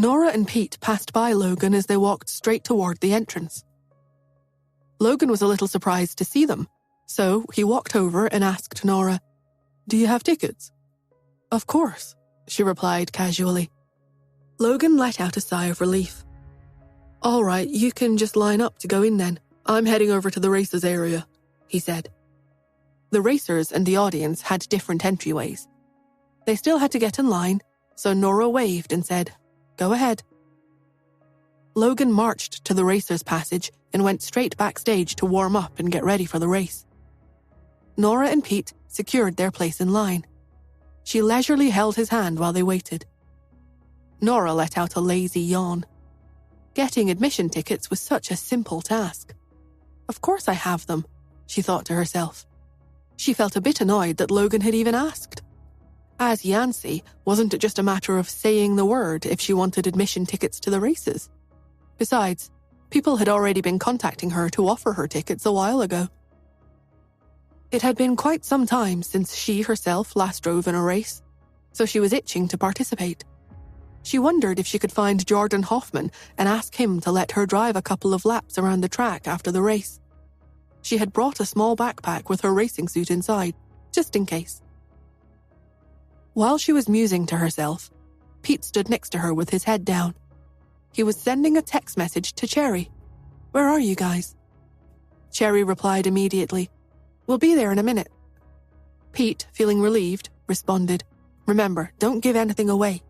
Nora and Pete passed by Logan as they walked straight toward the entrance. Logan was a little surprised to see them, so he walked over and asked Nora, "Do you have tickets?" "Of course," she replied casually. Logan let out a sigh of relief. "All right, you can just line up to go in then. I'm heading over to the racers area," he said. The racers and the audience had different entryways. They still had to get in line, so Nora waved and said, "Go ahead." Logan marched to the racers' passage and went straight backstage to warm up and get ready for the race. Nora and Pete secured their place in line. She leisurely held his hand while they waited. Nora let out a lazy yawn. Getting admission tickets was such a simple task. Of course I have them, she thought to herself. She felt a bit annoyed that Logan had even asked. As Yancy, wasn't it just a matter of saying the word if she wanted admission tickets to the races? Besides, people had already been contacting her to offer her tickets a while ago. It had been quite some time since she herself last drove in a race, so she was itching to participate. She wondered if she could find Jordan Hoffman and ask him to let her drive a couple of laps around the track after the race. She had brought a small backpack with her racing suit inside, just in case. While she was musing to herself, Pete stood next to her with his head down. He was sending a text message to Cherry. "Where are you guys?" Cherry replied immediately, "We'll be there in a minute." Pete, feeling relieved, responded, "Remember, don't give anything away."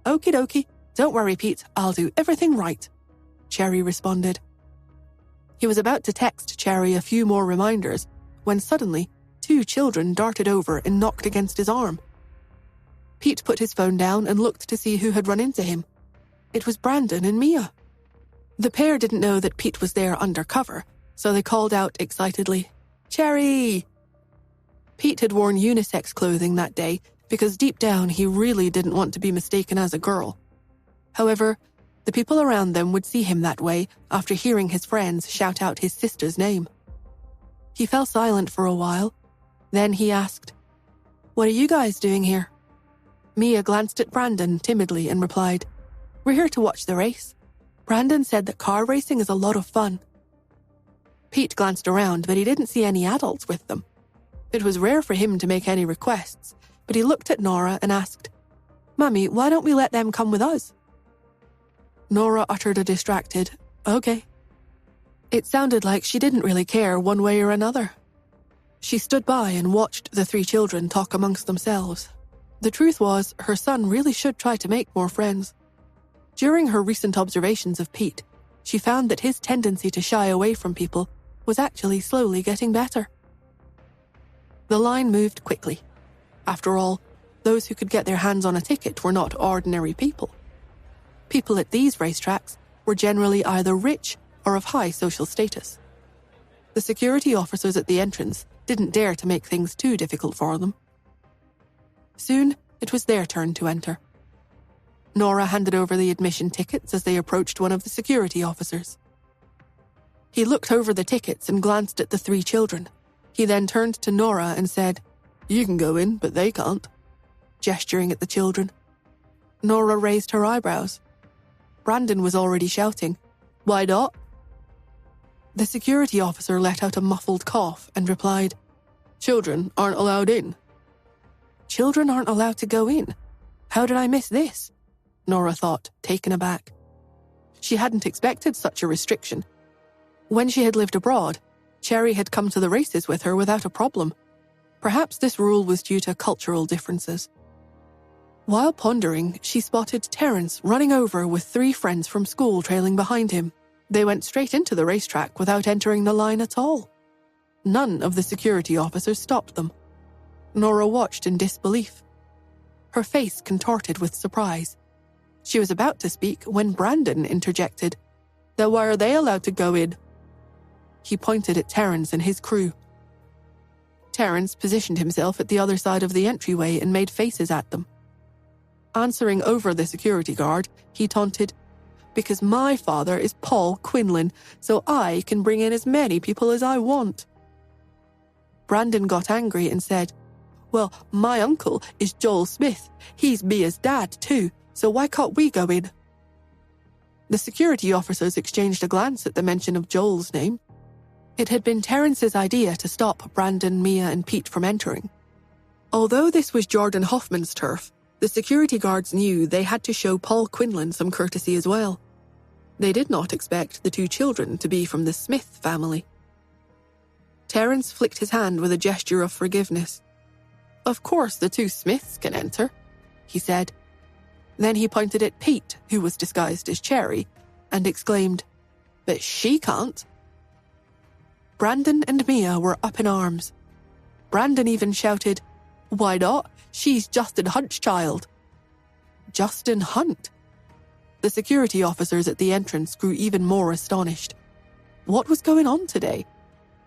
"Okie dokie, don't worry, Pete, I'll do everything right," Cherry responded. He was about to text Cherry a few more reminders when suddenly 2 children darted over and knocked against his arm. Pete put his phone down and looked to see who had run into him. It was Brandon and Mia. The pair didn't know that Pete was there undercover, so they called out excitedly, "Cherry!" Pete had worn unisex clothing that day because deep down he really didn't want to be mistaken as a girl. However, the people around them would see him that way after hearing his friends shout out his sister's name. He fell silent for a while. Then he asked, "What are you guys doing here?" Mia glanced at Brandon timidly and replied, "We're here to watch the race. Brandon said that car racing is a lot of fun." Pete glanced around, but he didn't see any adults with them. It was rare for him to make any requests, but he looked at Nora and asked, "Mummy, why don't we let them come with us?" Nora uttered a distracted, "Okay." It sounded like she didn't really care one way or another. She stood by and watched the 3 children talk amongst themselves. The truth was, her son really should try to make more friends. During her recent observations of Pete, she found that his tendency to shy away from people was actually slowly getting better. The line moved quickly. After all, those who could get their hands on a ticket were not ordinary people. People at these racetracks were generally either rich or of high social status. The security officers at the entrance didn't dare to make things too difficult for them. Soon, it was their turn to enter. Nora handed over the admission tickets as they approached one of the security officers. He looked over the tickets and glanced at the 3 children. He then turned to Nora and said, "You can go in, but they can't," gesturing at the children. Nora raised her eyebrows. Brandon was already shouting, "Why not?" The security officer let out a muffled cough and replied, "Children aren't allowed in." Children aren't allowed to go in? How did I miss this? Nora thought, taken aback. She hadn't expected such a restriction. When she had lived abroad, Cherry had come to the races with her without a problem. Perhaps this rule was due to cultural differences. While pondering, she spotted Terence running over with 3 friends from school trailing behind him. They went straight into the racetrack without entering the line at all. None of the security officers stopped them. Nora watched in disbelief. Her face contorted with surprise. She was about to speak when Brandon interjected, "Then why are they allowed to go in?" He pointed at Terence and his crew. Terence positioned himself at the other side of the entryway and made faces at them. Answering over the security guard, he taunted, "Because my father is Paul Quinlan, so I can bring in as many people as I want." Brandon got angry and said, "Well, my uncle is Joel Smith. He's Mia's dad, too. so why can't we go in?" The security officers exchanged a glance at the mention of Joel's name. It had been Terrence's idea to stop Brandon, Mia, and Pete from entering. Although this was Jordan Hoffman's turf, the security guards knew they had to show Paul Quinlan some courtesy as well. They did not expect the two children to be from the Smith family. Terrence flicked his hand with a gesture of forgiveness. "Of course the two Smiths can enter," he said. Then he pointed at Pete, who was disguised as Cherry, and exclaimed, "But she can't." Brandon and Mia were up in arms. Brandon even shouted, "Why not? She's Justin Hunt's child." Justin Hunt? The security officers at the entrance grew even more astonished. What was going on today?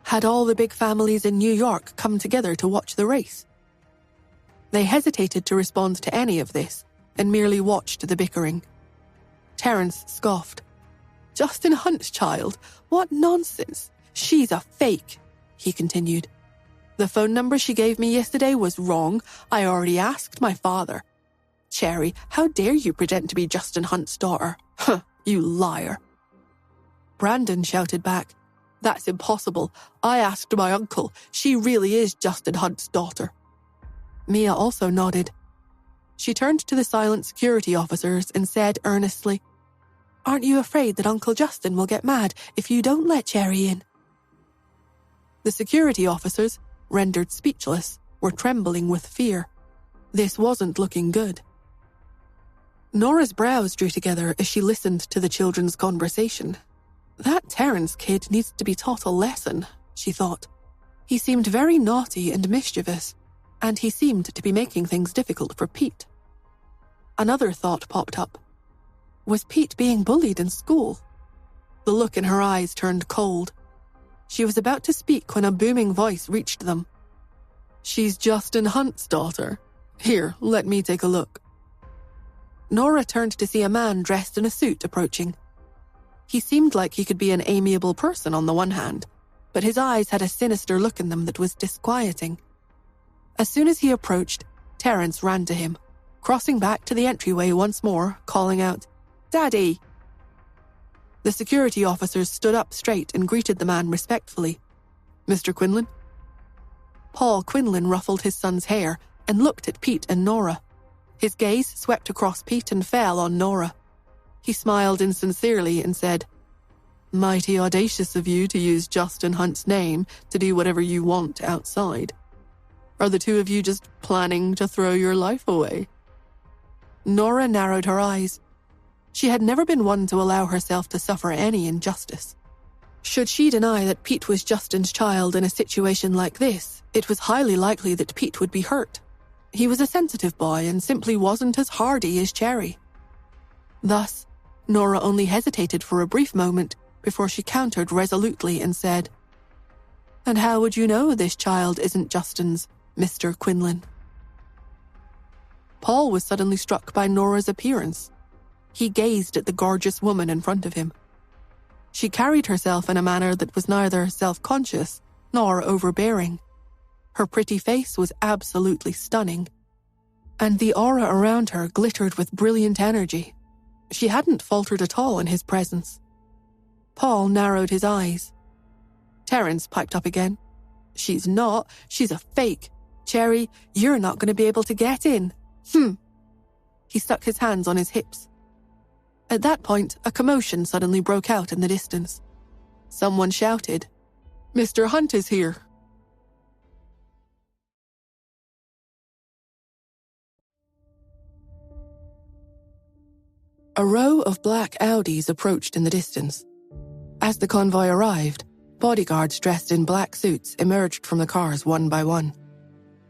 Had all the big families in New York come together to watch the race? They hesitated to respond to any of this and merely watched the bickering. Terrence scoffed. "Justin Hunt's child? What nonsense! She's a fake," he continued. "The phone number she gave me yesterday was wrong. I already asked my father. Cherry, how dare you pretend to be Justin Hunt's daughter? Huh, you liar." Brandon shouted back, "That's impossible. I asked my uncle. She really is Justin Hunt's daughter." Mia also nodded. She turned to the silent security officers and said earnestly, "Aren't you afraid that Uncle Justin will get mad if you don't let Cherry in?" The security officers, rendered speechless, were trembling with fear. This wasn't looking good. Nora's brows drew together as she listened to the children's conversation. That Terrence kid needs to be taught a lesson, she thought. He seemed very naughty and mischievous, and he seemed to be making things difficult for Pete. Another thought popped up. Was Pete being bullied in school? The look in her eyes turned cold. She was about to speak when a booming voice reached them. "She's Justin Hunt's daughter. Here, let me take a look." Nora turned to see a man dressed in a suit approaching. He seemed like he could be an amiable person on the one hand, but his eyes had a sinister look in them that was disquieting. As soon as he approached, Terrence ran to him, crossing back to the entryway once more, calling out, "Daddy!" The security officers stood up straight and greeted the man respectfully. "Mr. Quinlan?" Paul Quinlan ruffled his son's hair and looked at Pete and Nora. His gaze swept across Pete and fell on Nora. He smiled insincerely and said, "Mighty audacious of you to use Justin Hunt's name to do whatever you want outside. Are the two of you just planning to throw your life away?" Nora narrowed her eyes. She had never been one to allow herself to suffer any injustice. Should she deny that Pete was Justin's child in a situation like this, it was highly likely that Pete would be hurt. He was a sensitive boy and simply wasn't as hardy as Cherry. Thus, Nora only hesitated for a brief moment before she countered resolutely and said, "And how would you know this child isn't Justin's, Mr. Quinlan?" Paul was suddenly struck by Nora's appearance. He gazed at the gorgeous woman in front of him. She carried herself in a manner that was neither self-conscious nor overbearing. Her pretty face was absolutely stunning, and the aura around her glittered with brilliant energy. She hadn't faltered at all in his presence. Paul narrowed his eyes. Terrence piped up again. "She's not. She's a fake. Cherry, you're not going to be able to get in." He stuck his hands on his hips. At that point, a commotion suddenly broke out in the distance. Someone shouted, "Mr. Hunt is here." A row of black Audis approached in the distance. As the convoy arrived, bodyguards dressed in black suits emerged from the cars one by one.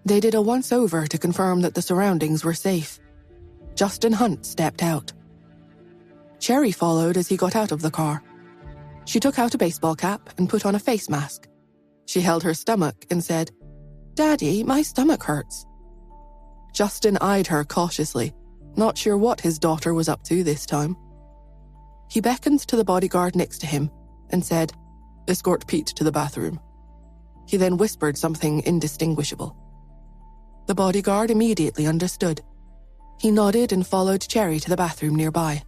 They did a once-over to confirm that the surroundings were safe. Justin Hunt stepped out. Cherry followed as he got out of the car. She took out a baseball cap and put on a face mask. She held her stomach and said, "Daddy, my stomach hurts." Justin eyed her cautiously, not sure what his daughter was up to this time. He beckoned to the bodyguard next to him and said, "Escort Pete to the bathroom." He then whispered something indistinguishable. The bodyguard immediately understood. He nodded and followed Cherry to the bathroom nearby.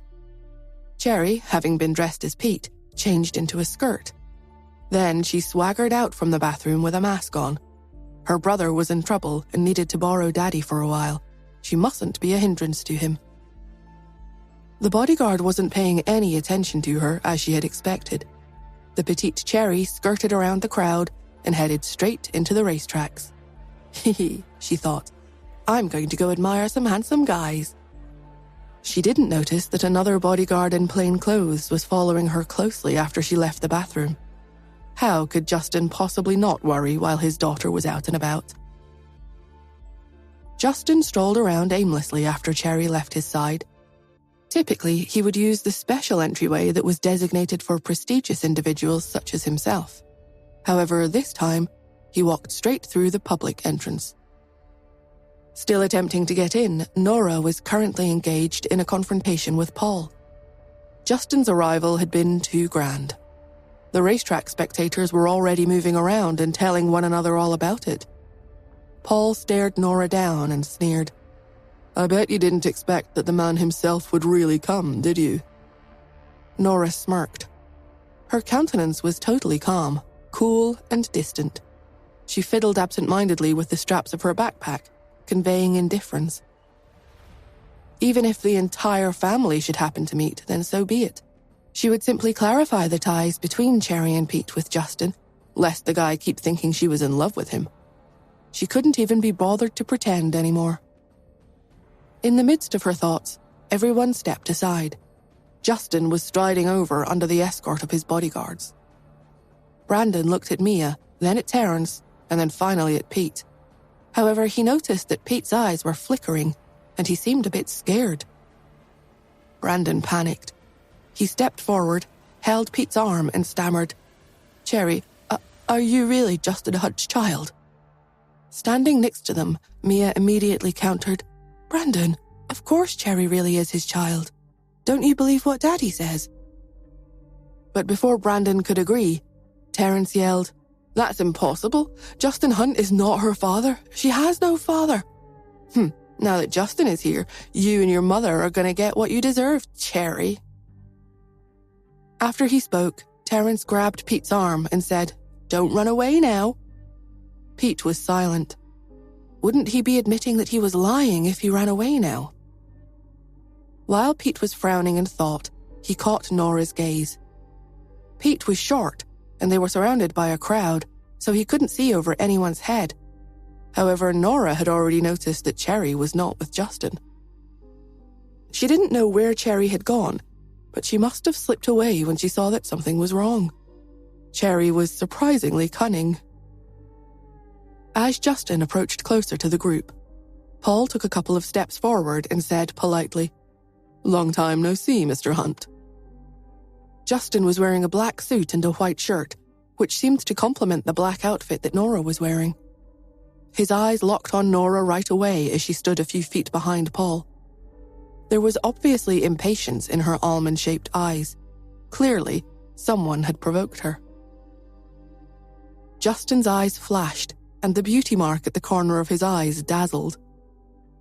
Cherry, having been dressed as Pete, changed into a skirt. Then she swaggered out from the bathroom with a mask on. Her brother was in trouble and needed to borrow Daddy for a while. She mustn't be a hindrance to him. The bodyguard wasn't paying any attention to her as she had expected. The petite Cherry skirted around the crowd and headed straight into the racetracks. Hee, she thought. I'm going to go admire some handsome guys. She didn't notice that another bodyguard in plain clothes was following her closely after she left the bathroom. How could Justin possibly not worry while his daughter was out and about? Justin strolled around aimlessly after Cherry left his side. Typically, he would use the special entryway that was designated for prestigious individuals such as himself. However, this time, he walked straight through the public entrance. Still attempting to get in, Nora was currently engaged in a confrontation with Paul. Justin's arrival had been too grand. The racetrack spectators were already moving around and telling one another all about it. Paul stared Nora down and sneered. I bet you didn't expect that the man himself would really come, did you? Nora smirked. Her countenance was totally calm, cool and distant. She fiddled absent-mindedly with the straps of her backpack, conveying indifference. Even if the entire family should happen to meet, then so be it. She would simply clarify the ties between Cherry and Pete with Justin, lest the guy keep thinking she was in love with him. She couldn't even be bothered to pretend anymore. In the midst of her thoughts, everyone stepped aside. Justin was striding over under the escort of his bodyguards. Brandon looked at Mia, then at Terrence, and then finally at Pete. However, he noticed that Pete's eyes were flickering, and he seemed a bit scared. Brandon panicked. He stepped forward, held Pete's arm, and stammered, Cherry, are you really Justin Hunt's child? Standing next to them, Mia immediately countered, Brandon, of course Cherry really is his child. Don't you believe what Daddy says? But before Brandon could agree, Terrence yelled, That's impossible. Justin Hunt is not her father. She has no father. Now that Justin is here, you and your mother are going to get what you deserve, Cherry. After he spoke, Terrence grabbed Pete's arm and said, Don't run away now. Pete was silent. Wouldn't he be admitting that he was lying if he ran away now? While Pete was frowning in thought, he caught Nora's gaze. Pete was short, and they were surrounded by a crowd, so he couldn't see over anyone's head. However, Nora had already noticed that Cherry was not with Justin. She didn't know where Cherry had gone, but she must have slipped away when she saw that something was wrong. Cherry was surprisingly cunning. As Justin approached closer to the group, Paul took a couple of steps forward and said politely, Long time no see, Mr. Hunt. Justin was wearing a black suit and a white shirt, which seemed to complement the black outfit that Nora was wearing. His eyes locked on Nora right away as she stood a few feet behind Paul. There was obviously impatience in her almond-shaped eyes. Clearly, someone had provoked her. Justin's eyes flashed, and the beauty mark at the corner of his eyes dazzled.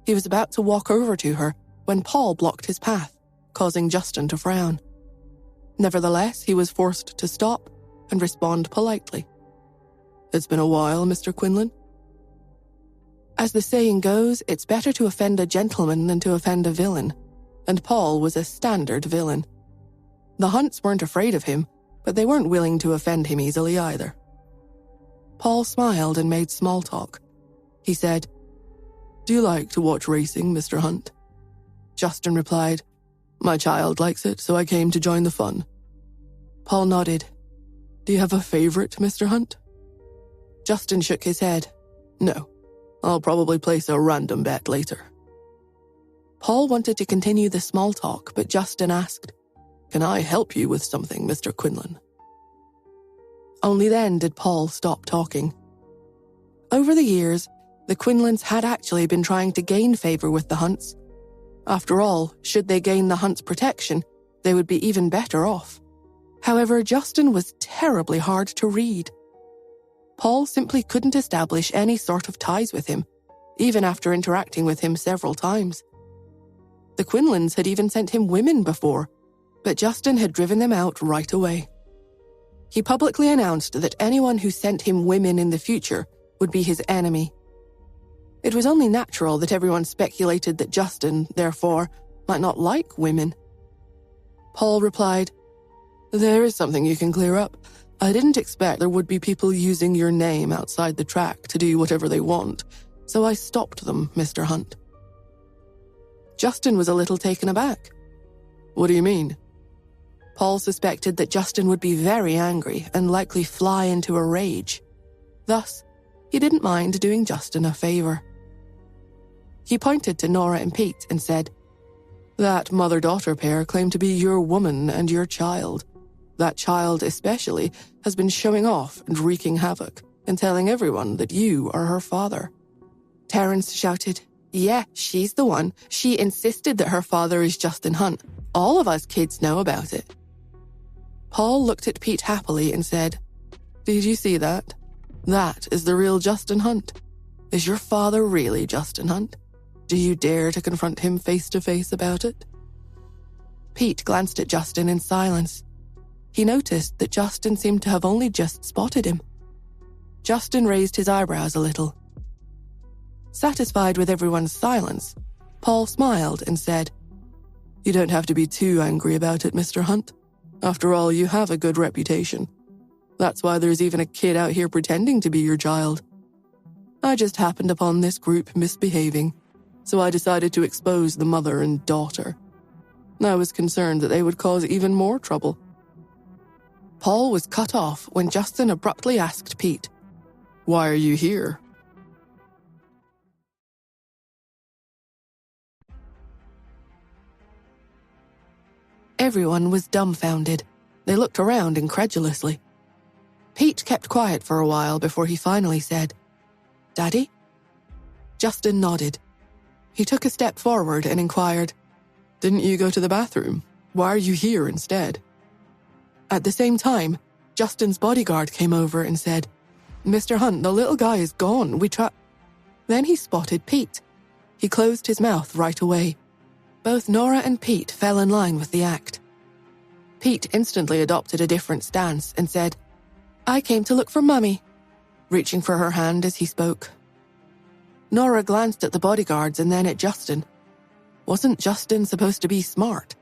He was about to walk over to her when Paul blocked his path, causing Justin to frown. Nevertheless, he was forced to stop and respond politely. It's been a while, Mr. Quinlan. As the saying goes, it's better to offend a gentleman than to offend a villain, and Paul was a standard villain. The Hunts weren't afraid of him, but they weren't willing to offend him easily either. Paul smiled and made small talk. He said, Do you like to watch racing, Mr. Hunt? Justin replied, My child likes it, so I came to join the fun. Paul nodded. Do you have a favorite, Mr. Hunt? Justin shook his head. No, I'll probably place a random bet later. Paul wanted to continue the small talk, but Justin asked, Can I help you with something, Mr. Quinlan? Only then did Paul stop talking. Over the years, the Quinlans had actually been trying to gain favor with the Hunts. After all, should they gain the Hunts' protection, they would be even better off. However, Justin was terribly hard to read. Paul simply couldn't establish any sort of ties with him, even after interacting with him several times. The Quinlans had even sent him women before, but Justin had driven them out right away. He publicly announced that anyone who sent him women in the future would be his enemy. It was only natural that everyone speculated that Justin, therefore, might not like women. Paul replied, "There is something you can clear up. I didn't expect there would be people using your name outside the track to do whatever they want, so I stopped them, Mr. Hunt." Justin was a little taken aback. "What do you mean?" Paul suspected that Justin would be very angry and likely fly into a rage. Thus, he didn't mind doing Justin a favor. He pointed to Nora and Pete and said, "That mother-daughter pair claim to be your woman and your child. That child especially has been showing off and wreaking havoc and telling everyone that you are her father." Terence shouted, "Yeah, she's the one. She insisted that her father is Justin Hunt. All of us kids know about it." Paul looked at Pete happily and said, "Did you see that? That is the real Justin Hunt. Is your father really Justin Hunt? Do you dare to confront him face to face about it?" Pete glanced at Justin in silence. He noticed that Justin seemed to have only just spotted him. Justin raised his eyebrows a little. Satisfied with everyone's silence, Paul smiled and said, "You don't have to be too angry about it, Mr. Hunt. After all, you have a good reputation. That's why there's even a kid out here pretending to be your child. I just happened upon this group misbehaving, so I decided to expose the mother and daughter. I was concerned that they would cause even more trouble." Paul was cut off when Justin abruptly asked Pete, "Why are you here?" Everyone was dumbfounded. They looked around incredulously. Pete kept quiet for a while before he finally said, "Daddy?" Justin nodded. He took a step forward and inquired, "Didn't you go to the bathroom? Why are you here instead?" At the same time, Justin's bodyguard came over and said, "Mr. Hunt, the little guy is gone. Then he spotted Pete. He closed his mouth right away. Both Nora and Pete fell in line with the act. Pete instantly adopted a different stance and said, "I came to look for Mummy," reaching for her hand as he spoke. Nora glanced at the bodyguards and then at Justin. Wasn't Justin supposed to be smart?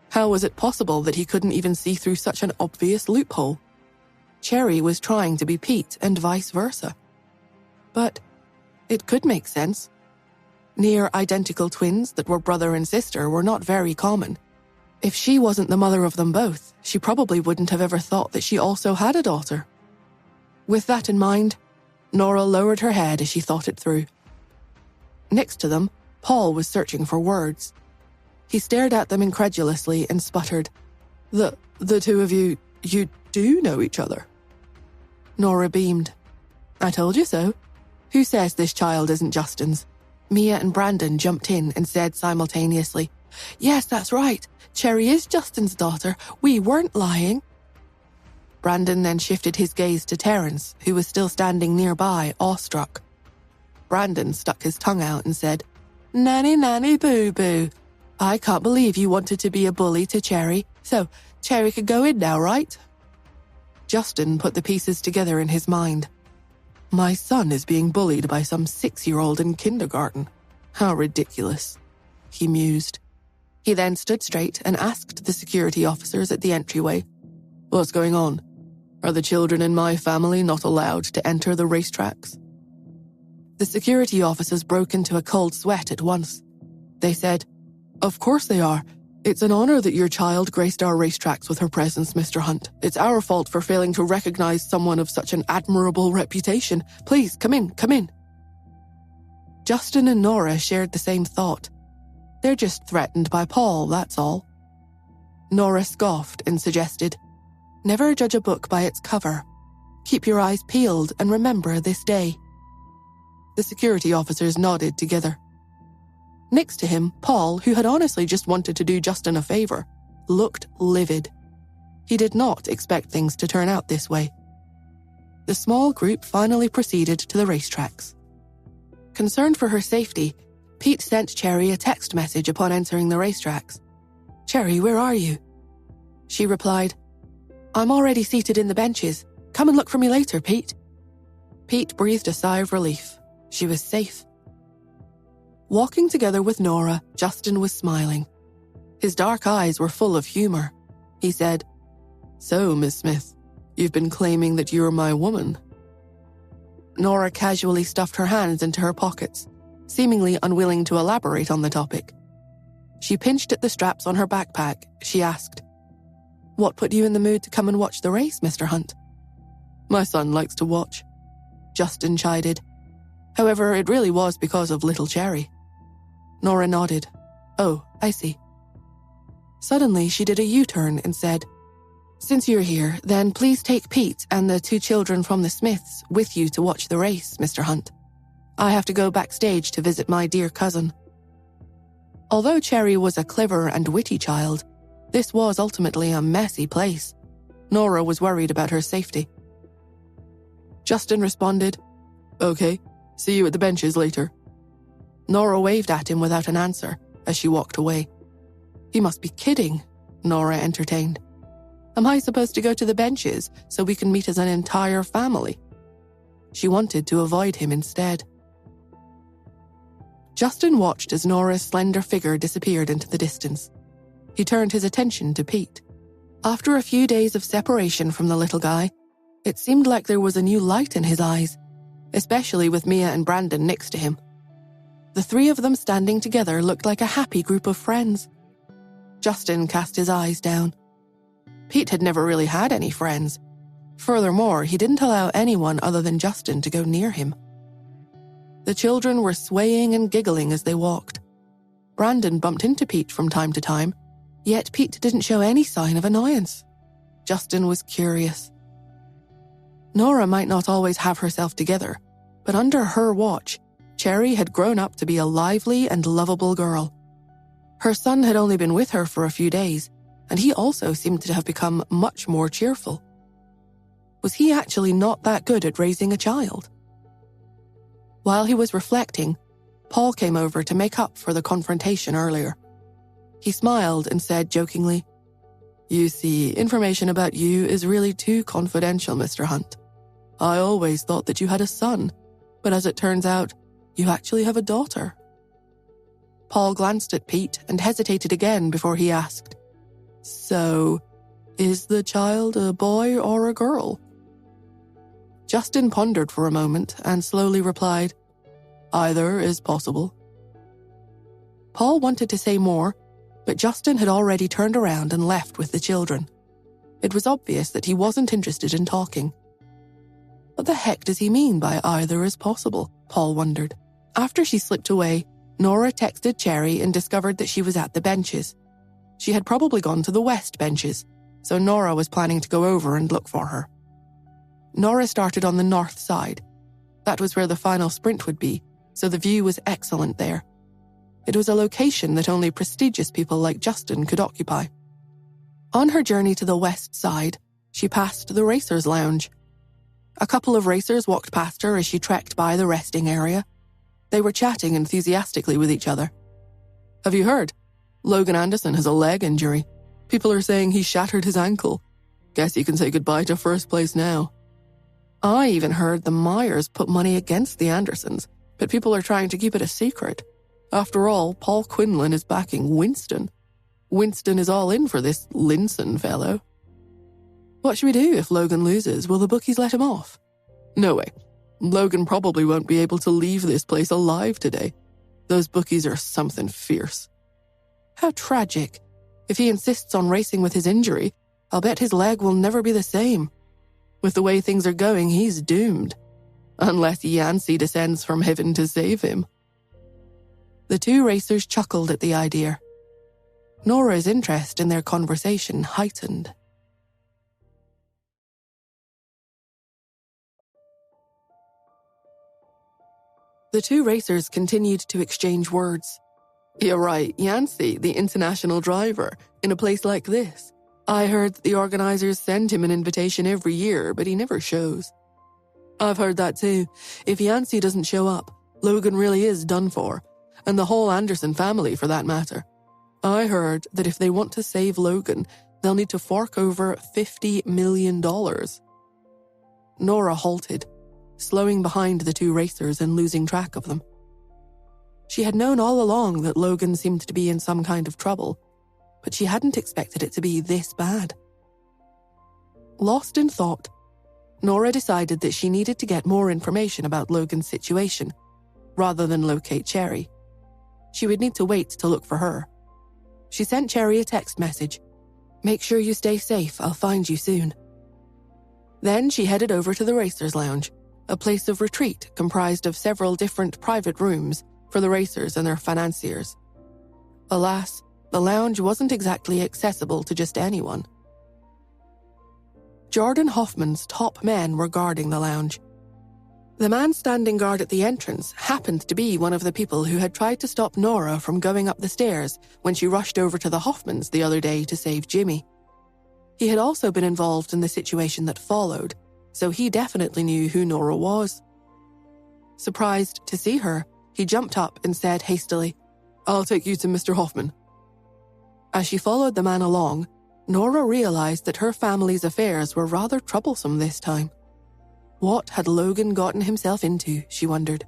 How was it possible that he couldn't even see through such an obvious loophole? Cherry was trying to be Pete and vice versa. But it could make sense. Near identical twins that were brother and sister were not very common. If she wasn't the mother of them both, she probably wouldn't have ever thought that she also had a daughter. With that in mind, Nora lowered her head as she thought it through. Next to them, Paul was searching for words. He stared at them incredulously and sputtered, The two of you do know each other?" Nora beamed. "I told you so. Who says this child isn't Justin's?" Mia and Brandon jumped in and said simultaneously, "Yes, that's right. Cherry is Justin's daughter. We weren't lying." Brandon then shifted his gaze to Terence, who was still standing nearby, awestruck. Brandon stuck his tongue out and said, "Nanny, nanny, boo-boo. I can't believe you wanted to be a bully to Cherry, so Cherry could go in now, right?" Justin put the pieces together in his mind. My son is being bullied by some 6-year-old in kindergarten. How ridiculous, he mused. He then stood straight and asked the security officers at the entryway, "What's going on? Are the children in my family not allowed to enter the racetracks?" The security officers broke into a cold sweat at once. They said, "Of course they are. It's an honor that your child graced our racetracks with her presence, Mr. Hunt. It's our fault for failing to recognize someone of such an admirable reputation. Please, come in, come in." Justin and Nora shared the same thought. They're just threatened by Paul, that's all. Nora scoffed and suggested, "Never judge a book by its cover. Keep your eyes peeled and remember this day." The security officers nodded together. Next to him, Paul, who had honestly just wanted to do Justin a favor, looked livid. He did not expect things to turn out this way. The small group finally proceeded to the racetracks. Concerned for her safety, Pete sent Cherry a text message upon entering the racetracks. "Cherry, where are you?" She replied, "I'm already seated in the benches. Come and look for me later, Pete." Pete breathed a sigh of relief. She was safe. Walking together with Nora, Justin was smiling. His dark eyes were full of humor. He said, "So, Miss Smith, you've been claiming that you're my woman." Nora casually stuffed her hands into her pockets, seemingly unwilling to elaborate on the topic. She pinched at the straps on her backpack. She asked, "What put you in the mood to come and watch the race, Mr. Hunt?" "My son likes to watch," Justin chided. However, it really was because of little Cherry. Nora nodded. "Oh, I see." Suddenly, she did a U-turn and said, "Since you're here, then please take Pete and the 2 children from the Smiths with you to watch the race, Mr. Hunt. I have to go backstage to visit my dear cousin." Although Cherry was a clever and witty child, this was ultimately a messy place. Nora was worried about her safety. Justin responded, "Okay, see you at the benches later." Nora waved at him without an answer as she walked away. "He must be kidding," Nora entertained. "Am I supposed to go to the benches so we can meet as an entire family?" She wanted to avoid him instead. Justin watched as Nora's slender figure disappeared into the distance. He turned his attention to Pete. After a few days of separation from the little guy, it seemed like there was a new light in his eyes, especially with Mia and Brandon next to him. The 3 of them standing together looked like a happy group of friends. Justin cast his eyes down. Pete had never really had any friends. Furthermore, he didn't allow anyone other than Justin to go near him. The children were swaying and giggling as they walked. Brandon bumped into Pete from time to time, yet Pete didn't show any sign of annoyance. Justin was curious. Nora might not always have herself together, but under her watch, Cherry had grown up to be a lively and lovable girl. Her son had only been with her for a few days, and he also seemed to have become much more cheerful. Was he actually not that good at raising a child? While he was reflecting, Paul came over to make up for the confrontation earlier. He smiled and said jokingly, "You see, information about you is really too confidential, Mr. Hunt. I always thought that you had a son, but as it turns out, you actually have a daughter." Paul glanced at Pete and hesitated again before he asked, "So, is the child a boy or a girl?" Justin pondered for a moment and slowly replied, "Either is possible." Paul wanted to say more, but Justin had already turned around and left with the children. It was obvious that he wasn't interested in talking. What the heck does he mean by either is possible? Paul wondered. After she slipped away, Nora texted Cherry and discovered that she was at the benches. She had probably gone to the west benches, so Nora was planning to go over and look for her. Nora started on the north side. That was where the final sprint would be, so the view was excellent there. It was a location that only prestigious people like Justin could occupy. On her journey to the west side, she passed the Racers' Lounge. A couple of racers walked past her as she trekked by the resting area. They were chatting enthusiastically with each other. "Have you heard? Logan Anderson has a leg injury. People are saying he shattered his ankle. Guess he can say goodbye to first place now." "I even heard the Myers put money against the Andersons, but people are trying to keep it a secret. After all, Paul Quinlan is backing Winston. Winston is all in for this Linson fellow. What should we do if Logan loses? Will the bookies let him off?" "No way. Logan probably won't be able to leave this place alive today. Those bookies are something fierce." "How tragic. If he insists on racing with his injury, I'll bet his leg will never be the same. With the way things are going, he's doomed. Unless Yancey descends from heaven to save him." The 2 racers chuckled at the idea. Nora's interest in their conversation heightened. The 2 racers continued to exchange words. "You're right, Yancey, the international driver, in a place like this. I heard that the organizers send him an invitation every year, but he never shows." "I've heard that too. If Yancey doesn't show up, Logan really is done for. and the whole Anderson family for that matter. I heard that if they want to save Logan, they'll need to fork over $50 million. Nora halted, slowing behind the two racers and losing track of them. She had known all along that Logan seemed to be in some kind of trouble, but she hadn't expected it to be this bad. Lost in thought, Nora decided that she needed to get more information about Logan's situation, rather than locate Cherry. She would need to wait to look for her. She sent Cherry a text message. "Make sure you stay safe, I'll find you soon." Then she headed over to the Racers Lounge, a place of retreat comprised of several different private rooms for the racers and their financiers. Alas, the lounge wasn't exactly accessible to just anyone. Jordan Hoffman's top men were guarding the lounge. The man standing guard at the entrance happened to be one of the people who had tried to stop Nora from going up the stairs when she rushed over to the Hoffmans the other day to save Jimmy. He had also been involved in the situation that followed, so he definitely knew who Nora was. Surprised to see her, he jumped up and said hastily, "I'll take you to Mr. Hoffman." As she followed the man along, Nora realized that her family's affairs were rather troublesome this time. What had Logan gotten himself into, she wondered.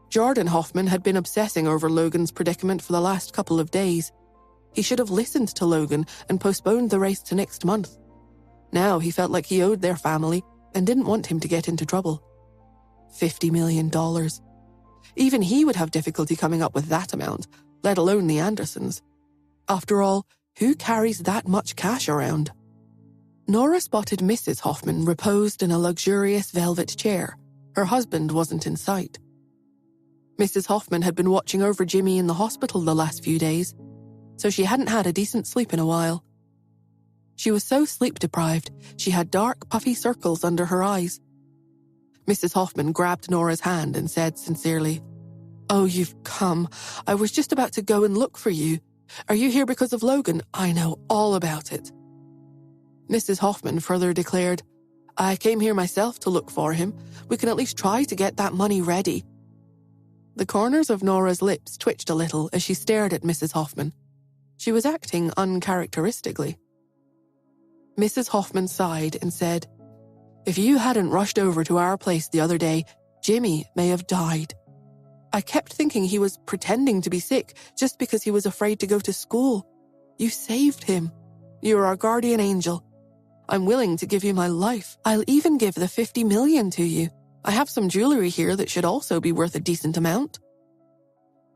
Jordan Hoffman had been obsessing over Logan's predicament for the last couple of days. He should have listened to Logan and postponed the race to next month. Now he felt like he owed their family and didn't want him to get into trouble. $50 million. Even he would have difficulty coming up with that amount, let alone the Andersons. After all, who carries that much cash around? Nora spotted Mrs. Hoffman reposed in a luxurious velvet chair. Her husband wasn't in sight. Mrs. Hoffman had been watching over Jimmy in the hospital the last few days, so she hadn't had a decent sleep in a while. She was so sleep-deprived, she had dark, puffy circles under her eyes. Mrs. Hoffman grabbed Nora's hand and said sincerely, "Oh, you've come. I was just about to go and look for you. Are you here because of Logan? I know all about it." Mrs. Hoffman further declared, "I came here myself to look for him. We can at least try to get that money ready." The corners of Nora's lips twitched a little as she stared at Mrs. Hoffman. She was acting uncharacteristically. Mrs. Hoffman sighed and said, "If you hadn't rushed over to our place the other day, Jimmy may have died. I kept thinking he was pretending to be sick just because he was afraid to go to school. You saved him. You're our guardian angel. I'm willing to give you my life. I'll even give the $50 million to you. I have some jewelry here that should also be worth a decent amount."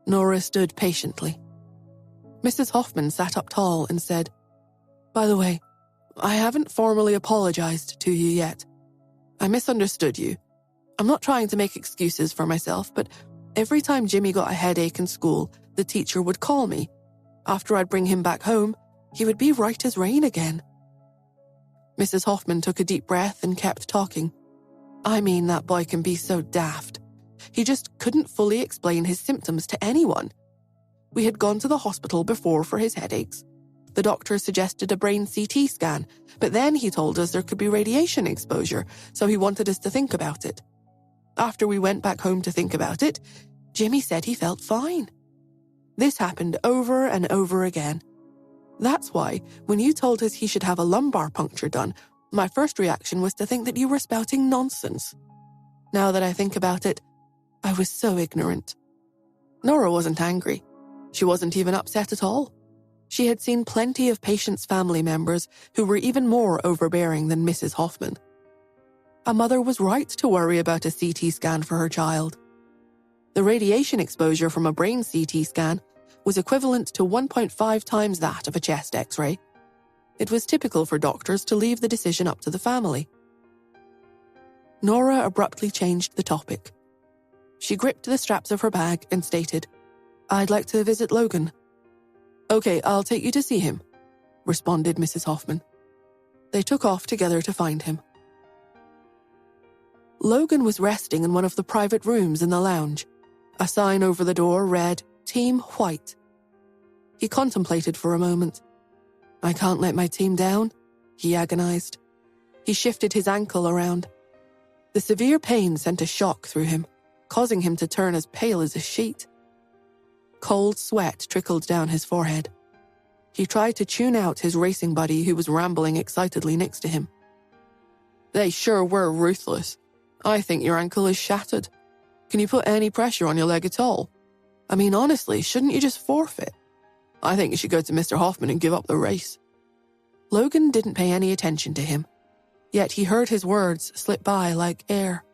Nora stood patiently. Mrs. Hoffman sat up tall and said, "By the way, I haven't formally apologized to you yet. I misunderstood you. I'm not trying to make excuses for myself, but every time Jimmy got a headache in school, the teacher would call me. After I'd bring him back home, he would be right as rain again." Mrs. Hoffman took a deep breath and kept talking. "I mean, that boy can be so daft. He just couldn't fully explain his symptoms to anyone. We had gone to the hospital before for his headaches. The doctor suggested a brain CT scan, but then he told us there could be radiation exposure, so he wanted us to think about it. After we went back home to think about it, Jimmy said he felt fine. This happened over and over again. That's why, when you told us he should have a lumbar puncture done, my first reaction was to think that you were spouting nonsense. Now that I think about it, I was so ignorant." Nora wasn't angry. She wasn't even upset at all. She had seen plenty of patients' family members who were even more overbearing than Mrs. Hoffman. A mother was right to worry about a CT scan for her child. The radiation exposure from a brain CT scan was equivalent to 1.5 times that of a chest X-ray. It was typical for doctors to leave the decision up to the family. Nora abruptly changed the topic. She gripped the straps of her bag and stated, "I'd like to visit Logan." "Okay, I'll take you to see him," responded Mrs. Hoffman. They took off together to find him. Logan was resting in one of the private rooms in the lounge. A sign over the door read, "Team White." He contemplated for a moment. "I can't let my team down," he agonized. He shifted his ankle around. The severe pain sent a shock through him, causing him to turn as pale as a sheet. Cold sweat trickled down his forehead. He tried to tune out his racing buddy who was rambling excitedly next to him. They sure were ruthless. I think your ankle is shattered. Can you put any pressure on your leg at all? I mean, honestly, shouldn't you just forfeit? I think you should go to Mr. Hoffman and give up the race. Logan didn't pay any attention to him, yet he heard his words slip by like air.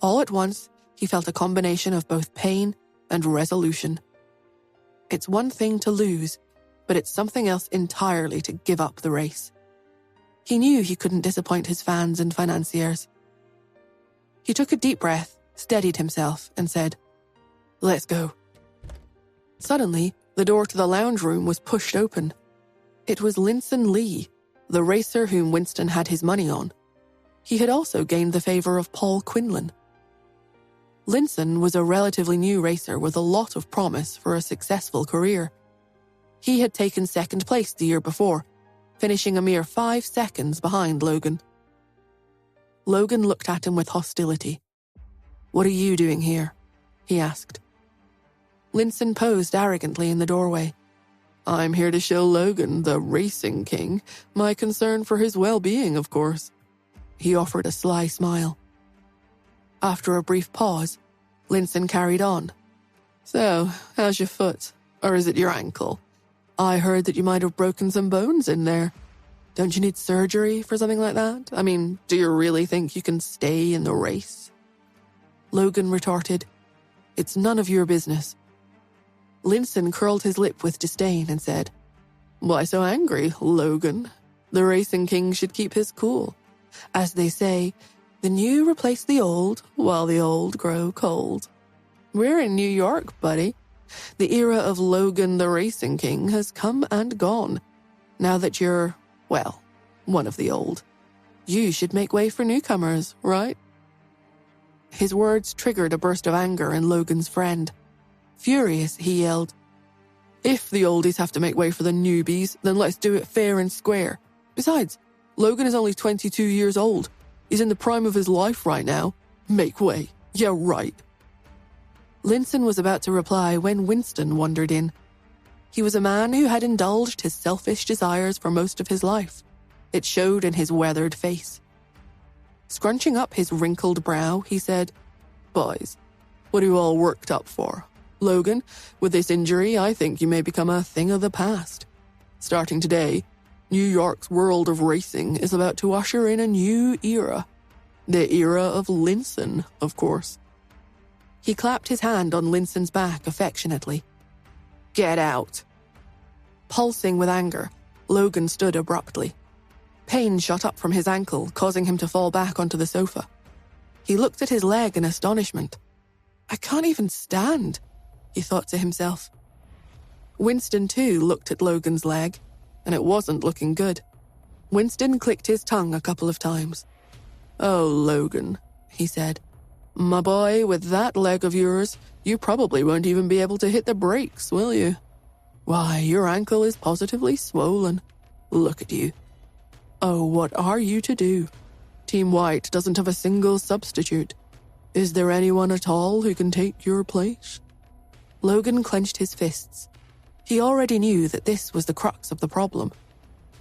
All at once, he felt a combination of both pain and resolution. It's one thing to lose, but it's something else entirely to give up the race. He knew he couldn't disappoint his fans and financiers. He took a deep breath, steadied himself, and said, "Let's go." Suddenly, the door to the lounge room was pushed open. It was Linson Lee, the racer whom Winston had his money on. He had also gained the favor of Paul Quinlan. Linson was a relatively new racer with a lot of promise for a successful career. He had taken second place the year before, finishing a mere 5 seconds behind Logan. Logan looked at him with hostility. "What are you doing here?" he asked. Linson posed arrogantly in the doorway. "I'm here to show Logan, the racing king, my concern for his well-being, of course." He offered a sly smile. After a brief pause, Linson carried on. "So, how's your foot? Or is it your ankle? I heard that you might have broken some bones in there. Don't you need surgery for something like that? I mean, do you really think you can stay in the race?" Logan retorted, "It's none of your business." Linson curled his lip with disdain and said, "Why so angry, Logan? The racing king should keep his cool. As they say, the new replace the old while the old grow cold. We're in New York, buddy. The era of Logan the racing king has come and gone. Now that you're, well, one of the old, you should make way for newcomers, right?" His words triggered a burst of anger in Logan's friend. Furious, he yelled, "If the oldies have to make way for the newbies, then let's do it fair and square. Besides, Logan is only 22 years old. He's in the prime of his life right now. Make way. Yeah, right." Linson was about to reply when Winston wandered in. He was a man who had indulged his selfish desires for most of his life. It showed in his weathered face. Scrunching up his wrinkled brow, he said, "Boys, what are you all worked up for? Logan, with this injury, I think you may become a thing of the past. Starting today, New York's world of racing is about to usher in a new era. The era of Linson, of course." He clapped his hand on Linson's back affectionately. "Get out." Pulsing with anger, Logan stood abruptly. Pain shot up from his ankle, causing him to fall back onto the sofa. He looked at his leg in astonishment. "I can't even stand," he thought to himself. Winston, too, looked at Logan's leg, and it wasn't looking good. Winston clicked his tongue a couple of times. "Oh, Logan," he said. "My boy, with that leg of yours, you probably won't even be able to hit the brakes, will you? Why, your ankle is positively swollen. Look at you. Oh, what are you to do? Team White doesn't have a single substitute. Is there anyone at all who can take your place?" Logan clenched his fists. He already knew that this was the crux of the problem.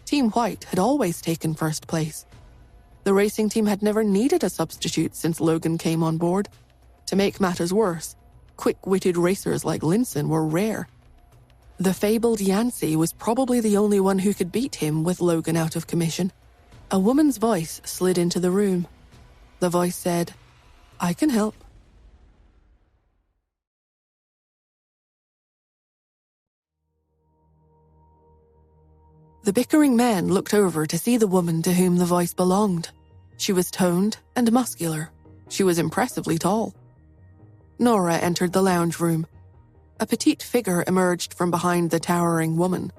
Team White had always taken first place. The racing team had never needed a substitute since Logan came on board. To make matters worse, quick-witted racers like Linson were rare. The fabled Yancey was probably the only one who could beat him with Logan out of commission. A woman's voice slid into the room. The voice said, "I can help." The bickering men looked over to see the woman to whom the voice belonged. She was toned and muscular. She was impressively tall. Nora entered the lounge room. A petite figure emerged from behind the towering woman.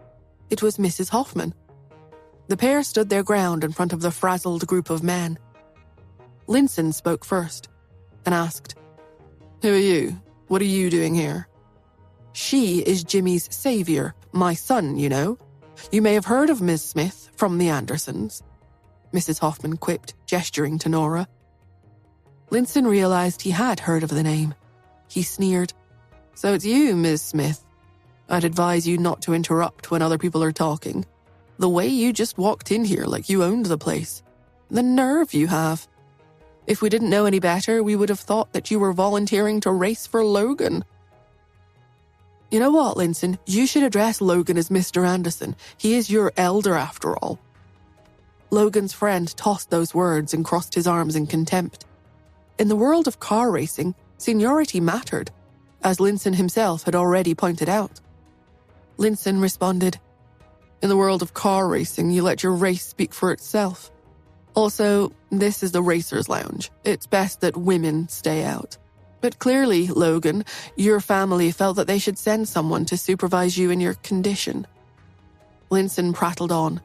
It was Mrs. Hoffman. The pair stood their ground in front of the frazzled group of men. Linson spoke first and asked, "Who are you? What are you doing here?" "She is Jimmy's savior, my son, you know. You may have heard of Ms. Smith from the Andersons," Mrs. Hoffman quipped, gesturing to Nora. Linson realized he had heard of the name. He sneered. "So it's you, Ms. Smith. I'd advise you not to interrupt when other people are talking. The way you just walked in here like you owned the place. The nerve you have. If we didn't know any better, we would have thought that you were volunteering to race for Logan." "You know what, Linson? You should address Logan as Mr. Anderson. He is your elder after all." Logan's friend tossed those words and crossed his arms in contempt. In the world of car racing, seniority mattered, as Linson himself had already pointed out. Linson responded, "In the world of car racing, you let your race speak for itself. Also, this is the Racer's Lounge. It's best that women stay out. But clearly, Logan, your family felt that they should send someone to supervise you in your condition." Linson prattled on.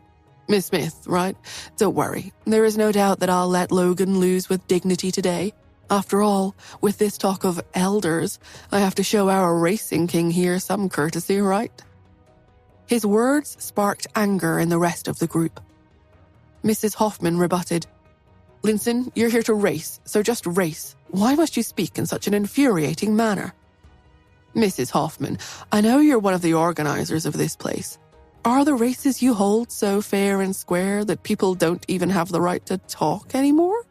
"Miss Smith, right? Don't worry. There is no doubt that I'll let Logan lose with dignity today. After all, with this talk of elders, I have to show our racing king here some courtesy, right?" His words sparked anger in the rest of the group. Mrs. Hoffman rebutted, "Linson, you're here to race, so just race. Why must you speak in such an infuriating manner?" "Mrs. Hoffman, I know you're one of the organizers of this place. Are the races you hold so fair and square that people don't even have the right to talk anymore?"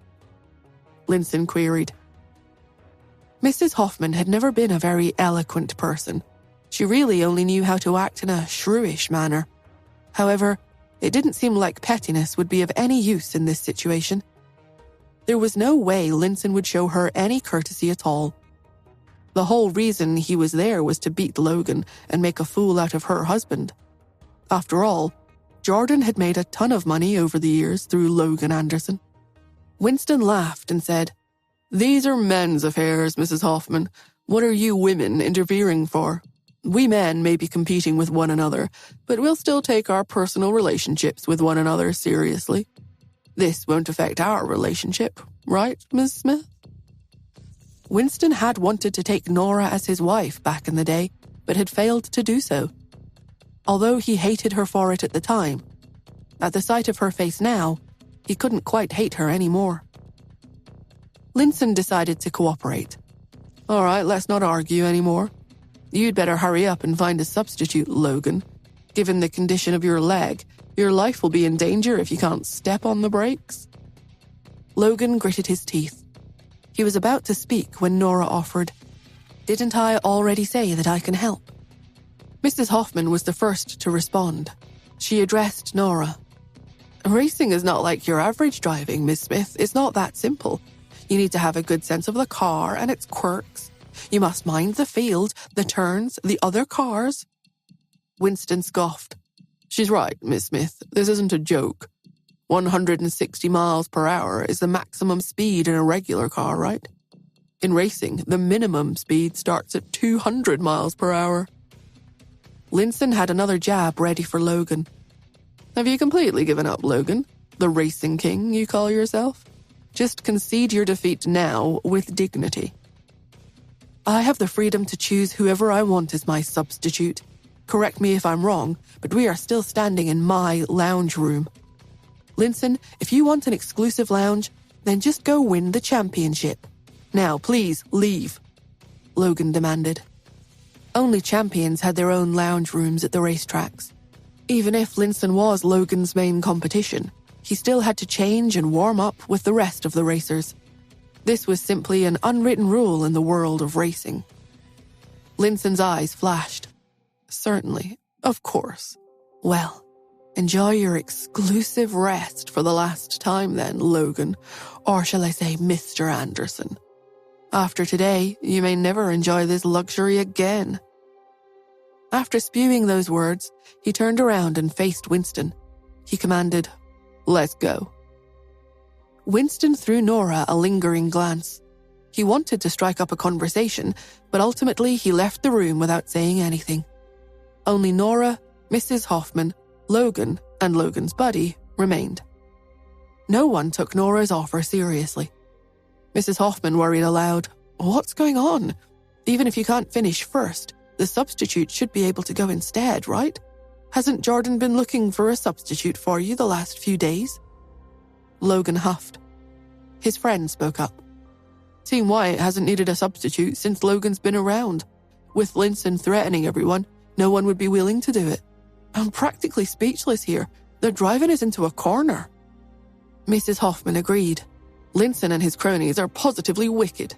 Linson queried. Mrs. Hoffman had never been a very eloquent person. She really only knew how to act in a shrewish manner. However, it didn't seem like pettiness would be of any use in this situation. There was no way Linson would show her any courtesy at all. The whole reason he was there was to beat Logan and make a fool out of her husband. After all, Jordan had made a ton of money over the years through Logan Anderson. Winston laughed and said, "These are men's affairs, Mrs. Hoffman. What are you women interfering for? We men may be competing with one another, but we'll still take our personal relationships with one another seriously. This won't affect our relationship, right, Miss Smith?" Winston had wanted to take Nora as his wife back in the day, but had failed to do so. Although he hated her for it at the time, at the sight of her face now, he couldn't quite hate her anymore. Linson decided to cooperate. "All right, let's not argue anymore. You'd better hurry up and find a substitute, Logan. Given the condition of your leg, your life will be in danger if you can't step on the brakes." Logan gritted his teeth. He was about to speak when Nora offered, "Didn't I already say that I can help?" Mrs. Hoffman was the first to respond. She addressed Nora. "Racing is not like your average driving, Miss Smith. It's not that simple. You need to have a good sense of the car and its quirks. You must mind the field, the turns, the other cars." Winston scoffed. "She's right, Miss Smith. This isn't a joke. 160 miles per hour is the maximum speed in a regular car, right? In racing, the minimum speed starts at 200 miles per hour." Linson had another jab ready for Logan. "Have you completely given up, Logan? The racing king, you call yourself? Just concede your defeat now with dignity." "I have the freedom to choose whoever I want as my substitute. Correct me if I'm wrong, but we are still standing in my lounge room. Linson, if you want an exclusive lounge, then just go win the championship. Now, please, leave," Logan demanded. Only champions had their own lounge rooms at the racetracks. Even if Linson was Logan's main competition, he still had to change and warm up with the rest of the racers. This was simply an unwritten rule in the world of racing. Linson's eyes flashed. "Certainly, of course. Well, enjoy your exclusive rest for the last time then, Logan, or shall I say Mr. Anderson. After today, you may never enjoy this luxury again." After spewing those words, he turned around and faced Winston. He commanded, "Let's go." Winston threw Nora a lingering glance. He wanted to strike up a conversation, but ultimately he left the room without saying anything. Only Nora, Mrs. Hoffman, Logan, and Logan's buddy remained. No one took Nora's offer seriously. Mrs. Hoffman worried aloud, "What's going on? Even if you can't finish first, the substitute should be able to go instead, right? Hasn't Jordan been looking for a substitute for you the last few days?" Logan huffed. His friend spoke up. Team White hasn't needed a substitute since Logan's been around. With Linson threatening everyone, no one would be willing to do it. I'm practically speechless here. They're driving us into a corner." Mrs. Hoffman agreed. Linson and his cronies are positively wicked.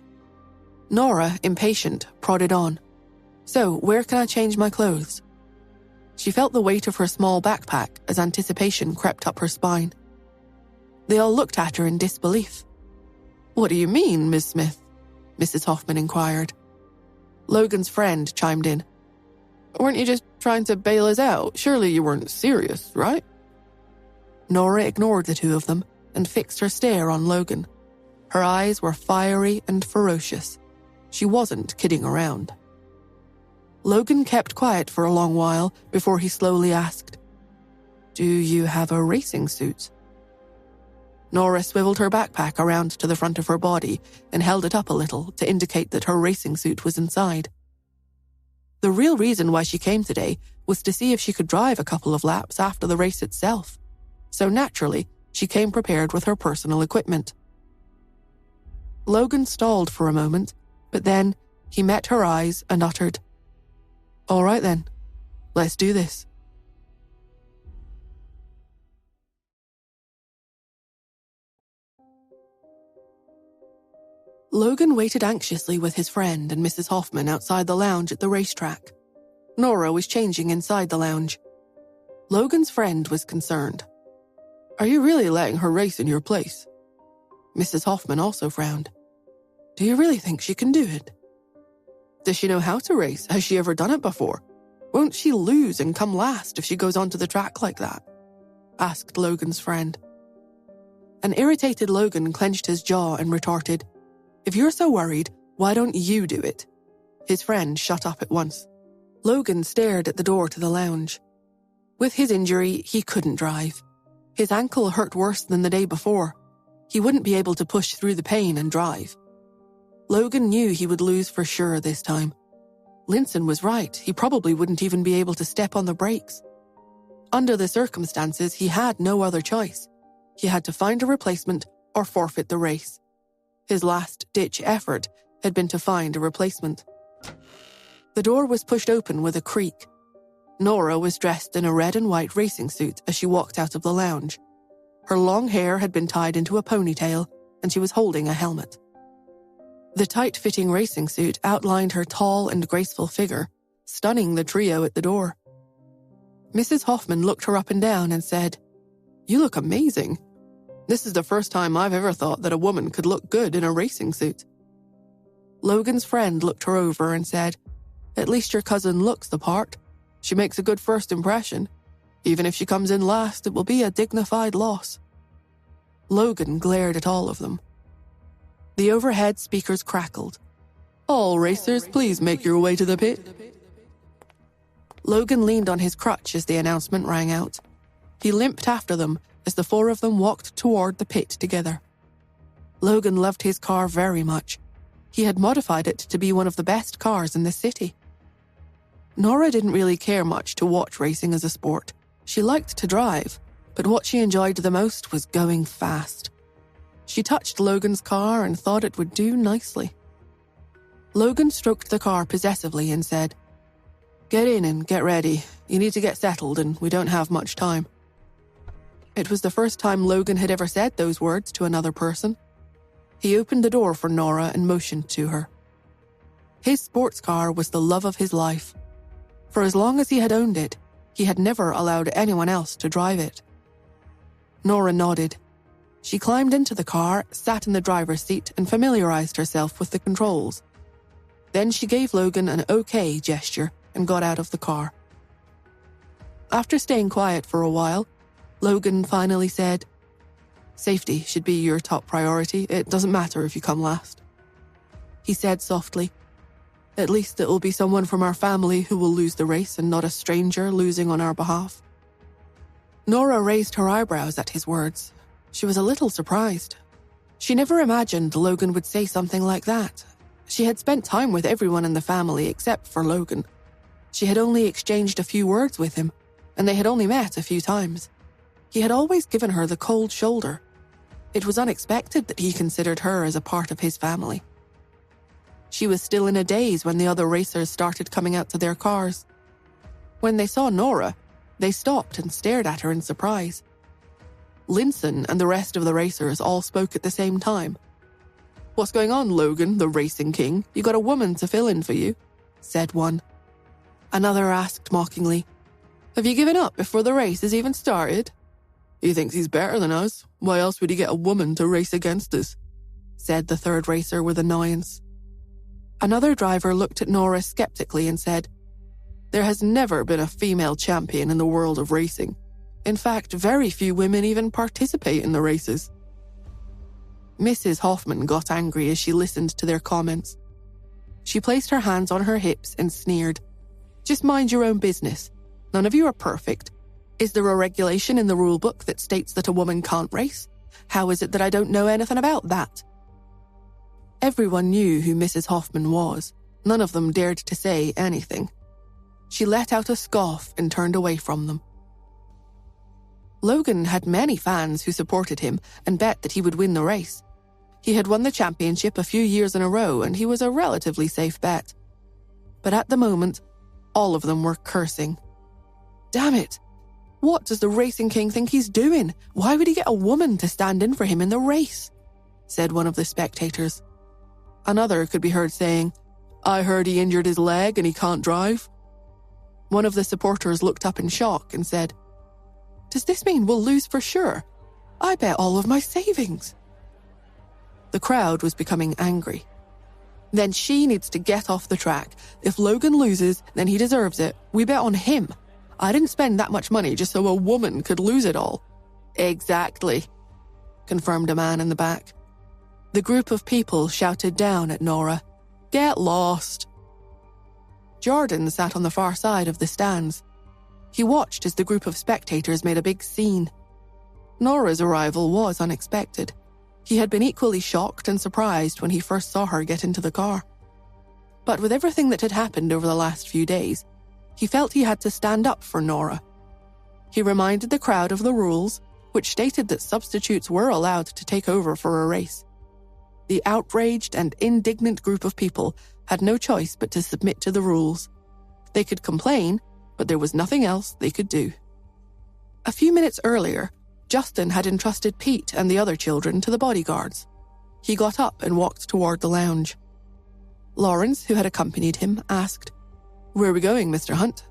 Nora, impatient, prodded on. "So, where can I change my clothes?" She felt the weight of her small backpack as anticipation crept up her spine. They all looked at her in disbelief. "What do you mean, Miss Smith?" Mrs. Hoffman inquired. Logan's friend chimed in. "Weren't you just trying to bail us out? Surely you weren't serious, right?" Nora ignored the two of them and fixed her stare on Logan. Her eyes were fiery and ferocious. She wasn't kidding around. Logan kept quiet for a long while before he slowly asked, "Do you have a racing suit?" Nora swiveled her backpack around to the front of her body and held it up a little to indicate that her racing suit was inside. The real reason why she came today was to see if she could drive a couple of laps after the race itself. So naturally, she came prepared with her personal equipment. Logan stalled for a moment, but then he met her eyes and uttered, "All right then, let's do this." Logan waited anxiously with his friend and Mrs. Hoffman outside the lounge at the racetrack. Nora was changing inside the lounge. Logan's friend was concerned. "Are you really letting her race in your place?" Mrs. Hoffman also frowned. "Do you really think she can do it?" "Does she know how to race? Has she ever done it before? Won't she lose and come last if she goes onto the track like that?" asked Logan's friend. An irritated Logan clenched his jaw and retorted, "If you're so worried, why don't you do it?" His friend shut up at once. Logan stared at the door to the lounge. With his injury, he couldn't drive. His ankle hurt worse than the day before. He wouldn't be able to push through the pain and drive. Logan knew he would lose for sure this time. Linson was right, he probably wouldn't even be able to step on the brakes. Under the circumstances, he had no other choice. He had to find a replacement or forfeit the race. His last-ditch effort had been to find a replacement. The door was pushed open with a creak. Nora was dressed in a red and white racing suit as she walked out of the lounge. Her long hair had been tied into a ponytail, and she was holding a helmet. The tight-fitting racing suit outlined her tall and graceful figure, stunning the trio at the door. Mrs. Hoffman looked her up and down and said, "You look amazing. This is the first time I've ever thought that a woman could look good in a racing suit." Logan's friend looked her over and said, "At least your cousin looks the part. She makes a good first impression. Even if she comes in last, it will be a dignified loss." Logan glared at all of them. The overhead speakers crackled. "All racers, please make your way to the pit." Logan leaned on his crutch as the announcement rang out. He limped after them as the four of them walked toward the pit together. Logan loved his car very much. He had modified it to be one of the best cars in the city. Nora didn't really care much to watch racing as a sport. She liked to drive, but what she enjoyed the most was going fast. She touched Logan's car and thought it would do nicely. Logan stroked the car possessively and said, "Get in and get ready. You need to get settled and we don't have much time." It was the first time Logan had ever said those words to another person. He opened the door for Nora and motioned to her. His sports car was the love of his life. For as long as he had owned it, he had never allowed anyone else to drive it. Nora nodded. She climbed into the car, sat in the driver's seat, and familiarized herself with the controls. Then she gave Logan an okay gesture and got out of the car. After staying quiet for a while, Logan finally said, "Safety should be your top priority. It doesn't matter if you come last." He said softly, "At least it will be someone from our family who will lose the race and not a stranger losing on our behalf." Nora raised her eyebrows at his words. She was a little surprised. She never imagined Logan would say something like that. She had spent time with everyone in the family except for Logan. She had only exchanged a few words with him, and they had only met a few times. He had always given her the cold shoulder. It was unexpected that he considered her as a part of his family. She was still in a daze when the other racers started coming out to their cars. When they saw Nora, they stopped and stared at her in surprise. Linson and the rest of the racers all spoke at the same time. "What's going on, Logan, the racing king? You got a woman to fill in for you," said one. Another asked mockingly, "Have you given up before the race has even started?" "He thinks he's better than us. Why else would he get a woman to race against us?" said the third racer with annoyance. Another driver looked at Nora skeptically and said, "There has never been a female champion in the world of racing. In fact, very few women even participate in the races." Mrs. Hoffman got angry as she listened to their comments. She placed her hands on her hips and sneered, "Just mind your own business. None of you are perfect. Is there a regulation in the rule book that states that a woman can't race? How is it that I don't know anything about that?" Everyone knew who Mrs. Hoffman was. None of them dared to say anything. She let out a scoff and turned away from them. Logan had many fans who supported him and bet that he would win the race. He had won the championship a few years in a row and he was a relatively safe bet. But at the moment, all of them were cursing. "Damn it! What does the Racing King think he's doing? Why would he get a woman to stand in for him in the race?" said one of the spectators. Another could be heard saying, "I heard he injured his leg and he can't drive." One of the supporters looked up in shock and said, "Does this mean we'll lose for sure? I bet all of my savings." The crowd was becoming angry. "Then she needs to get off the track. If Logan loses, then he deserves it. We bet on him. I didn't spend that much money just so a woman could lose it all." "Exactly," confirmed a man in the back. The group of people shouted down at Nora, "Get lost." Jordan sat on the far side of the stands. He watched as the group of spectators made a big scene. Nora's arrival was unexpected. He had been equally shocked and surprised when he first saw her get into the car. But with everything that had happened over the last few days, he felt he had to stand up for Nora. He reminded the crowd of the rules, which stated that substitutes were allowed to take over for a race. The outraged and indignant group of people had no choice but to submit to the rules. They could complain, but there was nothing else they could do. A few minutes earlier, Justin had entrusted Pete and the other children to the bodyguards. He got up and walked toward the lounge. Lawrence, who had accompanied him, asked, "Where are we going, Mr. Hunt?"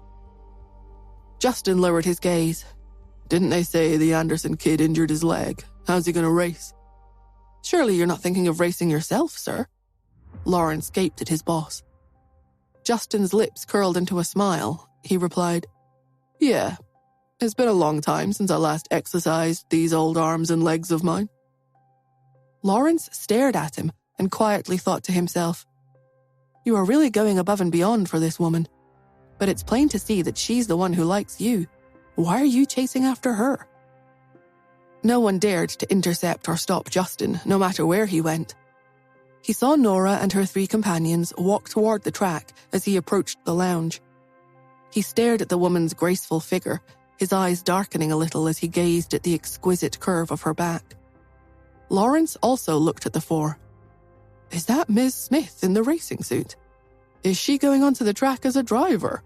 Justin lowered his gaze. "Didn't they say the Anderson kid injured his leg? How's he going to race?" "Surely you're not thinking of racing yourself, sir?" Lawrence gaped at his boss. Justin's lips curled into a smile. He replied, "Yeah, it's been a long time since I last exercised these old arms and legs of mine." Lawrence stared at him and quietly thought to himself, "You are really going above and beyond for this woman. But it's plain to see that she's the one who likes you. Why are you chasing after her?" No one dared to intercept or stop Justin, no matter where he went. He saw Nora and her 3 companions walk toward the track as he approached the lounge. He stared at the woman's graceful figure, his eyes darkening a little as he gazed at the exquisite curve of her back. Lawrence also looked at the 4. "Is that Ms. Smith in the racing suit? Is she going onto the track as a driver?"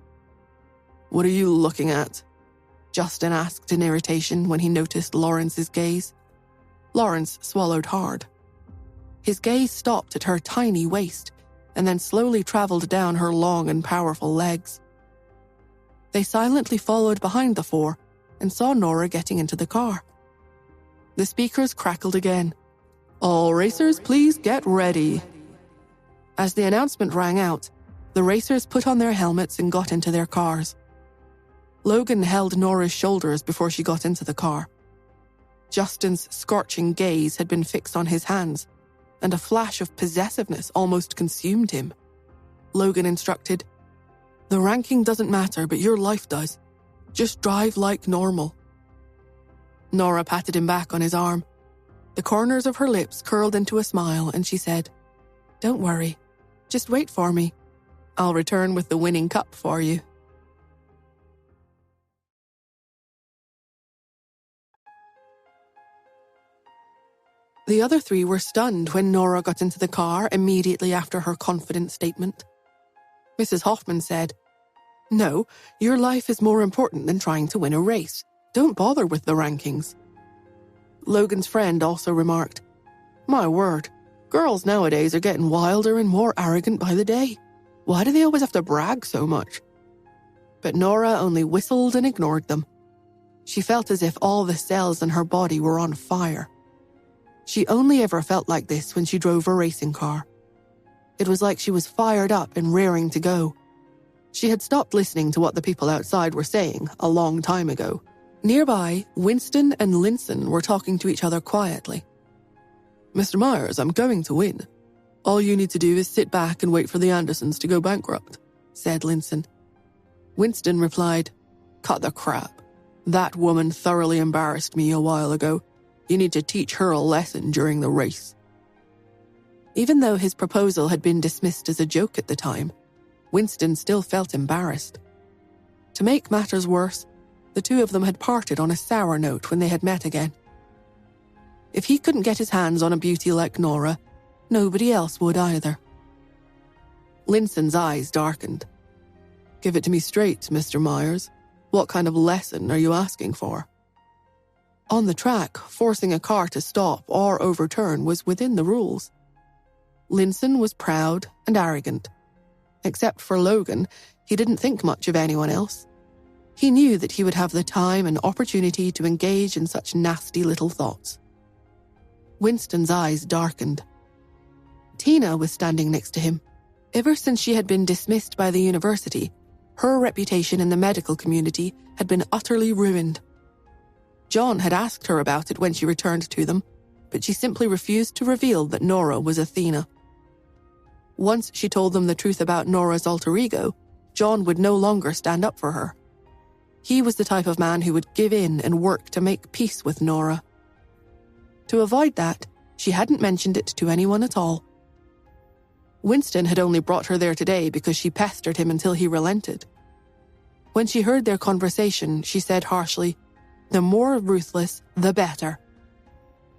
"What are you looking at?" Justin asked in irritation when he noticed Lawrence's gaze. Lawrence swallowed hard. His gaze stopped at her tiny waist and then slowly traveled down her long and powerful legs. They silently followed behind the 4 and saw Nora getting into the car. The speakers crackled again. "All racers, please get ready." As the announcement rang out, the racers put on their helmets and got into their cars. Logan held Nora's shoulders before she got into the car. Justin's scorching gaze had been fixed on his hands, and a flash of possessiveness almost consumed him. Logan instructed, "The ranking doesn't matter, but your life does. Just drive like normal." Nora patted him back on his arm. The corners of her lips curled into a smile, and she said, "Don't worry. Just wait for me. I'll return with the winning cup for you." The other three were stunned when Nora got into the car immediately after her confident statement. Mrs. Hoffman said, "No, your life is more important than trying to win a race. Don't bother with the rankings." Logan's friend also remarked, "My word, girls nowadays are getting wilder and more arrogant by the day. Why do they always have to brag so much?" But Nora only whistled and ignored them. She felt as if all the cells in her body were on fire. She only ever felt like this when she drove a racing car. It was like she was fired up and raring to go. She had stopped listening to what the people outside were saying a long time ago. Nearby, Winston and Linson were talking to each other quietly. "Mr. Myers, I'm going to win. All you need to do is sit back and wait for the Andersons to go bankrupt," said Linson. Winston replied, "Cut the crap. That woman thoroughly embarrassed me a while ago. You need to teach her a lesson during the race." Even though his proposal had been dismissed as a joke at the time, Winston still felt embarrassed. To make matters worse, the two of them had parted on a sour note when they had met again. If he couldn't get his hands on a beauty like Nora, nobody else would either. Linson's eyes darkened. "Give it to me straight, Mr. Myers. What kind of lesson are you asking for?" On the track, forcing a car to stop or overturn was within the rules. Linson was proud and arrogant. Except for Logan, he didn't think much of anyone else. He knew that he would have the time and opportunity to engage in such nasty little thoughts. Winston's eyes darkened. Tina was standing next to him. Ever since she had been dismissed by the university, her reputation in the medical community had been utterly ruined. John had asked her about it when she returned to them, but she simply refused to reveal that Nora was Athena. Once she told them the truth about Nora's alter ego, John would no longer stand up for her. He was the type of man who would give in and work to make peace with Nora. To avoid that, she hadn't mentioned it to anyone at all. Winston had only brought her there today because she pestered him until he relented. When she heard their conversation, she said harshly, "The more ruthless, the better."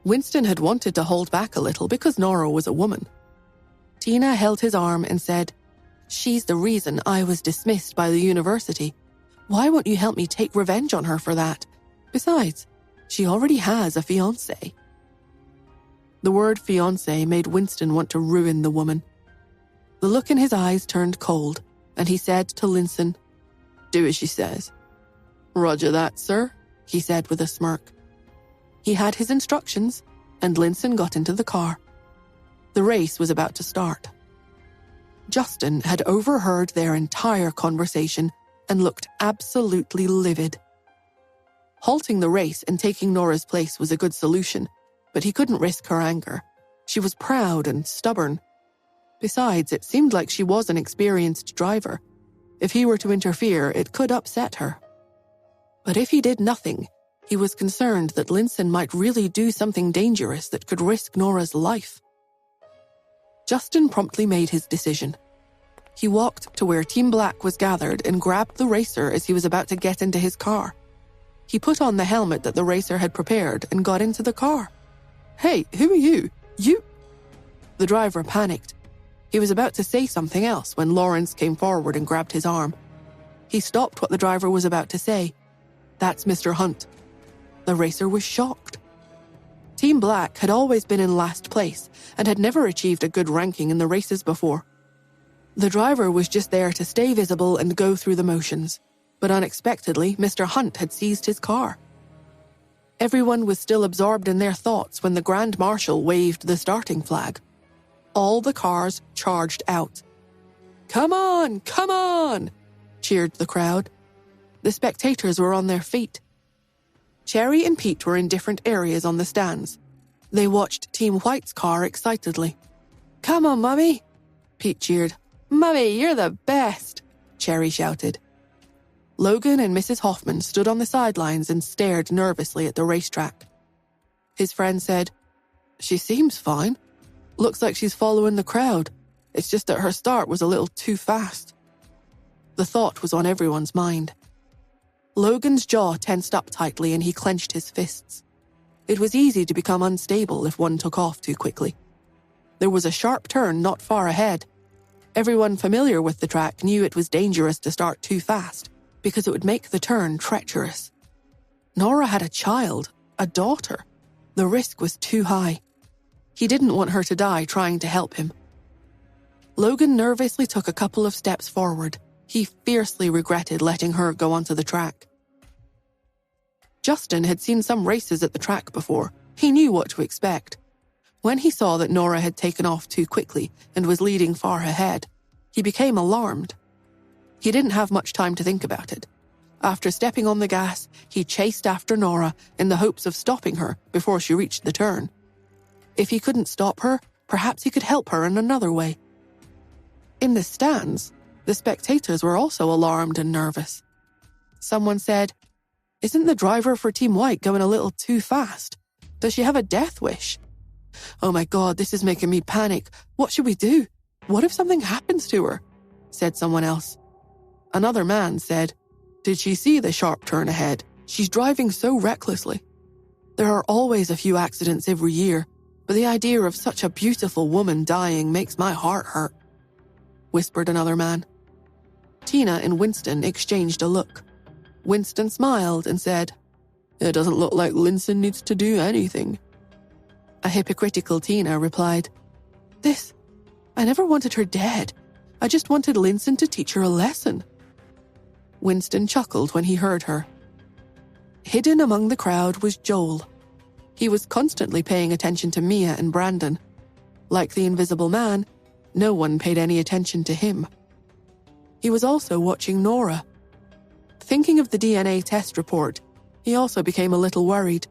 Winston had wanted to hold back a little because Nora was a woman. Tina held his arm and said, "She's the reason I was dismissed by the university. Why won't you help me take revenge on her for that? Besides, she already has a fiancé." The word fiancé made Winston want to ruin the woman. The look in his eyes turned cold, and he said to Linson, "Do as she says." "Roger that, sir," he said with a smirk. He had his instructions, and Linson got into the car. The race was about to start. Justin had overheard their entire conversation and looked absolutely livid. Halting the race and taking Nora's place was a good solution, but he couldn't risk her anger. She was proud and stubborn. Besides, it seemed like she was an experienced driver. If he were to interfere, it could upset her. But if he did nothing, he was concerned that Linson might really do something dangerous that could risk Nora's life. Justin promptly made his decision. He walked to where Team Black was gathered and grabbed the racer as he was about to get into his car. He put on the helmet that the racer had prepared and got into the car. "Hey, who are you? You—" The driver panicked. He was about to say something else when Lawrence came forward and grabbed his arm. He stopped what the driver was about to say. "That's Mr. Hunt." The racer was shocked. Team Black had always been in last place and had never achieved a good ranking in the races before. The driver was just there to stay visible and go through the motions, but unexpectedly, Mr. Hunt had seized his car. Everyone was still absorbed in their thoughts when the Grand Marshal waved the starting flag. All the cars charged out. "Come on, come on!" cheered the crowd. The spectators were on their feet. Cherry and Pete were in different areas on the stands. They watched Team White's car excitedly. "Come on, Mummy!" Pete cheered. "Mummy, you're the best!" Cherry shouted. Logan and Mrs. Hoffman stood on the sidelines and stared nervously at the racetrack. His friend said, "She seems fine. Looks like she's following the crowd. It's just that her start was a little too fast." The thought was on everyone's mind. Logan's jaw tensed up tightly and he clenched his fists. It was easy to become unstable if one took off too quickly. There was a sharp turn not far ahead. Everyone familiar with the track knew it was dangerous to start too fast because it would make the turn treacherous. Nora had a child, a daughter. The risk was too high. He didn't want her to die trying to help him. Logan nervously took a couple of steps forward. He fiercely regretted letting her go onto the track. Justin had seen some races at the track before. He knew what to expect. When he saw that Nora had taken off too quickly and was leading far ahead, he became alarmed. He didn't have much time to think about it. After stepping on the gas, he chased after Nora in the hopes of stopping her before she reached the turn. If he couldn't stop her, perhaps he could help her in another way. In the stands, the spectators were also alarmed and nervous. Someone said, "Isn't the driver for Team White going a little too fast? Does she have a death wish? Oh my God, this is making me panic. What should we do? What if something happens to her?" said someone else. Another man said, "Did she see the sharp turn ahead? She's driving so recklessly." There are always a few accidents every year, but the idea of such a beautiful woman dying makes my heart hurt, whispered another man. Tina and Winston exchanged a look. Winston smiled and said, "It doesn't look like Linson needs to do anything." A hypocritical Tina replied, I never wanted her dead. I just wanted Linson to teach her a lesson." Winston chuckled when he heard her. Hidden among the crowd was Joel. He was constantly paying attention to Mia and Brandon. Like the Invisible Man, no one paid any attention to him. He was also watching Nora. Thinking of the DNA test report, he also became a little worried.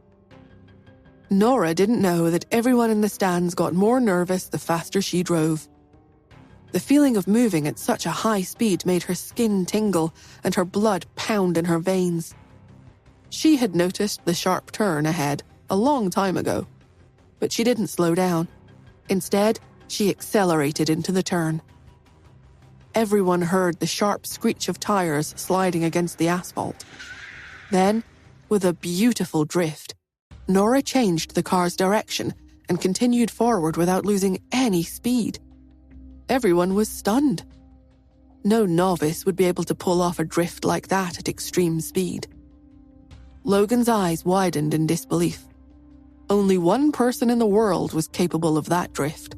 Nora didn't know that everyone in the stands got more nervous the faster she drove. The feeling of moving at such a high speed made her skin tingle and her blood pound in her veins. She had noticed the sharp turn ahead a long time ago, but she didn't slow down. Instead, she accelerated into the turn. Everyone heard the sharp screech of tires sliding against the asphalt. Then, with a beautiful drift, Nora changed the car's direction and continued forward without losing any speed. Everyone was stunned. No novice would be able to pull off a drift like that at extreme speed. Logan's eyes widened in disbelief. Only one person in the world was capable of that drift.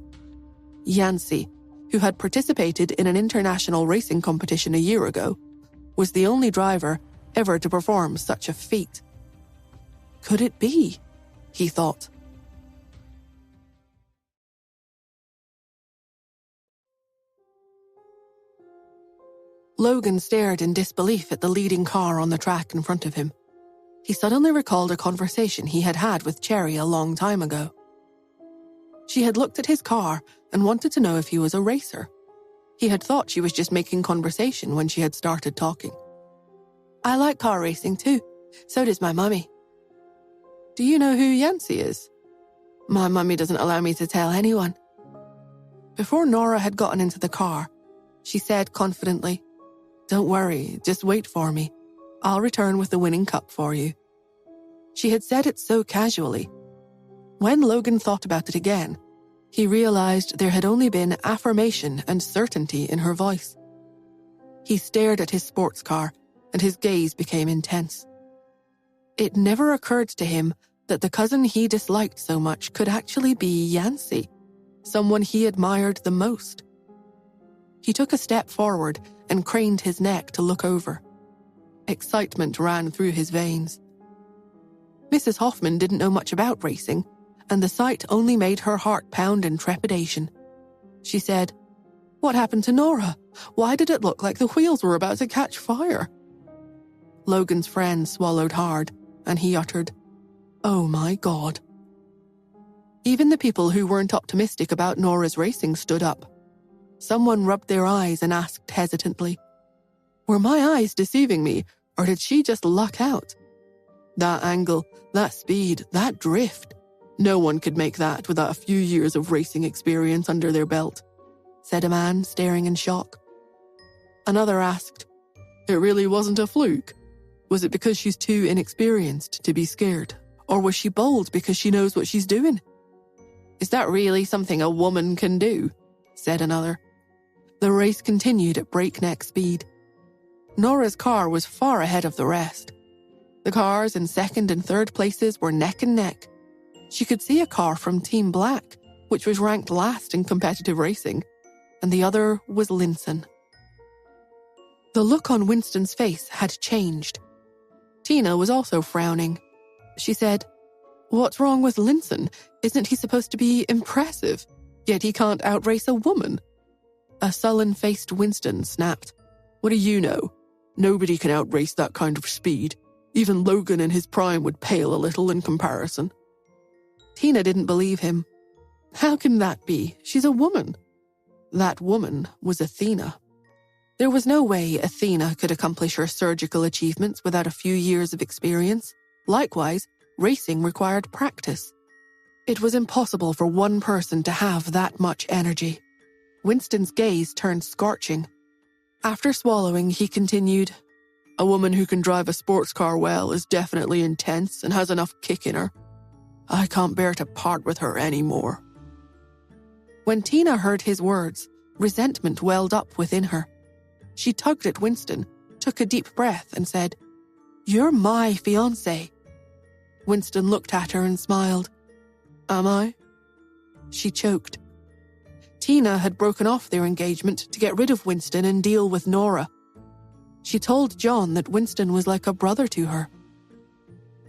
Yancey, who had participated in an international racing competition a year ago, was the only driver ever to perform such a feat. Could it be? He thought. Logan stared in disbelief at the leading car on the track in front of him. He suddenly recalled a conversation he had had with Cherry a long time ago. She had looked at his car and wanted to know if he was a racer. He had thought she was just making conversation when she had started talking. "I like car racing too. So does my mummy." "Do you know who Yancey is?" "My mummy doesn't allow me to tell anyone." Before Nora had gotten into the car, she said confidently, "Don't worry, just wait for me. I'll return with the winning cup for you." She had said it so casually. When Logan thought about it again, he realized there had only been affirmation and certainty in her voice. He stared at his sports car, and his gaze became intense. It never occurred to him that the cousin he disliked so much could actually be Yancey, someone he admired the most. He took a step forward and craned his neck to look over. Excitement ran through his veins. Mrs. Hoffman didn't know much about racing, and the sight only made her heart pound in trepidation. She said, "What happened to Nora? Why did it look like the wheels were about to catch fire?" Logan's friend swallowed hard, and he uttered, "Oh my God." Even the people who weren't optimistic about Nora's racing stood up. Someone rubbed their eyes and asked hesitantly, "Were my eyes deceiving me, or did she just luck out? That angle, that speed, that drift. No one could make that without a few years of racing experience under their belt," said a man, staring in shock. Another asked, "It really wasn't a fluke? Was it because she's too inexperienced to be scared? Or was she bold because she knows what she's doing? "Is that really something a woman can do?" said another. The race continued at breakneck speed. Nora's car was far ahead of the rest. The cars in second and third places were neck and neck. She could see a car from Team Black, which was ranked last in competitive racing, and the other was Linson. The look on Winston's face had changed. Tina was also frowning. She said, "What's wrong with Linson? Isn't he supposed to be impressive? Yet he can't outrace a woman." A sullen-faced Winston snapped, "What do you know? Nobody can outrace that kind of speed. Even Logan in his prime would pale a little in comparison." Tina didn't believe him. How can that be? She's a woman. That woman was Athena. There was no way Athena could accomplish her surgical achievements without a few years of experience. Likewise, racing required practice. It was impossible for one person to have that much energy. Winston's gaze turned scorching. After swallowing, he continued, "A woman who can drive a sports car well is definitely intense and has enough kick in her. I can't bear to part with her anymore." When Tina heard his words, resentment welled up within her. She tugged at Winston, took a deep breath, and said, "You're my fiancé." Winston looked at her and smiled. "Am I?" She choked. Tina had broken off their engagement to get rid of Winston and deal with Nora. She told John that Winston was like a brother to her.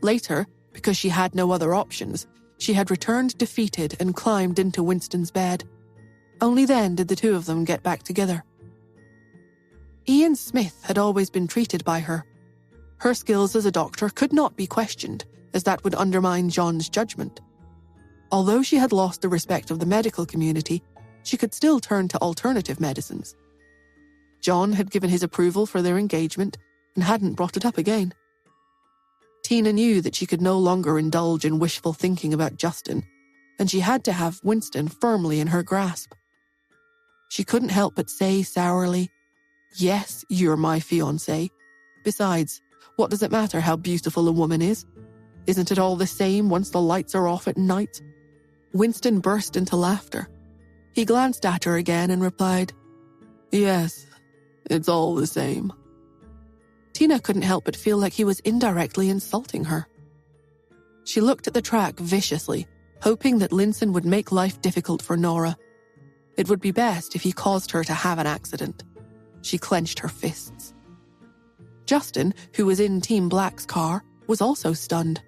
Later, because she had no other options, she had returned defeated and climbed into Winston's bed. Only then did the two of them get back together. Ian Smith had always been treated by her. Her skills as a doctor could not be questioned, as that would undermine John's judgment. Although she had lost the respect of the medical community, she could still turn to alternative medicines. John had given his approval for their engagement and hadn't brought it up again. Tina knew that she could no longer indulge in wishful thinking about Justin, and she had to have Winston firmly in her grasp. She couldn't help but say sourly, "Yes, you're my fiancé. Besides, what does it matter how beautiful a woman is? Isn't it all the same once the lights are off at night?" Winston burst into laughter. He glanced at her again and replied, "Yes, it's all the same." Tina couldn't help but feel like he was indirectly insulting her. She looked at the track viciously, hoping that Linson would make life difficult for Nora. It would be best if he caused her to have an accident. She clenched her fists. Justin, who was in Team Black's car, was also stunned.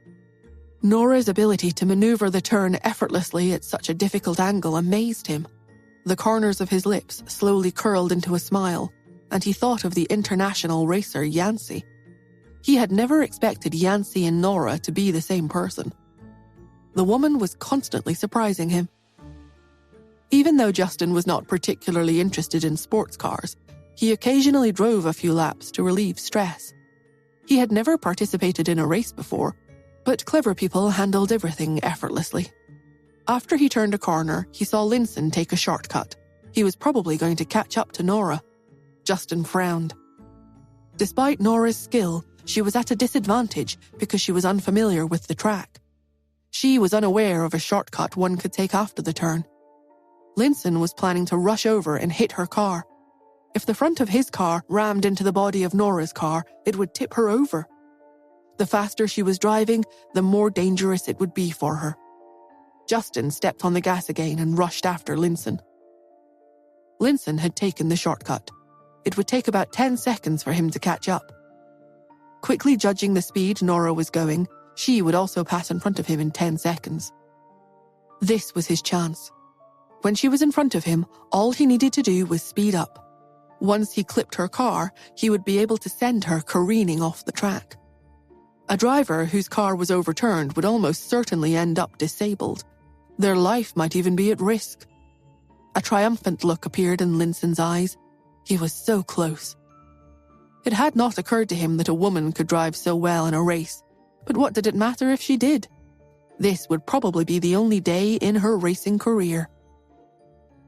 Nora's ability to maneuver the turn effortlessly at such a difficult angle amazed him. The corners of his lips slowly curled into a smile, and he thought of the international racer Yancey. He had never expected Yancey and Nora to be the same person. The woman was constantly surprising him. Even though Justin was not particularly interested in sports cars, he occasionally drove a few laps to relieve stress. He had never participated in a race before, but clever people handled everything effortlessly. After he turned a corner, he saw Linson take a shortcut. He was probably going to catch up to Nora. Justin frowned. Despite Nora's skill, she was at a disadvantage because she was unfamiliar with the track. She was unaware of a shortcut one could take after the turn. Linson was planning to rush over and hit her car. If the front of his car rammed into the body of Nora's car, it would tip her over. The faster she was driving, the more dangerous it would be for her. Justin stepped on the gas again and rushed after Linson. Linson had taken the shortcut. It would take about 10 seconds for him to catch up. Quickly judging the speed Nora was going, she would also pass in front of him in 10 seconds. This was his chance. When she was in front of him, all he needed to do was speed up. Once he clipped her car, he would be able to send her careening off the track. A driver whose car was overturned would almost certainly end up disabled. Their life might even be at risk. A triumphant look appeared in Linson's eyes. He was so close. It had not occurred to him that a woman could drive so well in a race, but what did it matter if she did? This would probably be the only day in her racing career.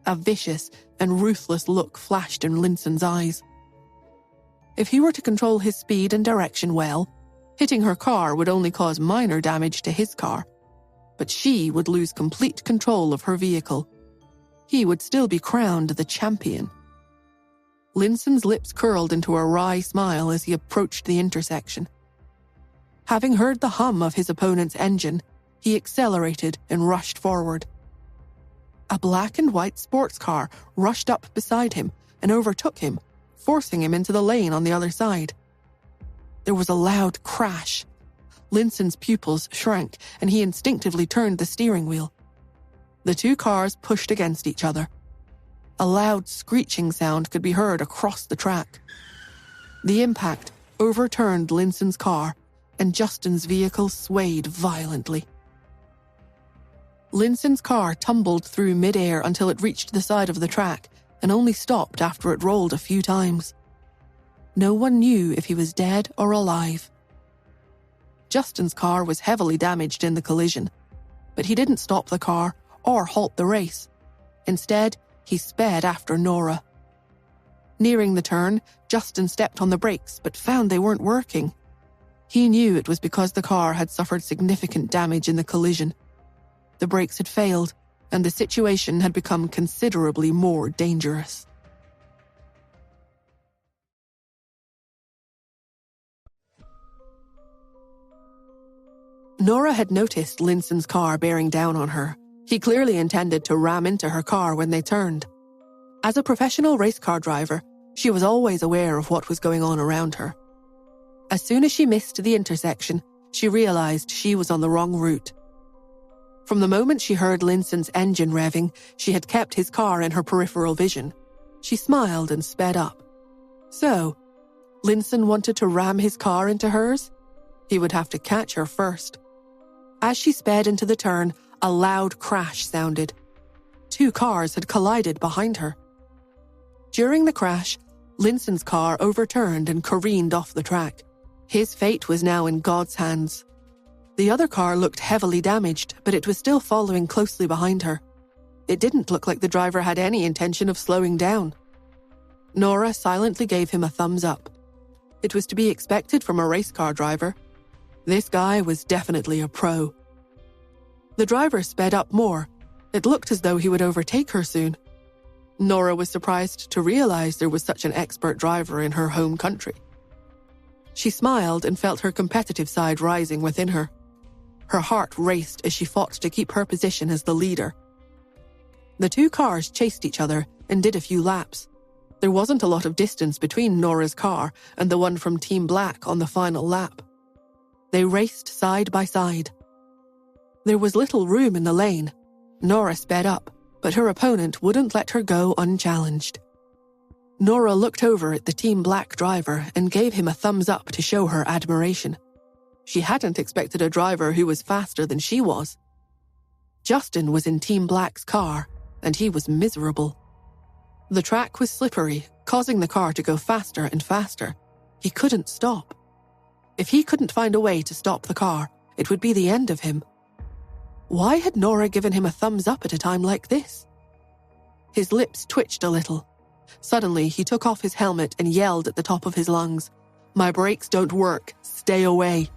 A vicious and ruthless look flashed in Linson's eyes. If he were to control his speed and direction well, Hitting her car would only cause minor damage to his car, but she would lose complete control of her vehicle. He would still be crowned the champion. Linson's lips curled into a wry smile as he approached the intersection. Having heard the hum of his opponent's engine, he accelerated and rushed forward. A black and white sports car rushed up beside him and overtook him, forcing him into the lane on the other side. There was a loud crash. Linson's pupils shrank, and he instinctively turned the steering wheel. The two cars pushed against each other. A loud screeching sound could be heard across the track. The impact overturned Linson's car, and Justin's vehicle swayed violently. Linson's car tumbled through mid-air until it reached the side of the track and only stopped after it rolled a few times. No one knew if he was dead or alive. Justin's car was heavily damaged in the collision, but he didn't stop the car or halt the race. Instead, he sped after Nora. Nearing the turn, Justin stepped on the brakes but found they weren't working. He knew it was because the car had suffered significant damage in the collision. The brakes had failed, and the situation had become considerably more dangerous. Nora had noticed Linson's car bearing down on her. He clearly intended to ram into her car when they turned. As a professional race car driver, she was always aware of what was going on around her. As soon as she missed the intersection, she realized she was on the wrong route. From the moment she heard Linson's engine revving, she had kept his car in her peripheral vision. She smiled and sped up. So, Linson wanted to ram his car into hers? He would have to catch her first. As she sped into the turn, a loud crash sounded. Two cars had collided behind her. During the crash, Linson's car overturned and careened off the track. His fate was now in God's hands. The other car looked heavily damaged, but it was still following closely behind her. It didn't look like the driver had any intention of slowing down. Nora silently gave him a thumbs up. It was to be expected from a race car driver. This guy was definitely a pro. The driver sped up more. It looked as though he would overtake her soon. Nora was surprised to realize there was such an expert driver in her home country. She smiled and felt her competitive side rising within her. Her heart raced as she fought to keep her position as the leader. The two cars chased each other and did a few laps. There wasn't a lot of distance between Nora's car and the one from Team Black on the final lap. They raced side by side. There was little room in the lane. Nora sped up, but her opponent wouldn't let her go unchallenged. Nora looked over at the Team Black driver and gave him a thumbs up to show her admiration. She hadn't expected a driver who was faster than she was. Justin was in Team Black's car, and he was miserable. The track was slippery, causing the car to go faster and faster. He couldn't stop. If he couldn't find a way to stop the car, it would be the end of him. Why had Nora given him a thumbs up at a time like this? His lips twitched a little. Suddenly, he took off his helmet and yelled at the top of his lungs, "My brakes don't work. Stay away."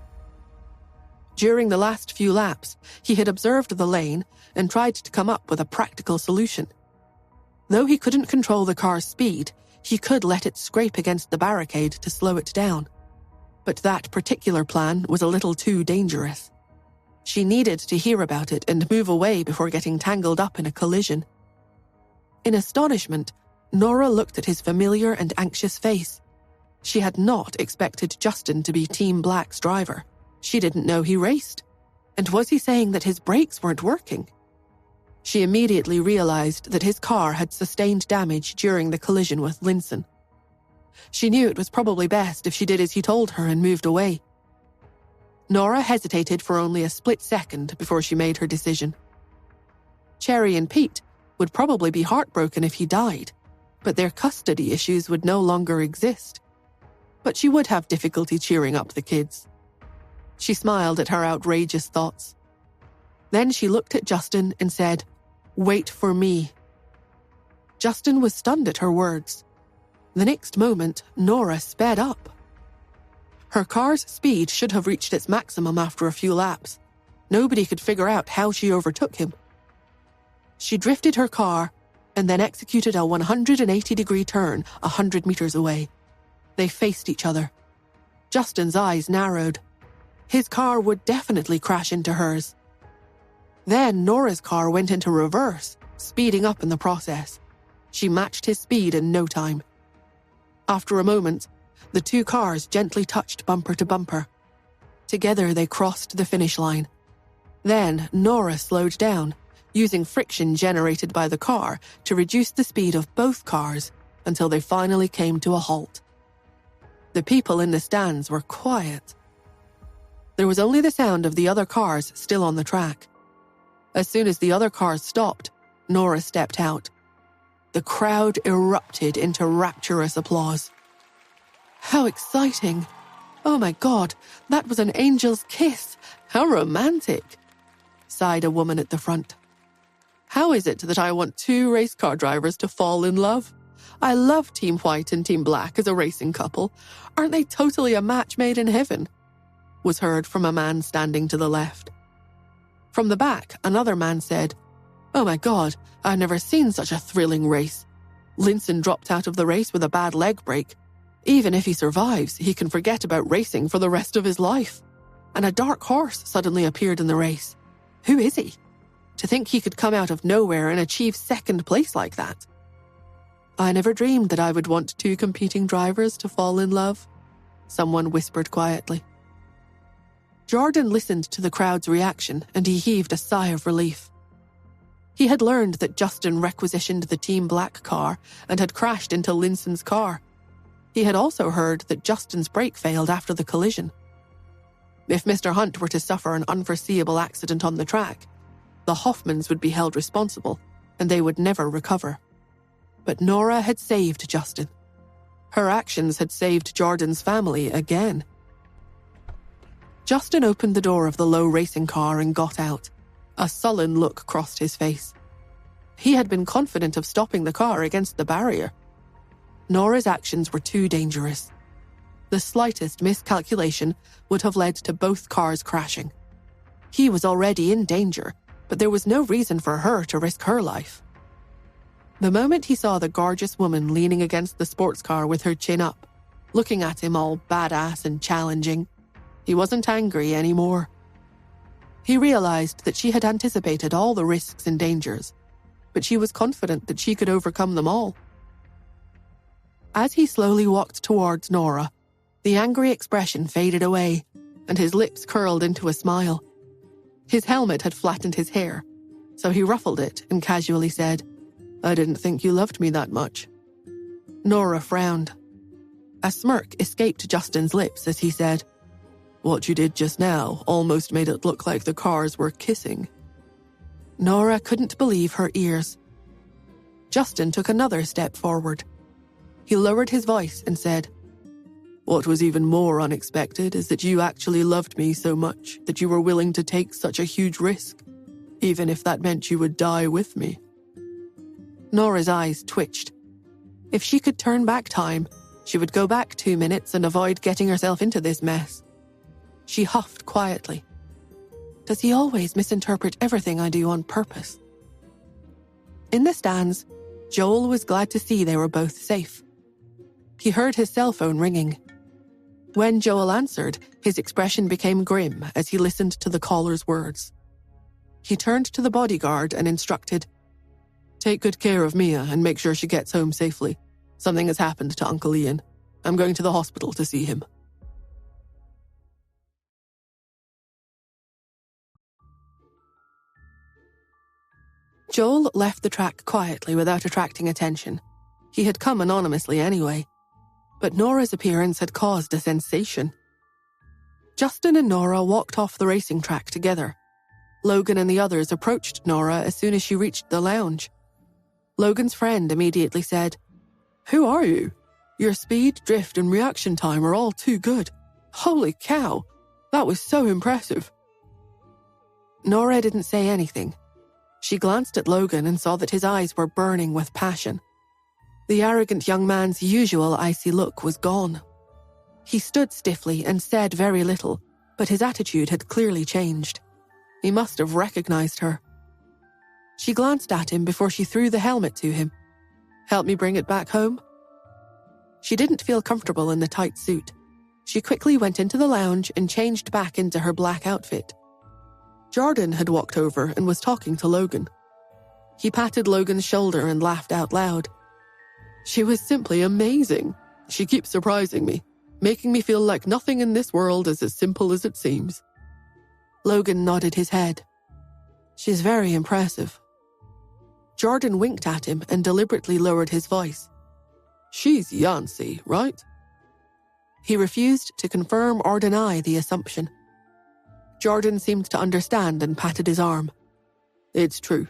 During the last few laps, he had observed the lane and tried to come up with a practical solution. Though he couldn't control the car's speed, he could let it scrape against the barricade to slow it down. But that particular plan was a little too dangerous. She needed to hear about it and move away before getting tangled up in a collision. In astonishment, Nora looked at his familiar and anxious face. She had not expected Justin to be Team Black's driver. She didn't know he raced. And was he saying that his brakes weren't working? She immediately realized that his car had sustained damage during the collision with Linson. She knew it was probably best if she did as he told her and moved away. Nora hesitated for only a split second before she made her decision. Cherry and Pete would probably be heartbroken if he died, but their custody issues would no longer exist. But she would have difficulty cheering up the kids. She smiled at her outrageous thoughts. Then she looked at Justin and said, "Wait for me." Justin was stunned at her words. The next moment, Nora sped up. Her car's speed should have reached its maximum after a few laps. Nobody could figure out how she overtook him. She drifted her car and then executed a 180-degree turn 100 meters away. They faced each other. Justin's eyes narrowed. His car would definitely crash into hers. Then Nora's car went into reverse, speeding up in the process. She matched his speed in no time. After a moment, the two cars gently touched bumper to bumper. Together they crossed the finish line. Then Nora slowed down, using friction generated by the car to reduce the speed of both cars until they finally came to a halt. The people in the stands were quiet. There was only the sound of the other cars still on the track. As soon as the other cars stopped, Nora stepped out. The crowd erupted into rapturous applause. How exciting! Oh my God, that was an angel's kiss! How romantic! Sighed a woman at the front. How is it that I want two race car drivers to fall in love? I love Team White and Team Black as a racing couple. Aren't they totally a match made in heaven? Was heard from a man standing to the left. From the back, another man said, Oh my God, I've never seen such a thrilling race. Linson dropped out of the race with a bad leg break. Even if he survives, he can forget about racing for the rest of his life. And a dark horse suddenly appeared in the race. Who is he? To think he could come out of nowhere and achieve second place like that. I never dreamed that I would want two competing drivers to fall in love, someone whispered quietly. Jordan listened to the crowd's reaction and he heaved a sigh of relief. He had learned that Justin requisitioned the Team Black car and had crashed into Linson's car. He had also heard that Justin's brake failed after the collision. If Mr. Hunt were to suffer an unforeseeable accident on the track, the Hoffmans would be held responsible and they would never recover. But Nora had saved Justin. Her actions had saved Jordan's family again. Justin opened the door of the low racing car and got out. A sullen look crossed his face. He had been confident of stopping the car against the barrier. Nora's actions were too dangerous. The slightest miscalculation would have led to both cars crashing. He was already in danger, but there was no reason for her to risk her life. The moment he saw the gorgeous woman leaning against the sports car with her chin up, looking at him all badass and challenging, he wasn't angry anymore. He realized that she had anticipated all the risks and dangers, but she was confident that she could overcome them all. As he slowly walked towards Nora, the angry expression faded away, and his lips curled into a smile. His helmet had flattened his hair, so he ruffled it and casually said, I didn't think you loved me that much. Nora frowned. A smirk escaped Justin's lips as he said, What you did just now almost made it look like the cars were kissing. Nora couldn't believe her ears. Justin took another step forward. He lowered his voice and said, What was even more unexpected is that you actually loved me so much that you were willing to take such a huge risk, even if that meant you would die with me. Nora's eyes twitched. If she could turn back time, she would go back 2 minutes and avoid getting herself into this mess. She huffed quietly. Does he always misinterpret everything I do on purpose? In the stands, Joel was glad to see they were both safe. He heard his cell phone ringing. When Joel answered, his expression became grim as he listened to the caller's words. He turned to the bodyguard and instructed, Take good care of Mia and make sure she gets home safely. Something has happened to Uncle Ian. I'm going to the hospital to see him. Joel left the track quietly without attracting attention. He had come anonymously anyway. But Nora's appearance had caused a sensation. Justin and Nora walked off the racing track together. Logan and the others approached Nora as soon as she reached the lounge. Logan's friend immediately said, Who are you? Your speed, drift, and reaction time are all too good. Holy cow, that was so impressive. Nora didn't say anything. She glanced at Logan and saw that his eyes were burning with passion. The arrogant young man's usual icy look was gone. He stood stiffly and said very little, but his attitude had clearly changed. He must have recognized her. She glanced at him before she threw the helmet to him. "Help me bring it back home?" She didn't feel comfortable in the tight suit. She quickly went into the lounge and changed back into her black outfit. Jordan had walked over and was talking to Logan. He patted Logan's shoulder and laughed out loud. "She was simply amazing. She keeps surprising me, making me feel like nothing in this world is as simple as it seems." Logan nodded his head. "She's very impressive." Jordan winked at him and deliberately lowered his voice. "She's Yancy, right?" He refused to confirm or deny the assumption. Jordan seemed to understand and patted his arm. "It's true.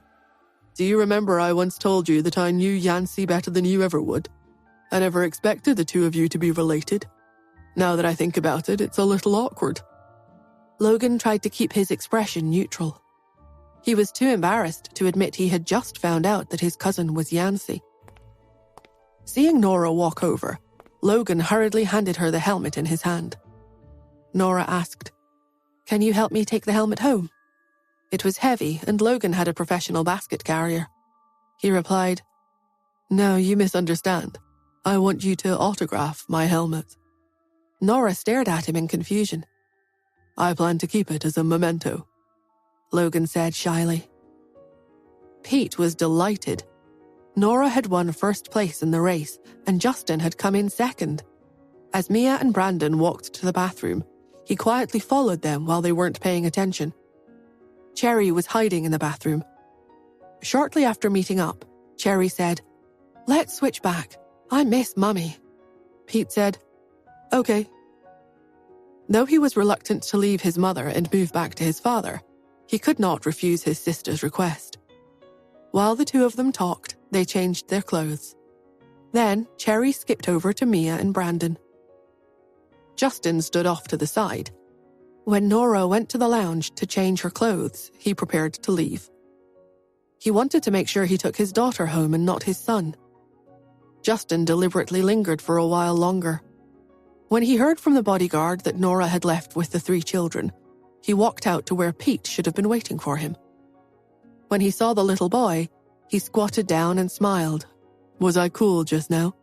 Do you remember I once told you that I knew Yancy better than you ever would? I never expected the two of you to be related. Now that I think about it, it's a little awkward." Logan tried to keep his expression neutral. He was too embarrassed to admit he had just found out that his cousin was Yancy. Seeing Nora walk over, Logan hurriedly handed her the helmet in his hand. Nora asked, "Can you help me take the helmet home?" It was heavy, and Logan had a professional basket carrier. He replied, "No, you misunderstand. I want you to autograph my helmet." Nora stared at him in confusion. "I plan to keep it as a memento," Logan said shyly. Pete was delighted. Nora had won first place in the race, and Justin had come in second. As Mia and Brandon walked to the bathroom, he quietly followed them while they weren't paying attention. Cherry was hiding in the bathroom. Shortly after meeting up, Cherry said, "Let's switch back. I miss Mummy." Pete said, "Okay." Though he was reluctant to leave his mother and move back to his father, he could not refuse his sister's request. While the two of them talked, they changed their clothes. Then, Cherry skipped over to Mia and Brandon. Justin stood off to the side. When Nora went to the lounge to change her clothes, he prepared to leave. He wanted to make sure he took his daughter home and not his son. Justin deliberately lingered for a while longer. When he heard from the bodyguard that Nora had left with the 3 children, he walked out to where Pete should have been waiting for him. When he saw the little boy, he squatted down and smiled. "Was I cool just now?"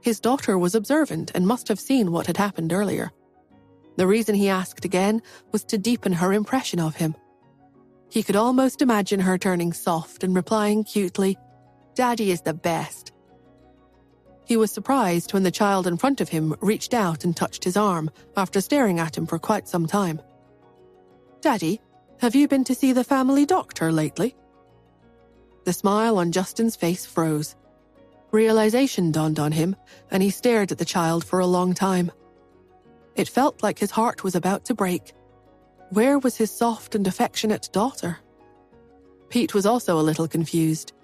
His daughter was observant and must have seen what had happened earlier. The reason he asked again was to deepen her impression of him. He could almost imagine her turning soft and replying cutely, "Daddy is the best." He was surprised when the child in front of him reached out and touched his arm after staring at him for quite some time. "Daddy, have you been to see the family doctor lately?" The smile on Justin's face froze. Realization dawned on him, and he stared at the child for a long time. It felt like his heart was about to break. Where was his soft and affectionate daughter? Pete was also a little confused.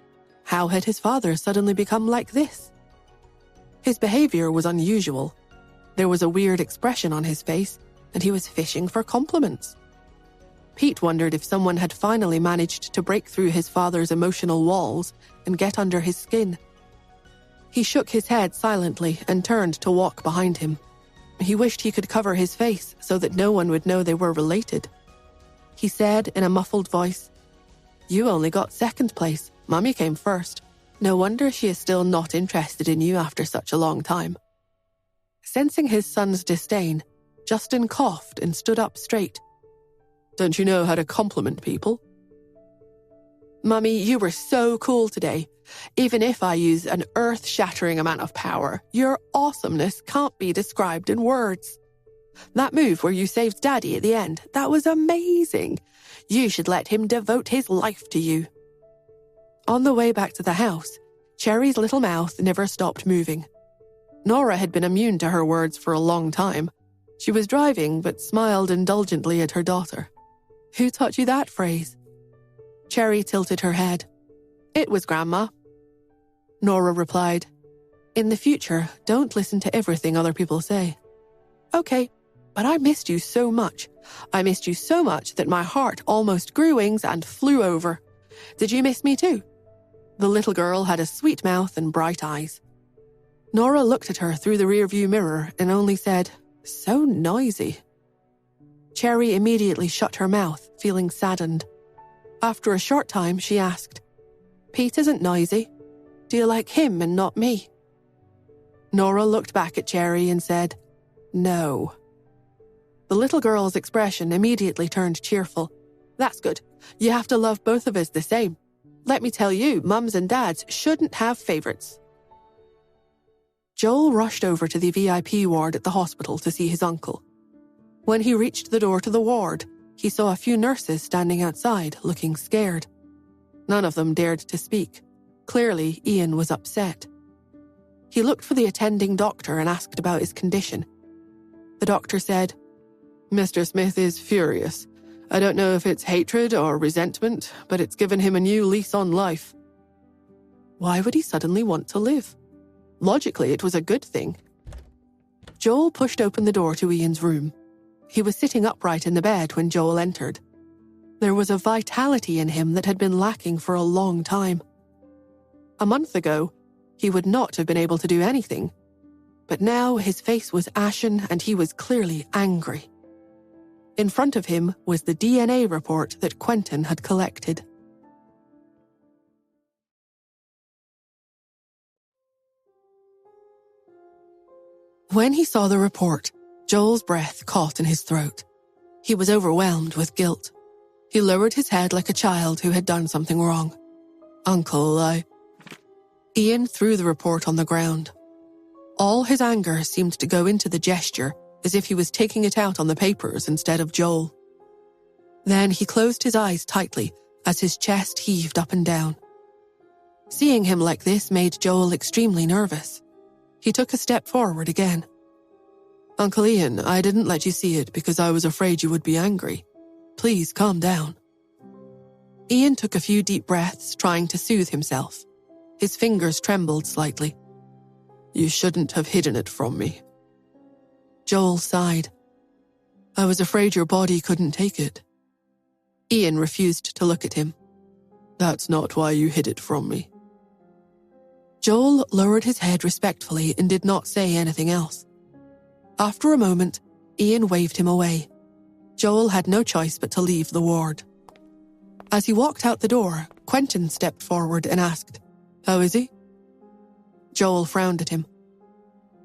How had his father suddenly become like this? His behavior was unusual. There was a weird expression on his face, and he was fishing for compliments. Pete wondered if someone had finally managed to break through his father's emotional walls and get under his skin. He shook his head silently and turned to walk behind him. He wished he could cover his face so that no one would know they were related. He said in a muffled voice, "You only got second place. Mummy came first. No wonder she is still not interested in you after such a long time." Sensing his son's disdain, Justin coughed and stood up straight. "Don't you know how to compliment people?" "Mummy, you were so cool today. Even if I use an earth-shattering amount of power, your awesomeness can't be described in words. That move where you saved Daddy at the end, that was amazing. You should let him devote his life to you." On the way back to the house, Cherry's little mouth never stopped moving. Nora had been immune to her words for a long time. She was driving but smiled indulgently at her daughter. "Who taught you that phrase?" Cherry tilted her head. "It was Grandma." Nora replied, "In the future, don't listen to everything other people say." "Okay, but I missed you so much. I missed you so much that my heart almost grew wings and flew over. Did you miss me too?" The little girl had a sweet mouth and bright eyes. Nora looked at her through the rearview mirror and only said, "So noisy." Cherry immediately shut her mouth, feeling saddened. After a short time, she asked, "Pete isn't noisy. Do you like him and not me?" Nora looked back at Cherry and said, "No." The little girl's expression immediately turned cheerful. "That's good. You have to love both of us the same. Let me tell you, mums and dads shouldn't have favorites." Joel rushed over to the VIP ward at the hospital to see his uncle. When he reached the door to the ward, he saw a few nurses standing outside, looking scared. None of them dared to speak. Clearly, Ian was upset. He looked for the attending doctor and asked about his condition. The doctor said, "Mr. Smith is furious. I don't know if it's hatred or resentment, but it's given him a new lease on life." Why would he suddenly want to live? Logically, it was a good thing. Joel pushed open the door to Ian's room. He was sitting upright in the bed when Joel entered. There was a vitality in him that had been lacking for a long time. A month ago, he would not have been able to do anything. But now his face was ashen and he was clearly angry. In front of him was the DNA report that Quentin had collected. When he saw the report, Joel's breath caught in his throat. He was overwhelmed with guilt. He lowered his head like a child who had done something wrong. "Uncle, Ian threw the report on the ground. All his anger seemed to go into the gesture, as if he was taking it out on the papers instead of Joel. Then he closed his eyes tightly as his chest heaved up and down. Seeing him like this made Joel extremely nervous. He took a step forward again. "Uncle Ian, I didn't let you see it because I was afraid you would be angry. Please calm down." Ian took a few deep breaths, trying to soothe himself. His fingers trembled slightly. "You shouldn't have hidden it from me." Joel sighed. "I was afraid your body couldn't take it." Ian refused to look at him. "That's not why you hid it from me." Joel lowered his head respectfully and did not say anything else. After a moment, Ian waved him away. Joel had no choice but to leave the ward. As he walked out the door, Quentin stepped forward and asked, "How is he?" Joel frowned at him.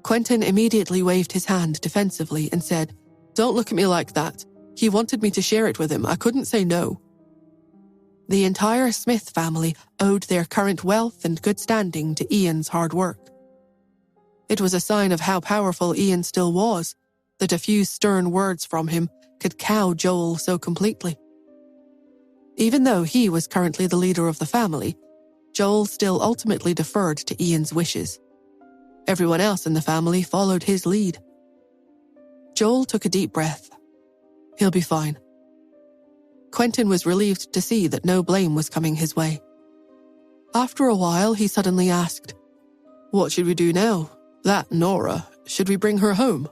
Quentin immediately waved his hand defensively and said, "Don't look at me like that. He wanted me to share it with him. I couldn't say no." The entire Smith family owed their current wealth and good standing to Ian's hard work. It was a sign of how powerful Ian still was, that a few stern words from him could cow Joel so completely. Even though he was currently the leader of the family, Joel still ultimately deferred to Ian's wishes. Everyone else in the family followed his lead. Joel took a deep breath. He'll be fine. Quentin was relieved to see that no blame was coming his way. After a while, he suddenly asked, "What should we do now? That Nora, should we bring her home?"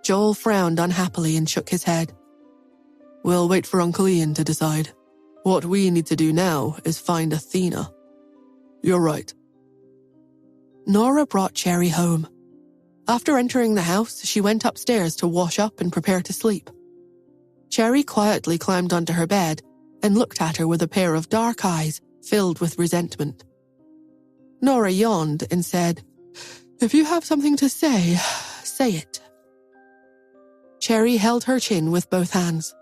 Joel frowned unhappily and shook his head. "We'll wait for Uncle Ian to decide. What we need to do now is find Athena." "You're right." Nora brought Cherry home. After entering the house, she went upstairs to wash up and prepare to sleep. Cherry quietly climbed onto her bed and looked at her with a pair of dark eyes filled with resentment. Nora yawned and said, "If you have something to say, say it." Cherry held her chin with both hands.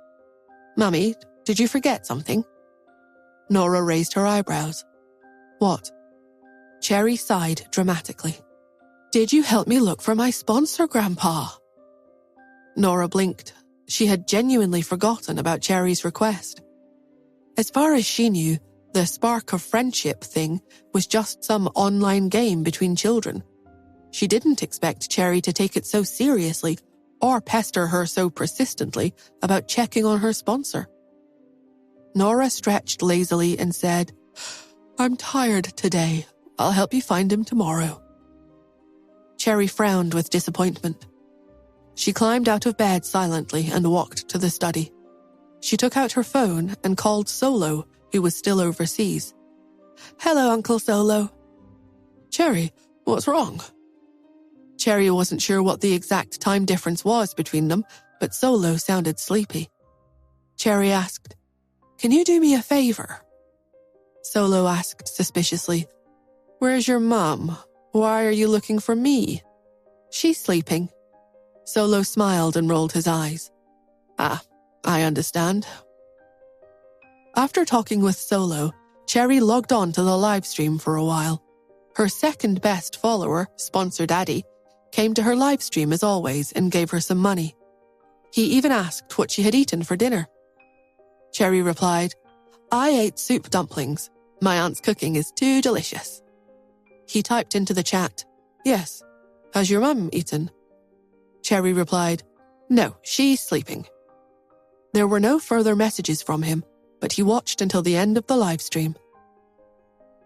"Mummy, did you forget something?" Nora raised her eyebrows. "What?" Cherry sighed dramatically. "Did you help me look for my sponsor, Grandpa?" Nora blinked. She had genuinely forgotten about Cherry's request. As far as she knew, the spark of friendship thing was just some online game between children. She didn't expect Cherry to take it so seriously or pester her so persistently about checking on her sponsor. Nora stretched lazily and said, "I'm tired today. I'll help you find him tomorrow." Cherry frowned with disappointment. She climbed out of bed silently and walked to the study. She took out her phone and called Solo, who was still overseas. "Hello, Uncle Solo." "Cherry, What's wrong? Cherry wasn't sure what the exact time difference was between them, but Solo sounded sleepy. Cherry asked, Can you do me a favor? Solo asked suspiciously, Where's your mum? Why are you looking for me? She's sleeping. Solo smiled and rolled his eyes. Ah, I understand. After talking with Solo, Cherry logged on to the live stream for a while. Her second best follower, Sponsor Daddy, came to her live stream as always and gave her some money. He even asked what she had eaten for dinner. Cherry replied, I ate soup dumplings. My aunt's cooking is too delicious. He typed into the chat, Yes. Has your mum eaten? Cherry replied, No, she's sleeping. There were no further messages from him, but he watched until the end of the live stream.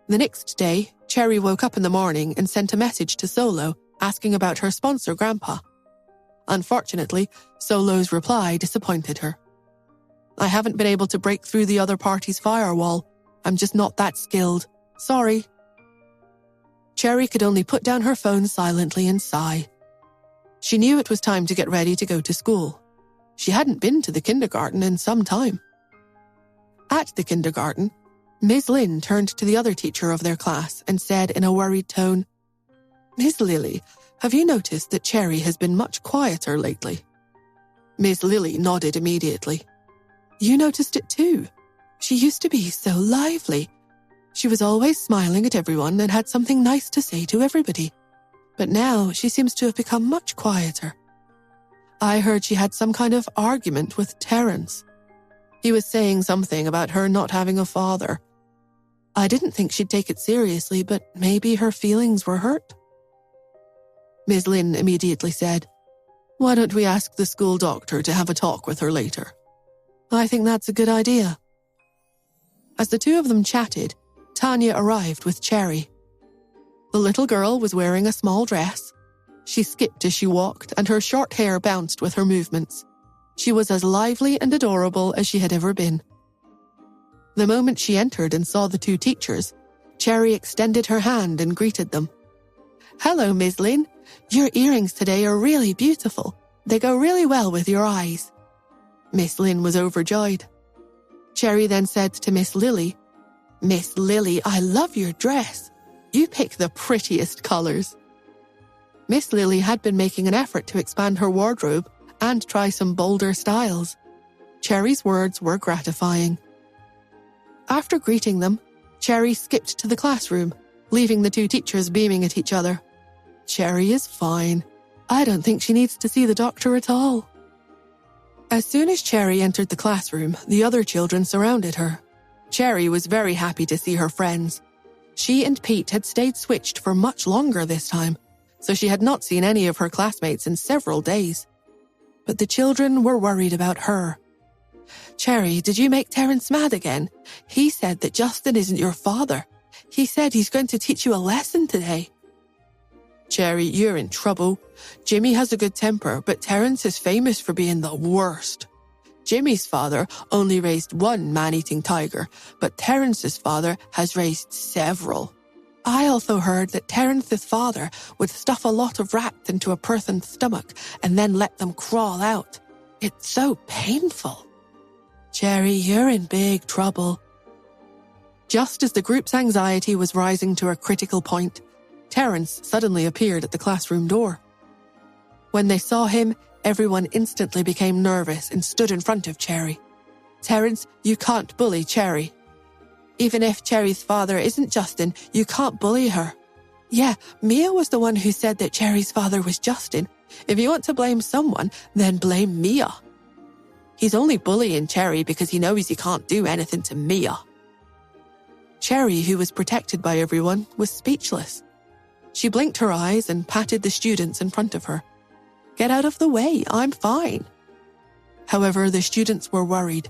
The next day, Cherry woke up in the morning and sent a message to Solo asking about her sponsor, Grandpa. Unfortunately, Solo's reply disappointed her. I haven't been able to break through the other party's firewall. I'm just not that skilled. Sorry. Cherry could only put down her phone silently and sigh. She knew it was time to get ready to go to school. She hadn't been to the kindergarten in some time. At the kindergarten, Ms. Lynn turned to the other teacher of their class and said in a worried tone, Ms. Lily, have you noticed that Cherry has been much quieter lately? Ms. Lily nodded immediately. You noticed it too. She used to be so lively. She was always smiling at everyone and had something nice to say to everybody. But now she seems to have become much quieter. I heard she had some kind of argument with Terence. He was saying something about her not having a father. I didn't think she'd take it seriously, but maybe her feelings were hurt. Ms. Lynn immediately said, Why don't we ask the school doctor to have a talk with her later? I think that's a good idea. As the two of them chatted, Tanya arrived with Cherry. The little girl was wearing a small dress. She skipped as she walked, and her short hair bounced with her movements. She was as lively and adorable as she had ever been. The moment she entered and saw the two teachers, Cherry extended her hand and greeted them. Hello, Ms. Lynn. Your earrings today are really beautiful. They go really well with your eyes. Miss Lynn was overjoyed. Cherry then said to Miss Lily, Miss Lily, I love your dress. You pick the prettiest colors. Miss Lily had been making an effort to expand her wardrobe and try some bolder styles. Cherry's words were gratifying. After greeting them, Cherry skipped to the classroom, leaving the two teachers beaming at each other. Cherry is fine. I don't think she needs to see the doctor at all. As soon as Cherry entered the classroom, the other children surrounded her. Cherry was very happy to see her friends. She and Pete had stayed switched for much longer this time, so she had not seen any of her classmates in several days. But the children were worried about her. Cherry, did you make Terence mad again? He said that Justin isn't your father. He said he's going to teach you a lesson today. Cherry, you're in trouble. Jimmy has a good temper, but Terence is famous for being the worst. Jimmy's father only raised one man-eating tiger, but Terence's father has raised several. I also heard that Terence's father would stuff a lot of rats into a person's stomach and then let them crawl out. It's so painful. Cherry, you're in big trouble. Just as the group's anxiety was rising to a critical point, Terence suddenly appeared at the classroom door. When they saw him, everyone instantly became nervous and stood in front of Cherry. Terence, you can't bully Cherry. Even if Cherry's father isn't Justin, you can't bully her. Yeah, Mia was the one who said that Cherry's father was Justin. If you want to blame someone, then blame Mia. He's only bullying Cherry because he knows he can't do anything to Mia. Cherry, who was protected by everyone, was speechless. She blinked her eyes and patted the students in front of her. Get out of the way, I'm fine. However, the students were worried.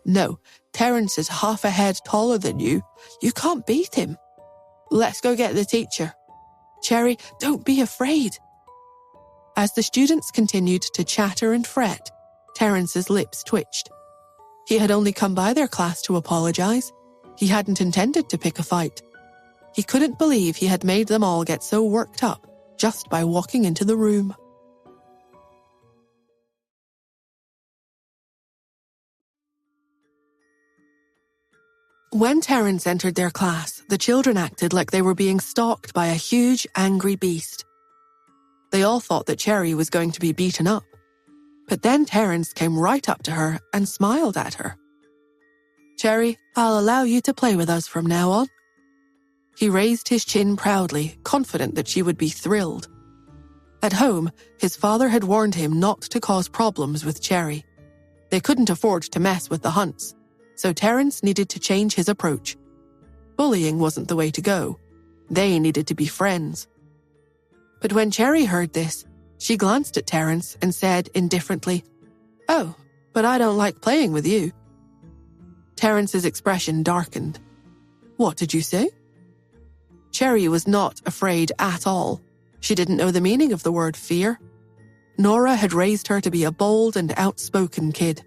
No, Terence is half a head taller than you. You can't beat him. Let's go get the teacher. Cherry, don't be afraid. As the students continued to chatter and fret, Terence's lips twitched. He had only come by their class to apologize. He hadn't intended to pick a fight. He couldn't believe he had made them all get so worked up just by walking into the room. When Terence entered their class, the children acted like they were being stalked by a huge, angry beast. They all thought that Cherry was going to be beaten up. But then Terence came right up to her and smiled at her. "Cherry, I'll allow you to play with us from now on." He raised his chin proudly, confident that she would be thrilled. At home, his father had warned him not to cause problems with Cherry. They couldn't afford to mess with the Hunts, so Terence needed to change his approach. Bullying wasn't the way to go. They needed to be friends. But when Cherry heard this, she glanced at Terence and said indifferently, "Oh, but I don't like playing with you." Terence's expression darkened. "What did you say?" Cherry was not afraid at all. She didn't know the meaning of the word fear. Nora had raised her to be a bold and outspoken kid.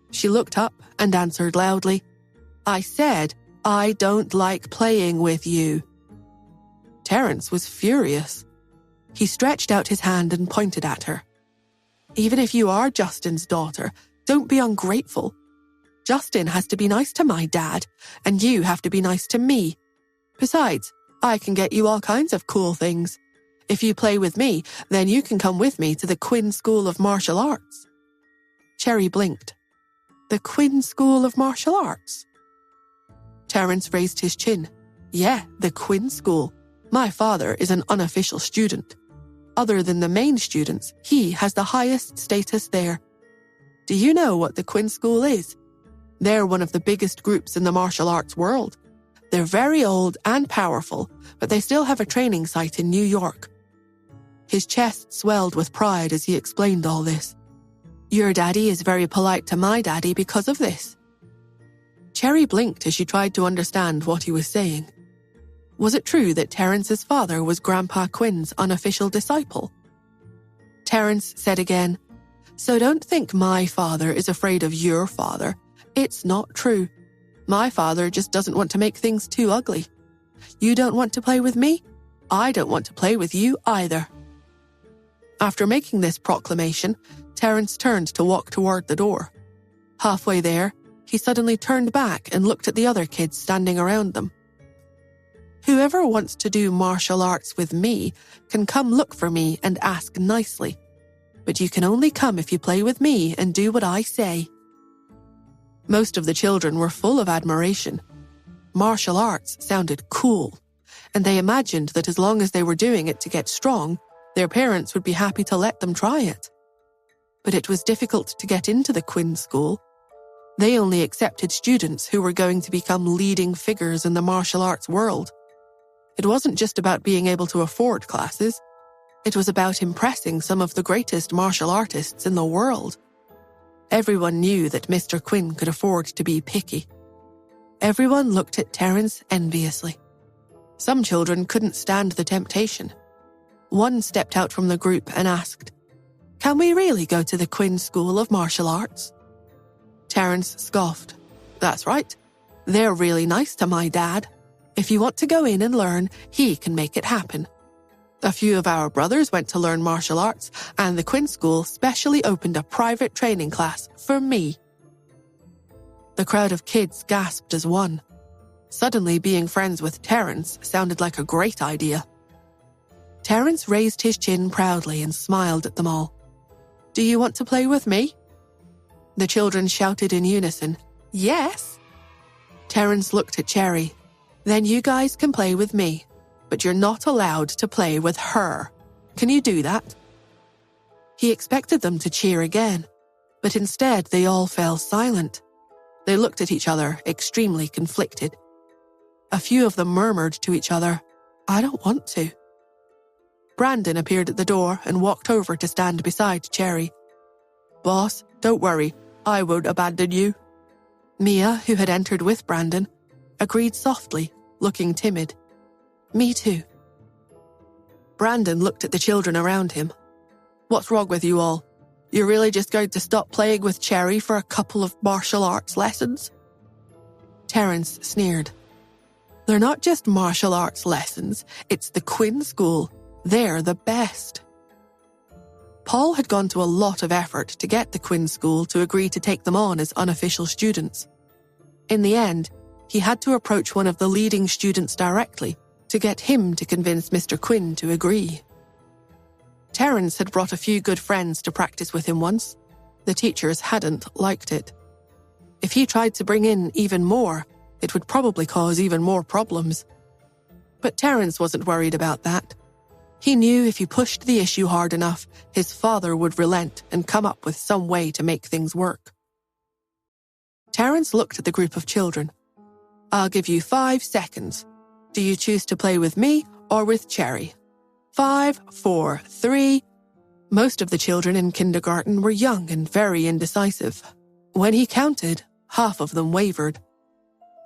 She looked up and answered loudly, "I said, I don't like playing with you." Terence was furious. He stretched out his hand and pointed at her. "Even if you are Justin's daughter, don't be ungrateful. Justin has to be nice to my dad, and you have to be nice to me. Besides, I can get you all kinds of cool things. If you play with me, then you can come with me to the Quinn School of Martial Arts." Cherry blinked. "The Quinn School of Martial Arts?" Terence raised his chin. "Yeah, the Quinn School. My father is an unofficial student. Other than the main students, he has the highest status there. Do you know what the Quinn School is? They're one of the biggest groups in the martial arts world. They're very old and powerful, but they still have a training site in New York." His chest swelled with pride as he explained all this. "Your daddy is very polite to my daddy because of this." Cherry blinked as she tried to understand what he was saying. Was it true that Terence's father was Grandpa Quinn's unofficial disciple? Terence said again, "So don't think my father is afraid of your father. It's not true. My father just doesn't want to make things too ugly. You don't want to play with me? I don't want to play with you either." After making this proclamation, Terence turned to walk toward the door. Halfway there, he suddenly turned back and looked at the other kids standing around them. "Whoever wants to do martial arts with me can come look for me and ask nicely. But you can only come if you play with me and do what I say." Most of the children were full of admiration. Martial arts sounded cool, and they imagined that as long as they were doing it to get strong, their parents would be happy to let them try it. But it was difficult to get into the Quinn School. They only accepted students who were going to become leading figures in the martial arts world. It wasn't just about being able to afford classes. It was about impressing some of the greatest martial artists in the world. Everyone knew that Mr. Quinn could afford to be picky. Everyone looked at Terence enviously. Some children couldn't stand the temptation. One stepped out from the group and asked, "Can we really go to the Quinn School of Martial Arts?" Terence scoffed. "That's right. They're really nice to my dad. If you want to go in and learn, he can make it happen. A few of our brothers went to learn martial arts, and the Quinn School specially opened a private training class for me." The crowd of kids gasped as one. Suddenly, being friends with Terence sounded like a great idea. Terence raised his chin proudly and smiled at them all. "Do you want to play with me?" The children shouted in unison, "Yes!" Terence looked at Cherry. "Then you guys can play with me, but you're not allowed to play with her. Can you do that?" He expected them to cheer again, but instead they all fell silent. They looked at each other, extremely conflicted. A few of them murmured to each other, "I don't want to." Brandon appeared at the door and walked over to stand beside Cherry. "Boss, don't worry, I won't abandon you." Mia, who had entered with Brandon, agreed softly, looking timid. "Me too." Brandon looked at the children around him. "What's wrong with you all? You're really just going to stop playing with Cherry for a couple of martial arts lessons?" Terence sneered. They're not just martial arts lessons, it's the Quinn School. They're the best. Paul had gone to a lot of effort to get the Quinn School to agree to take them on as unofficial students. In the end, he had to approach one of the leading students directly to get him to convince Mr. Quinn to agree. Terence had brought a few good friends to practice with him once. The teachers hadn't liked it. If he tried to bring in even more, it would probably cause even more problems. But Terence wasn't worried about that. He knew if he pushed the issue hard enough, his father would relent and come up with some way to make things work. Terence looked at the group of children. "I'll give you 5 seconds. Do you choose to play with me or with Cherry?" 5, 4, 3. Most of the children in kindergarten were young and very indecisive. When he counted, half of them wavered.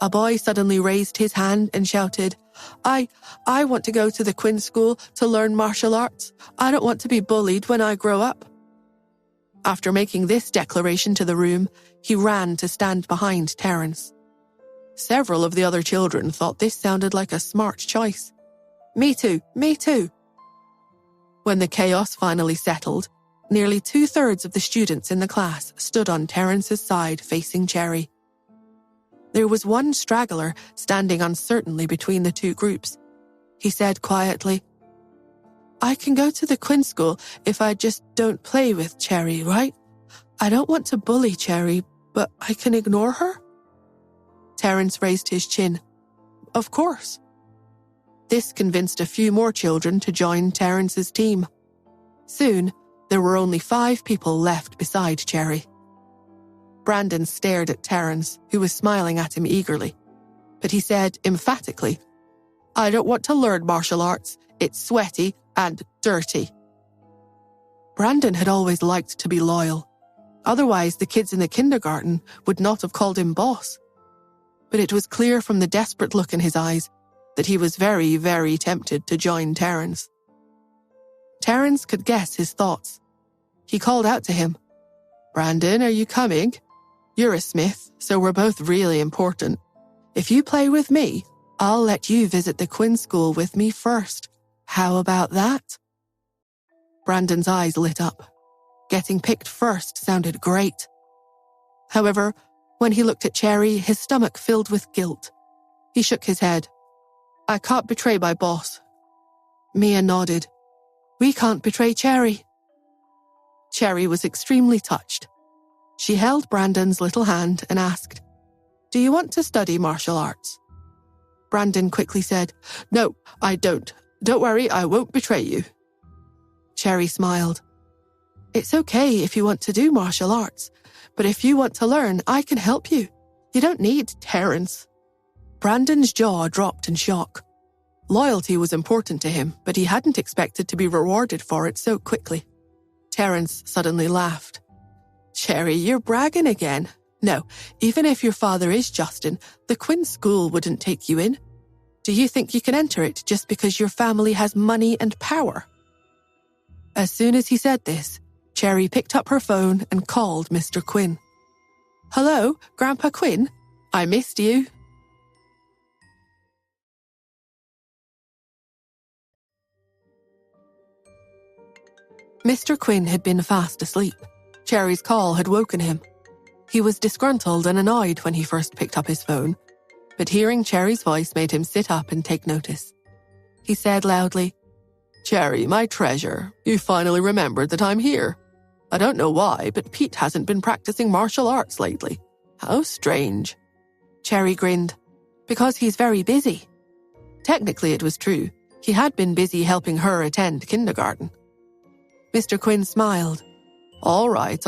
A boy suddenly raised his hand and shouted, I want to go to the Quinn School to learn martial arts. I don't want to be bullied when I grow up." After making this declaration to the room, he ran to stand behind Terence. Several of the other children thought this sounded like a smart choice. Me too. When the chaos finally settled, nearly 2/3 of the students in the class stood on Terence's side facing Cherry. There was one straggler standing uncertainly between the two groups. He said quietly, "I can go to the Quinn School if I just don't play with Cherry, right? I don't want to bully Cherry, but I can ignore her?" Terence raised his chin. "Of course." This convinced a few more children to join Terence's team. Soon, there were only 5 people left beside Cherry. Brandon stared at Terence, who was smiling at him eagerly. But he said emphatically, "I don't want to learn martial arts. It's sweaty and dirty." Brandon had always liked to be loyal. Otherwise, the kids in the kindergarten would not have called him boss. But it was clear from the desperate look in his eyes that he was very, very tempted to join Terence. Terence could guess his thoughts. He called out to him, "Brandon, are you coming? You're a Smith, so we're both really important. If you play with me, I'll let you visit the Quinn School with me first. How about that?" Brandon's eyes lit up. Getting picked first sounded great. However, when he looked at Cherry, his stomach filled with guilt. He shook his head. "I can't betray my boss." Mia nodded. "We can't betray Cherry." Cherry was extremely touched. She held Brandon's little hand and asked, "Do you want to study martial arts?" Brandon quickly said, "No, I don't. Don't worry, I won't betray you." Cherry smiled. "It's okay if you want to do martial arts, but if you want to learn, I can help you. You don't need Terence." Brandon's jaw dropped in shock. Loyalty was important to him, but he hadn't expected to be rewarded for it so quickly. Terence suddenly laughed. "Cherry, you're bragging again. No, even if your father is Justin, the Quinn School wouldn't take you in. Do you think you can enter it just because your family has money and power?" As soon as he said this, Cherry picked up her phone and called Mr. Quinn. "Hello, Grandpa Quinn? I missed you." Mr. Quinn had been fast asleep. Cherry's call had woken him. He was disgruntled and annoyed when he first picked up his phone, but hearing Cherry's voice made him sit up and take notice. He said loudly, "Cherry, my treasure, you finally remembered that I'm here. I don't know why, but Pete hasn't been practicing martial arts lately. How strange." Cherry grinned. "Because he's very busy." Technically, it was true. He had been busy helping her attend kindergarten. Mr. Quinn smiled. All right.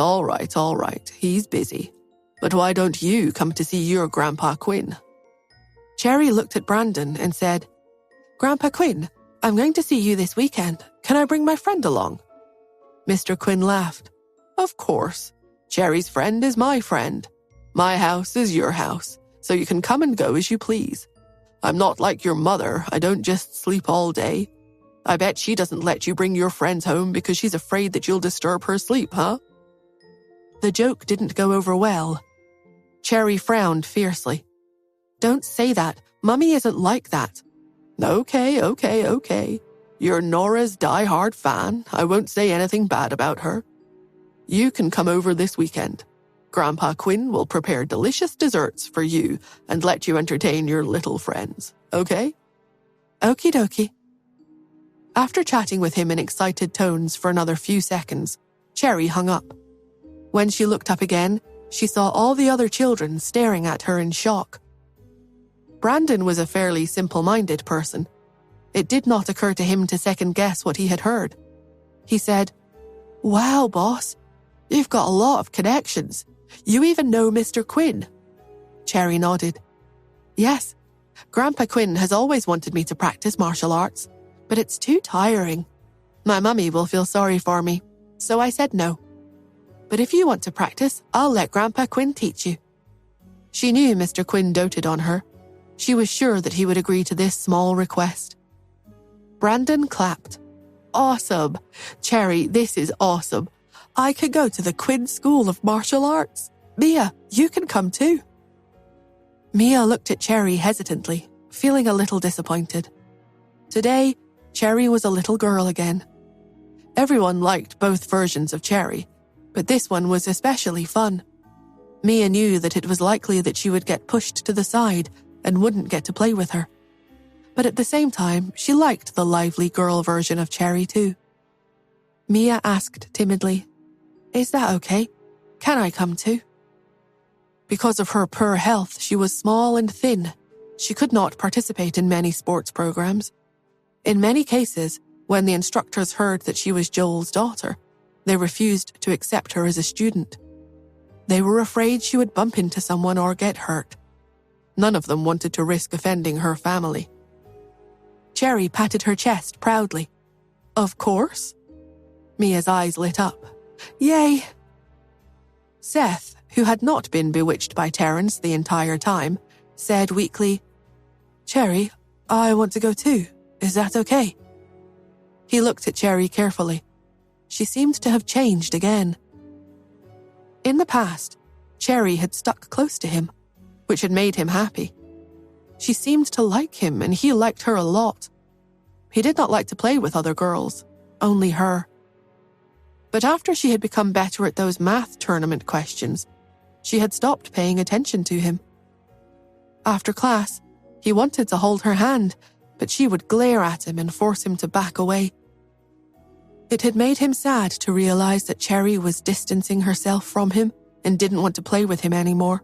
He's busy. But why don't you come to see your Grandpa Quinn?" Cherry looked at Brandon and said, "Grandpa Quinn, I'm going to see you this weekend. Can I bring my friend along?" Mr. Quinn laughed. "Of course. Cherry's friend is my friend. My house is your house, so you can come and go as you please. I'm not like your mother. I don't just sleep all day. I bet she doesn't let you bring your friends home because she's afraid that you'll disturb her sleep, huh?" The joke didn't go over well. Cherry frowned fiercely. "Don't say that. Mummy isn't like that." Okay. You're Nora's die-hard fan. I won't say anything bad about her. You can come over this weekend. Grandpa Quinn will prepare delicious desserts for you and let you entertain your little friends, okay?" "Okie dokie." After chatting with him in excited tones for another few seconds, Cherry hung up. When she looked up again, she saw all the other children staring at her in shock. Brandon was a fairly simple-minded person. It did not occur to him to second-guess what he had heard. He said, "Wow, boss, you've got a lot of connections. You even know Mr. Quinn." Cherry nodded. "Yes, Grandpa Quinn has always wanted me to practice martial arts, but it's too tiring. My mummy will feel sorry for me, so I said no. But if you want to practice, I'll let Grandpa Quinn teach you." She knew Mr. Quinn doted on her. She was sure that he would agree to this small request. Brandon clapped. "Awesome. Cherry, this is awesome. I could go to the Quinn School of Martial Arts. Mia, you can come too." Mia looked at Cherry hesitantly, feeling a little disappointed. Today, Cherry was a little girl again. Everyone liked both versions of Cherry, but this one was especially fun. Mia knew that it was likely that she would get pushed to the side and wouldn't get to play with her. But at the same time, she liked the lively girl version of Cherry too. Mia asked timidly, "Is that okay? Can I come too?" Because of her poor health, she was small and thin. She could not participate in many sports programs. In many cases, when the instructors heard that she was Joel's daughter, they refused to accept her as a student. They were afraid she would bump into someone or get hurt. None of them wanted to risk offending her family. Cherry patted her chest proudly. "Of course." Mia's eyes lit up. "Yay." Seth, who had not been bewitched by Terence the entire time, said weakly, "Cherry, I want to go too. Is that okay?" He looked at Cherry carefully. She seemed to have changed again. In the past, Cherry had stuck close to him, which had made him happy. She seemed to like him, and he liked her a lot. He did not like to play with other girls, only her. But after she had become better at those math tournament questions, she had stopped paying attention to him. After class, he wanted to hold her hand, but she would glare at him and force him to back away. It had made him sad to realize that Cherry was distancing herself from him and didn't want to play with him anymore.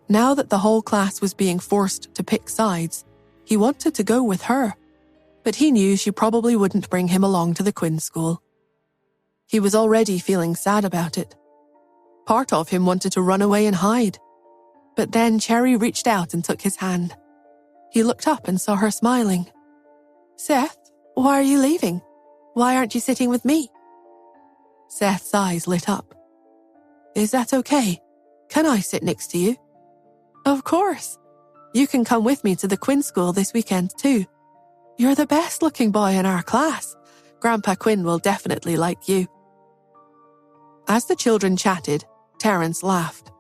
Now that the whole class was being forced to pick sides, he wanted to go with her, but he knew she probably wouldn't bring him along to the Quinn school. He was already feeling sad about it. Part of him wanted to run away and hide. But then Cherry reached out and took his hand. He looked up and saw her smiling. "Seth, why are you leaving? Why aren't you sitting with me?" Seth's eyes lit up. "Is that okay? Can I sit next to you?" "Of course. You can come with me to the Quinn school this weekend too. You're the best-looking boy in our class. Grandpa Quinn will definitely like you." As the children chatted, Terence laughed.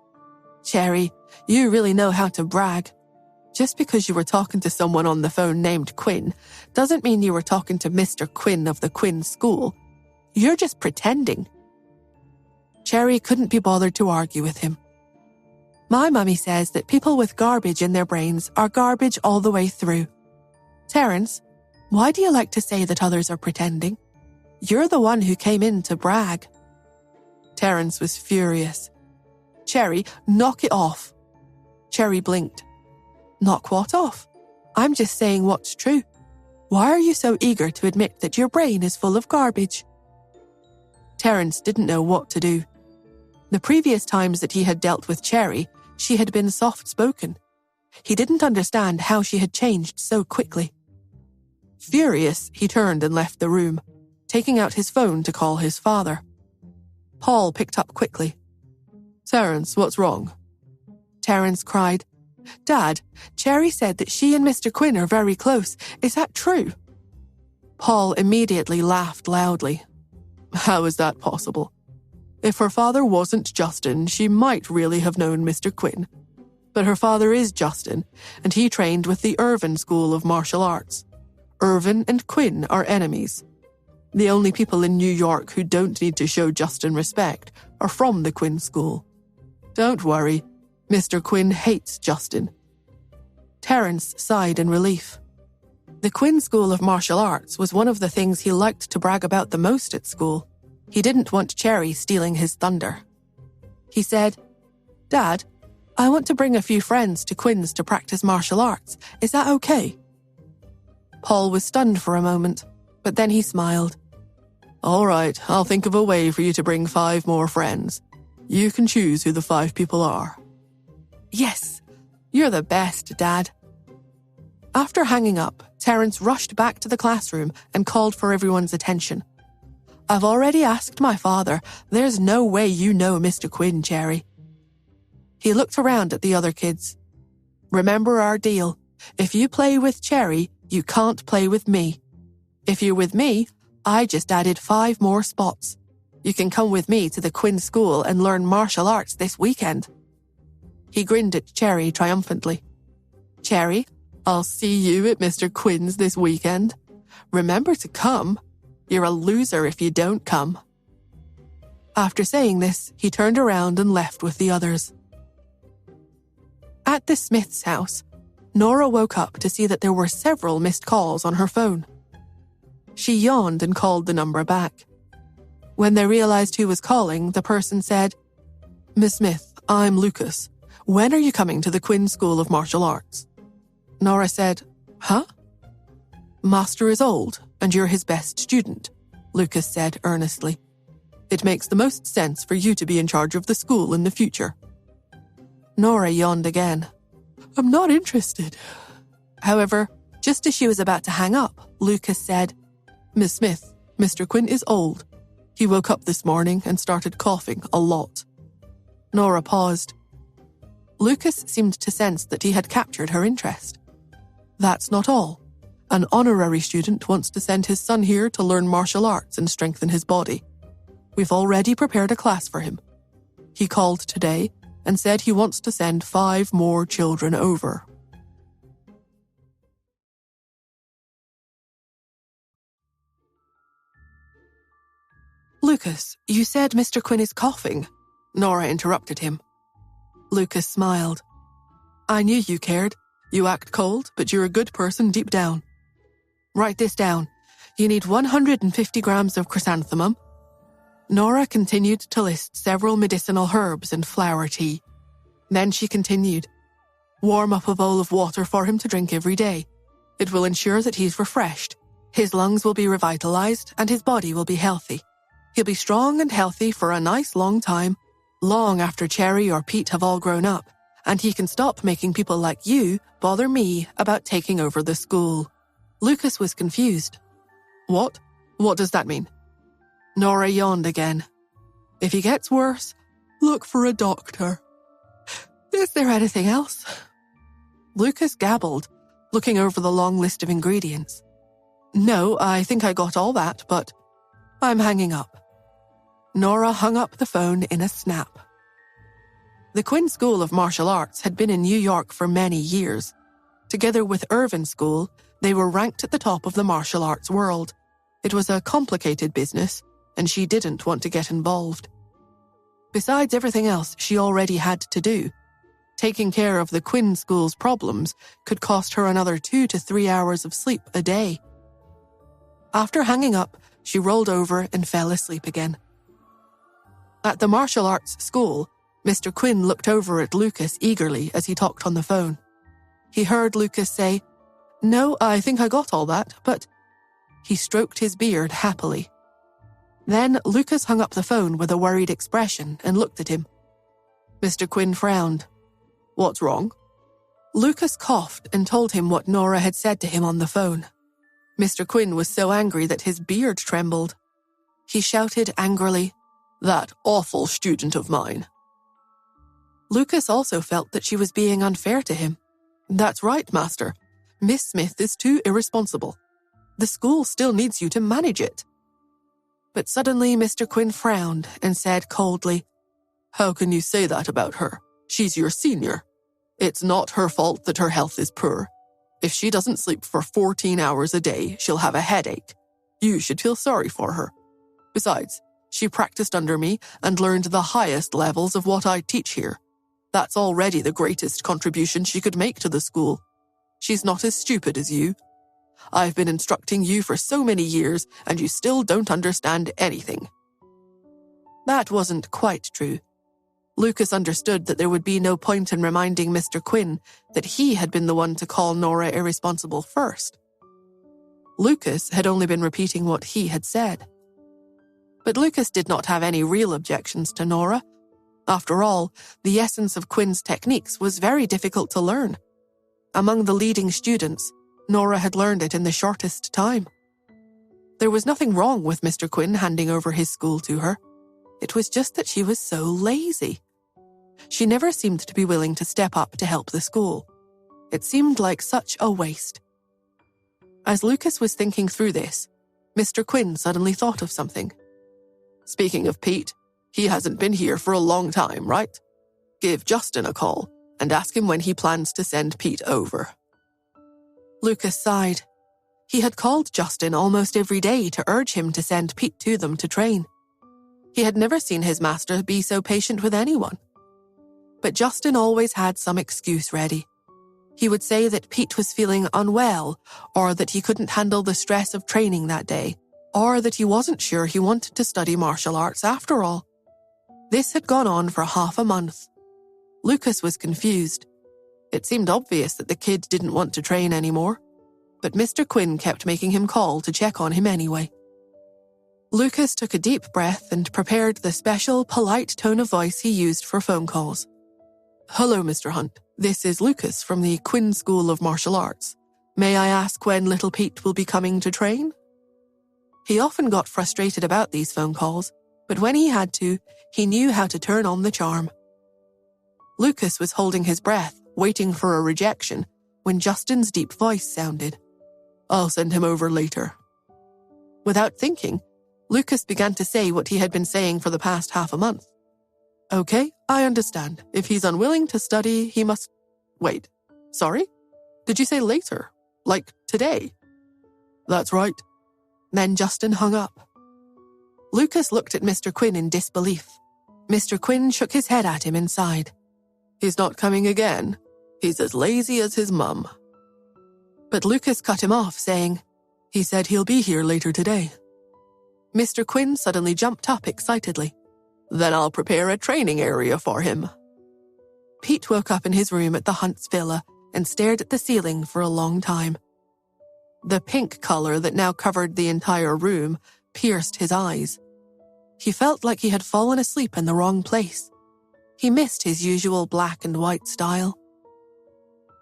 "Cherry, you really know how to brag. Just because you were talking to someone on the phone named Quinn doesn't mean you were talking to Mr. Quinn of the Quinn school. You're just pretending." Cherry couldn't be bothered to argue with him. "My mummy says that people with garbage in their brains are garbage all the way through. Terence, why do you like to say that others are pretending? You're the one who came in to brag." Terence was furious. "Cherry, knock it off." Cherry blinked. "Knock what off? I'm just saying what's true. Why are you so eager to admit that your brain is full of garbage?" Terence didn't know what to do. The previous times that he had dealt with Cherry, she had been soft-spoken. He didn't understand how she had changed so quickly. Furious, he turned and left the room, taking out his phone to call his father. Paul picked up quickly. "Terence, what's wrong?" Terence cried, "Dad, Cherry said that she and Mr. Quinn are very close. Is that true?" Paul immediately laughed loudly. "How is that possible? If her father wasn't Justin, she might really have known Mr. Quinn. But her father is Justin, and he trained with the Irvin School of Martial Arts. Irvin and Quinn are enemies. The only people in New York who don't need to show Justin respect are from the Quinn School. Don't worry, Mr. Quinn hates Justin. Terence sighed in relief. The Quinn School of Martial Arts was one of the things he liked to brag about the most at school. He didn't want Cherry stealing his thunder. He said, "Dad, I want to bring a few friends to Quinn's to practice martial arts. Is that okay?" Paul was stunned for a moment, but then he smiled. "All right, I'll think of a way for you to bring 5 more friends. You can choose who the 5 people are." "Yes, you're the best, Dad." After hanging up, Terence rushed back to the classroom and called for everyone's attention. "I've already asked my father. There's no way you know Mr. Quinn, Cherry." He looked around at the other kids. "Remember our deal. If you play with Cherry, you can't play with me. If you're with me, I just added 5 more spots. You can come with me to the Quinn School and learn martial arts this weekend." He grinned at Cherry triumphantly. "Cherry, I'll see you at Mr. Quinn's this weekend. Remember to come. You're a loser if you don't come." After saying this, he turned around and left with the others. At the Smith's house, Nora woke up to see that there were several missed calls on her phone. She yawned and called the number back. When they realized who was calling, the person said, "Miss Smith, I'm Lucas. When are you coming to the Quinn School of Martial Arts?" Nora said, "Huh?" "Master is old, and you're his best student," Lucas said earnestly. "It makes the most sense for you to be in charge of the school in the future." Nora yawned again. "I'm not interested." However, just as she was about to hang up, Lucas said, "Miss Smith, Mr. Quinn is old. He woke up this morning and started coughing a lot." Nora paused. Lucas seemed to sense that he had captured her interest. "That's not all. An honorary student wants to send his son here to learn martial arts and strengthen his body. We've already prepared a class for him. He called today and said he wants to send 5 more children over." "Lucas, you said Mr. Quinn is coughing," Nora interrupted him. Lucas smiled. "I knew you cared. You act cold, but you're a good person deep down. Write this down. You need 150 grams of chrysanthemum." Nora continued to list several medicinal herbs and flower tea. Then she continued, "Warm up a bowl of water for him to drink every day. It will ensure that he's refreshed. His lungs will be revitalized and his body will be healthy. He'll be strong and healthy for a nice long time, long after Cherry or Pete have all grown up, and he can stop making people like you bother me about taking over the school." Lucas was confused. "What? What does that mean?" Nora yawned again. "If he gets worse, look for a doctor." "Is there anything else?" Lucas gabbled, looking over the long list of ingredients. "No, I think I got all that, but I'm hanging up." Nora hung up the phone in a snap. The Quinn School of Martial Arts had been in New York for many years. Together with Irvin School, they were ranked at the top of the martial arts world. It was a complicated business, and she didn't want to get involved. Besides everything else she already had to do, taking care of the Quinn School's problems could cost her another 2 to 3 hours of sleep a day. After hanging up, she rolled over and fell asleep again. At the martial arts school, Mr. Quinn looked over at Lucas eagerly as he talked on the phone. He heard Lucas say, "No, I think I got all that, but..." He stroked his beard happily. Then Lucas hung up the phone with a worried expression and looked at him. Mr. Quinn frowned. "What's wrong?" Lucas coughed and told him what Nora had said to him on the phone. Mr. Quinn was so angry that his beard trembled. He shouted angrily, "That awful student of mine." Lucas also felt that she was being unfair to him. "That's right, Master. Miss Smith is too irresponsible. The school still needs you to manage it." But suddenly Mr. Quinn frowned and said coldly, "How can you say that about her? She's your senior." It's not her fault that her health is poor. If she doesn't sleep for 14 hours a day, she'll have a headache. You should feel sorry for her. Besides, she practiced under me and learned the highest levels of what I teach here. That's already the greatest contribution she could make to the school. She's not as stupid as you. I've been instructing you for so many years, and you still don't understand anything." That wasn't quite true. Lucas understood that there would be no point in reminding Mr. Quinn that he had been the one to call Nora irresponsible first. Lucas had only been repeating what he had said. But Lucas did not have any real objections to Nora. After all, the essence of Quinn's techniques was very difficult to learn. Among the leading students, Nora had learned it in the shortest time. There was nothing wrong with Mr. Quinn handing over his school to her. It was just that she was so lazy. She never seemed to be willing to step up to help the school. It seemed like such a waste. As Lucas was thinking through this, Mr. Quinn suddenly thought of something. "Speaking of Pete, he hasn't been here for a long time, right? Give Justin a call and ask him when he plans to send Pete over." Lucas sighed. He had called Justin almost every day to urge him to send Pete to them to train. He had never seen his master be so patient with anyone. But Justin always had some excuse ready. He would say that Pete was feeling unwell, or that he couldn't handle the stress of training that day, or that he wasn't sure he wanted to study martial arts after all. This had gone on for half a month. Lucas was confused. It seemed obvious that the kid didn't want to train anymore, but Mr. Quinn kept making him call to check on him anyway. Lucas took a deep breath and prepared the special, polite tone of voice he used for phone calls. "Hello, Mr. Hunt. This is Lucas from the Quinn School of Martial Arts. May I ask when little Pete will be coming to train?" He often got frustrated about these phone calls, but when he had to, he knew how to turn on the charm. Lucas was holding his breath, waiting for a rejection, when Justin's deep voice sounded. "I'll send him over later." Without thinking, Lucas began to say what he had been saying for the past half a month. "Okay, I understand. If he's unwilling to study, he must..." "Wait, sorry? Did you say later? Like today?" "That's right." Then Justin hung up. Lucas looked at Mr. Quinn in disbelief. Mr. Quinn shook his head at him and sighed. "He's not coming again. He's as lazy as his mum." But Lucas cut him off, saying, "He said he'll be here later today." Mr. Quinn suddenly jumped up excitedly. "Then I'll prepare a training area for him." Pete woke up in his room at the Hunts' villa and stared at the ceiling for a long time. The pink color that now covered the entire room pierced his eyes. He felt like he had fallen asleep in the wrong place. He missed his usual black and white style.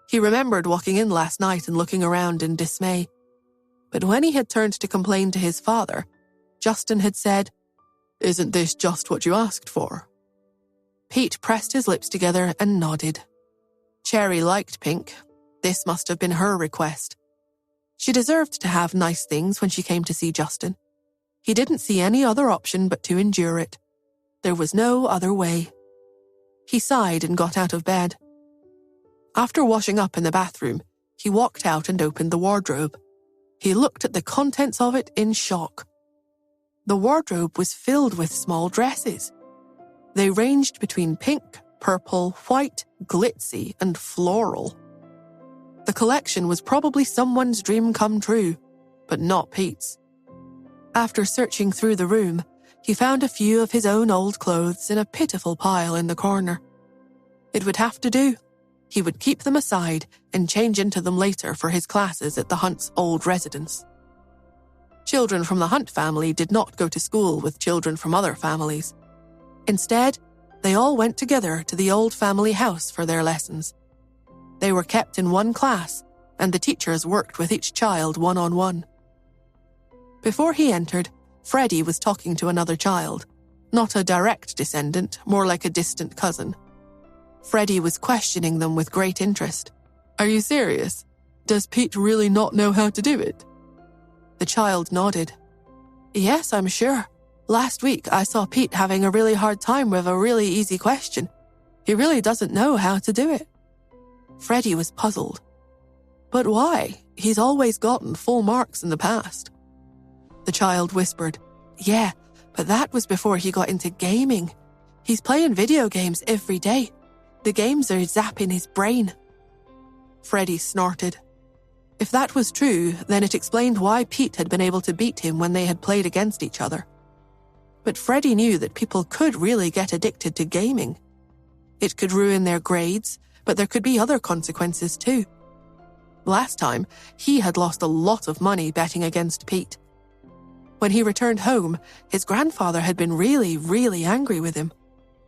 He remembered walking in last night and looking around in dismay. But when he had turned to complain to his father, Justin had said, "Isn't this just what you asked for?" Pete pressed his lips together and nodded. Cherry liked pink. This must have been her request. She deserved to have nice things when she came to see Justin. He didn't see any other option but to endure it. There was no other way. He sighed and got out of bed. After washing up in the bathroom, he walked out and opened the wardrobe. He looked at the contents of it in shock. The wardrobe was filled with small dresses. They ranged between pink, purple, white, glitzy, and floral. The collection was probably someone's dream come true, but not Pete's. After searching through the room, he found a few of his own old clothes in a pitiful pile in the corner. It would have to do. He would keep them aside and change into them later for his classes at the Hunt's old residence. Children from the Hunt family did not go to school with children from other families. Instead, they all went together to the old family house for their lessons. They were kept in one class, and the teachers worked with each child one-on-one. Before he entered, Freddie was talking to another child, not a direct descendant, more like a distant cousin. Freddie was questioning them with great interest. "Are you serious? Does Pete really not know how to do it?" The child nodded. "Yes, I'm sure. Last week I saw Pete having a really hard time with a really easy question. He really doesn't know how to do it." Freddie was puzzled. But why? He's always gotten full marks in the past. The child whispered, "Yeah, but that was before he got into gaming. He's playing video games every day. The games are zapping his brain." Freddie snorted. If that was true, then it explained why Pete had been able to beat him when they had played against each other. But Freddie knew that people could really get addicted to gaming. It could ruin their grades, but there could be other consequences too. Last time, he had lost a lot of money betting against Pete. When he returned home, his grandfather had been really angry with him.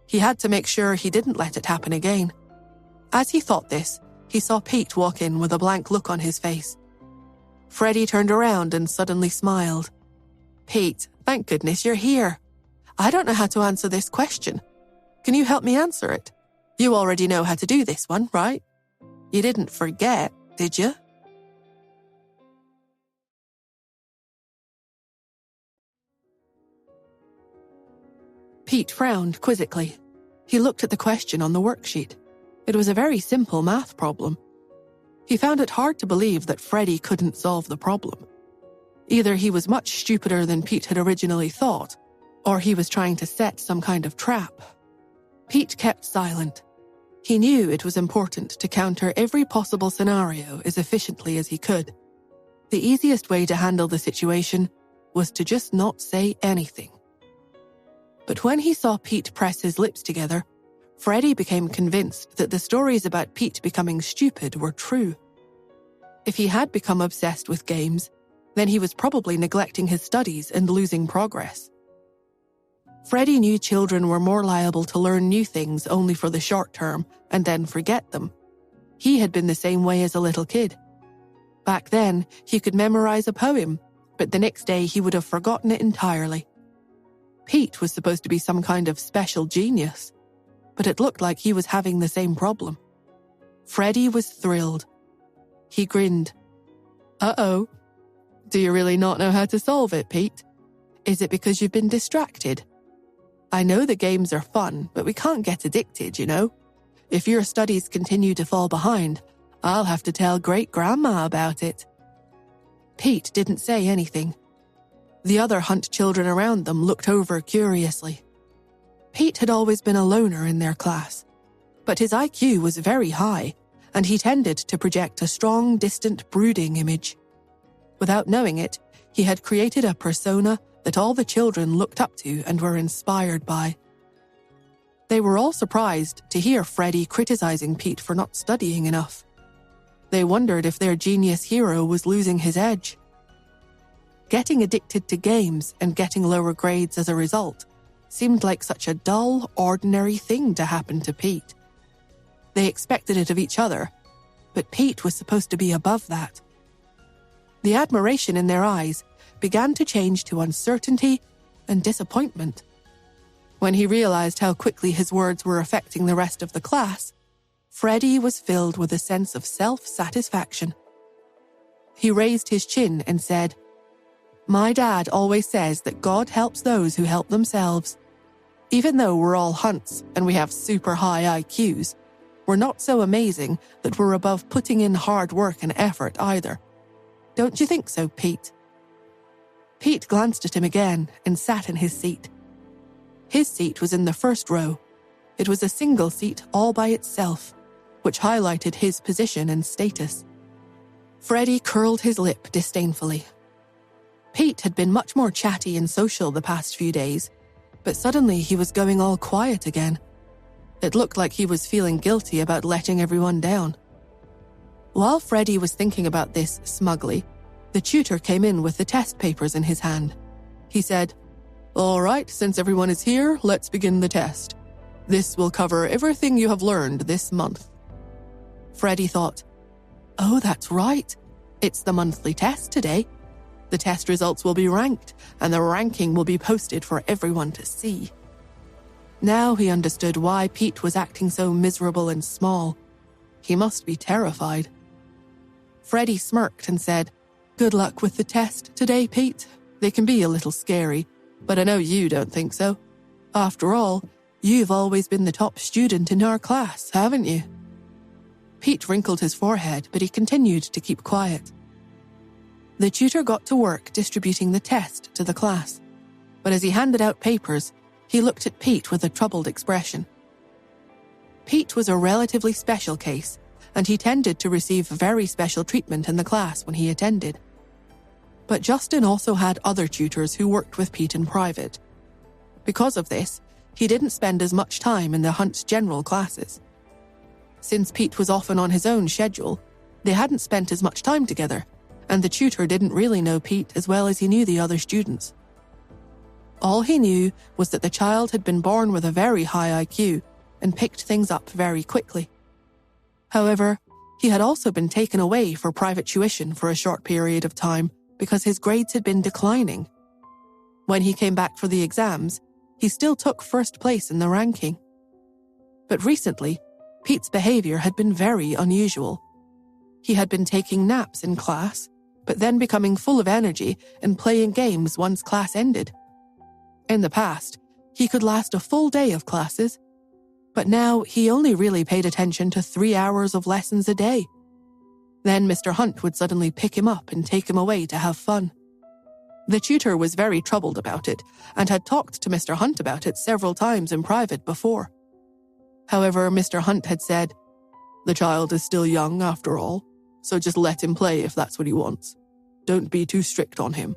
He had to make sure he didn't let it happen again. As he thought this, he saw Pete walk in with a blank look on his face. Freddie turned around and suddenly smiled. "Pete, thank goodness you're here. I don't know how to answer this question. Can you help me answer it? You already know how to do this one, right? You didn't forget, did you?" Pete frowned quizzically. He looked at the question on the worksheet. It was a very simple math problem. He found it hard to believe that Freddie couldn't solve the problem. Either he was much stupider than Pete had originally thought, or he was trying to set some kind of trap. Pete kept silent. He knew it was important to counter every possible scenario as efficiently as he could. The easiest way to handle the situation was to just not say anything. But when he saw Pete press his lips together, Freddie became convinced that the stories about Pete becoming stupid were true. If he had become obsessed with games, then he was probably neglecting his studies and losing progress. Freddie knew children were more liable to learn new things only for the short term and then forget them. He had been the same way as a little kid. Back then, he could memorize a poem, but the next day he would have forgotten it entirely. Pete was supposed to be some kind of special genius, but it looked like he was having the same problem. Freddie was thrilled. He grinned. "Uh-oh. Do you really not know how to solve it, Pete? Is it because you've been distracted? I know the games are fun, but we can't get addicted, you know. If your studies continue to fall behind, I'll have to tell great-grandma about it." Pete didn't say anything. The other Hunt children around them looked over curiously. Pete had always been a loner in their class, but his IQ was very high, and he tended to project a strong, distant, brooding image. Without knowing it, he had created a persona that all the children looked up to and were inspired by. They were all surprised to hear Freddie criticizing Pete for not studying enough. They wondered if their genius hero was losing his edge. Getting addicted to games and getting lower grades as a result seemed like such a dull, ordinary thing to happen to Pete. They expected it of each other, but Pete was supposed to be above that. The admiration in their eyes began to change to uncertainty and disappointment. When he realized how quickly his words were affecting the rest of the class, Freddie was filled with a sense of self-satisfaction. He raised his chin and said, "My dad always says that God helps those who help themselves. Even though we're all Hunts and we have super high IQs, we're not so amazing that we're above putting in hard work and effort either. Don't you think so, Pete?" Pete glanced at him again and sat in his seat. His seat was in the first row. It was a single seat all by itself, which highlighted his position and status. Freddie curled his lip disdainfully. Pete had been much more chatty and social the past few days, but suddenly he was going all quiet again. It looked like he was feeling guilty about letting everyone down. While Freddie was thinking about this smugly, the tutor came in with the test papers in his hand. He said, "All right, since everyone is here, let's begin the test. This will cover everything you have learned this month." Freddie thought, "Oh, that's right. It's the monthly test today. The test results will be ranked, and the ranking will be posted for everyone to see." Now he understood why Pete was acting so miserable and small. He must be terrified. Freddie smirked and said, "Good luck with the test today, Pete. They can be a little scary, but I know you don't think so. After all, you've always been the top student in our class, haven't you?" Pete wrinkled his forehead, but he continued to keep quiet. The tutor got to work distributing the test to the class, but as he handed out papers, he looked at Pete with a troubled expression. Pete was a relatively special case, and he tended to receive very special treatment in the class when he attended. But Justin also had other tutors who worked with Pete in private. Because of this, he didn't spend as much time in the Hunt's general classes. Since Pete was often on his own schedule, they hadn't spent as much time together, and the tutor didn't really know Pete as well as he knew the other students. All he knew was that the child had been born with a very high IQ and picked things up very quickly. However, he had also been taken away for private tuition for a short period of time because his grades had been declining. When he came back for the exams, he still took first place in the ranking. But recently, Pete's behavior had been very unusual. He had been taking naps in class, but then becoming full of energy and playing games once class ended. In the past, he could last a full day of classes, but now he only really paid attention to 3 hours of lessons a day. Then Mr. Hunt would suddenly pick him up and take him away to have fun. The tutor was very troubled about it and had talked to Mr. Hunt about it several times in private before. However, Mr. Hunt had said, "The child is still young after all, so just let him play if that's what he wants. Don't be too strict on him."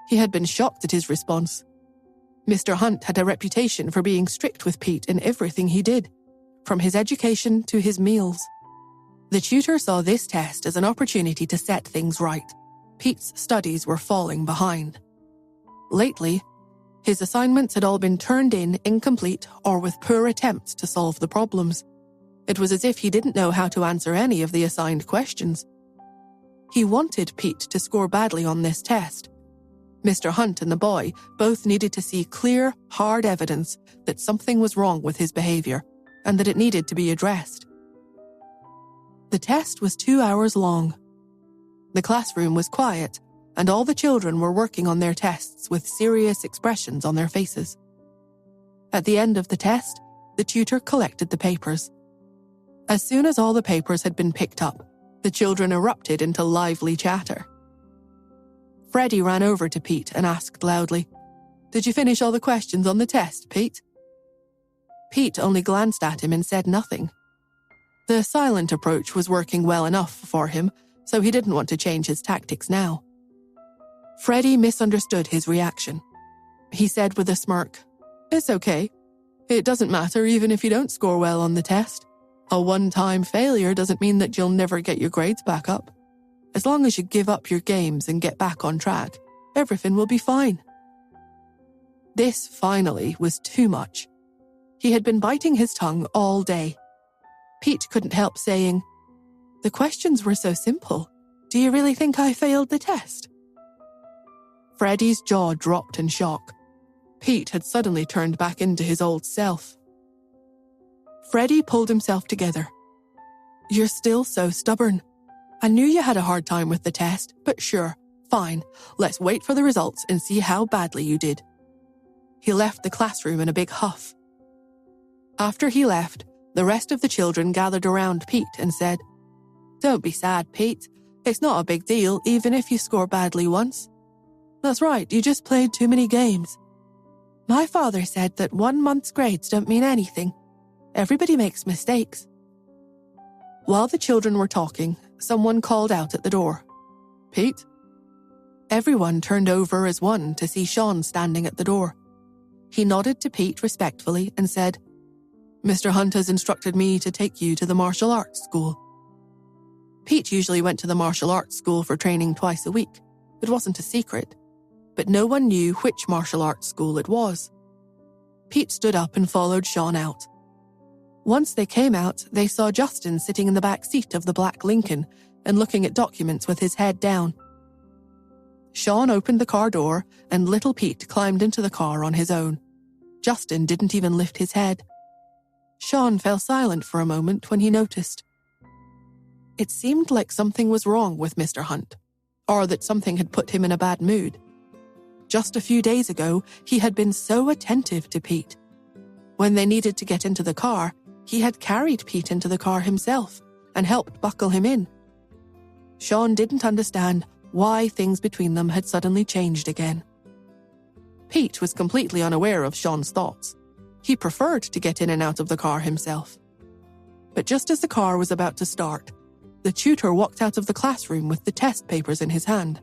He had been shocked at his response. Mr. Hunt had a reputation for being strict with Pete in everything he did, from his education to his meals. The tutor saw this test as an opportunity to set things right. Pete's studies were falling behind. Lately, his assignments had all been turned in incomplete or with poor attempts to solve the problems. It was as if he didn't know how to answer any of the assigned questions. He wanted Pete to score badly on this test. Mr. Hunt and the boy both needed to see clear, hard evidence that something was wrong with his behavior and that it needed to be addressed. The test was 2 hours long. The classroom was quiet, and all the children were working on their tests with serious expressions on their faces. At the end of the test, the tutor collected the papers. As soon as all the papers had been picked up, the children erupted into lively chatter. Freddie ran over to Pete and asked loudly, "Did you finish all the questions on the test, Pete?" Pete only glanced at him and said nothing. The silent approach was working well enough for him, so he didn't want to change his tactics now. Freddie misunderstood his reaction. He said with a smirk, "It's okay. It doesn't matter even if you don't score well on the test. A one-time failure doesn't mean that you'll never get your grades back up. As long as you give up your games and get back on track, everything will be fine." This finally was too much. He had been biting his tongue all day. Pete couldn't help saying, "The questions were so simple. Do you really think I failed the test?" Freddie's jaw dropped in shock. Pete had suddenly turned back into his old self. Freddie pulled himself together. "You're still so stubborn. I knew you had a hard time with the test, but sure, fine. Let's wait for the results and see how badly you did." He left the classroom in a big huff. After he left, the rest of the children gathered around Pete and said, "Don't be sad, Pete. It's not a big deal even if you score badly once. That's right, you just played too many games. My father said that 1 month's grades don't mean anything. Everybody makes mistakes." While the children were talking, someone called out at the door, "Pete?" Everyone turned over as one to see Sean standing at the door. He nodded to Pete respectfully and said, "Mr. Hunt has instructed me to take you to the martial arts school." Pete usually went to the martial arts school for training twice a week. It wasn't a secret, but no one knew which martial arts school it was. Pete stood up and followed Sean out. Once they came out, they saw Justin sitting in the back seat of the black Lincoln and looking at documents with his head down. Sean opened the car door and little Pete climbed into the car on his own. Justin didn't even lift his head. Sean fell silent for a moment when he noticed. It seemed like something was wrong with Mr. Hunt, or that something had put him in a bad mood. Just a few days ago, he had been so attentive to Pete. When they needed to get into the car, He had carried Pete into the car himself and helped buckle him in. Sean didn't understand why things between them had suddenly changed again. Pete was completely unaware of Sean's thoughts. He preferred to get in and out of the car himself. But just as the car was about to start, the tutor walked out of the classroom with the test papers in his hand.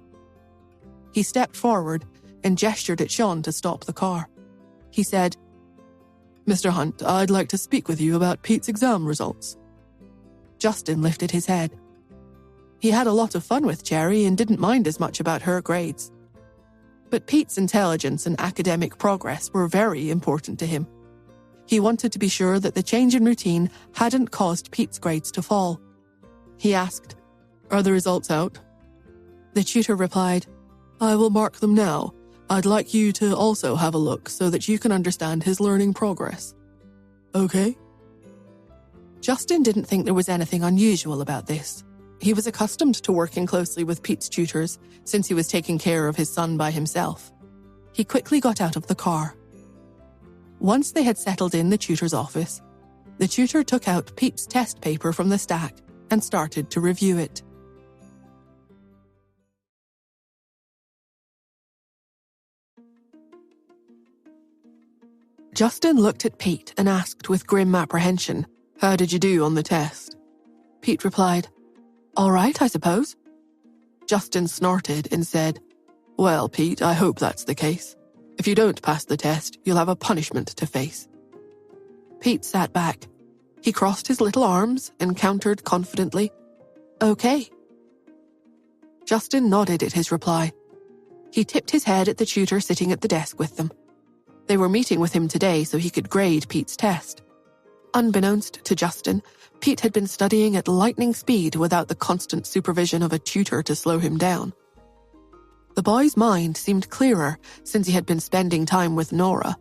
He stepped forward and gestured at Sean to stop the car. He said, "Mr. Hunt, I'd like to speak with you about Pete's exam results." Justin lifted his head. He had a lot of fun with Cherry and didn't mind as much about her grades. But Pete's intelligence and academic progress were very important to him. He wanted to be sure that the change in routine hadn't caused Pete's grades to fall. He asked, "Are the results out?" The tutor replied, "I will mark them now. I'd like you to also have a look so that you can understand his learning progress." "Okay." Justin didn't think there was anything unusual about this. He was accustomed to working closely with Pete's tutors since he was taking care of his son by himself. He quickly got out of the car. Once they had settled in the tutor's office, the tutor took out Pete's test paper from the stack and started to review it. Justin looked at Pete and asked with grim apprehension, "How did you do on the test?" Pete replied, "All right, I suppose." Justin snorted and said, "Well, Pete, I hope that's the case. If you don't pass the test, you'll have a punishment to face." Pete sat back. He crossed his little arms and countered confidently, "Okay." Justin nodded at his reply. He tipped his head at the tutor sitting at the desk with them. They were meeting with him today so he could grade Pete's test. Unbeknownst to Justin, Pete had been studying at lightning speed without the constant supervision of a tutor to slow him down. The boy's mind seemed clearer since he had been spending time with Nora.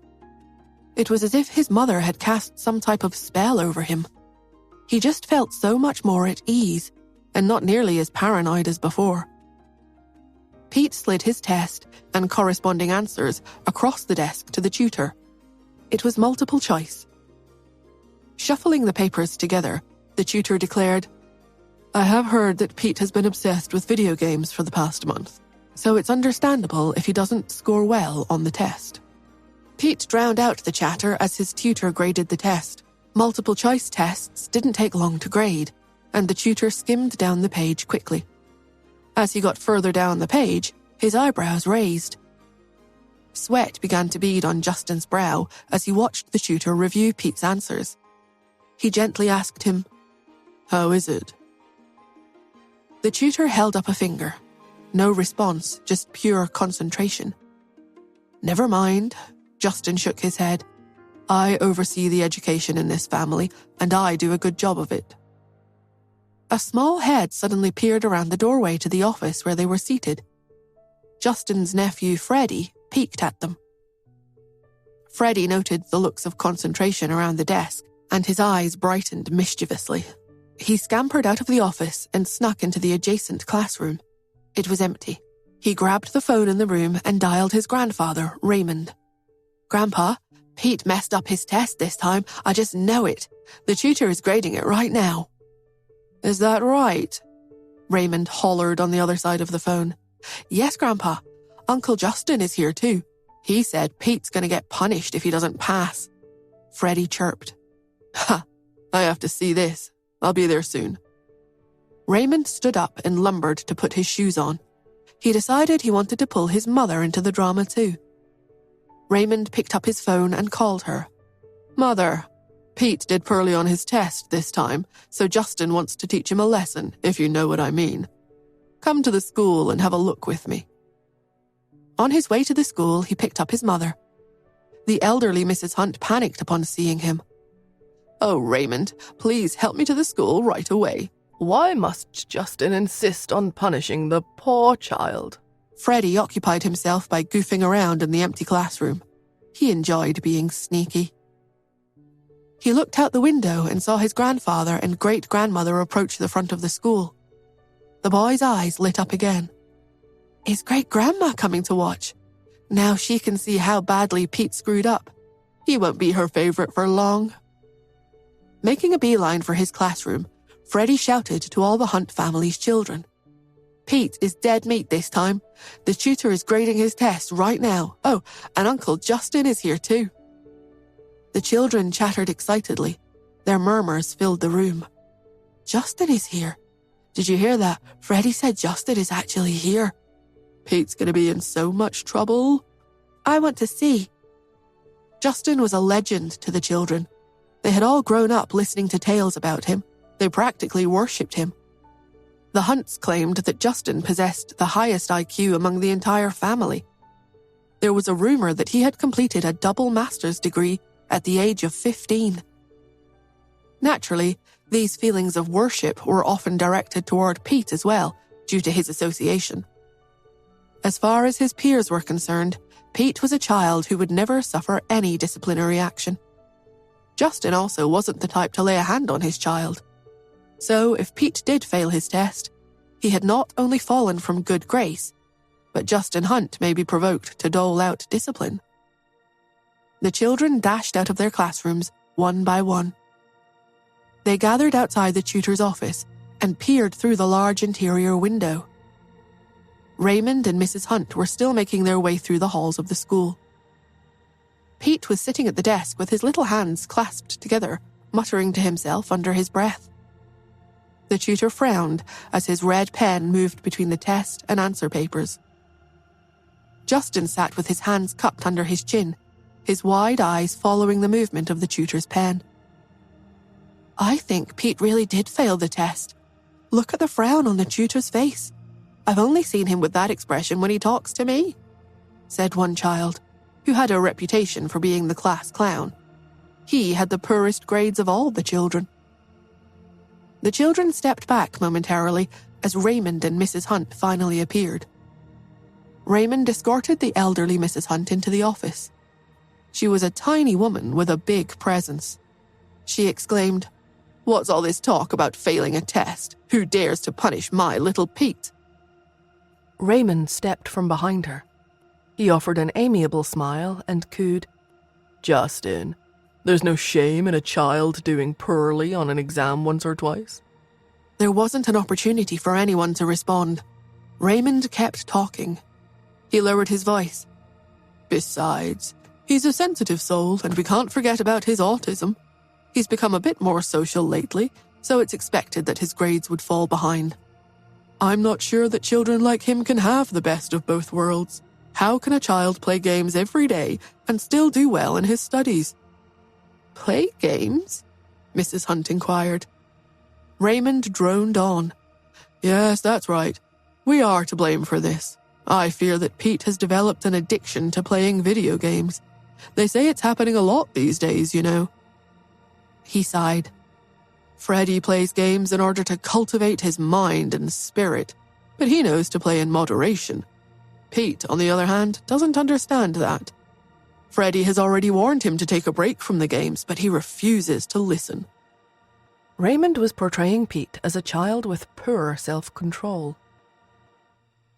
It was as if his mother had cast some type of spell over him. He just felt so much more at ease and not nearly as paranoid as before. Pete slid his test and corresponding answers across the desk to the tutor. It was multiple choice. Shuffling the papers together, the tutor declared, "I have heard that Pete has been obsessed with video games for the past month, so it's understandable if he doesn't score well on the test." Pete drowned out the chatter as his tutor graded the test. Multiple choice tests didn't take long to grade, and the tutor skimmed down the page quickly. As he got further down the page, his eyebrows raised. Sweat began to bead on Justin's brow as he watched the tutor review Pete's answers. He gently asked him, "How is it?" The tutor held up a finger. No response, just pure concentration. "Never mind," Justin shook his head. "I oversee the education in this family, and I do a good job of it." A small head suddenly peered around the doorway to the office where they were seated. Justin's nephew, Freddie, peeked at them. Freddie noted the looks of concentration around the desk, and his eyes brightened mischievously. He scampered out of the office and snuck into the adjacent classroom. It was empty. He grabbed the phone in the room and dialed his grandfather, Raymond. "Grandpa, Pete messed up his test this time. I just know it. The tutor is grading it right now." "Is that right?" Raymond hollered on the other side of the phone. "Yes, Grandpa. Uncle Justin is here too. He said Pete's going to get punished if he doesn't pass." Freddie chirped. "Ha, I have to see this. I'll be there soon." Raymond stood up and lumbered to put his shoes on. He decided he wanted to pull his mother into the drama too. Raymond picked up his phone and called her. "Mother, Pete did poorly on his test this time, so Justin wants to teach him a lesson, if you know what I mean. Come to the school and have a look with me." On his way to the school, he picked up his mother. The elderly Mrs. Hunt panicked upon seeing him. "Oh, Raymond, please help me to the school right away. Why must Justin insist on punishing the poor child?" Freddie occupied himself by goofing around in the empty classroom. He enjoyed being sneaky. He looked out the window and saw his grandfather and great-grandmother approach the front of the school. The boy's eyes lit up again. Is great-grandma coming to watch? Now she can see how badly Pete screwed up. He won't be her favorite for long. Making a beeline for his classroom, Freddie shouted to all the Hunt family's children. "Pete is dead meat this time. The tutor is grading his test right now. Oh, and Uncle Justin is here too." The children chattered excitedly. Their murmurs filled the room. "Justin is here. Did you hear that? Freddie said Justin is actually here. Pete's going to be in so much trouble. I want to see." Justin was a legend to the children. They had all grown up listening to tales about him. They practically worshipped him. The Hunts claimed that Justin possessed the highest IQ among the entire family. There was a rumor that he had completed a double master's degree at the age of 15. Naturally, these feelings of worship were often directed toward Pete as well, due to his association. As far as his peers were concerned, Pete was a child who would never suffer any disciplinary action. Justin also wasn't the type to lay a hand on his child. So if Pete did fail his test, he had not only fallen from good grace, but Justin Hunt may be provoked to dole out discipline. The children dashed out of their classrooms one by one. They gathered outside the tutor's office and peered through the large interior window. Raymond and Mrs. Hunt were still making their way through the halls of the school. Pete was sitting at the desk with his little hands clasped together, muttering to himself under his breath. The tutor frowned as his red pen moved between the test and answer papers. Justin sat with his hands cupped under his chin, his wide eyes following the movement of the tutor's pen. "I think Pete really did fail the test. Look at the frown on the tutor's face. I've only seen him with that expression when he talks to me," said one child, who had a reputation for being the class clown. He had the poorest grades of all the children. The children stepped back momentarily as Raymond and Mrs. Hunt finally appeared. Raymond escorted the elderly Mrs. Hunt into the office. She was a tiny woman with a big presence. She exclaimed, "What's all this talk about failing a test? Who dares to punish my little Pete?" Raymond stepped from behind her. He offered an amiable smile and cooed, "Justin, there's no shame in a child doing poorly on an exam once or twice." There wasn't an opportunity for anyone to respond. Raymond kept talking. He lowered his voice. "Besides, he's a sensitive soul, and we can't forget about his autism. He's become a bit more social lately, so it's expected that his grades would fall behind. I'm not sure that children like him can have the best of both worlds. How can a child play games every day and still do well in his studies?" "Play games?" Mrs. Hunt inquired. Raymond droned on. "Yes, that's right. We are to blame for this. I fear that Pete has developed an addiction to playing video games. They say it's happening a lot these days, you know." He sighed. "Freddie plays games in order to cultivate his mind and spirit, but he knows to play in moderation. Pete, on the other hand, doesn't understand that. Freddie has already warned him to take a break from the games, but he refuses to listen." Raymond was portraying Pete as a child with poor self-control.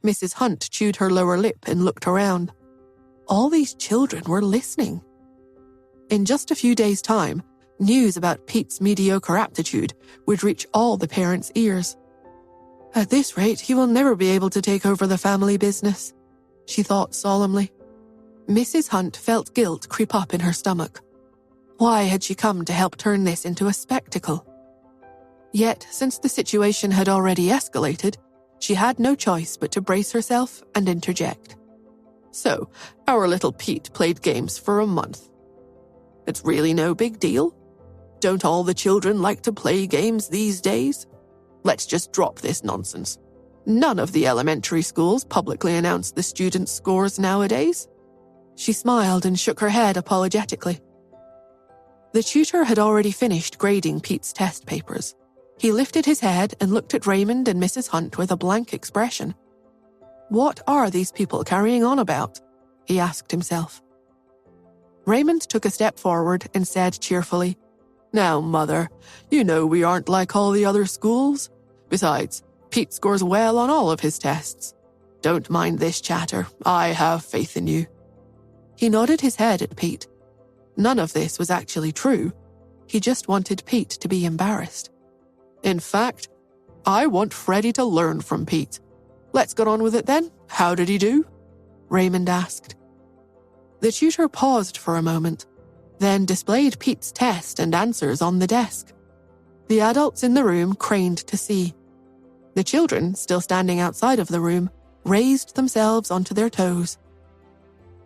Mrs. Hunt chewed her lower lip and looked around. All these children were listening. In just a few days' time, news about Pete's mediocre aptitude would reach all the parents' ears. "At this rate, he will never be able to take over the family business," she thought solemnly. Mrs. Hunt felt guilt creep up in her stomach. Why had she come to help turn this into a spectacle? Yet, since the situation had already escalated, she had no choice but to brace herself and interject. "So, our little Pete played games for a month. It's really no big deal. Don't all the children like to play games these days? Let's just drop this nonsense. None of the elementary schools publicly announce the students' scores nowadays." She smiled and shook her head apologetically. The tutor had already finished grading Pete's test papers. He lifted his head and looked at Raymond and Mrs. Hunt with a blank expression. What are these people carrying on about? He asked himself. Raymond took a step forward and said cheerfully, "Now, Mother, you know we aren't like all the other schools. Besides, Pete scores well on all of his tests. Don't mind this chatter. I have faith in you." He nodded his head at Pete. None of this was actually true. He just wanted Pete to be embarrassed. In fact, I want Freddie to learn from Pete. Let's get on with it then. How did he do? Raymond asked. The tutor paused for a moment, then displayed Pete's test and answers on the desk. The adults in the room craned to see. The children, still standing outside of the room, raised themselves onto their toes.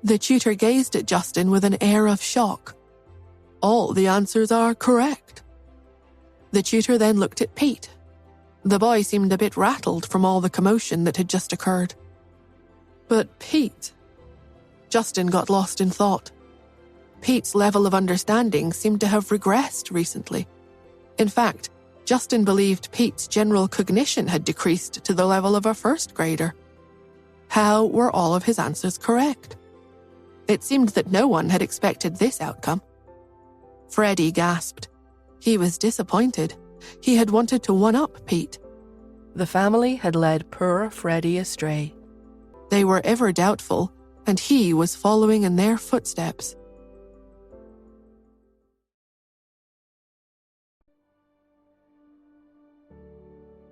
The tutor gazed at Justin with an air of shock. All the answers are correct. The tutor then looked at Pete. The boy seemed a bit rattled from all the commotion that had just occurred. But Pete... Justin got lost in thought. Pete's level of understanding seemed to have regressed recently. In fact, Justin believed Pete's general cognition had decreased to the level of a first grader. How were all of his answers correct? It seemed that no one had expected this outcome. Freddie gasped. He was disappointed. He had wanted to one-up Pete. The family had led poor Freddie astray. They were ever doubtful, and he was following in their footsteps.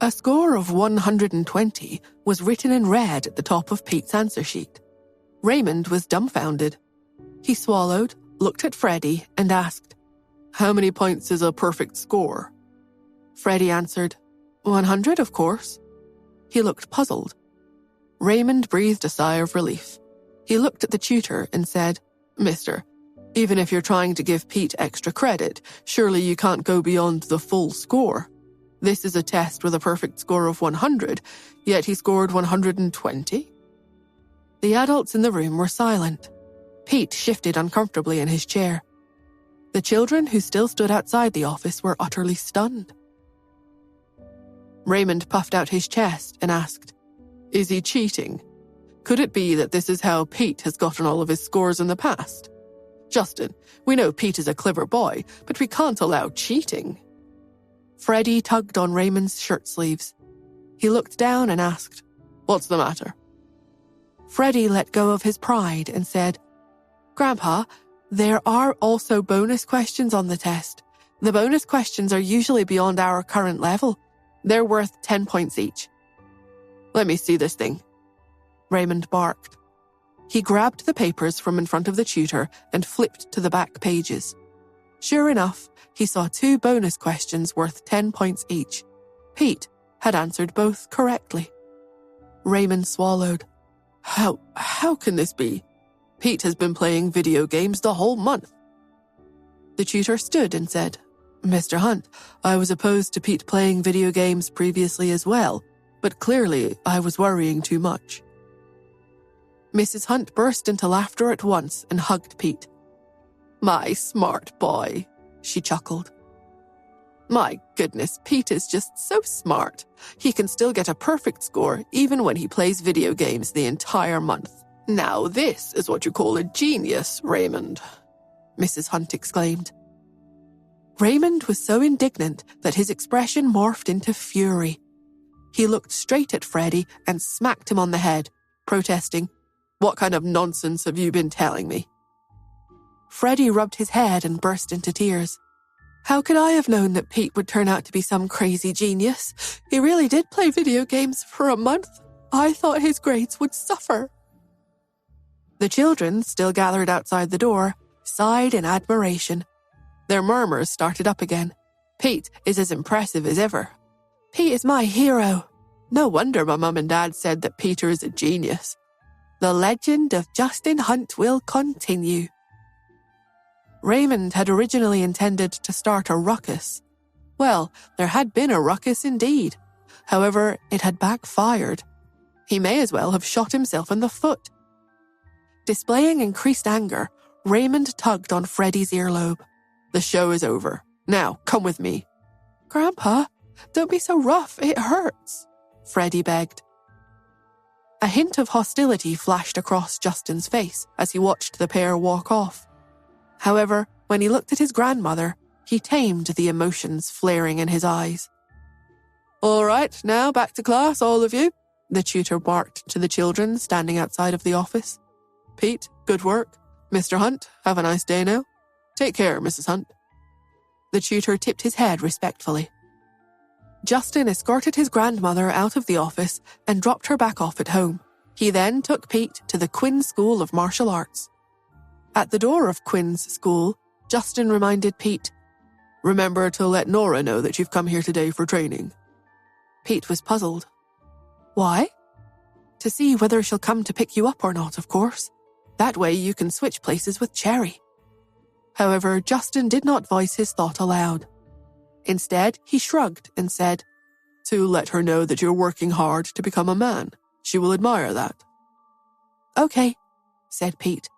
A score of 120 was written in red at the top of Pete's answer sheet. Raymond was dumbfounded. He swallowed, looked at Freddie, and asked, "How many points is a perfect score?" Freddie answered, 100, of course. He looked puzzled. Raymond breathed a sigh of relief. He looked at the tutor and said, "Mister, even if you're trying to give Pete extra credit, surely you can't go beyond the full score. This is a test with a perfect score of 100, yet he scored 120? The adults in the room were silent. Pete shifted uncomfortably in his chair. The children who still stood outside the office were utterly stunned. Raymond puffed out his chest and asked, "Is he cheating? Could it be that this is how Pete has gotten all of his scores in the past? Justin, we know Pete is a clever boy, but we can't allow cheating." Freddie tugged on Raymond's shirt sleeves. He looked down and asked, "What's the matter?" Freddie let go of his pride and said, "Grandpa, there are also bonus questions on the test. The bonus questions are usually beyond our current level. They're worth 10 points each." "Let me see this thing," Raymond barked. He grabbed the papers from in front of the tutor and flipped to the back pages. Sure enough, he saw 2 bonus questions worth 10 points each. Pete had answered both correctly. Raymond swallowed. How can this be? Pete has been playing video games the whole month." The tutor stood and said, "Mr. Hunt, I was opposed to Pete playing video games previously as well, but clearly I was worrying too much." Mrs. Hunt burst into laughter at once and hugged Pete. "My smart boy," she chuckled. "My goodness, Pete is just so smart. He can still get a perfect score even when he plays video games the entire month. Now this is what you call a genius, Raymond," Mrs. Hunt exclaimed. Raymond was so indignant that his expression morphed into fury. He looked straight at Freddie and smacked him on the head, protesting, "What kind of nonsense have you been telling me?" Freddie rubbed his head and burst into tears. "How could I have known that Pete would turn out to be some crazy genius? He really did play video games for a month. I thought his grades would suffer." The children, still gathered outside the door, sighed in admiration. Their murmurs started up again. "Pete is as impressive as ever. Pete is my hero. No wonder my mum and dad said that Peter is a genius. The legend of Justin Hunt will continue." Raymond had originally intended to start a ruckus. Well, there had been a ruckus indeed. However, it had backfired. He may as well have shot himself in the foot. Displaying increased anger, Raymond tugged on Freddie's earlobe. "The show is over. Now, come with me." "Grandpa, don't be so rough. It hurts," Freddie begged. A hint of hostility flashed across Justin's face as he watched the pair walk off. However, when he looked at his grandmother, he tamed the emotions flaring in his eyes. "All right, now back to class, all of you," the tutor barked to the children standing outside of the office. "Pete, good work. Mr. Hunt, have a nice day now. Take care, Mrs. Hunt." The tutor tipped his head respectfully. Justin escorted his grandmother out of the office and dropped her back off at home. He then took Pete to the Quinn School of Martial Arts. At the door of Quinn's school, Justin reminded Pete, "Remember to let Nora know that you've come here today for training." Pete was puzzled. "Why?" "To see whether she'll come to pick you up or not, of course. That way you can switch places with Cherry." However, Justin did not voice his thought aloud. Instead, he shrugged and said, "To let her know that you're working hard to become a man. She will admire that." "Okay," said Pete.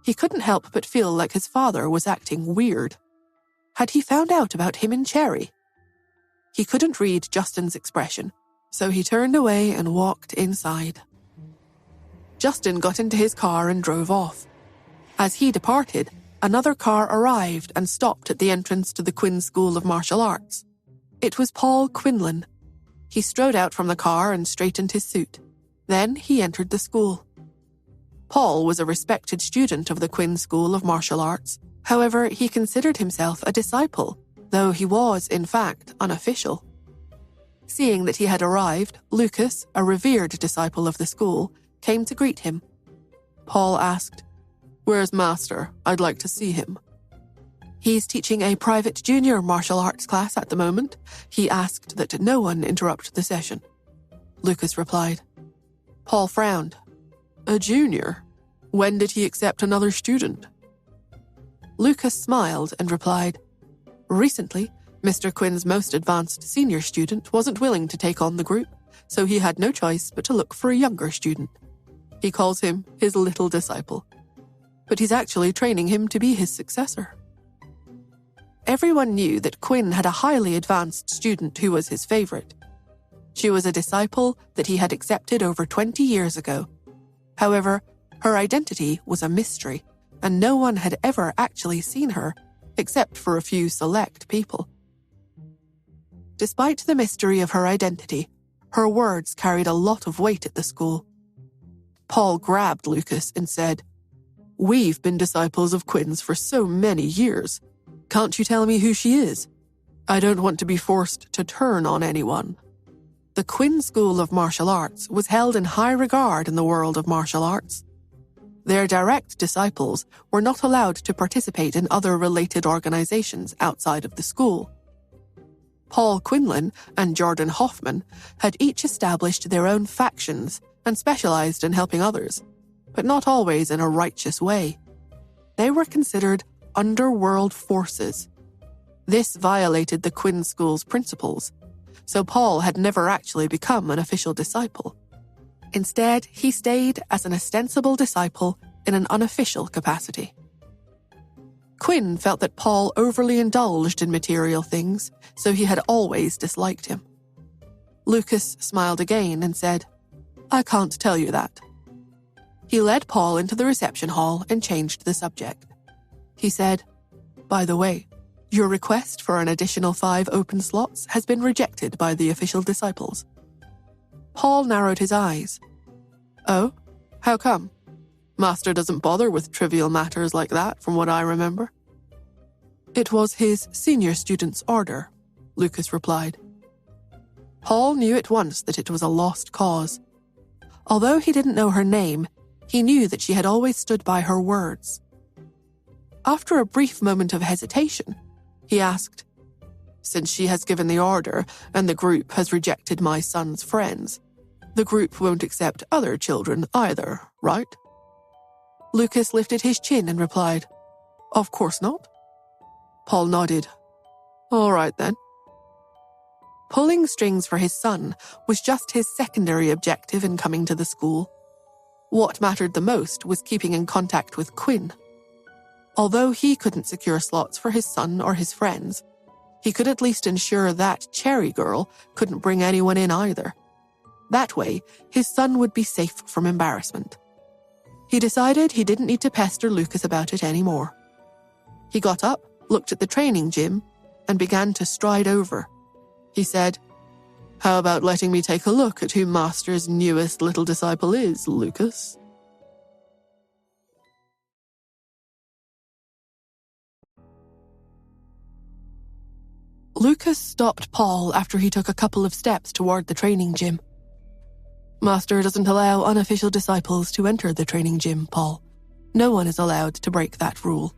He couldn't help but feel like his father was acting weird. Had he found out about him and Cherry? He couldn't read Justin's expression, so he turned away and walked inside. Justin got into his car and drove off. As he departed, another car arrived and stopped at the entrance to the Quinn School of Martial Arts. It was Paul Quinlan. He strode out from the car and straightened his suit. Then he entered the school. Paul was a respected student of the Quinn School of Martial Arts. However, he considered himself a disciple, though he was, in fact, unofficial. Seeing that he had arrived, Lucas, a revered disciple of the school, came to greet him. Paul asked, "Where's Master? I'd like to see him." "He's teaching a private junior martial arts class at the moment. He asked that no one interrupt the session," Lucas replied. Paul frowned. "A junior? When did he accept another student?" Lucas smiled and replied, "Recently, Mr. Quinn's most advanced senior student wasn't willing to take on the group, so he had no choice but to look for a younger student. He calls him his little disciple. But he's actually training him to be his successor." Everyone knew that Quinn had a highly advanced student who was his favorite. She was a disciple that he had accepted over 20 years ago. However, her identity was a mystery, and no one had ever actually seen her, except for a few select people. Despite the mystery of her identity, her words carried a lot of weight at the school. Paul grabbed Lucas and said, "We've been disciples of Quinn's for so many years. Can't you tell me who she is? I don't want to be forced to turn on anyone." The Quinn School of Martial Arts was held in high regard in the world of martial arts. Their direct disciples were not allowed to participate in other related organizations outside of the school. Paul Quinlan and Jordan Hoffman had each established their own factions and specialized in helping others, but not always in a righteous way. They were considered underworld forces. This violated the Quinn School's principles, so Paul had never actually become an official disciple. Instead, he stayed as an ostensible disciple in an unofficial capacity. Quinn felt that Paul overly indulged in material things, so he had always disliked him. Lucas smiled again and said, "I can't tell you that." He led Paul into the reception hall and changed the subject. He said, "By the way, your request for an additional 5 open slots has been rejected by the official disciples." Paul narrowed his eyes. "Oh? How come? Master doesn't bother with trivial matters like that, from what I remember." "It was his senior student's order," Lucas replied. Paul knew at once that it was a lost cause. Although he didn't know her name, he knew that she had always stood by her words. After a brief moment of hesitation, he asked, "Since she has given the order and the group has rejected my son's friends, the group won't accept other children either, right?" Lucas lifted his chin and replied, "Of course not." Paul nodded. "All right then." Pulling strings for his son was just his secondary objective in coming to the school. What mattered the most was keeping in contact with Quinn. Although he couldn't secure slots for his son or his friends, he could at least ensure that Cherry Girl couldn't bring anyone in either. That way, his son would be safe from embarrassment. He decided he didn't need to pester Lucas about it anymore. He got up, looked at the training gym, and began to stride over. He said, "How about letting me take a look at who Master's newest little disciple is, Lucas?" Lucas stopped Paul after he took a couple of steps toward the training gym. Master doesn't allow unofficial disciples to enter the training gym, Paul. No one is allowed to break that rule.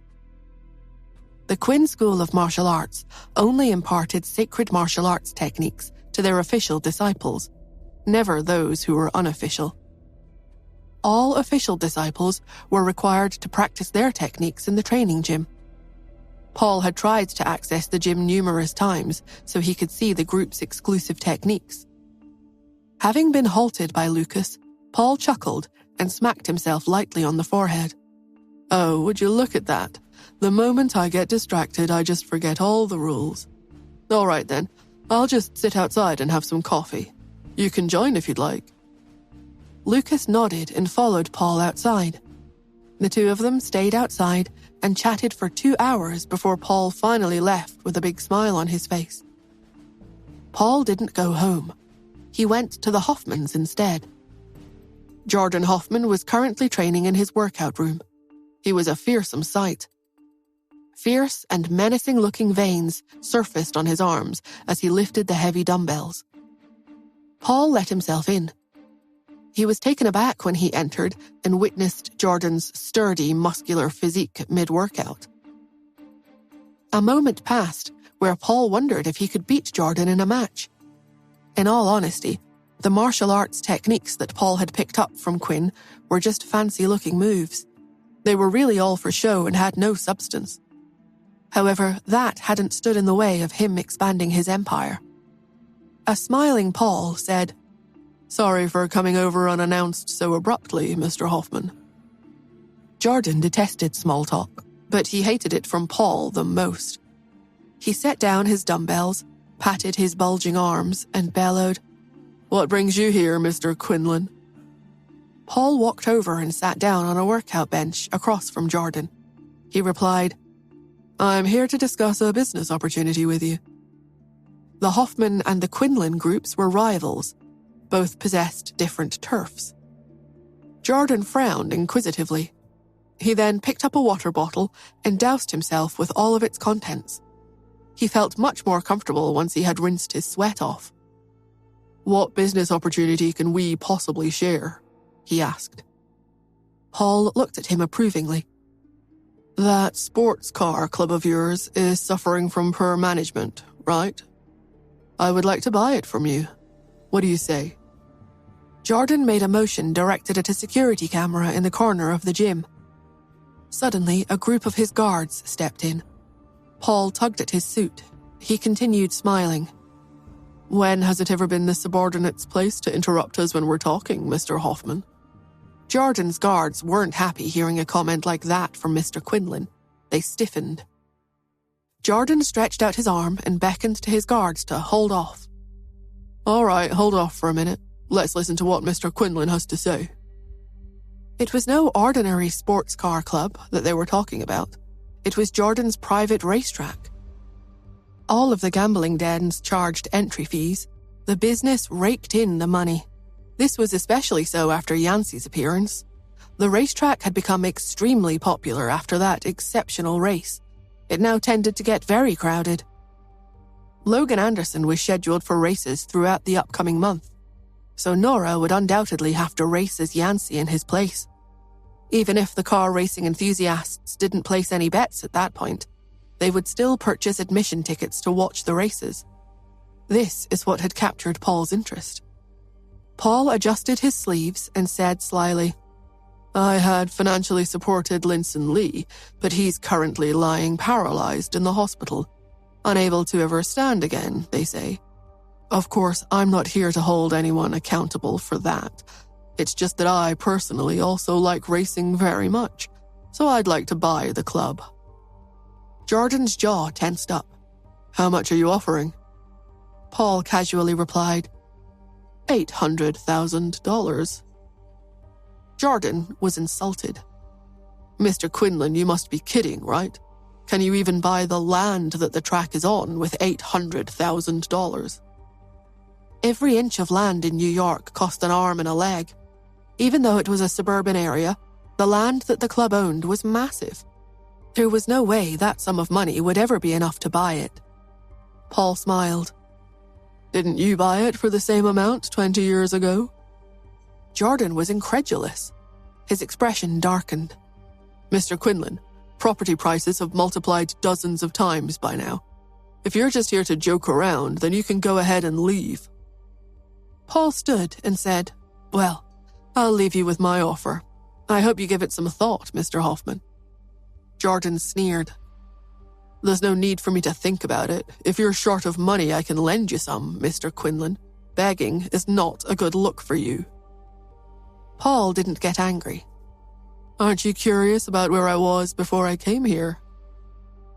The Quinn School of Martial Arts only imparted sacred martial arts techniques to their official disciples, never those who were unofficial. All official disciples were required to practice their techniques in the training gym. Paul had tried to access the gym numerous times so he could see the group's exclusive techniques. Having been halted by Lucas, Paul chuckled and smacked himself lightly on the forehead. Oh, would you look at that? The moment I get distracted, I just forget all the rules. All right then, I'll just sit outside and have some coffee. You can join if you'd like. Lucas nodded and followed Paul outside. The two of them stayed outside and chatted for 2 hours before Paul finally left with a big smile on his face. Paul didn't go home. He went to the Hoffmans instead. Jordan Hoffman was currently training in his workout room. He was a fearsome sight. Fierce and menacing-looking veins surfaced on his arms as he lifted the heavy dumbbells. Paul let himself in. He was taken aback when he entered and witnessed Jordan's sturdy, muscular physique mid-workout. A moment passed where Paul wondered if he could beat Jordan in a match. In all honesty, the martial arts techniques that Paul had picked up from Quinn were just fancy-looking moves. They were really all for show and had no substance. However, that hadn't stood in the way of him expanding his empire. A smiling Paul said, "Sorry for coming over unannounced so abruptly, Mr. Hoffman." Jordan detested small talk, but he hated it from Paul the most. He set down his dumbbells, patted his bulging arms, and bellowed, "What brings you here, Mr. Quinlan?" Paul walked over and sat down on a workout bench across from Jordan. He replied, "I'm here to discuss a business opportunity with you." The Hoffman and the Quinlan groups were rivals. Both possessed different turfs. Jordan frowned inquisitively. He then picked up a water bottle and doused himself with all of its contents. He felt much more comfortable once he had rinsed his sweat off. "What business opportunity can we possibly share?" he asked. Paul looked at him approvingly. "That sports car club of yours is suffering from poor management, right? I would like to buy it from you. What do you say?" Jordan made a motion directed at a security camera in the corner of the gym. Suddenly, a group of his guards stepped in. Paul tugged at his suit. He continued smiling. "When has it ever been the subordinate's place to interrupt us when we're talking, Mr. Hoffman?" Jordan's guards weren't happy hearing a comment like that from Mr. Quinlan. They stiffened. Jordan stretched out his arm and beckoned to his guards to hold off. "All right, hold off for a minute. Let's listen to what Mr. Quinlan has to say." It was no ordinary sports car club that they were talking about. It was Jordan's private racetrack. All of the gambling dens charged entry fees. The business raked in the money. This was especially so after Yancey's appearance. The racetrack had become extremely popular after that exceptional race. It now tended to get very crowded. Logan Anderson was scheduled for races throughout the upcoming month, so Nora would undoubtedly have to race as Yancey in his place. Even if the car racing enthusiasts didn't place any bets at that point, they would still purchase admission tickets to watch the races. This is what had captured Paul's interest. Paul adjusted his sleeves and said slyly, "I had financially supported Linson Lee, but he's currently lying paralyzed in the hospital. Unable to ever stand again, they say. Of course, I'm not here to hold anyone accountable for that. It's just that I personally also like racing very much, so I'd like to buy the club." Jordan's jaw tensed up. "How much are you offering?" Paul casually replied, $800,000. Jordan was insulted. "Mr. Quinlan, you must be kidding, right? Can you even buy the land that the track is on with $800,000? Every inch of land in New York cost an arm and a leg. Even though it was a suburban area, the land that the club owned was massive. There was no way that sum of money would ever be enough to buy it. Paul smiled. Didn't you buy it for the same amount 20 years ago? Jordan was incredulous. His expression darkened. Mr. Quinlan, property prices have multiplied dozens of times by now. If you're just here to joke around, then you can go ahead and leave. Paul stood and said, Well, I'll leave you with my offer. I hope you give it some thought, Mr. Hoffman. Jordan sneered. There's no need for me to think about it. If you're short of money, I can lend you some, Mr. Quinlan. Begging is not a good look for you. Paul didn't get angry. Aren't you curious about where I was before I came here?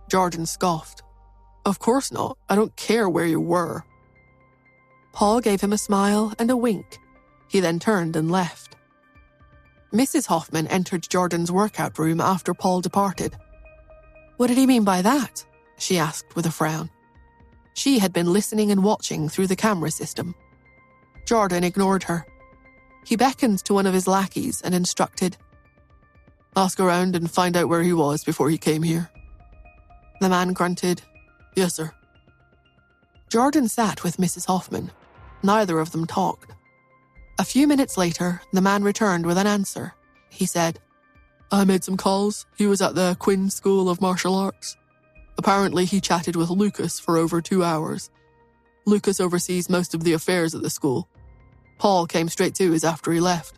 Jordan scoffed. Of course not. I don't care where you were. Paul gave him a smile and a wink. He then turned and left. Mrs. Hoffman entered Jordan's workout room after Paul departed. What did he mean by that? She asked with a frown. She had been listening and watching through the camera system. Jordan ignored her. He beckoned to one of his lackeys and instructed, Ask around and find out where he was before he came here. The man grunted, Yes, sir. Jordan sat with Mrs. Hoffman. Neither of them talked. A few minutes later, the man returned with an answer. He said, I made some calls. He was at the Quinn School of Martial Arts. Apparently, he chatted with Lucas for over 2 hours. Lucas oversees most of the affairs at the school. Paul came straight to us after he left.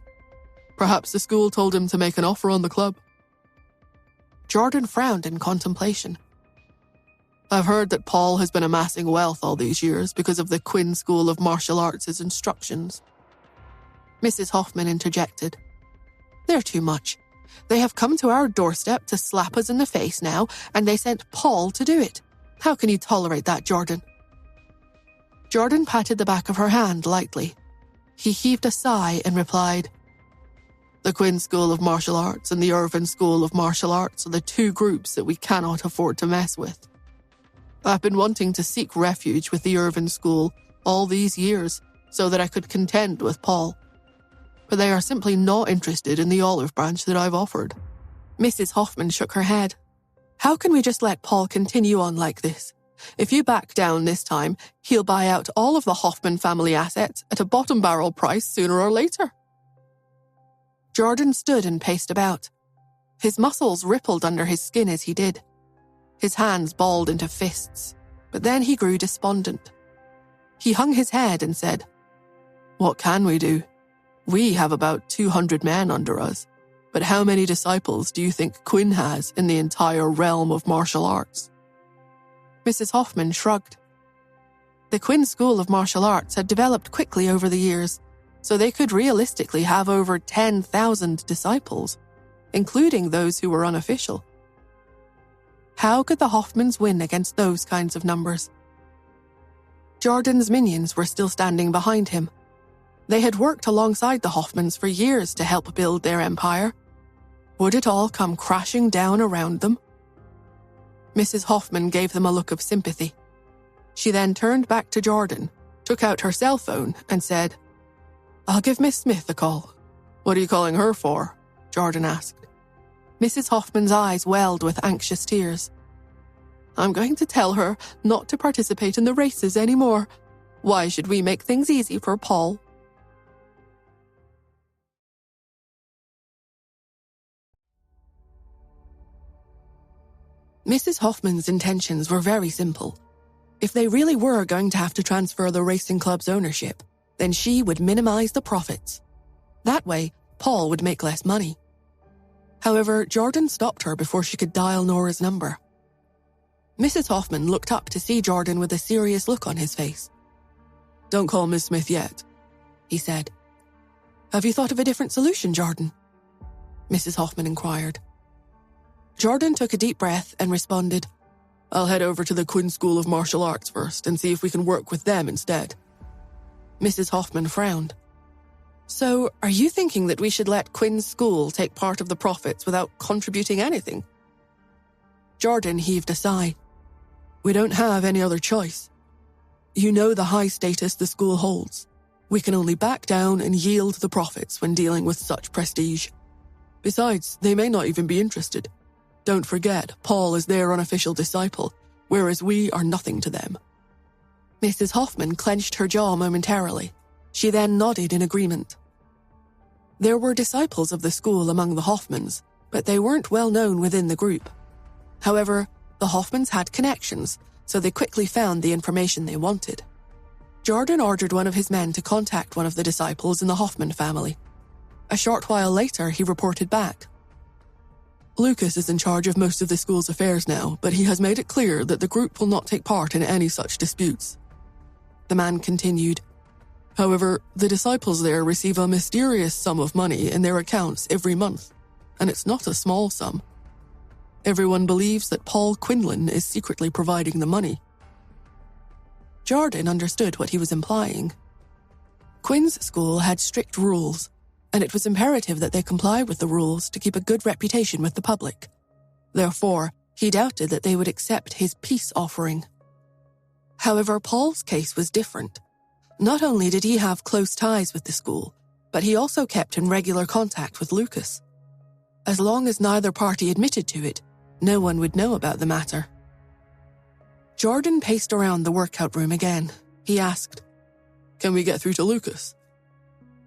Perhaps the school told him to make an offer on the club. Jordan frowned in contemplation. I've heard that Paul has been amassing wealth all these years because of the Quinn School of Martial Arts' instructions. Mrs. Hoffman interjected. They're too much. They have come to our doorstep to slap us in the face now, and they sent Paul to do it. How can you tolerate that, Jordan? Jordan patted the back of her hand lightly. He heaved a sigh and replied, The Quinn School of Martial Arts and the Irvin School of Martial Arts are the two groups that we cannot afford to mess with. I've been wanting to seek refuge with the Irvin School all these years so that I could contend with Paul. But they are simply not interested in the olive branch that I've offered. Mrs. Hoffman shook her head. How can we just let Paul continue on like this? If you back down this time, he'll buy out all of the Hoffman family assets at a bottom barrel price sooner or later. Jordan stood and paced about. His muscles rippled under his skin as he did. His hands balled into fists, but then he grew despondent. He hung his head and said, What can we do? We have about 200 men under us, but how many disciples do you think Quinn has in the entire realm of martial arts? Mrs. Hoffman shrugged. The Quinn School of Martial Arts had developed quickly over the years, so they could realistically have over 10,000 disciples, including those who were unofficial. How could the Hoffmans win against those kinds of numbers? Jordan's minions were still standing behind him. They had worked alongside the Hoffmans for years to help build their empire. Would it all come crashing down around them? Mrs. Hoffman gave them a look of sympathy. She then turned back to Jordan, took out her cell phone, and said, I'll give Miss Smith a call. What are you calling her for? Jordan asked. Mrs. Hoffman's eyes welled with anxious tears. I'm going to tell her not to participate in the races anymore. Why should we make things easy for Paul? Mrs. Hoffman's intentions were very simple. If they really were going to have to transfer the racing club's ownership, then she would minimize the profits. That way, Paul would make less money. However, Jordan stopped her before she could dial Nora's number. Mrs. Hoffman looked up to see Jordan with a serious look on his face. Don't call Miss Smith yet, he said. Have you thought of a different solution, Jordan? Mrs. Hoffman inquired. Jordan took a deep breath and responded, I'll head over to the Quinn School of Martial Arts first and see if we can work with them instead. Mrs. Hoffman frowned. So, are you thinking that we should let Quinn's school take part of the profits without contributing anything? Jordan heaved a sigh. We don't have any other choice. You know the high status the school holds. We can only back down and yield the profits when dealing with such prestige. Besides, they may not even be interested. Don't forget, Paul is their unofficial disciple, whereas we are nothing to them. Mrs. Hoffman clenched her jaw momentarily. She then nodded in agreement. There were disciples of the school among the Hoffmans, but they weren't well known within the group. However, the Hoffmans had connections, so they quickly found the information they wanted. Jordan ordered one of his men to contact one of the disciples in the Hoffman family. A short while later, he reported back. Lucas is in charge of most of the school's affairs now, but he has made it clear that the group will not take part in any such disputes. The man continued, However, the disciples there receive a mysterious sum of money in their accounts every month, and it's not a small sum. Everyone believes that Paul Quinlan is secretly providing the money. Jordan understood what he was implying. Quinn's school had strict rules, and it was imperative that they comply with the rules to keep a good reputation with the public. Therefore, he doubted that they would accept his peace offering. However, Paul's case was different. Not only did he have close ties with the school, but he also kept in regular contact with Lucas. As long as neither party admitted to it, no one would know about the matter. Jordan paced around the workout room again. He asked, Can we get through to Lucas?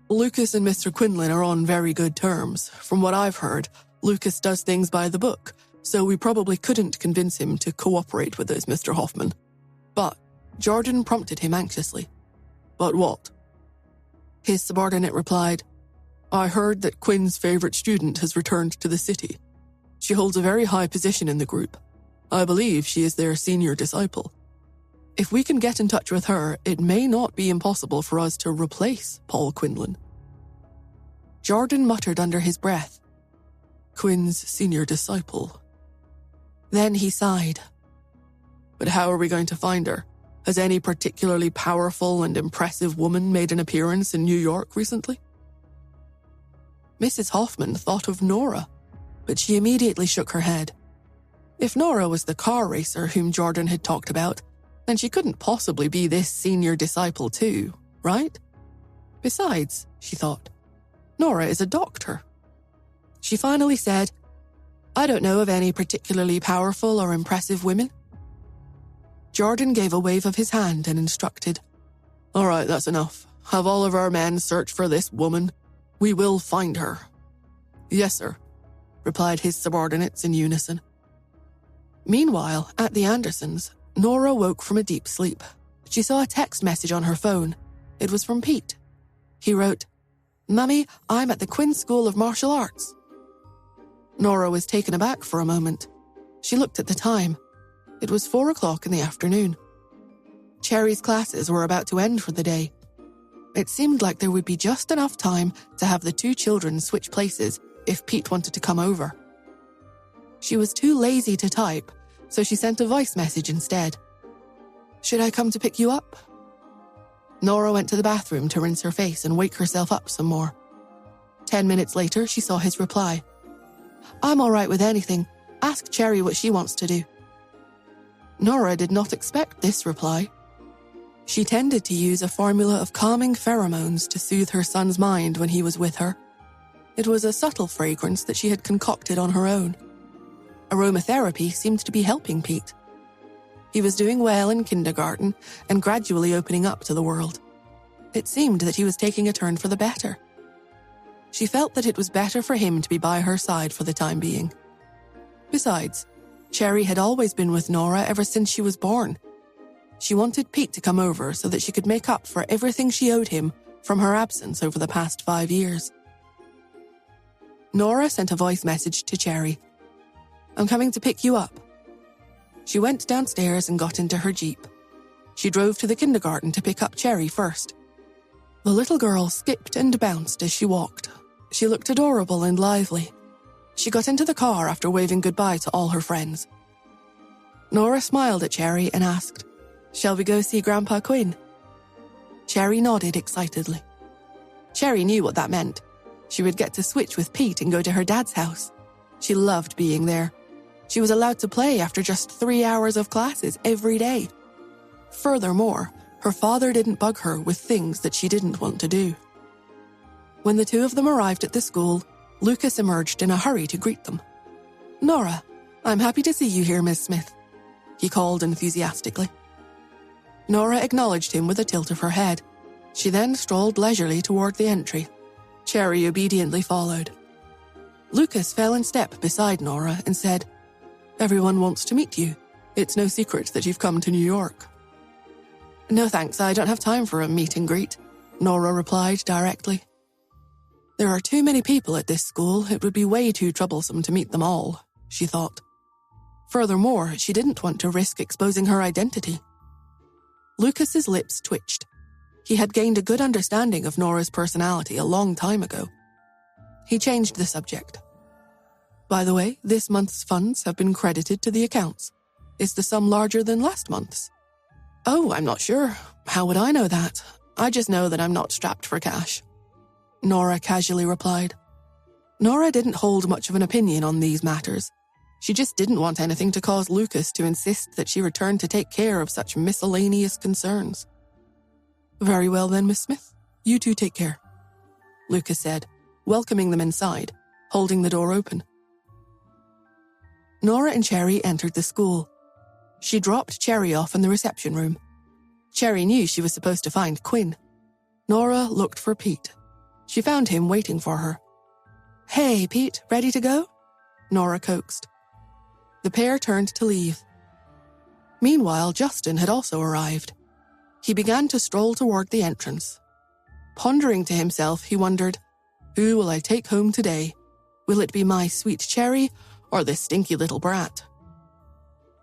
Lucas and Mr. Quinlan are on very good terms. From what I've heard, Lucas does things by the book, so we probably couldn't convince him to cooperate with us, Mr. Hoffman. But Jordan prompted him anxiously. But what? His subordinate replied, I heard that Quinn's favorite student has returned to the city. She holds a very high position in the group. I believe she is their senior disciple. If we can get in touch with her, it may not be impossible for us to replace Paul Quinlan. Jordan muttered under his breath, Quinn's senior disciple. Then he sighed. But how are we going to find her? Has any particularly powerful and impressive woman made an appearance in New York recently? Mrs. Hoffman thought of Nora, but she immediately shook her head. If Nora was the car racer whom Jordan had talked about, then she couldn't possibly be this senior disciple too, right? Besides, she thought, Nora is a doctor. She finally said, I don't know of any particularly powerful or impressive women. Jordan gave a wave of his hand and instructed, All right, that's enough. Have all of our men search for this woman. We will find her. Yes, sir, replied his subordinates in unison. Meanwhile, at the Andersons, Nora woke from a deep sleep. She saw a text message on her phone. It was from Pete. He wrote, Mummy, I'm at the Quinn School of Martial Arts. Nora was taken aback for a moment. She looked at the time. It was 4 o'clock in the afternoon. Cherry's classes were about to end for the day. It seemed like there would be just enough time to have the two children switch places if Pete wanted to come over. She was too lazy to type, so she sent a voice message instead. Should I come to pick you up? Nora went to the bathroom to rinse her face and wake herself up some more. 10 minutes later, she saw his reply. I'm all right with anything. Ask Cherry what she wants to do. Nora did not expect this reply. She tended to use a formula of calming pheromones to soothe her son's mind when he was with her. It was a subtle fragrance that she had concocted on her own. Aromatherapy seemed to be helping Pete. He was doing well in kindergarten and gradually opening up to the world. It seemed that he was taking a turn for the better. She felt that it was better for him to be by her side for the time being. Besides, Cherry had always been with Nora ever since she was born. She wanted Pete to come over so that she could make up for everything she owed him from her absence over the past 5 years. Nora sent a voice message to Cherry. I'm coming to pick you up. She went downstairs and got into her Jeep. She drove to the kindergarten to pick up Cherry first. The little girl skipped and bounced as she walked. She looked adorable and lively. She got into the car after waving goodbye to all her friends. Nora smiled at Cherry and asked, Shall we go see Grandpa Quinn? Cherry nodded excitedly. Cherry knew what that meant. She would get to switch with Pete and go to her dad's house. She loved being there. She was allowed to play after just 3 hours of classes every day. Furthermore, her father didn't bug her with things that she didn't want to do. When the two of them arrived at the school, Lucas emerged in a hurry to greet them. Nora, I'm happy to see you here, Miss Smith, he called enthusiastically. Nora acknowledged him with a tilt of her head. She then strolled leisurely toward the entry. Cherry obediently followed. Lucas fell in step beside Nora and said, "Everyone wants to meet you. It's no secret that you've come to New York." "No thanks, I don't have time for a meet and greet," Nora replied directly. There are too many people at this school, it would be way too troublesome to meet them all, she thought. Furthermore, she didn't want to risk exposing her identity. Lucas's lips twitched. He had gained a good understanding of Nora's personality a long time ago. He changed the subject. "By the way, this month's funds have been credited to the accounts. Is the sum larger than last month's?" "Oh, I'm not sure. How would I know that? I just know that I'm not strapped for cash," Nora casually replied. Nora didn't hold much of an opinion on these matters. She just didn't want anything to cause Lucas to insist that she return to take care of such miscellaneous concerns. "Very well then, Miss Smith. You two take care," Lucas said, welcoming them inside, holding the door open. Nora and Cherry entered the school. She dropped Cherry off in the reception room. Cherry knew she was supposed to find Quinn. Nora looked for Pete. She found him waiting for her. "Hey, Pete, ready to go?" Nora coaxed. The pair turned to leave. Meanwhile, Justin had also arrived. He began to stroll toward the entrance. Pondering to himself, he wondered, "Who will I take home today? Will it be my sweet Cherry or this stinky little brat?"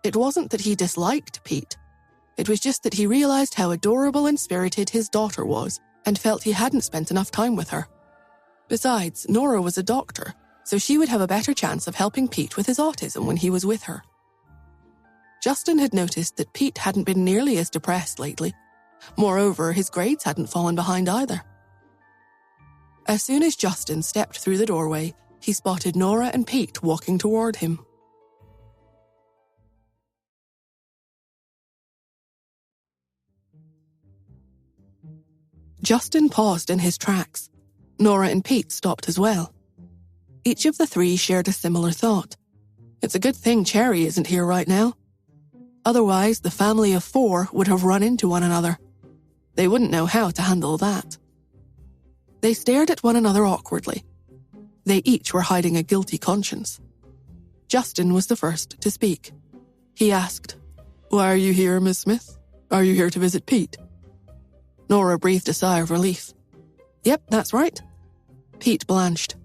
It wasn't that he disliked Pete. It was just that he realized how adorable and spirited his daughter was and felt he hadn't spent enough time with her. Besides, Nora was a doctor, so she would have a better chance of helping Pete with his autism when he was with her. Justin had noticed that Pete hadn't been nearly as depressed lately. Moreover, his grades hadn't fallen behind either. As soon as Justin stepped through the doorway, he spotted Nora and Pete walking toward him. Justin paused in his tracks. Nora and Pete stopped as well. Each of the three shared a similar thought. It's a good thing Cherry isn't here right now. Otherwise, the family of four would have run into one another. They wouldn't know how to handle that. They stared at one another awkwardly. They each were hiding a guilty conscience. Justin was the first to speak. He asked, "Why are you here, Miss Smith? Are you here to visit Pete?" Nora breathed a sigh of relief. "Yep, that's right." Pete blanched.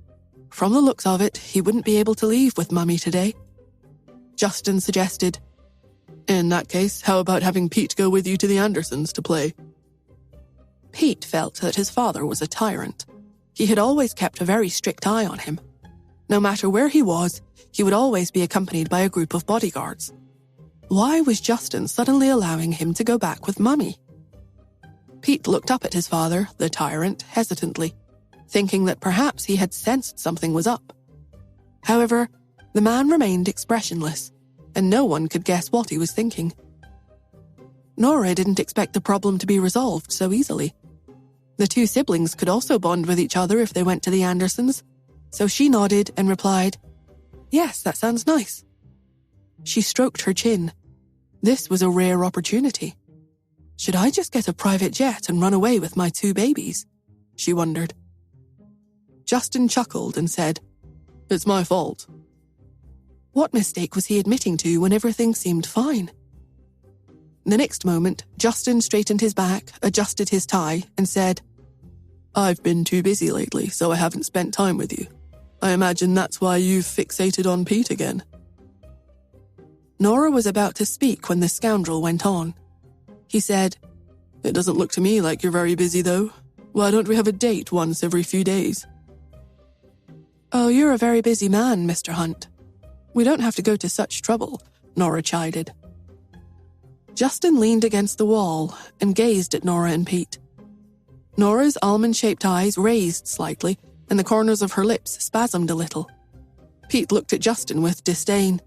From the looks of it, he wouldn't be able to leave with Mummy today. Justin suggested, "In that case, how about having Pete go with you to the Andersons to play?" Pete felt that his father was a tyrant. He had always kept a very strict eye on him. No matter where he was, he would always be accompanied by a group of bodyguards. Why was Justin suddenly allowing him to go back with Mummy? Pete looked up at his father, the tyrant, hesitantly, thinking that perhaps he had sensed something was up. However, the man remained expressionless, and no one could guess what he was thinking. Nora didn't expect the problem to be resolved so easily. The two siblings could also bond with each other if they went to the Andersons, so she nodded and replied, "Yes, that sounds nice." She stroked her chin. This was a rare opportunity. Should I just get a private jet and run away with my two babies? She wondered. Justin chuckled and said, "It's my fault." What mistake was he admitting to when everything seemed fine? The next moment, Justin straightened his back, adjusted his tie, and said, "I've been too busy lately, so I haven't spent time with you. I imagine that's why you've fixated on Pete again." Nora was about to speak when the scoundrel went on. He said, "It doesn't look to me like you're very busy, though. Why don't we have a date once every few days?" "Oh, you're a very busy man, Mr. Hunt. We don't have to go to such trouble," Nora chided. Justin leaned against the wall and gazed at Nora and Pete. Nora's almond-shaped eyes raised slightly, and the corners of her lips spasmed a little. Pete looked at Justin with disdain.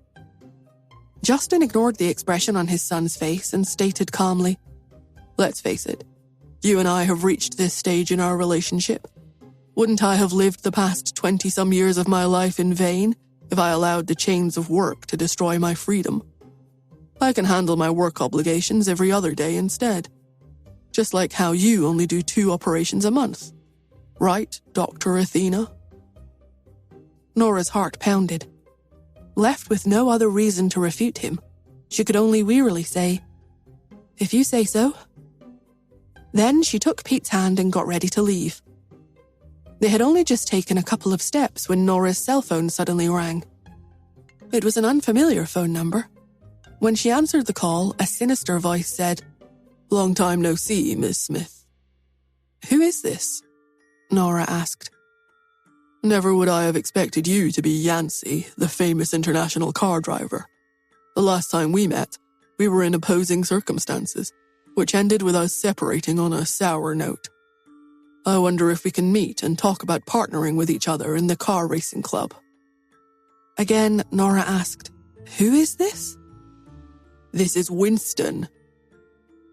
Justin ignored the expression on his son's face and stated calmly, "Let's face it, you and I have reached this stage in our relationship. Wouldn't I have lived the past 20-some years of my life in vain if I allowed the chains of work to destroy my freedom?" I can handle my work obligations every other day instead. Just like how you only do 2 operations a month. Right, Dr. Athena? Nora's heart pounded. Left with no other reason to refute him, she could only wearily say, "If you say so." Then she took Pete's hand and got ready to leave. They had only just taken a couple of steps when Nora's cell phone suddenly rang. It was an unfamiliar phone number. When she answered the call, a sinister voice said, "Long time no see, Miss Smith." "Who is this?" Nora asked. "Never would I have expected you to be Yancey, the famous international car driver. The last time we met, we were in opposing circumstances, which ended with us separating on a sour note. I wonder if we can meet and talk about partnering with each other in the car racing club." Again, Nora asked, "Who is this?" "This is Winston,"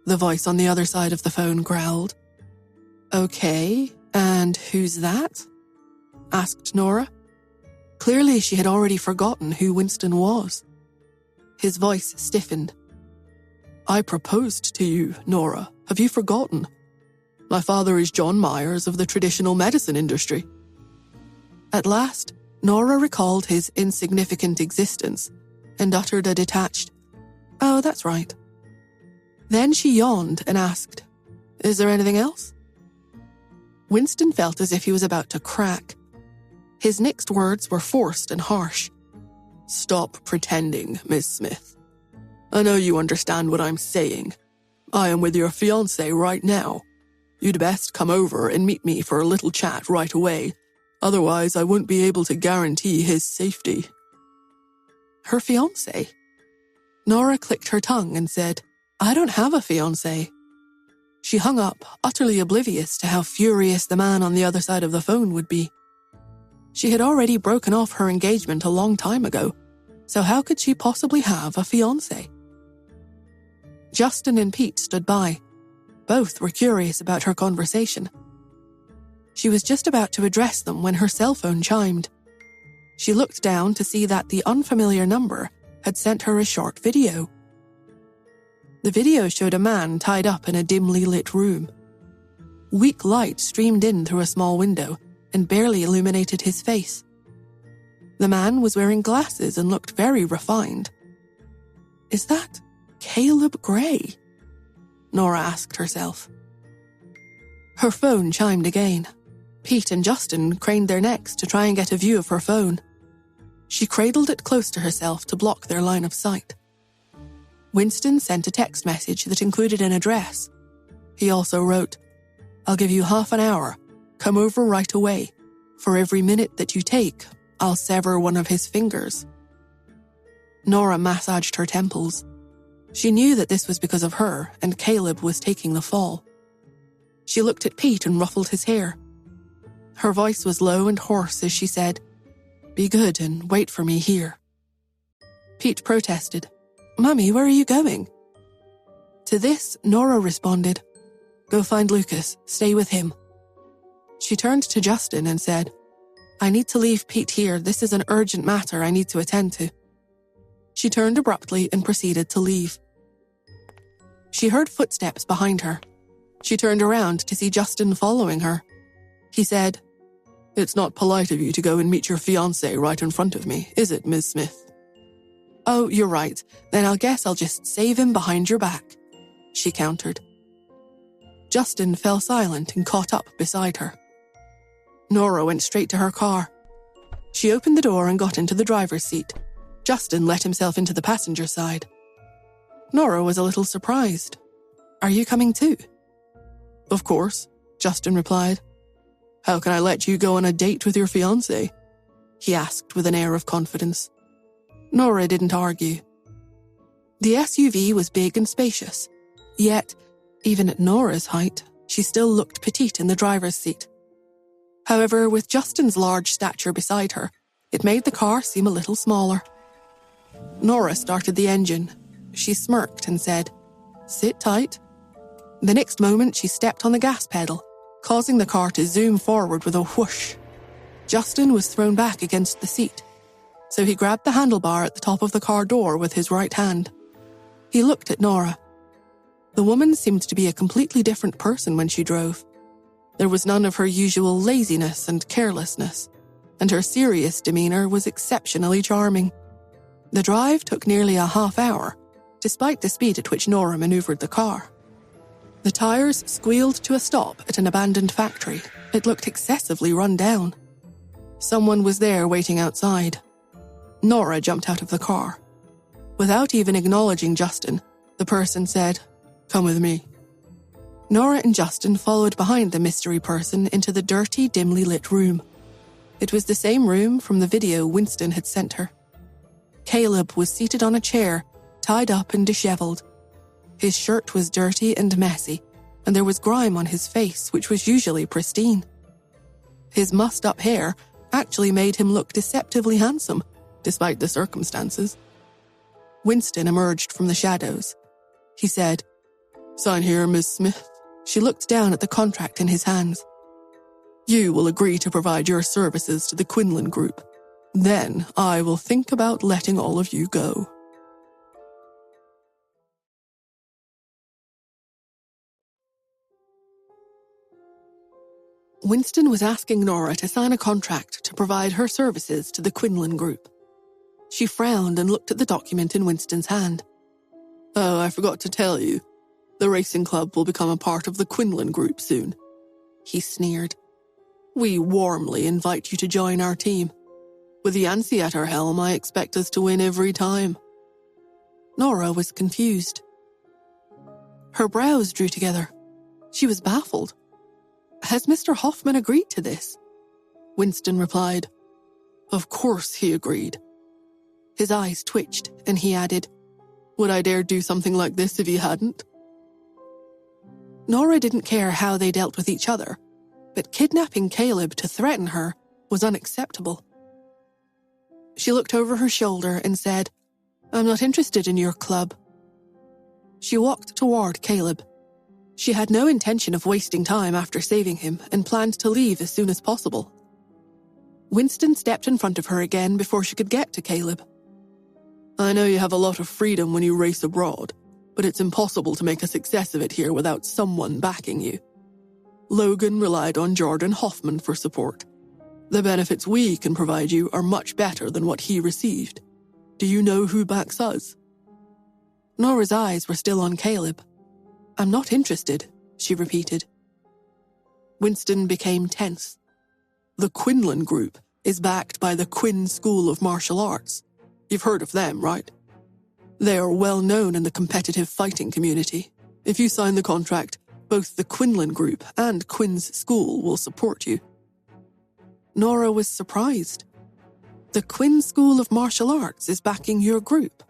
the voice on the other side of the phone growled. "Okay, and who's that?" asked Nora. Clearly, she had already forgotten who Winston was. His voice stiffened. "I proposed to you, Nora. Have you forgotten? My father is John Myers of the traditional medicine industry." At last, Nora recalled his insignificant existence and uttered a detached, "Oh, that's right." Then she yawned and asked, "Is there anything else?" Winston felt as if he was about to crack. His next words were forced and harsh. "Stop pretending, Miss Smith. I know you understand what I'm saying. I am with your fiancé right now. You'd best come over and meet me for a little chat right away. Otherwise, I won't be able to guarantee his safety." Her fiancé? Nora clicked her tongue and said, "I don't have a fiancé." She hung up, utterly oblivious to how furious the man on the other side of the phone would be. She had already broken off her engagement a long time ago, so how could she possibly have a fiancé? Justin and Pete stood by. Both were curious about her conversation. She was just about to address them when her cell phone chimed. She looked down to see that the unfamiliar number had sent her a short video. The video showed a man tied up in a dimly lit room. Weak light streamed in through a small window and barely illuminated his face. The man was wearing glasses and looked very refined. "Is that Caleb Gray?" Nora asked herself. Her phone chimed again. Pete and Justin craned their necks to try and get a view of her phone. She cradled it close to herself to block their line of sight. Winston sent a text message that included an address. He also wrote, "I'll give you half an hour. Come over right away. For every minute that you take, I'll sever one of his fingers." Nora massaged her temples. She knew that this was because of her, and Caleb was taking the fall. She looked at Pete and ruffled his hair. Her voice was low and hoarse as she said, "Be good and wait for me here." Pete protested, "Mummy, where are you going?" To this, Nora responded, "Go find Lucas, stay with him." She turned to Justin and said, "I need to leave Pete here. This is an urgent matter I need to attend to." She turned abruptly and proceeded to leave. She heard footsteps behind her. She turned around to see Justin following her. He said, "It's not polite of you to go and meet your fiancé right in front of me, is it, Miss Smith?" "Oh, you're right. Then I guess I'll just save him behind your back," she countered. Justin fell silent and caught up beside her. Nora went straight to her car. She opened the door and got into the driver's seat. Justin let himself into the passenger side. Nora was a little surprised. "Are you coming too?" "Of course," Justin replied. "How can I let you go on a date with your fiancé?" he asked with an air of confidence. Nora didn't argue. The SUV was big and spacious, yet, even at Nora's height, she still looked petite in the driver's seat. However, with Justin's large stature beside her, it made the car seem a little smaller. Nora started the engine. She smirked and said, "Sit tight." The next moment, she stepped on the gas pedal, causing the car to zoom forward with a whoosh. Justin was thrown back against the seat, so he grabbed the handlebar at the top of the car door with his right hand. He looked at Nora. The woman seemed to be a completely different person when she drove. There was none of her usual laziness and carelessness, and her serious demeanor was exceptionally charming. The drive took nearly a half hour, despite the speed at which Nora maneuvered the car. The tires squealed to a stop at an abandoned factory. It looked excessively run down. Someone was there waiting outside. Nora jumped out of the car. Without even acknowledging Justin, the person said, "Come with me." Nora and Justin followed behind the mystery person into the dirty, dimly lit room. It was the same room from the video Winston had sent her. Caleb was seated on a chair, tied up and disheveled. His shirt was dirty and messy, and there was grime on his face, which was usually pristine. His mussed-up hair actually made him look deceptively handsome, despite the circumstances. Winston emerged from the shadows. He said, "Sign here, Miss Smith." She looked down at the contract in his hands. "You will agree to provide your services to the Quinlan Group. Then I will think about letting all of you go." Winston was asking Nora to sign a contract to provide her services to the Quinlan Group. She frowned and looked at the document in Winston's hand. "Oh, I forgot to tell you. The racing club will become a part of the Quinlan Group soon," he sneered. "We warmly invite you to join our team. With Yancey at our helm, I expect us to win every time." Nora was confused. Her brows drew together. She was baffled. "Has Mr. Hoffman agreed to this?" Winston replied, "Of course he agreed." His eyes twitched, and he added, "Would I dare do something like this if he hadn't?" Nora didn't care how they dealt with each other, but kidnapping Caleb to threaten her was unacceptable. She looked over her shoulder and said, "I'm not interested in your club." She walked toward Caleb. She had no intention of wasting time after saving him and planned to leave as soon as possible. Winston stepped in front of her again before she could get to Caleb. "I know you have a lot of freedom when you race abroad, but it's impossible to make a success of it here without someone backing you. Logan relied on Jordan Hoffman for support. The benefits we can provide you are much better than what he received. Do you know who backs us?" Nora's eyes were still on Caleb. "I'm not interested," she repeated. Winston became tense. "The Quinlan Group is backed by the Quinn School of Martial Arts. You've heard of them, right? They are well known in the competitive fighting community. If you sign the contract, both the Quinlan Group and Quinn's school will support you." Nora was surprised. "The Quinn School of Martial Arts is backing your group?"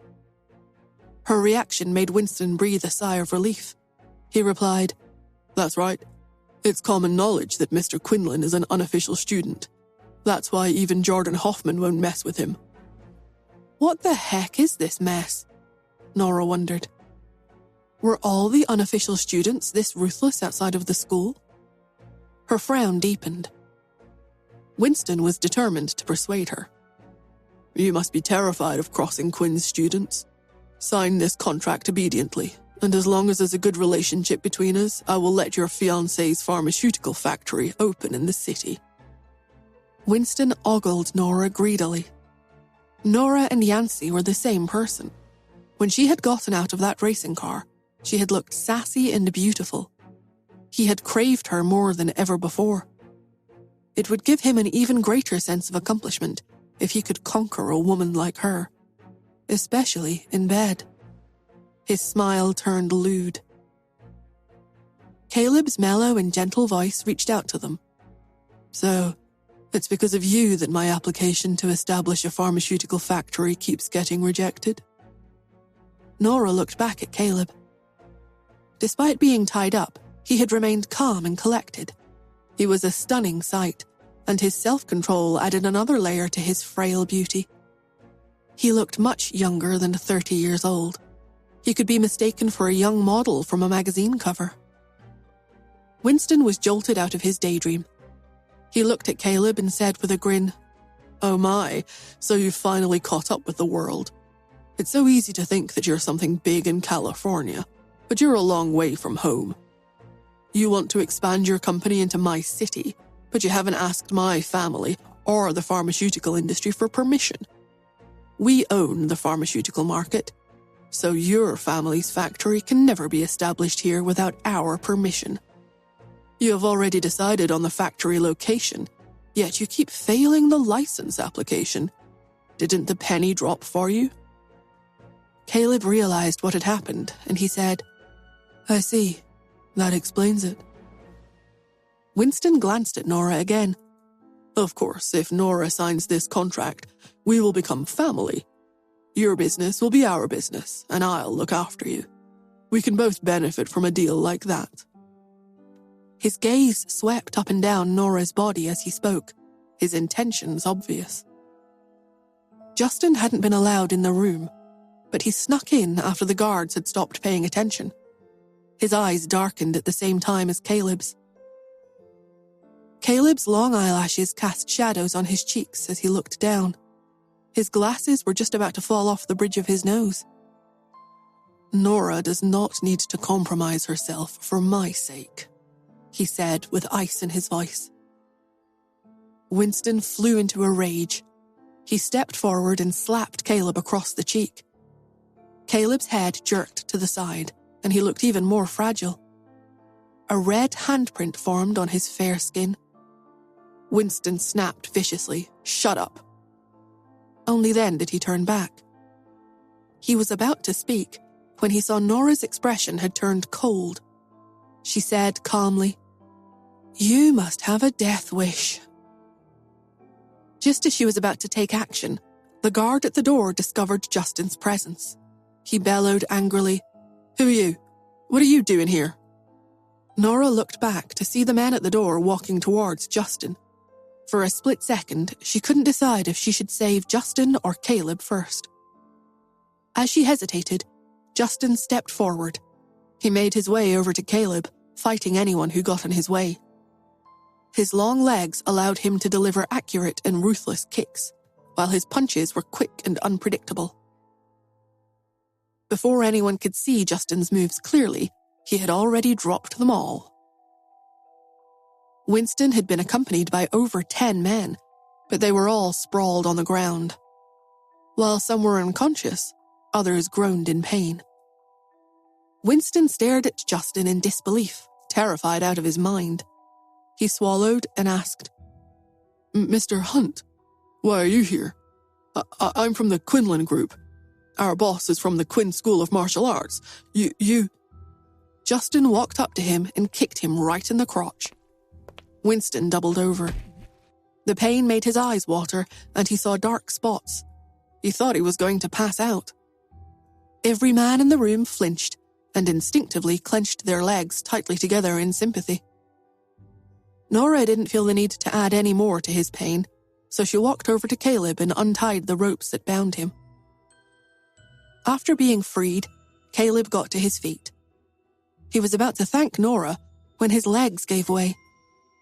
Her reaction made Winston breathe a sigh of relief. He replied, "That's right. It's common knowledge that Mr. Quinlan is an unofficial student. That's why even Jordan Hoffman won't mess with him." What the heck is this mess? Nora wondered. Were all the unofficial students this ruthless outside of the school? Her frown deepened. Winston was determined to persuade her. "You must be terrified of crossing Quinn's students. Sign this contract obediently, and as long as there's a good relationship between us, I will let your fiancé's pharmaceutical factory open in the city." Winston ogled Nora greedily. Nora and Yancey were the same person. When she had gotten out of that racing car, she had looked sassy and beautiful. He had craved her more than ever before. It would give him an even greater sense of accomplishment if he could conquer a woman like her, especially in bed. His smile turned lewd. Caleb's mellow and gentle voice reached out to them. "So, it's because of you that my application to establish a pharmaceutical factory keeps getting rejected?" Nora looked back at Caleb. Despite being tied up, he had remained calm and collected. He was a stunning sight, and his self-control added another layer to his frail beauty. He looked much younger than 30 years old. He could be mistaken for a young model from a magazine cover. Winston was jolted out of his daydream. He looked at Caleb and said with a grin, "Oh my, so you've finally caught up with the world. It's so easy to think that you're something big in California, but you're a long way from home. You want to expand your company into my city, but you haven't asked my family or the pharmaceutical industry for permission. We own the pharmaceutical market, so your family's factory can never be established here without our permission. You have already decided on the factory location, yet you keep failing the license application. Didn't the penny drop for you? Caleb realized what had happened, and he said, I see. That explains it. Winston glanced at Nora again. Of course, if Nora signs this contract, we will become family. Your business will be our business, and I'll look after you. We can both benefit from a deal like that. His gaze swept up and down Nora's body as he spoke, his intentions obvious. Justin hadn't been allowed in the room, but he snuck in after the guards had stopped paying attention. His eyes darkened at the same time as Caleb's. Caleb's long eyelashes cast shadows on his cheeks as he looked down. His glasses were just about to fall off the bridge of his nose. Nora does not need to compromise herself for my sake, he said with ice in his voice. Winston flew into a rage. He stepped forward and slapped Caleb across the cheek. Caleb's head jerked to the side, and he looked even more fragile. A red handprint formed on his fair skin. Winston snapped viciously, "Shut up." Only then did he turn back. He was about to speak when he saw Nora's expression had turned cold. She said calmly, "You must have a death wish." Just as she was about to take action, the guard at the door discovered Justin's presence. He bellowed angrily, "Who are you? What are you doing here?" Nora looked back to see the man at the door walking towards Justin. For a split second, she couldn't decide if she should save Justin or Caleb first. As she hesitated, Justin stepped forward. He made his way over to Caleb, fighting anyone who got in his way. His long legs allowed him to deliver accurate and ruthless kicks, while his punches were quick and unpredictable. Before anyone could see Justin's moves clearly, he had already dropped them all. Winston had been accompanied by over 10 men, but they were all sprawled on the ground. While some were unconscious, others groaned in pain. Winston stared at Justin in disbelief, terrified out of his mind. He swallowed and asked, "Mr. Hunt, why are you here? I'm from the Quinlan Group. Our boss is from the Quinn School of Martial Arts. You... Justin walked up to him and kicked him right in the crotch. Winston doubled over. The pain made his eyes water, and he saw dark spots. He thought he was going to pass out. Every man in the room flinched and instinctively clenched their legs tightly together in sympathy. Nora didn't feel the need to add any more to his pain, so she walked over to Caleb and untied the ropes that bound him. After being freed, Caleb got to his feet. He was about to thank Nora when his legs gave way.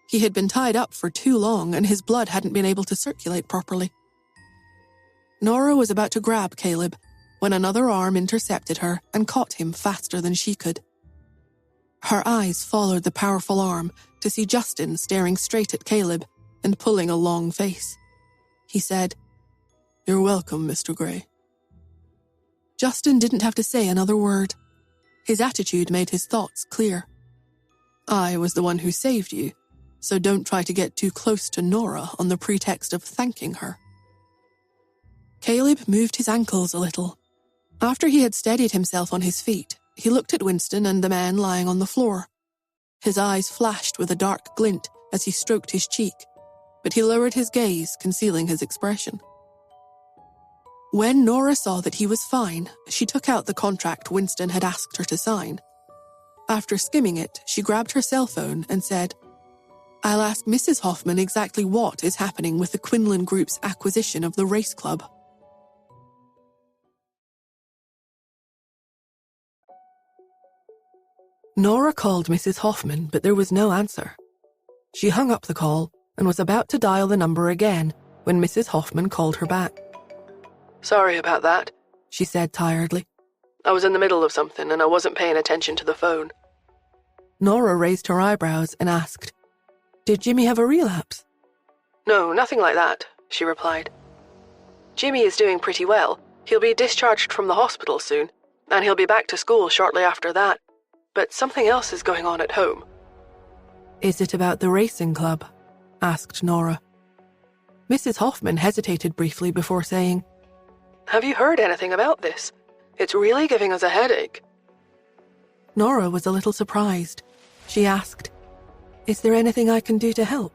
He had been tied up for too long and his blood hadn't been able to circulate properly. Nora was about to grab Caleb when another arm intercepted her and caught him faster than she could. Her eyes followed the powerful arm to see Justin staring straight at Caleb and pulling a long face. He said, "You're welcome, Mr. Gray." Justin didn't have to say another word. His attitude made his thoughts clear. I was the one who saved you, so don't try to get too close to Nora on the pretext of thanking her. Caleb moved his ankles a little. After he had steadied himself on his feet, he looked at Winston and the man lying on the floor. His eyes flashed with a dark glint as he stroked his cheek, but he lowered his gaze, concealing his expression. When Nora saw that he was fine, she took out the contract Winston had asked her to sign. After skimming it, she grabbed her cell phone and said, "I'll ask Mrs. Hoffman exactly what is happening with the Quinlan Group's acquisition of the race club." Nora called Mrs. Hoffman, but there was no answer. She hung up the call and was about to dial the number again when Mrs. Hoffman called her back. "Sorry about that. she said tiredly. I was in the middle of something and I wasn't paying attention to the phone. Nora raised her eyebrows and asked, Did Jimmy have a relapse? No, nothing like that, she replied. Jimmy is doing pretty well. He'll be discharged from the hospital soon, and he'll be back to school shortly after that. But something else is going on at home. Is it about the racing club? Asked Nora. Mrs. Hoffman hesitated briefly before saying, Have you heard anything about this? It's really giving us a headache. Nora was a little surprised. She asked, Is there anything I can do to help?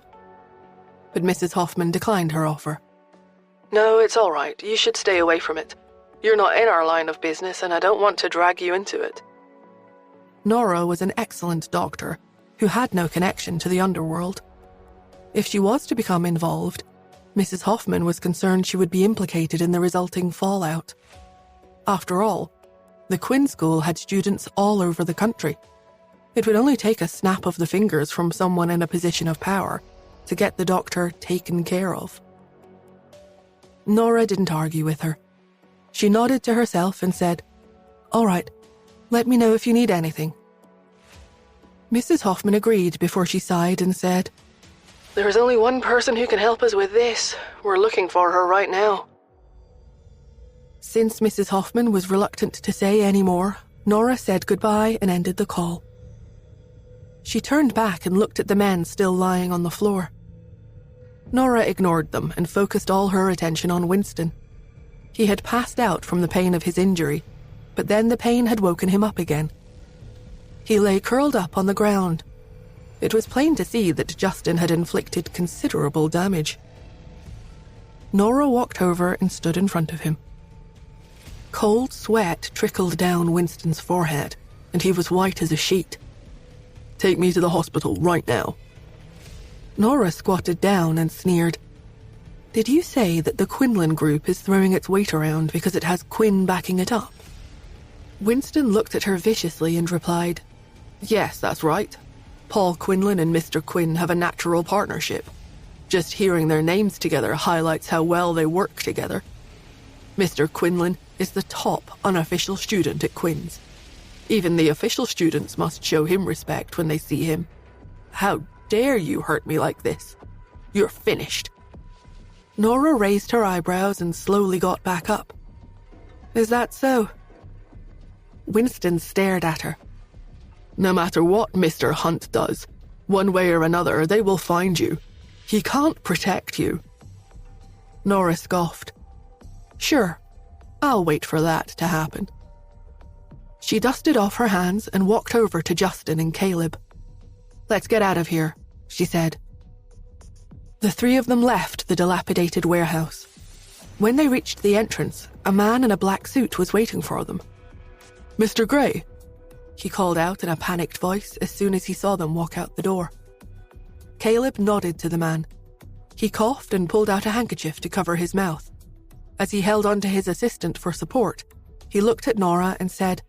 But Mrs. Hoffman declined her offer. No, it's all right. You should stay away from it. You're not in our line of business and I don't want to drag you into it. Nora was an excellent doctor who had no connection to the underworld. If she was to become involved, Mrs. Hoffman was concerned she would be implicated in the resulting fallout. After all, the Quinn School had students all over the country. It would only take a snap of the fingers from someone in a position of power to get the doctor taken care of. Nora didn't argue with her. She nodded to herself and said, All right, let me know if you need anything. Mrs. Hoffman agreed before she sighed and said, There is only one person who can help us with this. We're looking for her right now. Since Mrs. Hoffman was reluctant to say any more, Nora said goodbye and ended the call. She turned back and looked at the men still lying on the floor. Nora ignored them and focused all her attention on Winston. He had passed out from the pain of his injury, but then the pain had woken him up again. He lay curled up on the ground. It was plain to see that Justin had inflicted considerable damage. Nora walked over and stood in front of him. Cold sweat trickled down Winston's forehead, and he was white as a sheet. Take me to the hospital right now. Nora squatted down and sneered. Did you say that the Quinlan group is throwing its weight around because it has Quinn backing it up? Winston looked at her viciously and replied, Yes, that's right. Paul Quinlan and Mr. Quinn have a natural partnership. Just hearing their names together highlights how well they work together. Mr. Quinlan is the top unofficial student at Quinn's. Even the official students must show him respect when they see him. How dare you hurt me like this? You're finished. Nora raised her eyebrows and slowly got back up. Is that so? Winston stared at her. No matter what Mr. Hunt does, one way or another they will find you. He can't protect you. Nora scoffed. Sure, I'll wait for that to happen. She dusted off her hands and walked over to Justin and Caleb. Let's get out of here, she said. The three of them left the dilapidated warehouse. When they reached the entrance, a man in a black suit was waiting for them. Mr. Gray, he called out in a panicked voice as soon as he saw them walk out the door. Caleb nodded to the man. He coughed and pulled out a handkerchief to cover his mouth. As he held on to his assistant for support, he looked at Nora and said,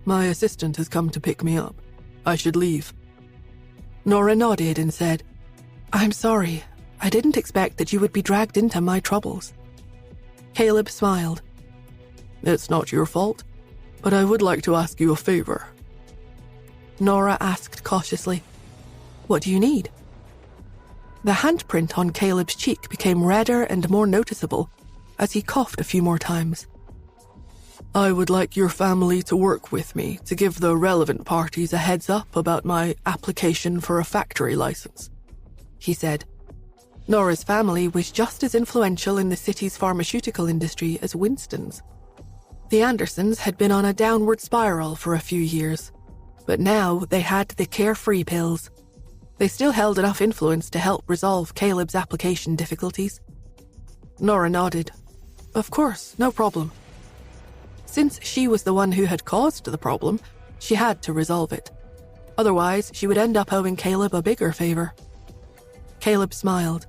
My assistant has come to pick me up. I should leave. Nora nodded and said, I'm sorry. I didn't expect that you would be dragged into my troubles. Caleb smiled. It's not your fault, but I would like to ask you a favor. Nora asked cautiously, What do you need? The handprint on Caleb's cheek became redder and more noticeable as he coughed a few more times. I would like your family to work with me to give the relevant parties a heads up about my application for a factory license, he said. Nora's family was just as influential in the city's pharmaceutical industry as Winston's. The Andersons had been on a downward spiral for a few years, but now they had the carefree pills. They still held enough influence to help resolve Caleb's application difficulties. Nora nodded. Of course, no problem. Since she was the one who had caused the problem, she had to resolve it. Otherwise, she would end up owing Caleb a bigger favor. Caleb smiled.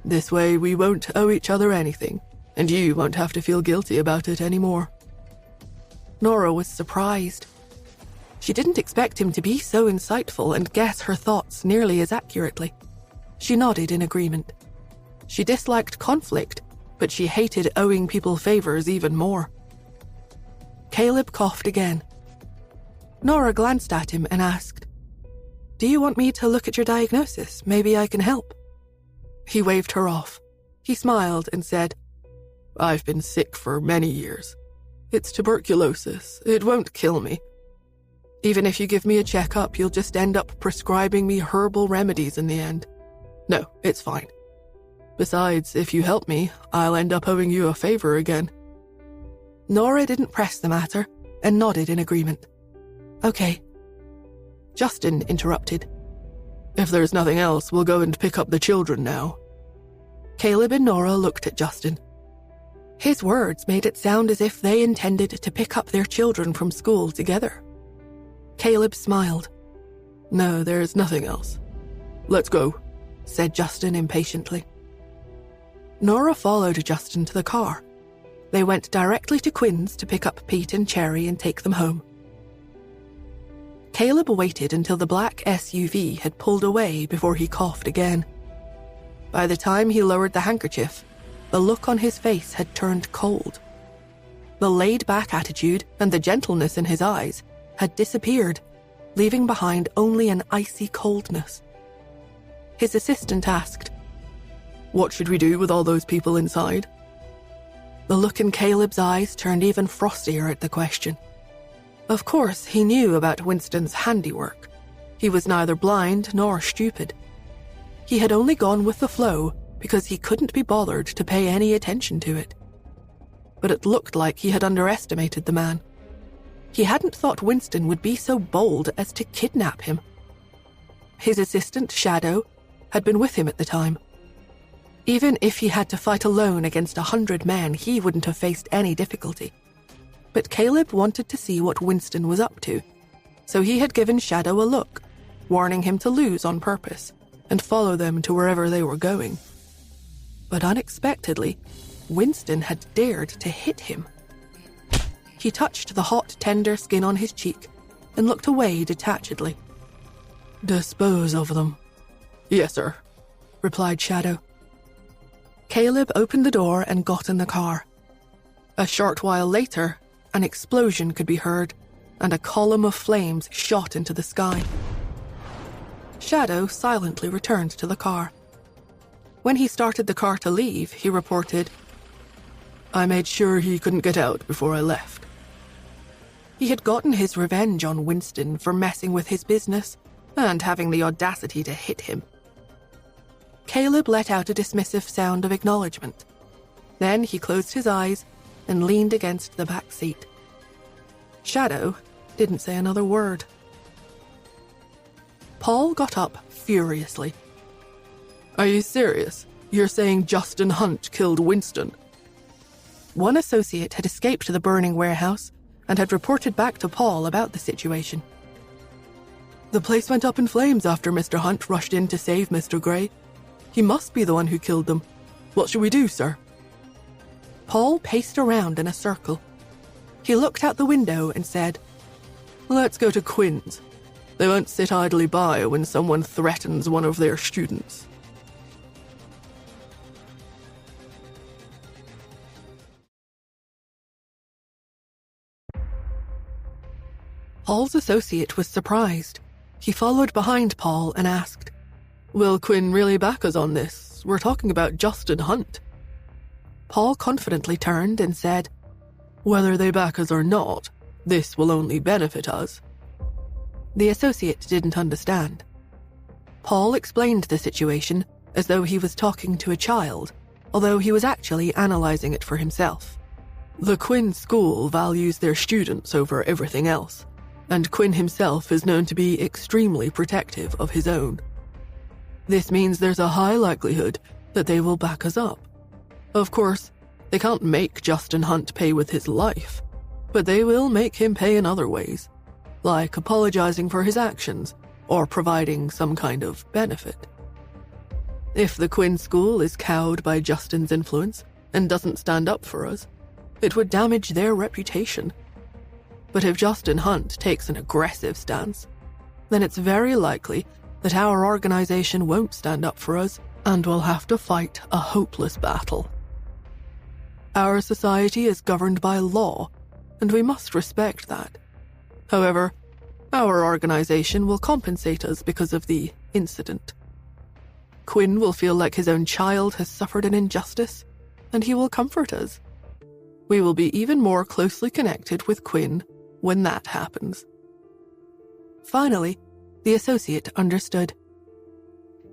This way we won't owe each other anything, and you won't have to feel guilty about it anymore. Nora was surprised. She didn't expect him to be so insightful and guess her thoughts nearly as accurately. She nodded in agreement. She disliked conflict, but she hated owing people favors even more. Caleb coughed again. Nora glanced at him and asked, "Do you want me to look at your diagnosis? Maybe I can help." He waved her off. He smiled and said, "I've been sick for many years. It's tuberculosis. It won't kill me. Even if you give me a checkup, you'll just end up prescribing me herbal remedies in the end. No, it's fine. Besides, if you help me, I'll end up owing you a favor again." Nora didn't press the matter and nodded in agreement. "Okay." Justin interrupted. "If there's nothing else, we'll go and pick up the children now." Caleb and Nora looked at Justin. His words made it sound as if they intended to pick up their children from school together. Caleb smiled. "No, there's nothing else. Let's go," said Justin impatiently. Nora followed Justin to the car. They went directly to Quinn's to pick up Pete and Cherry and take them home. Caleb waited until the black SUV had pulled away before he coughed again. By the time he lowered the handkerchief, the look on his face had turned cold. The laid-back attitude and the gentleness in his eyes had disappeared, leaving behind only an icy coldness. His assistant asked, "What should we do with all those people inside?" The look in Caleb's eyes turned even frostier at the question. Of course, he knew about Winston's handiwork. He was neither blind nor stupid. He had only gone with the flow because he couldn't be bothered to pay any attention to it. But it looked like he had underestimated the man. He hadn't thought Winston would be so bold as to kidnap him. His assistant, Shadow, had been with him at the time. Even if he had to fight alone against 100 men, he wouldn't have faced any difficulty. But Caleb wanted to see what Winston was up to, so he had given Shadow a look, warning him to lose on purpose and follow them to wherever they were going. But unexpectedly, Winston had dared to hit him. He touched the hot, tender skin on his cheek and looked away detachedly. "Dispose of them." "Yes, sir," replied Shadow. Caleb opened the door and got in the car. A short while later, an explosion could be heard, and a column of flames shot into the sky. Shadow silently returned to the car. When he started the car to leave, he reported, "I made sure he couldn't get out before I left." He had gotten his revenge on Winston for messing with his business and having the audacity to hit him. Caleb let out a dismissive sound of acknowledgement. Then he closed his eyes and leaned against the back seat. Shadow didn't say another word. Paul got up furiously. "Are you serious? You're saying Justin Hunt killed Winston?" One associate had escaped the burning warehouse and had reported back to Paul about the situation. "The place went up in flames after Mr. Hunt rushed in to save Mr. Gray. He must be the one who killed them. What should we do, sir?" Paul paced around in a circle. He looked out the window and said, "Let's go to Quinn's. They won't sit idly by when someone threatens one of their students." Paul's associate was surprised. He followed behind Paul and asked, "Will Quinn really back us on this? We're talking about Justin Hunt." Paul confidently turned and said, "Whether they back us or not, this will only benefit us." The associate didn't understand. Paul explained the situation as though he was talking to a child, although he was actually analyzing it for himself. "The Quinn school values their students over everything else, and Quinn himself is known to be extremely protective of his own. This means there's a high likelihood that they will back us up. Of course, they can't make Justin Hunt pay with his life, but they will make him pay in other ways, like apologizing for his actions or providing some kind of benefit. If the Quinn school is cowed by Justin's influence and doesn't stand up for us, it would damage their reputation. But if Justin Hunt takes an aggressive stance, then it's very likely that our organization won't stand up for us and we'll have to fight a hopeless battle. Our society is governed by law, and we must respect that. However, our organization will compensate us because of the incident. Quinn will feel like his own child has suffered an injustice, and he will comfort us. We will be even more closely connected with Quinn when that happens." Finally, the associate understood.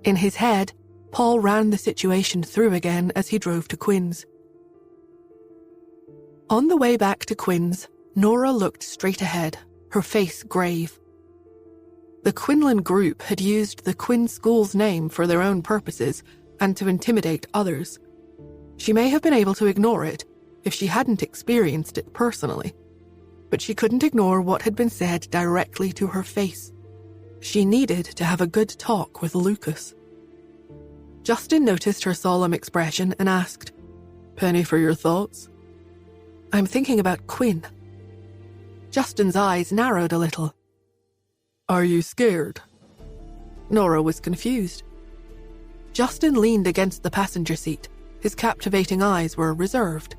In his head, Paul ran the situation through again as he drove to Quinn's. On the way back to Quinn's, Nora looked straight ahead, her face grave. The Quinlan group had used the Quinn school's name for their own purposes and to intimidate others. She may have been able to ignore it if she hadn't experienced it personally, but she couldn't ignore what had been said directly to her face. She needed to have a good talk with Lucas. Justin noticed her solemn expression and asked, "Penny, for your thoughts?" "I'm thinking about Quinn." Justin's eyes narrowed a little. "Are you scared?" Nora was confused. Justin leaned against the passenger seat. His captivating eyes were reserved.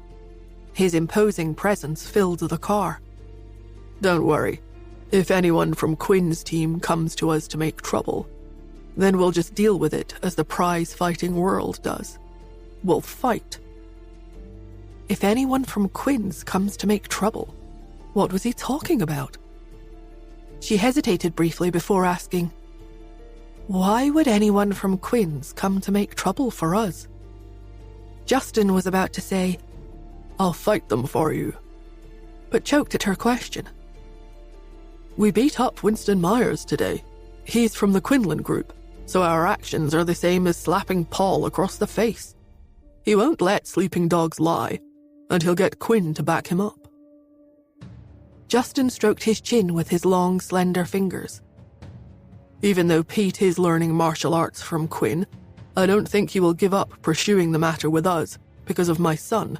His imposing presence filled the car. "Don't worry. If anyone from Quinn's team comes to us to make trouble, then we'll just deal with it as the prize-fighting world does. We'll fight." If anyone from Quinn's comes to make trouble, what was he talking about? She hesitated briefly before asking, "Why would anyone from Quinn's come to make trouble for us?" Justin was about to say, "I'll fight them for you," but choked at her question. "We beat up Winston Myers today. He's from the Quinlan group, so our actions are the same as slapping Paul across the face. He won't let sleeping dogs lie, and he'll get Quinn to back him up." Justin stroked his chin with his long, slender fingers. "Even though Pete is learning martial arts from Quinn, I don't think he will give up pursuing the matter with us because of my son.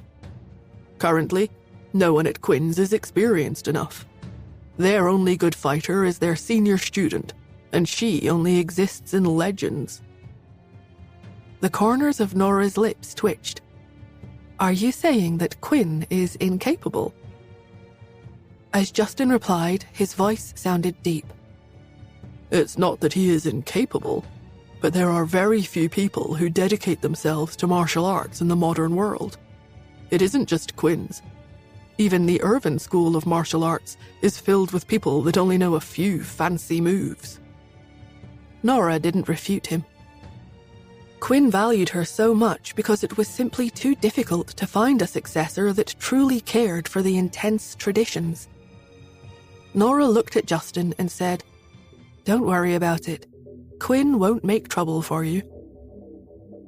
Currently, no one at Quinn's is experienced enough. Their only good fighter is their senior student, and she only exists in legends." The corners of Nora's lips twitched. "Are you saying that Quinn is incapable?" As Justin replied, his voice sounded deep. "It's not that he is incapable, but there are very few people who dedicate themselves to martial arts in the modern world. It isn't just Quinn's. Even the Irvin School of Martial Arts is filled with people that only know a few fancy moves." Nora didn't refute him. Quinn valued her so much because it was simply too difficult to find a successor that truly cared for the intense traditions. Nora looked at Justin and said, "Don't worry about it. Quinn won't make trouble for you."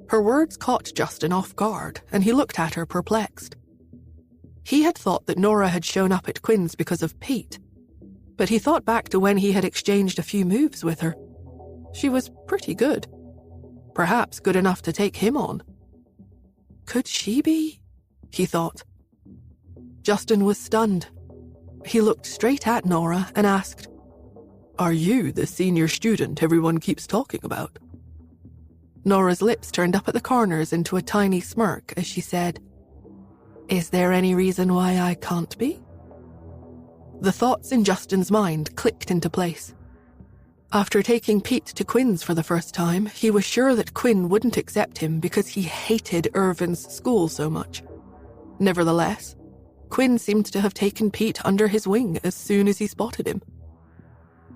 Her words caught Justin off guard, and he looked at her perplexed. He had thought that Nora had shown up at Quinn's because of Pete, but he thought back to when he had exchanged a few moves with her. She was pretty good. Perhaps good enough to take him on. Could she be? He thought. Justin was stunned. He looked straight at Nora and asked, "Are you the senior student everyone keeps talking about?" Nora's lips turned up at the corners into a tiny smirk as she said, "Is there any reason why I can't be?" The thoughts in Justin's mind clicked into place. After taking Pete to Quinn's for the first time, he was sure that Quinn wouldn't accept him because he hated Irvin's school so much. Nevertheless, Quinn seemed to have taken Pete under his wing as soon as he spotted him.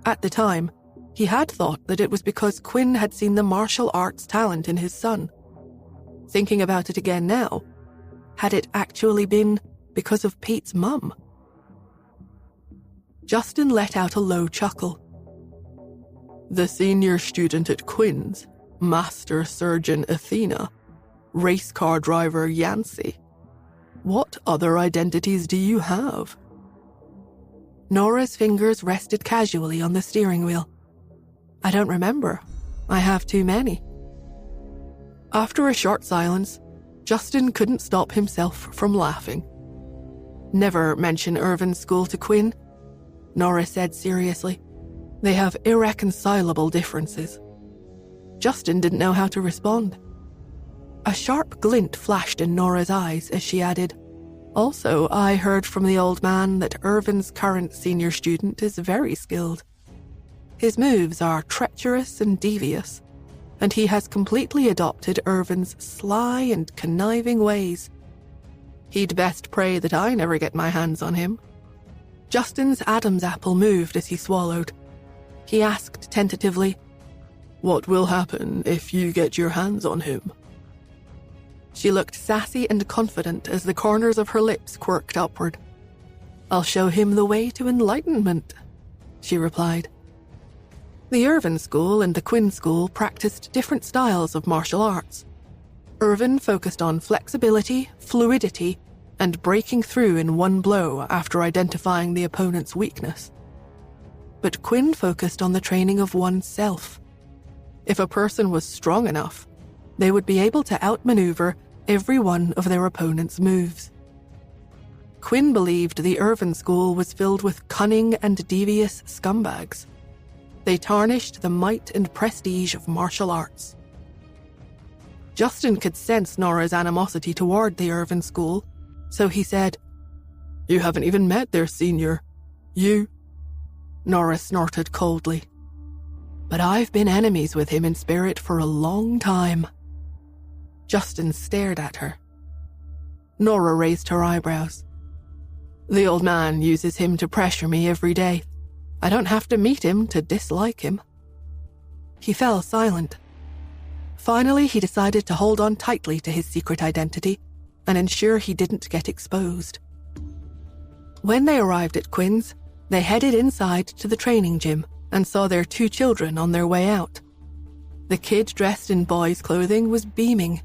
At the time, he had thought that it was because Quinn had seen the martial arts talent in his son. Thinking about it again now, had it actually been because of Pete's mum? Justin let out a low chuckle. "The senior student at Quinn's, Master Surgeon Athena, race car driver Yancey. What other identities do you have?" Nora's fingers rested casually on the steering wheel. "I don't remember. I have too many." After a short silence, Justin couldn't stop himself from laughing. "Never mention Irvin's school to Quinn," Nora said seriously. "They have irreconcilable differences." Justin didn't know how to respond. A sharp glint flashed in Nora's eyes as she added, Also, I heard from the old man that Irvin's current senior student is very skilled. His moves are treacherous and devious, and he has completely adopted Irvin's sly and conniving ways. He'd best pray that I never get my hands on him. Justin's Adam's apple moved as he swallowed. He asked tentatively, "What will happen if you get your hands on him?" She looked sassy and confident as the corners of her lips quirked upward. "I'll show him the way to enlightenment," she replied. The Irvin School and the Quinn School practiced different styles of martial arts. Irvin focused on flexibility, fluidity, and breaking through in one blow after identifying the opponent's weakness. But Quinn focused on the training of oneself. If a person was strong enough, they would be able to outmaneuver every one of their opponent's moves. Quinn believed the Irvin School was filled with cunning and devious scumbags. They tarnished the might and prestige of martial arts. Justin could sense Nora's animosity toward the Irvin School, so he said, "You haven't even met their senior. You..." Nora snorted coldly. "But I've been enemies with him in spirit for a long time." Justin stared at her. Nora raised her eyebrows. "The old man uses him to pressure me every day. I don't have to meet him to dislike him." He fell silent. Finally, he decided to hold on tightly to his secret identity and ensure he didn't get exposed. When they arrived at Quinn's, they headed inside to the training gym and saw their 2 children on their way out. The kid dressed in boy's clothing was beaming.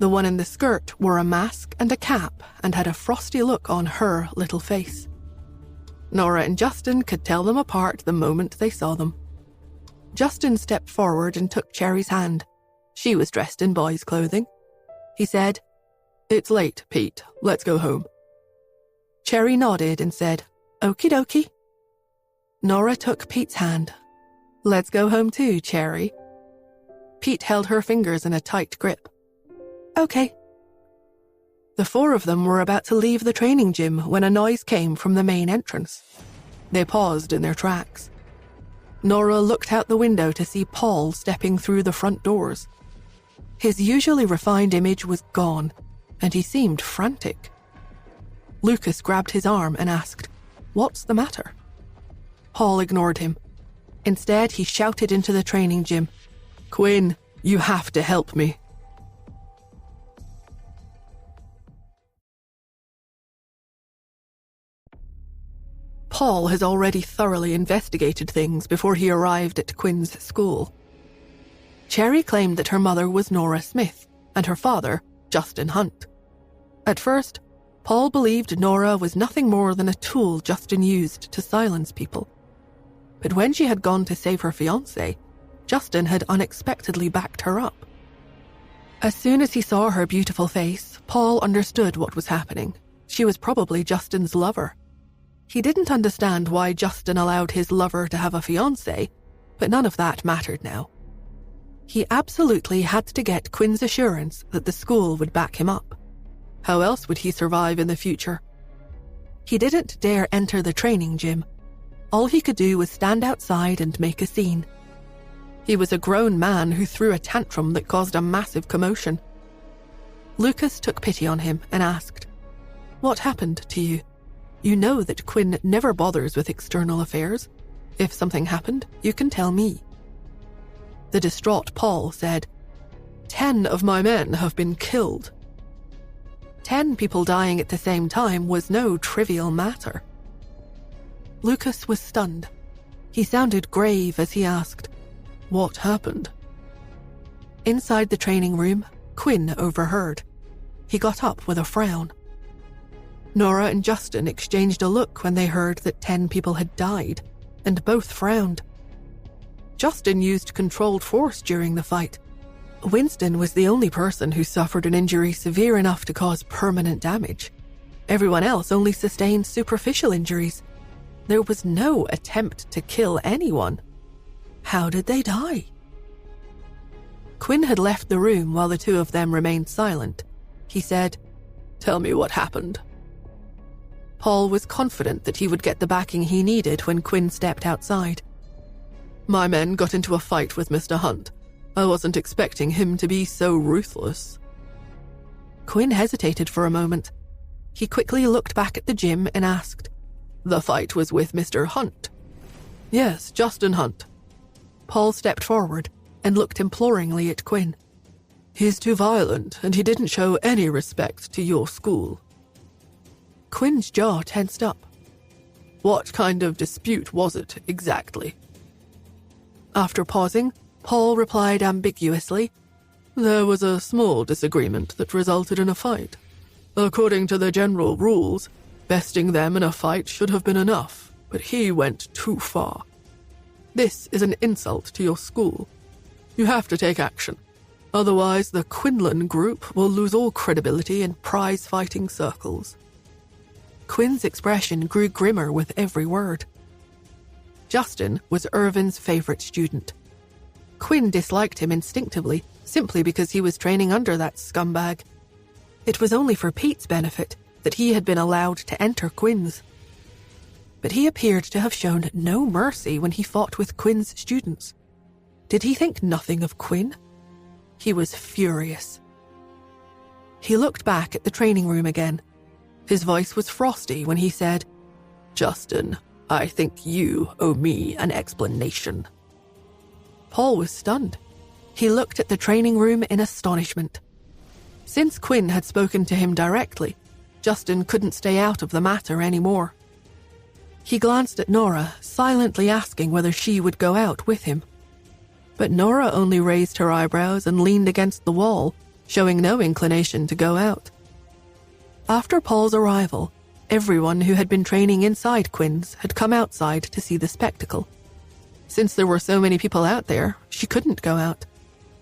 The one in the skirt wore a mask and a cap and had a frosty look on her little face. Nora and Justin could tell them apart the moment they saw them. Justin stepped forward and took Cherry's hand. She was dressed in boy's clothing. He said, "It's late, Pete. Let's go home." Cherry nodded and said, "Okie dokie." Nora took Pete's hand. "Let's go home too, Cherry." Pete held her fingers in a tight grip. "Okay." The 4 of them were about to leave the training gym when a noise came from the main entrance. They paused in their tracks. Nora looked out the window to see Paul stepping through the front doors. His usually refined image was gone, and he seemed frantic. Lucas grabbed his arm and asked, "What's the matter?" Paul ignored him. Instead, he shouted into the training gym, "Quinn, you have to help me." Paul has already thoroughly investigated things before he arrived at Quinn's school. Cherry claimed that her mother was Nora Smith and her father, Justin Hunt. At first, Paul believed Nora was nothing more than a tool Justin used to silence people. But when she had gone to save her fiancé, Justin had unexpectedly backed her up. As soon as he saw her beautiful face, Paul understood what was happening. She was probably Justin's lover. He didn't understand why Justin allowed his lover to have a fiancé, but none of that mattered now. He absolutely had to get Quinn's assurance that the school would back him up. How else would he survive in the future? He didn't dare enter the training gym. All he could do was stand outside and make a scene. He was a grown man who threw a tantrum that caused a massive commotion. Lucas took pity on him and asked, "What happened to you? You know that Quinn never bothers with external affairs. If something happened, you can tell me." The distraught Paul said, 10 of my men have been killed." 10 people dying at the same time was no trivial matter. Lucas was stunned. He sounded grave as he asked, "What happened?" Inside the training room, Quinn overheard. He got up with a frown. Nora and Justin exchanged a look when they heard that 10 people had died, and both frowned. Justin used controlled force during the fight. Winston was the only person who suffered an injury severe enough to cause permanent damage. Everyone else only sustained superficial injuries. There was no attempt to kill anyone. How did they die? Quinn had left the room while the 2 of them remained silent. He said, "Tell me what happened." Paul was confident that he would get the backing he needed when Quinn stepped outside. "My men got into a fight with Mr. Hunt. I wasn't expecting him to be so ruthless." Quinn hesitated for a moment. He quickly looked back at the gym and asked, "The fight was with Mr. Hunt?" "Yes, Justin Hunt." Paul stepped forward and looked imploringly at Quinn. "He's too violent, and he didn't show any respect to your school." Quinn's jaw tensed up. "What kind of dispute was it, exactly?" After pausing, Paul replied ambiguously, "There was a small disagreement that resulted in a fight. According to the general rules, besting them in a fight should have been enough, but he went too far. This is an insult to your school. You have to take action. Otherwise, the Quinlan group will lose all credibility in prize-fighting circles." Quinn's expression grew grimmer with every word. Justin was Irvin's favorite student. Quinn disliked him instinctively, simply because he was training under that scumbag. It was only for Pete's benefit that he had been allowed to enter Quinn's. But he appeared to have shown no mercy when he fought with Quinn's students. Did he think nothing of Quinn? He was furious. He looked back at the training room again. His voice was frosty when he said, "Justin, I think you owe me an explanation." Paul was stunned. He looked at the training room in astonishment. Since Quinn had spoken to him directly, Justin couldn't stay out of the matter anymore. He glanced at Nora, silently asking whether she would go out with him. But Nora only raised her eyebrows and leaned against the wall, showing no inclination to go out. After Paul's arrival, everyone who had been training inside Quinn's had come outside to see the spectacle. Since there were so many people out there, she couldn't go out.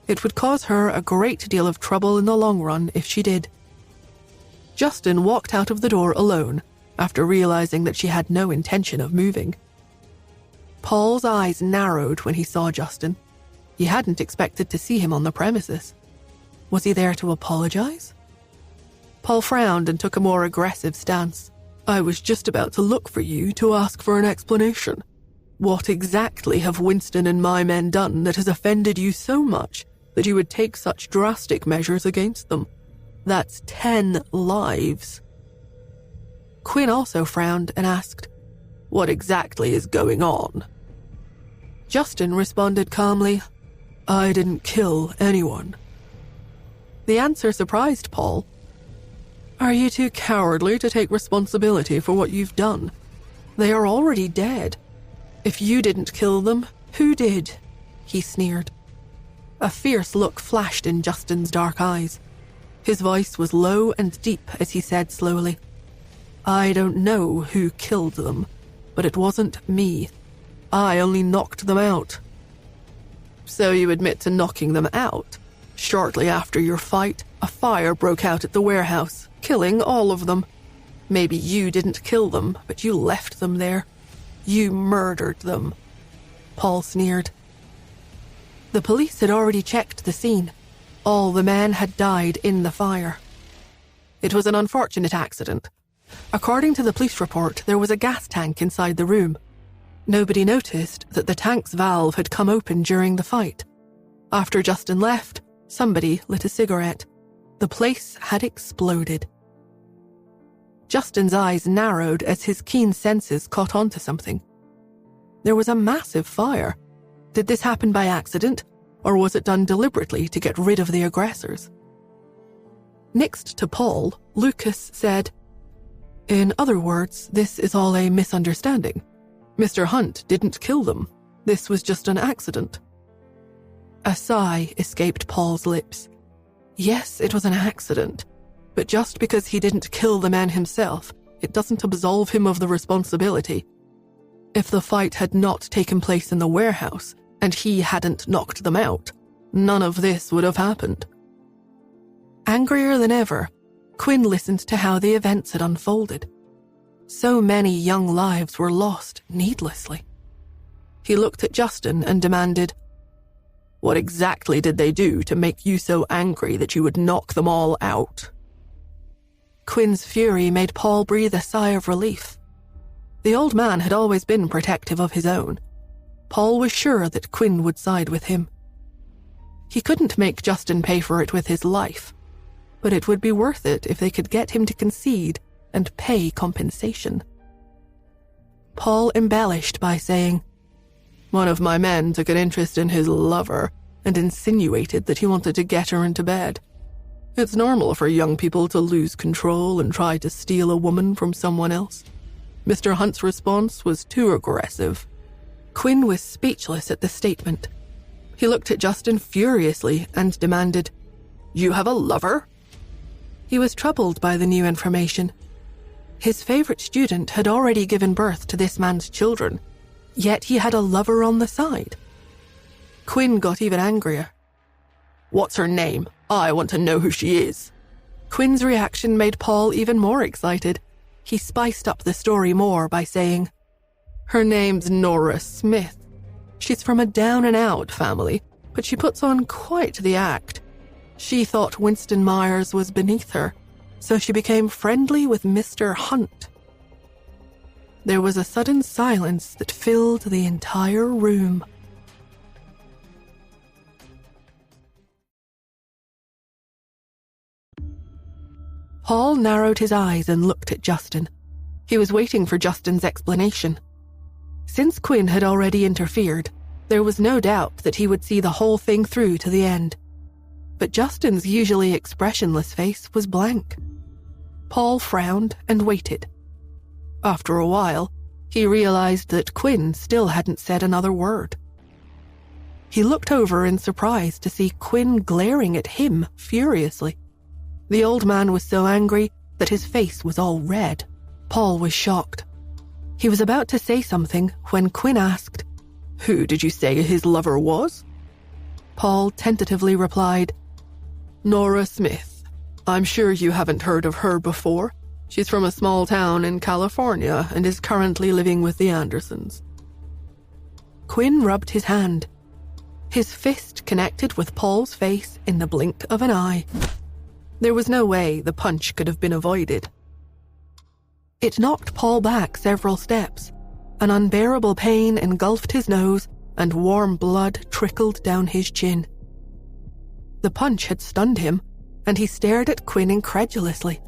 It would cause her a great deal of trouble in the long run if she did. Justin walked out of the door alone, after realizing that she had no intention of moving. Paul's eyes narrowed when he saw Justin. He hadn't expected to see him on the premises. Was he there to apologize? Paul frowned and took a more aggressive stance. "I was just about to look for you to ask for an explanation. What exactly have Winston and my men done that has offended you so much that you would take such drastic measures against them? That's 10 lives." Quinn also frowned and asked, "What exactly is going on?" Justin responded calmly, "I didn't kill anyone." The answer surprised Paul. "Are you too cowardly to take responsibility for what you've done? They are already dead. If you didn't kill them, who did?" he sneered. A fierce look flashed in Justin's dark eyes. His voice was low and deep as he said slowly, "I don't know who killed them, but it wasn't me. I only knocked them out." "So you admit to knocking them out? Shortly after your fight, a fire broke out at the warehouse, killing all of them. Maybe you didn't kill them, but you left them there. You murdered them," Paul sneered. The police had already checked the scene. All the men had died in the fire. It was an unfortunate accident. According to the police report, there was a gas tank inside the room. Nobody noticed that the tank's valve had come open during the fight. After Justin left, somebody lit a cigarette. The place had exploded. Justin's eyes narrowed as his keen senses caught on to something. There was a massive fire. Did this happen by accident, or was it done deliberately to get rid of the aggressors? Next to Paul, Lucas said, "In other words, this is all a misunderstanding. Mr. Hunt didn't kill them. This was just an accident." A sigh escaped Paul's lips. Yes, it was an accident. But just because he didn't kill the man himself, it doesn't absolve him of the responsibility. If the fight had not taken place in the warehouse, and he hadn't knocked them out, none of this would have happened. Angrier than ever, Quinn listened to how the events had unfolded. So many young lives were lost needlessly. He looked at Justin and demanded, "What exactly did they do to make you so angry that you would knock them all out?" Quinn's fury made Paul breathe a sigh of relief. The old man had always been protective of his own. Paul was sure that Quinn would side with him. He couldn't make Justin pay for it with his life, but it would be worth it if they could get him to concede and pay compensation. Paul embellished by saying, "One of my men took an interest in his lover and insinuated that he wanted to get her into bed. It's normal for young people to lose control and try to steal a woman from someone else. Mr. Hunt's response was too aggressive." Quinn was speechless at the statement. He looked at Justin furiously and demanded, "You have a lover?" He was troubled by the new information. His favorite student had already given birth to this man's children, yet he had a lover on the side. Quinn got even angrier. "What's her name? I want to know who she is." Quinn's reaction made Paul even more excited. He spiced up the story more by saying, "Her name's Nora Smith. She's from a down-and-out family, but she puts on quite the act. She thought Winston Myers was beneath her, so she became friendly with Mr. Hunt." There was a sudden silence that filled the entire room. Paul narrowed his eyes and looked at Justin. He was waiting for Justin's explanation. Since Quinn had already interfered, there was no doubt that he would see the whole thing through to the end. But Justin's usually expressionless face was blank. Paul frowned and waited. After a while, he realized that Quinn still hadn't said another word. He looked over in surprise to see Quinn glaring at him furiously. The old man was so angry that his face was all red. Paul was shocked. He was about to say something when Quinn asked, "Who did you say his lover was?" Paul tentatively replied, "Nora Smith. I'm sure you haven't heard of her before. She's from a small town in California and is currently living with the Andersons." Quinn rubbed his hand. His fist connected with Paul's face in the blink of an eye. There was no way the punch could have been avoided. It knocked Paul back several steps. An unbearable pain engulfed his nose and warm blood trickled down his chin. The punch had stunned him, and he stared at Quinn incredulously.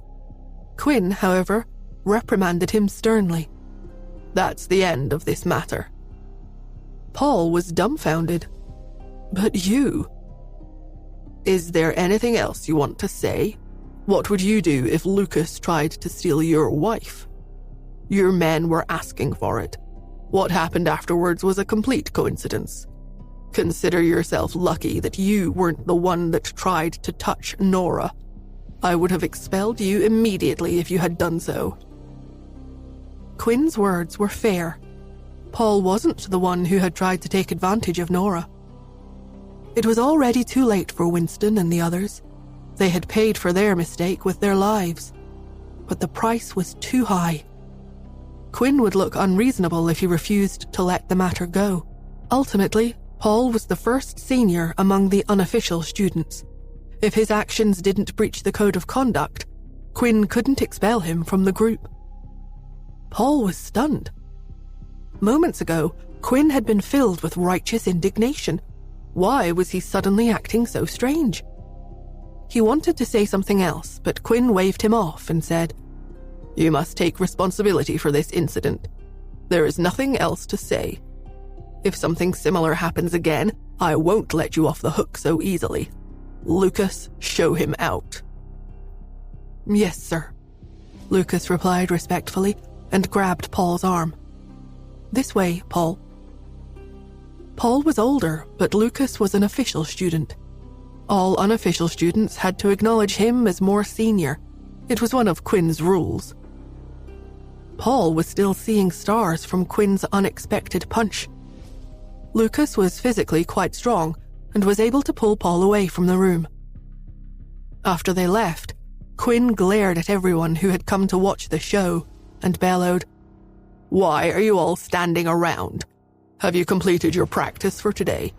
Quinn, however, reprimanded him sternly. "That's the end of this matter." Paul was dumbfounded. "But you... Is there anything else you want to say? What would you do if Lucas tried to steal your wife? Your men were asking for it. What happened afterwards was a complete coincidence. Consider yourself lucky that you weren't the one that tried to touch Nora. I would have expelled you immediately if you had done so." Quinn's words were fair. Paul wasn't the one who had tried to take advantage of Nora. It was already too late for Winston and the others. They had paid for their mistake with their lives. But the price was too high. Quinn would look unreasonable if he refused to let the matter go. Ultimately, Paul was the first senior among the unofficial students. If his actions didn't breach the code of conduct, Quinn couldn't expel him from the group. Paul was stunned. Moments ago, Quinn had been filled with righteous indignation. Why was he suddenly acting so strange? He wanted to say something else, but Quinn waved him off and said, "You must take responsibility for this incident. There is nothing else to say. If something similar happens again, I won't let you off the hook so easily. Lucas, show him out." "Yes, sir," Lucas replied respectfully and grabbed Paul's arm. "This way, Paul." Paul was older, but Lucas was an official student. All unofficial students had to acknowledge him as more senior. It was one of Quinn's rules. Paul was still seeing stars from Quinn's unexpected punch. Lucas was physically quite strong and was able to pull Paul away from the room. After they left, Quinn glared at everyone who had come to watch the show and bellowed, "Why are you all standing around? Have you completed your practice for today?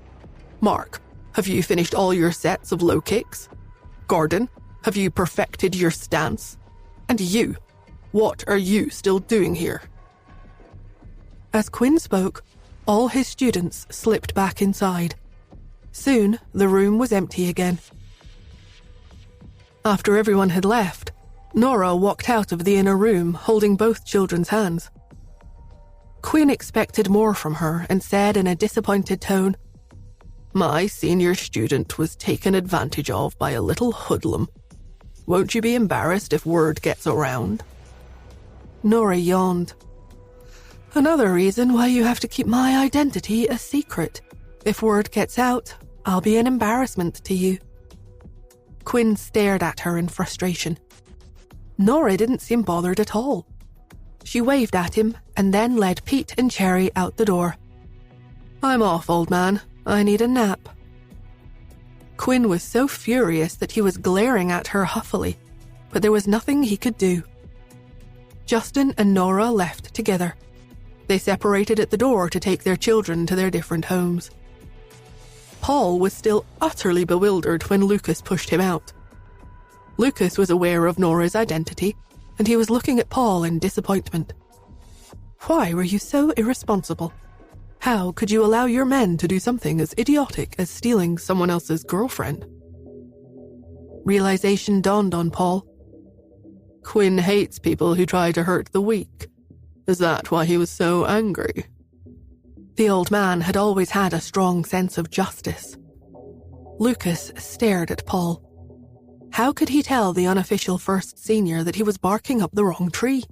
Mark, have you finished all your sets of low kicks? Gordon, have you perfected your stance? And you, what are you still doing here? As Quinn spoke, all his students slipped back inside. Soon, the room was empty again. After everyone had left, Nora walked out of the inner room holding both children's hands. Quinn expected more from her and said in a disappointed tone, "My senior student was taken advantage of by a little hoodlum. Won't you be embarrassed if word gets around?" Nora yawned. "Another reason why you have to keep my identity a secret. If word gets out, I'll be an embarrassment to you." Quinn stared at her in frustration. Nora didn't seem bothered at all. She waved at him and then led Pete and Cherry out the door. "I'm off, old man. I need a nap." Quinn was so furious that he was glaring at her huffily, but there was nothing he could do. Justin and Nora left together. They separated at the door to take their children to their different homes. Paul was still utterly bewildered when Lucas pushed him out. Lucas was aware of Nora's identity, and he was looking at Paul in disappointment. Why were you so irresponsible? How could you allow your men to do something as idiotic as stealing someone else's girlfriend? Realization dawned on Paul. Quinn hates people who try to hurt the weak. Is that why he was so angry? The old man had always had a strong sense of justice. Lucas stared at Paul. How could he tell the unofficial first senior that he was barking up the wrong tree?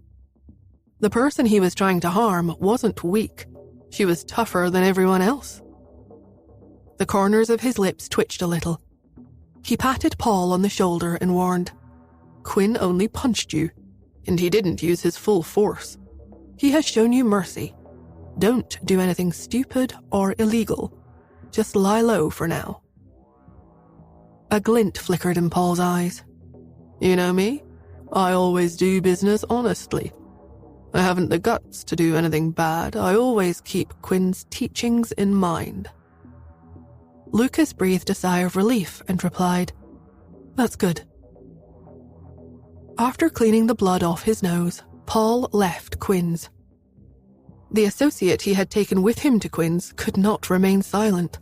The person he was trying to harm wasn't weak. She was tougher than everyone else. The corners of his lips twitched a little. He patted Paul on the shoulder and warned, "Quinn only punched you, and he didn't use his full force. He has shown you mercy. Don't do anything stupid or illegal. Just lie low for now." A glint flickered in Paul's eyes. "You know me? I always do business honestly. I haven't the guts to do anything bad. I always keep Quinn's teachings in mind." Lucas breathed a sigh of relief and replied, "That's good." After cleaning the blood off his nose, Paul left Quinn's. The associate he had taken with him to Quinn's could not remain silent.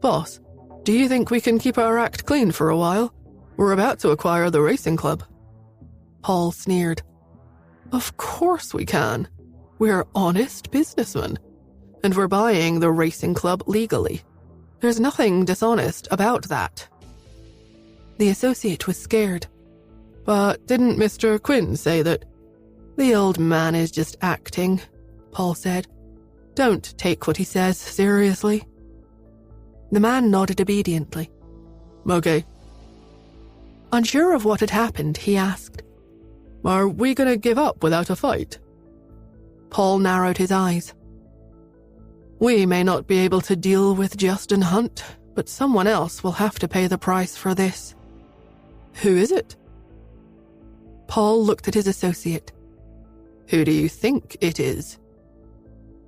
"Boss, do you think we can keep our act clean for a while? We're about to acquire the racing club." Paul sneered. "Of course we can. We're honest businessmen. And we're buying the racing club legally. There's nothing dishonest about that." The associate was scared. "But didn't Mr. Quinn say that?" "The old man is just acting," Paul said. "Don't take what he says seriously." The man nodded obediently. "Okay." Unsure of what had happened, he asked, "Are we going to give up without a fight?" Paul narrowed his eyes. "We may not be able to deal with Justin Hunt, but someone else will have to pay the price for this." "Who is it?" Paul looked at his associate. "Who do you think it is?"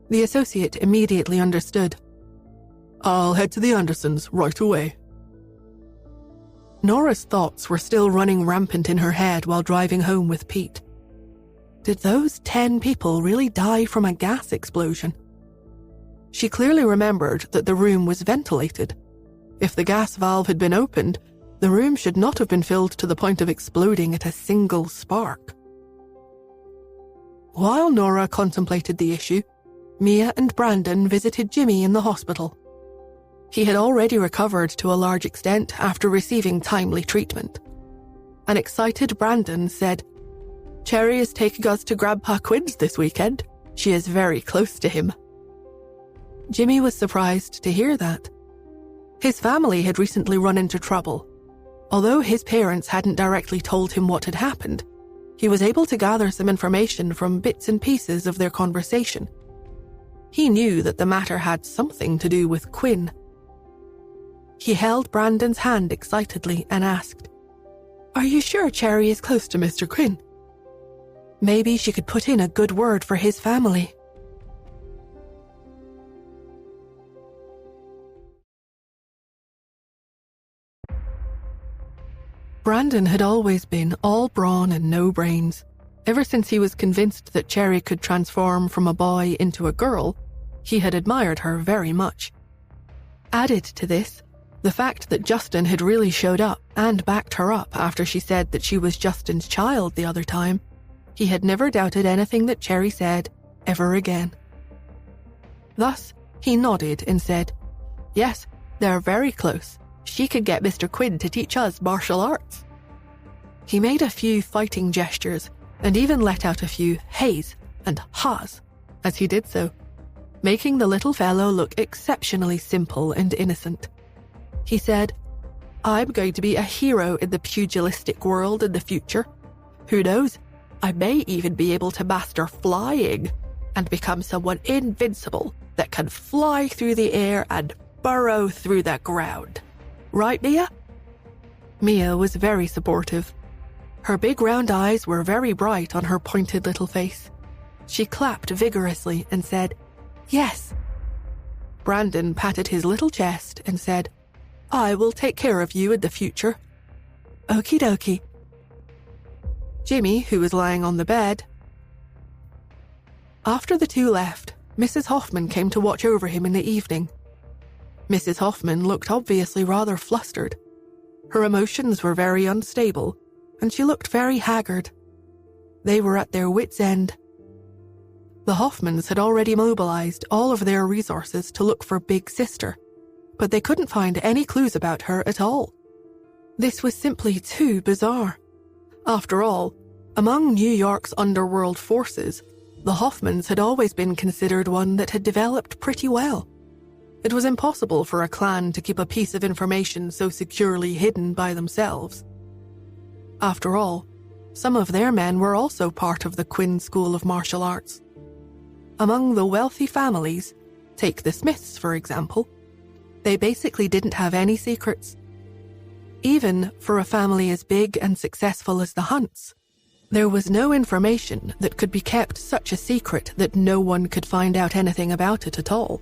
The associate immediately understood. "I'll head to the Andersons right away." Nora's thoughts were still running rampant in her head while driving home with Pete. Did those 10 people really die from a gas explosion? She clearly remembered that the room was ventilated. If the gas valve had been opened, the room should not have been filled to the point of exploding at a single spark. While Nora contemplated the issue, Mia and Brandon visited Jimmy in the hospital. He had already recovered to a large extent after receiving timely treatment. An excited Brandon said, "Cherry is taking us to Grandpa Quinn's this weekend. She is very close to him." Jimmy was surprised to hear that. His family had recently run into trouble. Although his parents hadn't directly told him what had happened, he was able to gather some information from bits and pieces of their conversation. He knew that the matter had something to do with Quinn. He held Brandon's hand excitedly and asked, "Are you sure Cherry is close to Mr. Quinn? Maybe she could put in a good word for his family." Brandon had always been all brawn and no brains. Ever since he was convinced that Cherry could transform from a boy into a girl, he had admired her very much. Added to this, the fact that Justin had really showed up and backed her up after she said that she was Justin's child the other time, he had never doubted anything that Cherry said ever again. Thus, he nodded and said, "Yes, they're very close. She could get Mr. Quinn to teach us martial arts." He made a few fighting gestures and even let out a few heys and ha's as he did so, making the little fellow look exceptionally simple and innocent. He said, "I'm going to be a hero in the pugilistic world in the future. Who knows, I may even be able to master flying and become someone invincible that can fly through the air and burrow through the ground. Right, Mia?" Mia was very supportive. Her big round eyes were very bright on her pointed little face. She clapped vigorously and said, "Yes." Brandon patted his little chest and said, "I will take care of you in the future." "Okie dokie." Jimmy, who was lying on the bed. After the two left, Mrs. Hoffman came to watch over him in the evening. Mrs. Hoffman looked obviously rather flustered. Her emotions were very unstable, and she looked very haggard. They were at their wits' end. The Hoffmans had already mobilized all of their resources to look for Big Sister, but they couldn't find any clues about her at all. This was simply too bizarre. After all, among New York's underworld forces, the Hoffmans had always been considered one that had developed pretty well. It was impossible for a clan to keep a piece of information so securely hidden by themselves. After all, some of their men were also part of the Quinn School of Martial Arts. Among the wealthy families, take the Smiths for example, they basically didn't have any secrets. Even for a family as big and successful as the Hunts, there was no information that could be kept such a secret that no one could find out anything about it at all.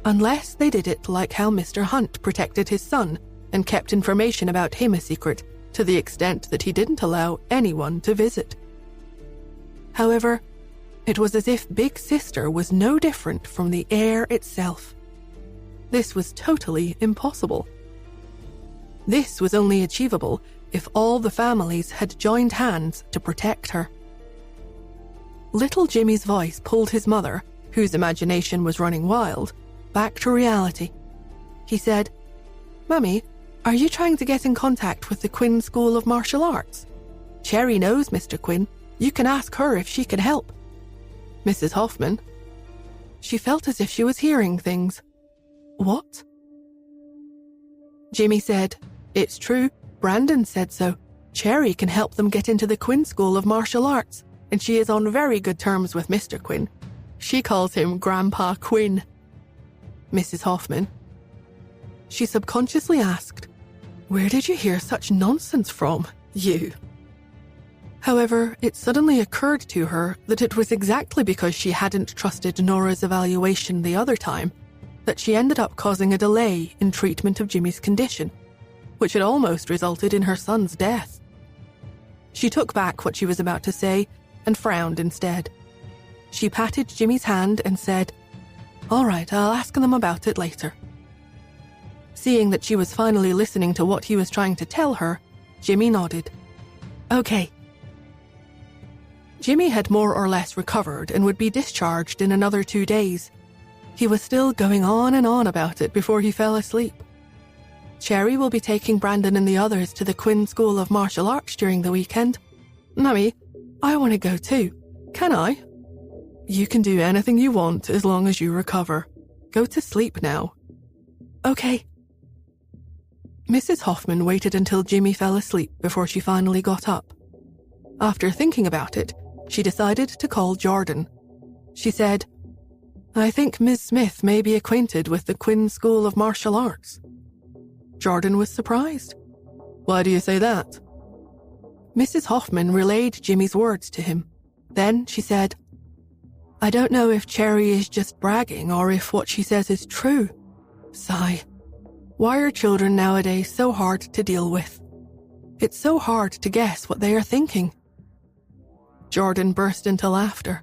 Unless they did it like how Mr. Hunt protected his son and kept information about him a secret to the extent that he didn't allow anyone to visit. However, it was as if Big Sister was no different from the air itself. This was totally impossible. This was only achievable if all the families had joined hands to protect her. Little Jimmy's voice pulled his mother, whose imagination was running wild, back to reality. He said, "Mummy, are you trying to get in contact with the Quinn School of Martial Arts? Cherry knows Mr. Quinn. You can ask her if she can help." Mrs. Hoffman. She felt as if she was hearing things. "What?" Jimmy said, "It's true. Brandon said so. Cherry can help them get into the Quinn School of Martial Arts, and she is on very good terms with Mr. Quinn. She calls him Grandpa Quinn." Mrs. Hoffman. She subconsciously asked, "Where did you hear such nonsense from, you?" However, it suddenly occurred to her that it was exactly because she hadn't trusted Nora's evaluation the other time that she ended up causing a delay in treatment of Jimmy's condition, which had almost resulted in her son's death. She took back what she was about to say and frowned instead. She patted Jimmy's hand and said, "All right, I'll ask them about it later." Seeing that she was finally listening to what he was trying to tell her, Jimmy nodded. "Okay." Jimmy had more or less recovered and would be discharged in another 2 days. He was still going on and on about it before he fell asleep. Cherry will be taking Brandon and the others to the Quinn School of Martial Arts during the weekend. Mummy, I want to go too. Can I? You can do anything you want as long as you recover. Go to sleep now. Okay. Mrs. Hoffman waited until Jimmy fell asleep before she finally got up. After thinking about it, she decided to call Jordan. She said, "I think Ms. Smith may be acquainted with the Quinn School of Martial Arts." Jordan was surprised. "Why do you say that?" Mrs. Hoffman relayed Jimmy's words to him. Then she said, "I don't know if Cherry is just bragging or if what she says is true. Sigh. Why are children nowadays so hard to deal with?" It's so hard to guess what they are thinking. Jordan burst into laughter.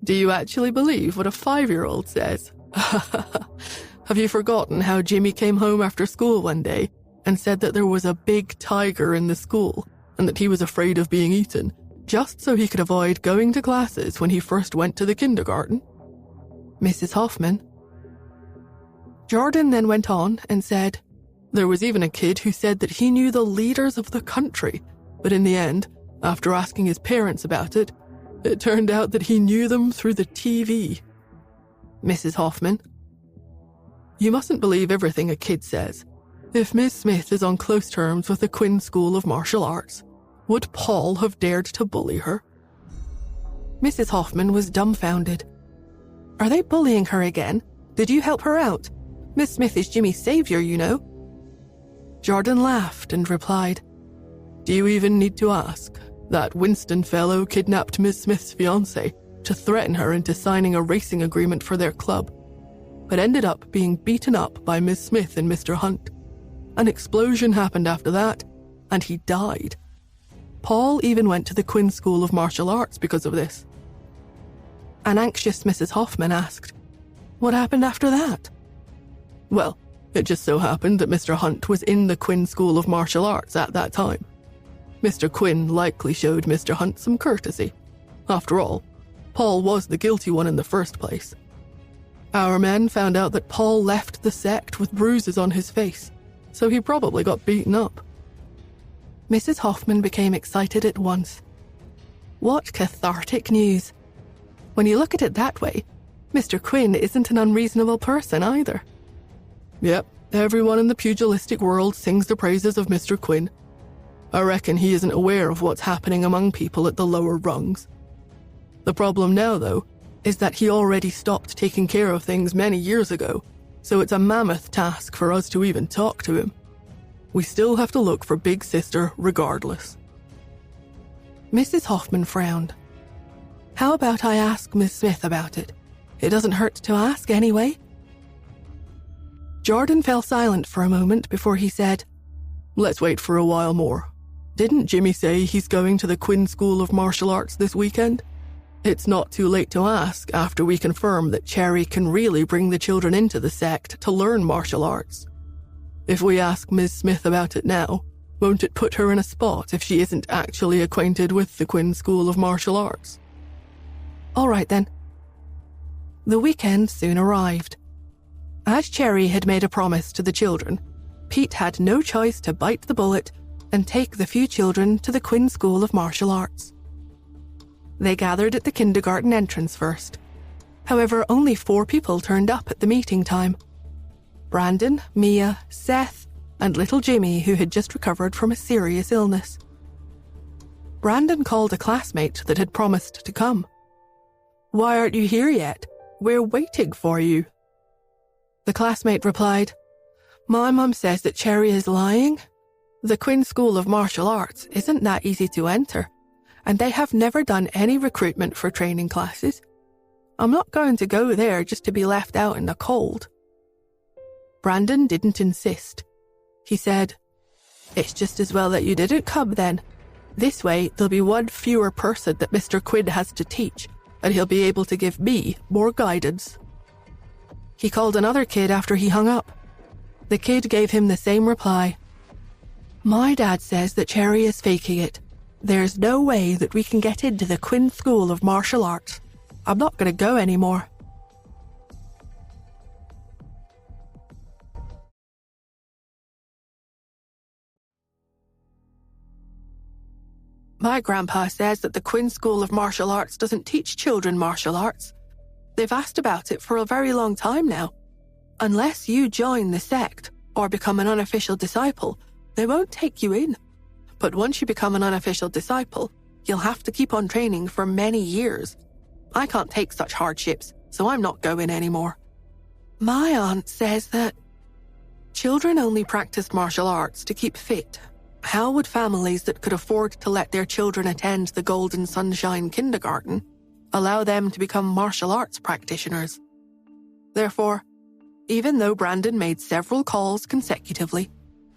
Do you actually believe what a 5-year-old says? Have you forgotten how Jimmy came home after school one day and said that there was a big tiger in the school and that he was afraid of being eaten, just so he could avoid going to classes when he first went to the kindergarten? Mrs. Hoffman. Jordan then went on and said, there was even a kid who said that he knew the leaders of the country, but in the end, after asking his parents about it, it turned out that he knew them through the TV. Mrs. Hoffman. You mustn't believe everything a kid says. If Miss Smith is on close terms with the Quinn School of Martial Arts, would Paul have dared to bully her? Mrs. Hoffman was dumbfounded. Are they bullying her again? Did you help her out? Miss Smith is Jimmy's savior, you know. Jordan laughed and replied, do you even need to ask? That Winston fellow kidnapped Miss Smith's fiancé to threaten her into signing a racing agreement for their club, but ended up being beaten up by Miss Smith and Mr. Hunt. An explosion happened after that, and he died. Paul even went to the Quinn School of Martial Arts because of this. An anxious Mrs. Hoffman asked, what happened after that? Well, it just so happened that Mr. Hunt was in the Quinn School of Martial Arts at that time. Mr. Quinn likely showed Mr. Hunt some courtesy. After all, Paul was the guilty one in the first place. Our men found out that Paul left the sect with bruises on his face, so he probably got beaten up. Mrs. Hoffman became excited at once. What cathartic news. When you look at it that way, Mr. Quinn isn't an unreasonable person either. Yep, everyone in the pugilistic world sings the praises of Mr. Quinn. I reckon he isn't aware of what's happening among people at the lower rungs. The problem now, though, is that he already stopped taking care of things many years ago, so it's a mammoth task for us to even talk to him. We still have to look for Big Sister regardless. Mrs. Hoffman frowned. How about I ask Miss Smith about it? It doesn't hurt to ask anyway. Jordan fell silent for a moment before he said, let's wait for a while more. Didn't Jimmy say he's going to the Quinn School of Martial Arts this weekend? It's not too late to ask after we confirm that Cherry can really bring the children into the sect to learn martial arts. If we ask Miss Smith about it now, won't it put her in a spot if she isn't actually acquainted with the Quinn School of Martial Arts? All right then. The weekend soon arrived. As Cherry had made a promise to the children, Pete had no choice to bite the bullet and take the few children to the Quinn School of Martial Arts. They gathered at the kindergarten entrance first. However, only 4 people turned up at the meeting time. Brandon, Mia, Seth, and little Jimmy, who had just recovered from a serious illness. Brandon called a classmate that had promised to come. Why aren't you here yet? We're waiting for you. The classmate replied, my mum says that Cherry is lying. The Quinn School of Martial Arts isn't that easy to enter, and they have never done any recruitment for training classes. I'm not going to go there just to be left out in the cold. Brandon didn't insist. He said, it's just as well that you didn't come then. This way, there'll be one fewer person that Mr. Quinn has to teach, and he'll be able to give me more guidance. He called another kid after he hung up. The kid gave him the same reply. My dad says that Cherry is faking it. There's no way that we can get into the Quinn School of Martial Arts. I'm not going to go anymore. My grandpa says that the Quinn School of Martial Arts doesn't teach children martial arts. They've asked about it for a very long time now. Unless you join the sect or become an unofficial disciple, they won't take you in. But once you become an unofficial disciple, you'll have to keep on training for many years. I can't take such hardships, so I'm not going anymore. My aunt says that children only practice martial arts to keep fit. How would families that could afford to let their children attend the Golden Sunshine Kindergarten allow them to become martial arts practitioners? Therefore, even though Brandon made several calls consecutively,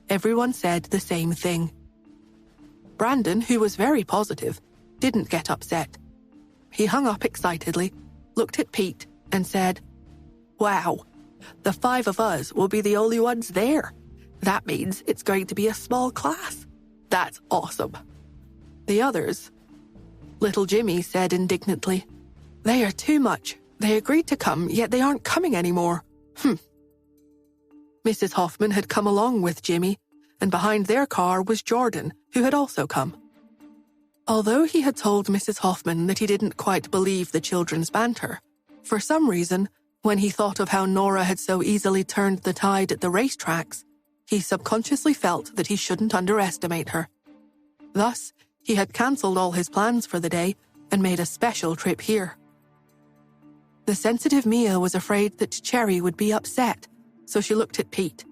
everyone said the same thing. Brandon, who was very positive, didn't get upset. He hung up excitedly, looked at Pete, and said, "Wow, the 5 of us will be the only ones there. That means it's going to be a small class. That's awesome." The others, little Jimmy said indignantly, "They are too much. They agreed to come, yet they aren't coming anymore. Mrs. Hoffman had come along with Jimmy, and behind their car was Jordan, who had also come. Although he had told Mrs. Hoffman that he didn't quite believe the children's banter, for some reason, when he thought of how Nora had so easily turned the tide at the racetracks, he subconsciously felt that he shouldn't underestimate her. Thus, he had cancelled all his plans for the day and made a special trip here. The sensitive Mia was afraid that Cherry would be upset, so she looked at Pete.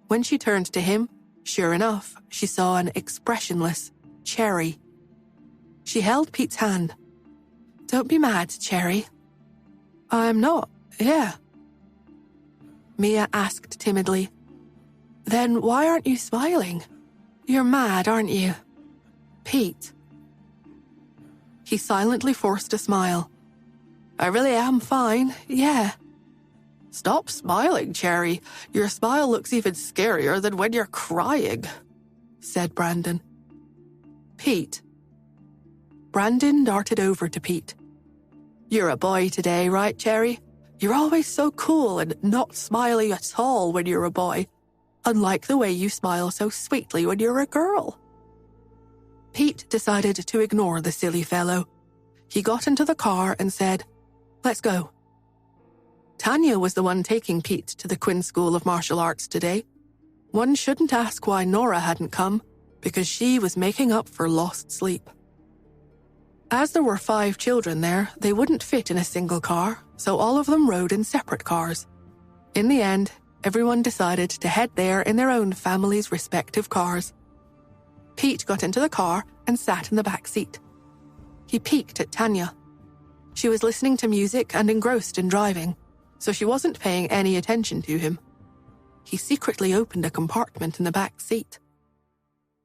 When she turned to him, sure enough, she saw an expressionless Cherry. She held Pete's hand. "Don't be mad, Cherry." "I'm not, yeah." Mia asked timidly. "Then why aren't you smiling? You're mad, aren't you?" "Pete." He silently forced a smile. "I really am fine, yeah." "Stop smiling, Cherry. Your smile looks even scarier than when you're crying," said Brandon. "Pete." Brandon darted over to Pete. "You're a boy today, right, Cherry? You're always so cool and not smiling at all when you're a boy, unlike the way you smile so sweetly when you're a girl." Pete decided to ignore the silly fellow. He got into the car and said, "Let's go." Tanya was the one taking Pete to the Quinn School of Martial Arts today. One shouldn't ask why Nora hadn't come, because she was making up for lost sleep. As there were 5 children there, they wouldn't fit in a single car, so all of them rode in separate cars. In the end, everyone decided to head there in their own families' respective cars. Pete got into the car and sat in the back seat. He peeked at Tanya. She was listening to music and engrossed in driving, so she wasn't paying any attention to him. He secretly opened a compartment in the back seat.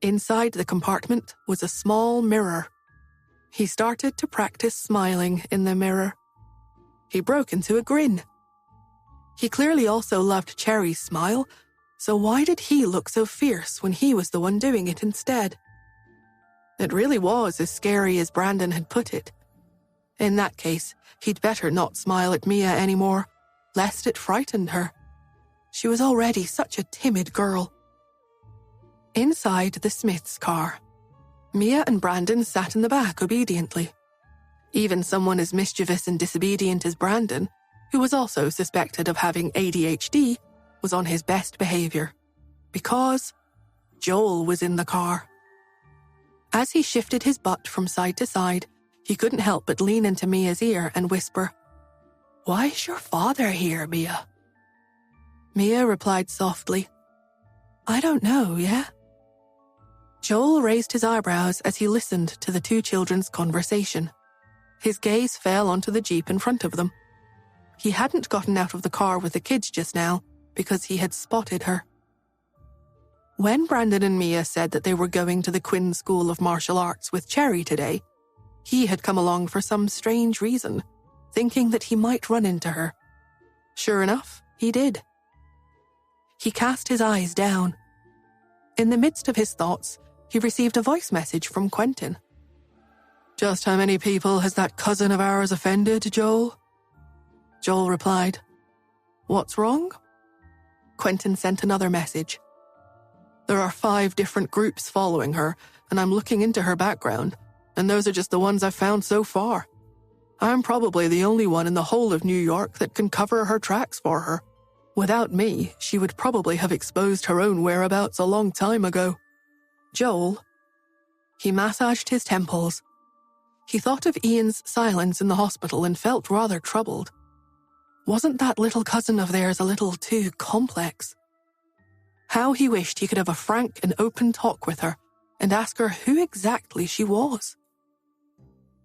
Inside the compartment was a small mirror. He started to practice smiling in the mirror. He broke into a grin. He clearly also loved Cherry's smile, so why did he look so fierce when he was the one doing it instead? It really was as scary as Brandon had put it. In that case, he'd better not smile at Mia anymore, lest it frightened her. She was already such a timid girl. Inside the Smiths' car, Mia and Brandon sat in the back obediently. Even someone as mischievous and disobedient as Brandon, who was also suspected of having ADHD, was on his best behavior. Because Joel was in the car. As he shifted his butt from side to side, he couldn't help but lean into Mia's ear and whisper, "Why is your father here, Mia?" Mia replied softly, "I don't know, yeah?" Joel raised his eyebrows as he listened to the 2 children's conversation. His gaze fell onto the Jeep in front of them. He hadn't gotten out of the car with the kids just now because he had spotted her. When Brandon and Mia said that they were going to the Quinn School of Martial Arts with Cherry today, he had come along for some strange reason, thinking that he might run into her. Sure enough, he did. He cast his eyes down. In the midst of his thoughts, he received a voice message from Quentin. "Just how many people has that cousin of ours offended, Joel?" Joel replied, "What's wrong?" Quentin sent another message. "There are 5 different groups following her, and I'm looking into her background, and those are just the ones I've found so far. I'm probably the only one in the whole of New York that can cover her tracks for her. Without me, she would probably have exposed her own whereabouts a long time ago. Joel." He massaged his temples. He thought of Ian's silence in the hospital and felt rather troubled. Wasn't that little cousin of theirs a little too complex? How he wished he could have a frank and open talk with her and ask her who exactly she was.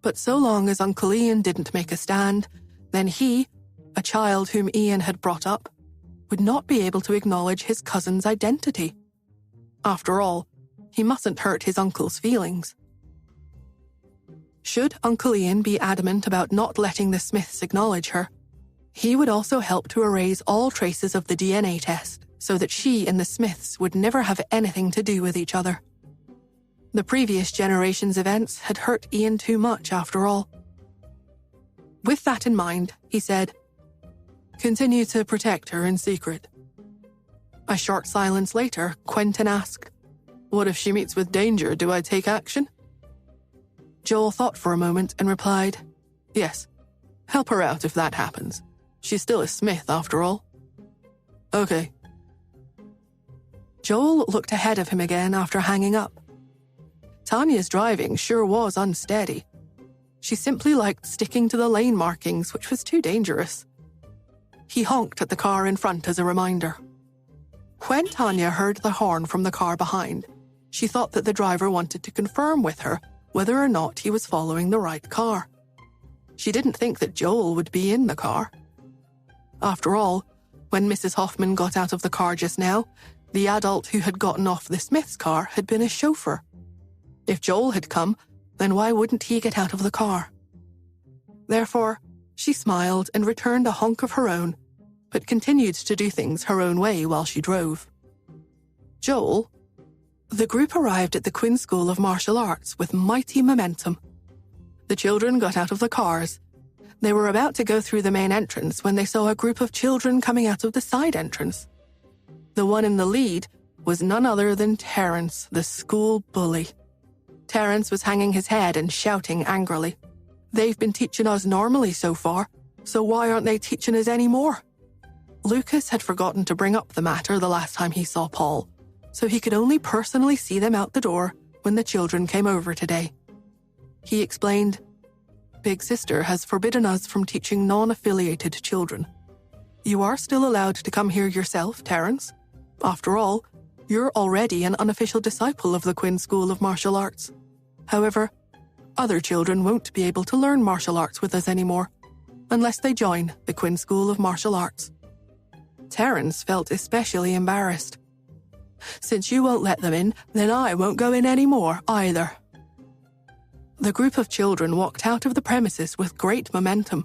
But so long as Uncle Ian didn't make a stand, then he, a child whom Ian had brought up, would not be able to acknowledge his cousin's identity. After all, He mustn't hurt his uncle's feelings. Should Uncle Ian be adamant about not letting the Smiths acknowledge her, he would also help to erase all traces of the DNA test so that she and the Smiths would never have anything to do with each other. The previous generation's events had hurt Ian too much after all. With that in mind, he said, "Continue to protect her in secret." A short silence later, Quentin asked, "What if she meets with danger? Do I take action?" Joel thought for a moment and replied, "Yes, help her out if that happens. She's still a Smith after all." "Okay." Joel looked ahead of him again after hanging up. Tanya's driving sure was unsteady. She simply liked sticking to the lane markings, which was too dangerous. He honked at the car in front as a reminder. When Tanya heard the horn from the car behind, she thought that the driver wanted to confirm with her whether or not he was following the right car. She didn't think that Joel would be in the car. After all, when Mrs. Hoffman got out of the car just now, the adult who had gotten off the Smith's car had been a chauffeur. If Joel had come, then why wouldn't he get out of the car? Therefore, she smiled and returned a honk of her own, but continued to do things her own way while she drove. Joel. The group arrived at the Quinn School of Martial Arts with mighty momentum. The children got out of the cars. They were about to go through the main entrance when they saw a group of children coming out of the side entrance. The one in the lead was none other than Terence, the school bully. Terence was hanging his head and shouting angrily. "They've been teaching us normally so far, so why aren't they teaching us any more?" Lucas had forgotten to bring up the matter the last time he saw Paul, so he could only personally see them out the door when the children came over today. He explained, "Big Sister has forbidden us from teaching non-affiliated children. You are still allowed to come here yourself, Terence. After all, you're already an unofficial disciple of the Quinn School of Martial Arts. However, other children won't be able to learn martial arts with us anymore, unless they join the Quinn School of Martial Arts." Terence felt especially embarrassed. "Since you won't let them in, then I won't go in anymore either." The group of children walked out of the premises with great momentum.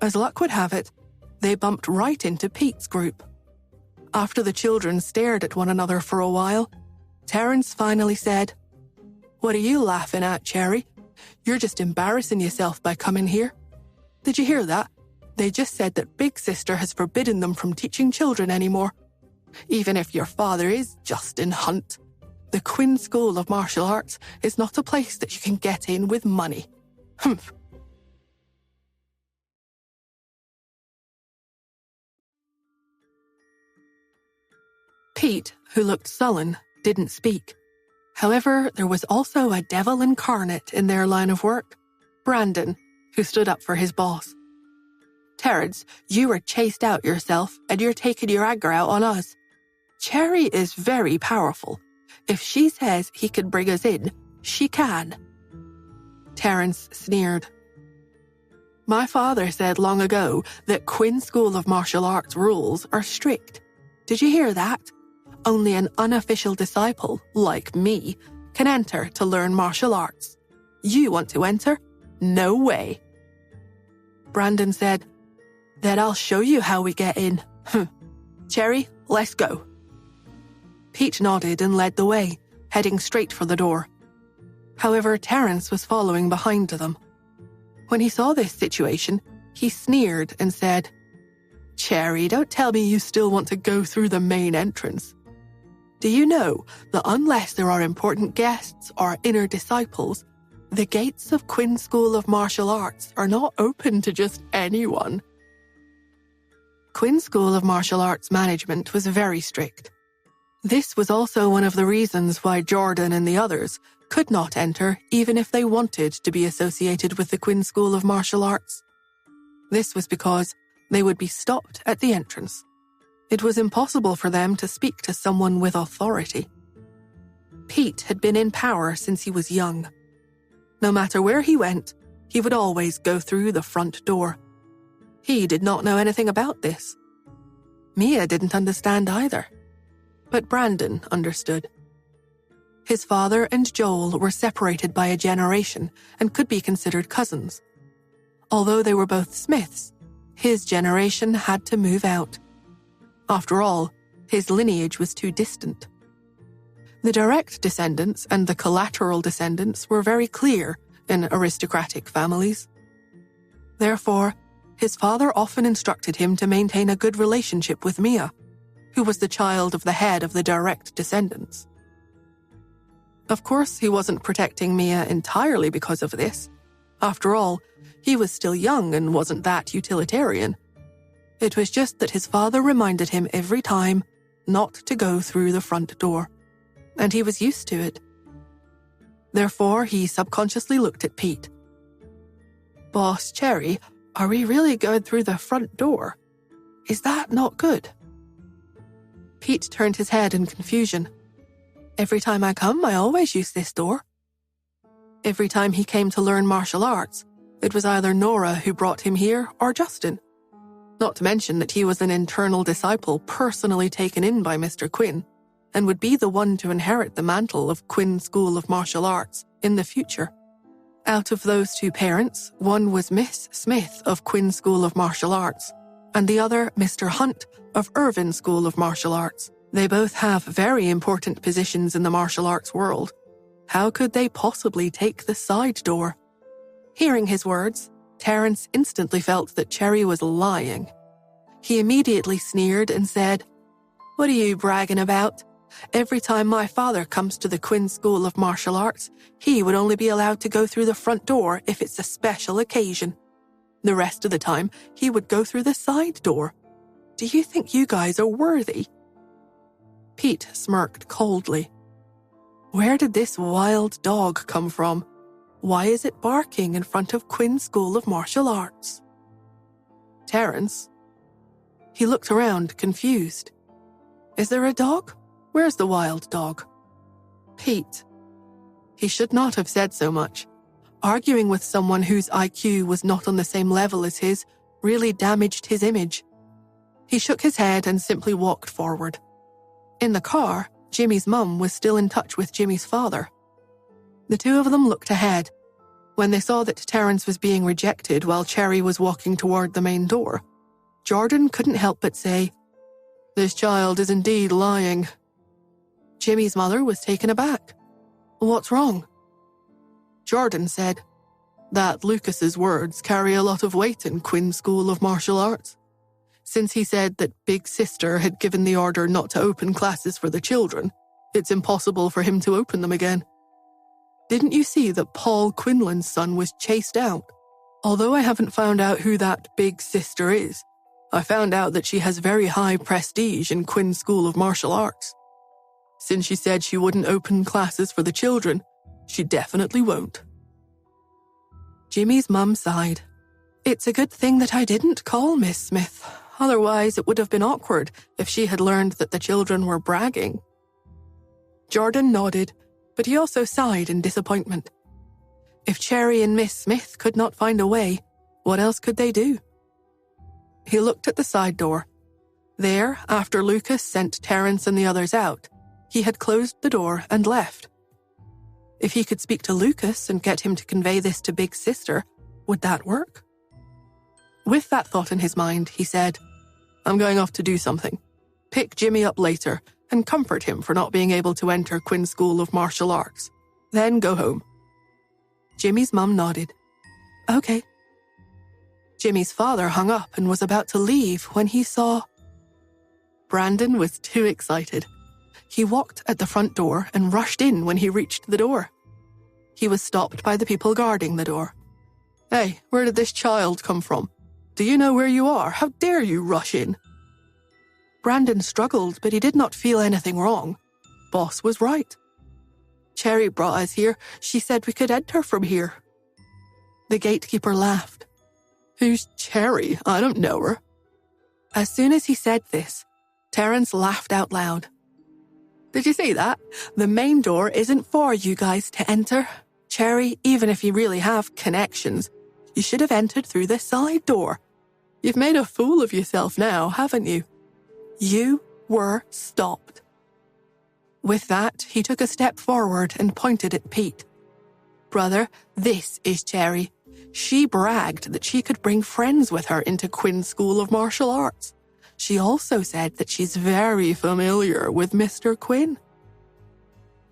As luck would have it, they bumped right into Pete's group. After the children stared at one another for a while, Terence finally said, "What are you laughing at, Cherry? You're just embarrassing yourself by coming here. Did you hear that? They just said that Big Sister has forbidden them from teaching children anymore. Even if your father is Justin Hunt, the Quinn School of Martial Arts is not a place that you can get in with money. Humph." Pete, who looked sullen, didn't speak. However, there was also a devil incarnate in their line of work, Brandon, who stood up for his boss. "Terence, you were chased out yourself, and you're taking your anger out on us. Cherry is very powerful. If she says he can bring us in, she can." Terence sneered. "My father said long ago that Quinn School of Martial Arts rules are strict. Did you hear that? Only an unofficial disciple, like me, can enter to learn martial arts. You want to enter? No way." Brandon said, "Then I'll show you how we get in. Cherry, let's go." Pete nodded and led the way, heading straight for the door. However, Terence was following behind them. When he saw this situation, he sneered and said, "Cherry, don't tell me you still want to go through the main entrance. Do you know that unless there are important guests or inner disciples, the gates of Quinn School of Martial Arts are not open to just anyone?" Quinn School of Martial Arts management was very strict. This was also one of the reasons why Jordan and the others could not enter even if they wanted to be associated with the Quinn School of Martial Arts. This was because they would be stopped at the entrance. It was impossible for them to speak to someone with authority. Pete had been in power since he was young. No matter where he went, he would always go through the front door. He did not know anything about this. Mia didn't understand either. But Brandon understood. His father and Joel were separated by a generation and could be considered cousins. Although they were both Smiths, his generation had to move out. After all, his lineage was too distant. The direct descendants and the collateral descendants were very clear in aristocratic families. Therefore, his father often instructed him to maintain a good relationship with Mia, who was the child of the head of the direct descendants. Of course, he wasn't protecting Mia entirely because of this. After all, he was still young and wasn't that utilitarian. It was just that his father reminded him every time not to go through the front door, and he was used to it. Therefore, he subconsciously looked at Pete. "Boss Cherry, are we really going through the front door? Is that not good?" Pete turned his head in confusion. "Every time I come, I always use this door." Every time he came to learn martial arts, it was either Nora who brought him here or Justin. Not to mention that he was an internal disciple personally taken in by Mr. Quinn, and would be the one to inherit the mantle of Quinn School of Martial Arts in the future. Out of those two parents, one was Miss Smith of Quinn School of Martial Arts, and the other Mr. Hunt of Irvin School of Martial Arts. They both have very important positions in the martial arts world. How could they possibly take the side door? Hearing his words, Terence instantly felt that Cherry was lying. He immediately sneered and said, "What are you bragging about? Every time my father comes to the Quinn School of Martial Arts, he would only be allowed to go through the front door if it's a special occasion. The rest of the time, he would go through the side door. Do you think you guys are worthy?" Pete smirked coldly. Where did this wild dog come from? Why is it barking in front of Quinn School of Martial Arts? Terence? He looked around, confused. Is there a dog? Where's the wild dog? Pete. He should not have said so much. Arguing with someone whose IQ was not on the same level as his really damaged his image. He shook his head and simply walked forward. In the car, Jimmy's mum was still in touch with Jimmy's father. The two of them looked ahead. When they saw that Terence was being rejected while Cherry was walking toward the main door, Jordan couldn't help but say, "This child is indeed lying." Jimmy's mother was taken aback. "What's wrong?" Jordan said, "That Lucas's words carry a lot of weight in Quinn School of Martial Arts. Since he said that Big Sister had given the order not to open classes for the children, it's impossible for him to open them again. Didn't you see that Paul Quinlan's son was chased out? Although I haven't found out who that Big Sister is, I found out that she has very high prestige in Quinn School of Martial Arts. Since she said she wouldn't open classes for the children, she definitely won't." Jimmy's mum sighed. "It's a good thing that I didn't call Miss Smith. Otherwise, it would have been awkward if she had learned that the children were bragging." Jordan nodded, but he also sighed in disappointment. If Cherry and Miss Smith could not find a way, what else could they do? He looked at the side door. There, after Lucas sent Terence and the others out, he had closed the door and left. If he could speak to Lucas and get him to convey this to Big Sister, would that work? With that thought in his mind, he said, "I'm going off to do something. Pick Jimmy up later and comfort him for not being able to enter Quinn School of Martial Arts. Then go home." Jimmy's mum nodded. "Okay." Jimmy's father hung up and was about to leave when he saw... Brandon was too excited. He walked at the front door and rushed in when he reached the door. He was stopped by the people guarding the door. "Hey, where did this child come from? Do you know where you are? How dare you rush in?" Brandon struggled, but he did not feel anything wrong. Boss was right. "Cherry brought us here. She said we could enter from here." The gatekeeper laughed. "Who's Cherry? I don't know her." As soon as he said this, Terence laughed out loud. "Did you see that? The main door isn't for you guys to enter. Cherry, even if you really have connections, you should have entered through the side door. You've made a fool of yourself now, haven't you? You were stopped." With that, he took a step forward and pointed at Pete. "Brother, this is Cherry. She bragged that she could bring friends with her into Quinn's School of Martial Arts. She also said that she's very familiar with Mr. Quinn."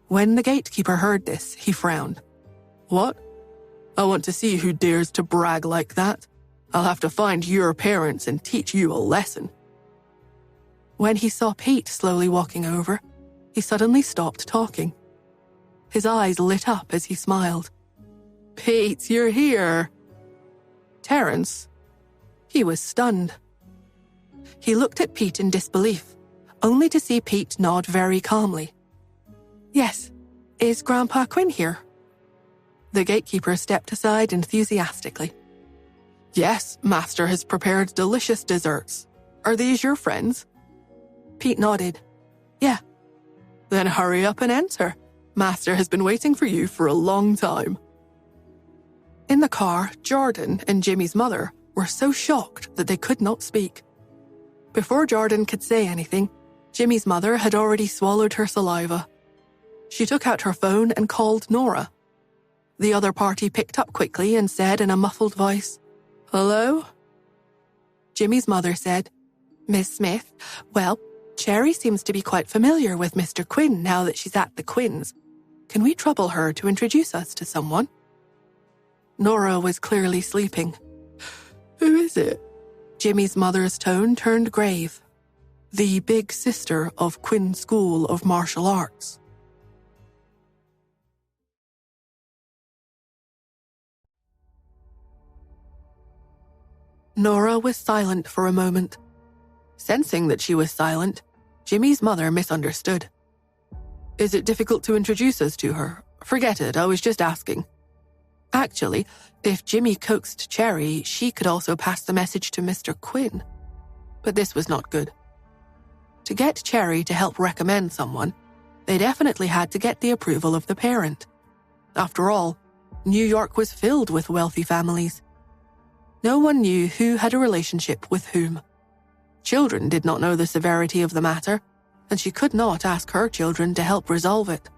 When the gatekeeper heard this, he frowned. "What? I want to see who dares to brag like that. I'll have to find your parents and teach you a lesson." When he saw Pete slowly walking over, he suddenly stopped talking. His eyes lit up as he smiled. "Pete, you're here." "Terence?" He was stunned. He looked at Pete in disbelief, only to see Pete nod very calmly. "Yes, is Grandpa Quinn here?" The gatekeeper stepped aside enthusiastically. "Yes, Master has prepared delicious desserts. Are these your friends?" Pete nodded. "Yeah." "Then hurry up and enter. Master has been waiting for you for a long time." In the car, Jordan and Jimmy's mother were so shocked that they could not speak. Before Jordan could say anything, Jimmy's mother had already swallowed her saliva. She took out her phone and called Nora. The other party picked up quickly and said in a muffled voice, "Hello?" Jimmy's mother said, "Miss Smith, well, Cherry seems to be quite familiar with Mr. Quinn now that she's at the Quinns. Can we trouble her to introduce us to someone?" Nora was clearly sleeping. "Who is it?" Jimmy's mother's tone turned grave. "The big sister of Quinn School of Martial Arts." Nora was silent for a moment. Sensing that she was silent, Jimmy's mother misunderstood. "Is it difficult to introduce us to her? Forget it, I was just asking." Actually, if Jimmy coaxed Cherry, she could also pass the message to Mr. Quinn. But this was not good. To get Cherry to help recommend someone, they definitely had to get the approval of the parent. After all, New York was filled with wealthy families. No one knew who had a relationship with whom. Children did not know the severity of the matter, and she could not ask her children to help resolve it.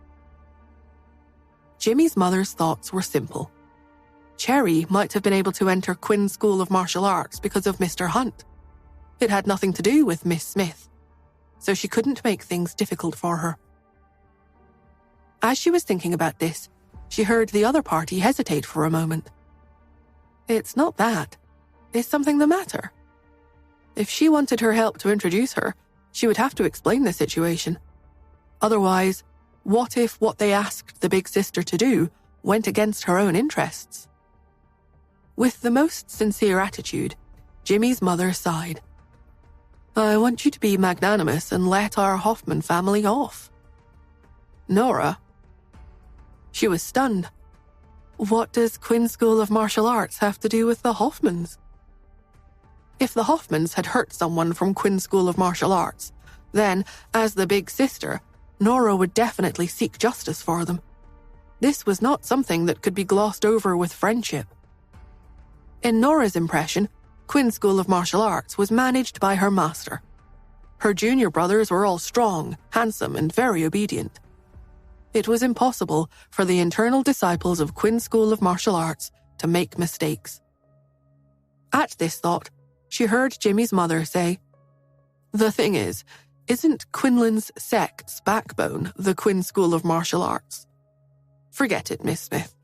Jimmy's mother's thoughts were simple. Cherry might have been able to enter Quinn's School of Martial Arts because of Mr. Hunt. It had nothing to do with Miss Smith, so she couldn't make things difficult for her. As she was thinking about this, she heard the other party hesitate for a moment. "It's not that. Is something the matter?" If she wanted her help to introduce her, she would have to explain the situation. Otherwise, what if what they asked the big sister to do went against her own interests? With the most sincere attitude, Jimmy's mother sighed. "I want you to be magnanimous and let our Hoffman family off." "Nora?" She was stunned. What does Quinn School of Martial Arts have to do with the Hoffmans? If the Hoffmans had hurt someone from Quinn School of Martial Arts, then, as the big sister, Nora would definitely seek justice for them. This was not something that could be glossed over with friendship. In Nora's impression, Quinn School of Martial Arts was managed by her master. Her junior brothers were all strong, handsome, and very obedient. It was impossible for the internal disciples of Quinn School of Martial Arts to make mistakes. At this thought, she heard Jimmy's mother say, "The thing is, isn't Quinlan's sect's backbone the Quinn School of Martial Arts?" "Forget it, Miss Smith.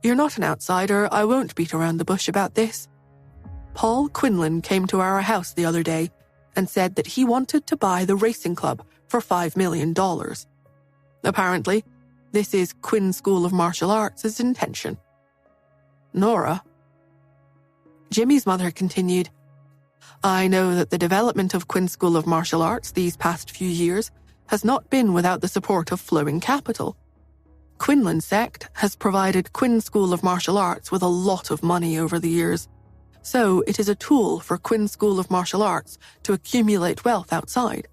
You're not an outsider, I won't beat around the bush about this. Paul Quinlan came to our house the other day and said that he wanted to buy the racing club for $5 million. Apparently, this is Quinn School of Martial Arts' intention." "Nora?" Jimmy's mother continued, "I know that the development of Quinn School of Martial Arts these past few years has not been without the support of flowing capital. Quinlan sect has provided Quinn School of Martial Arts with a lot of money over the years, so it is a tool for Quinn School of Martial Arts to accumulate wealth outside.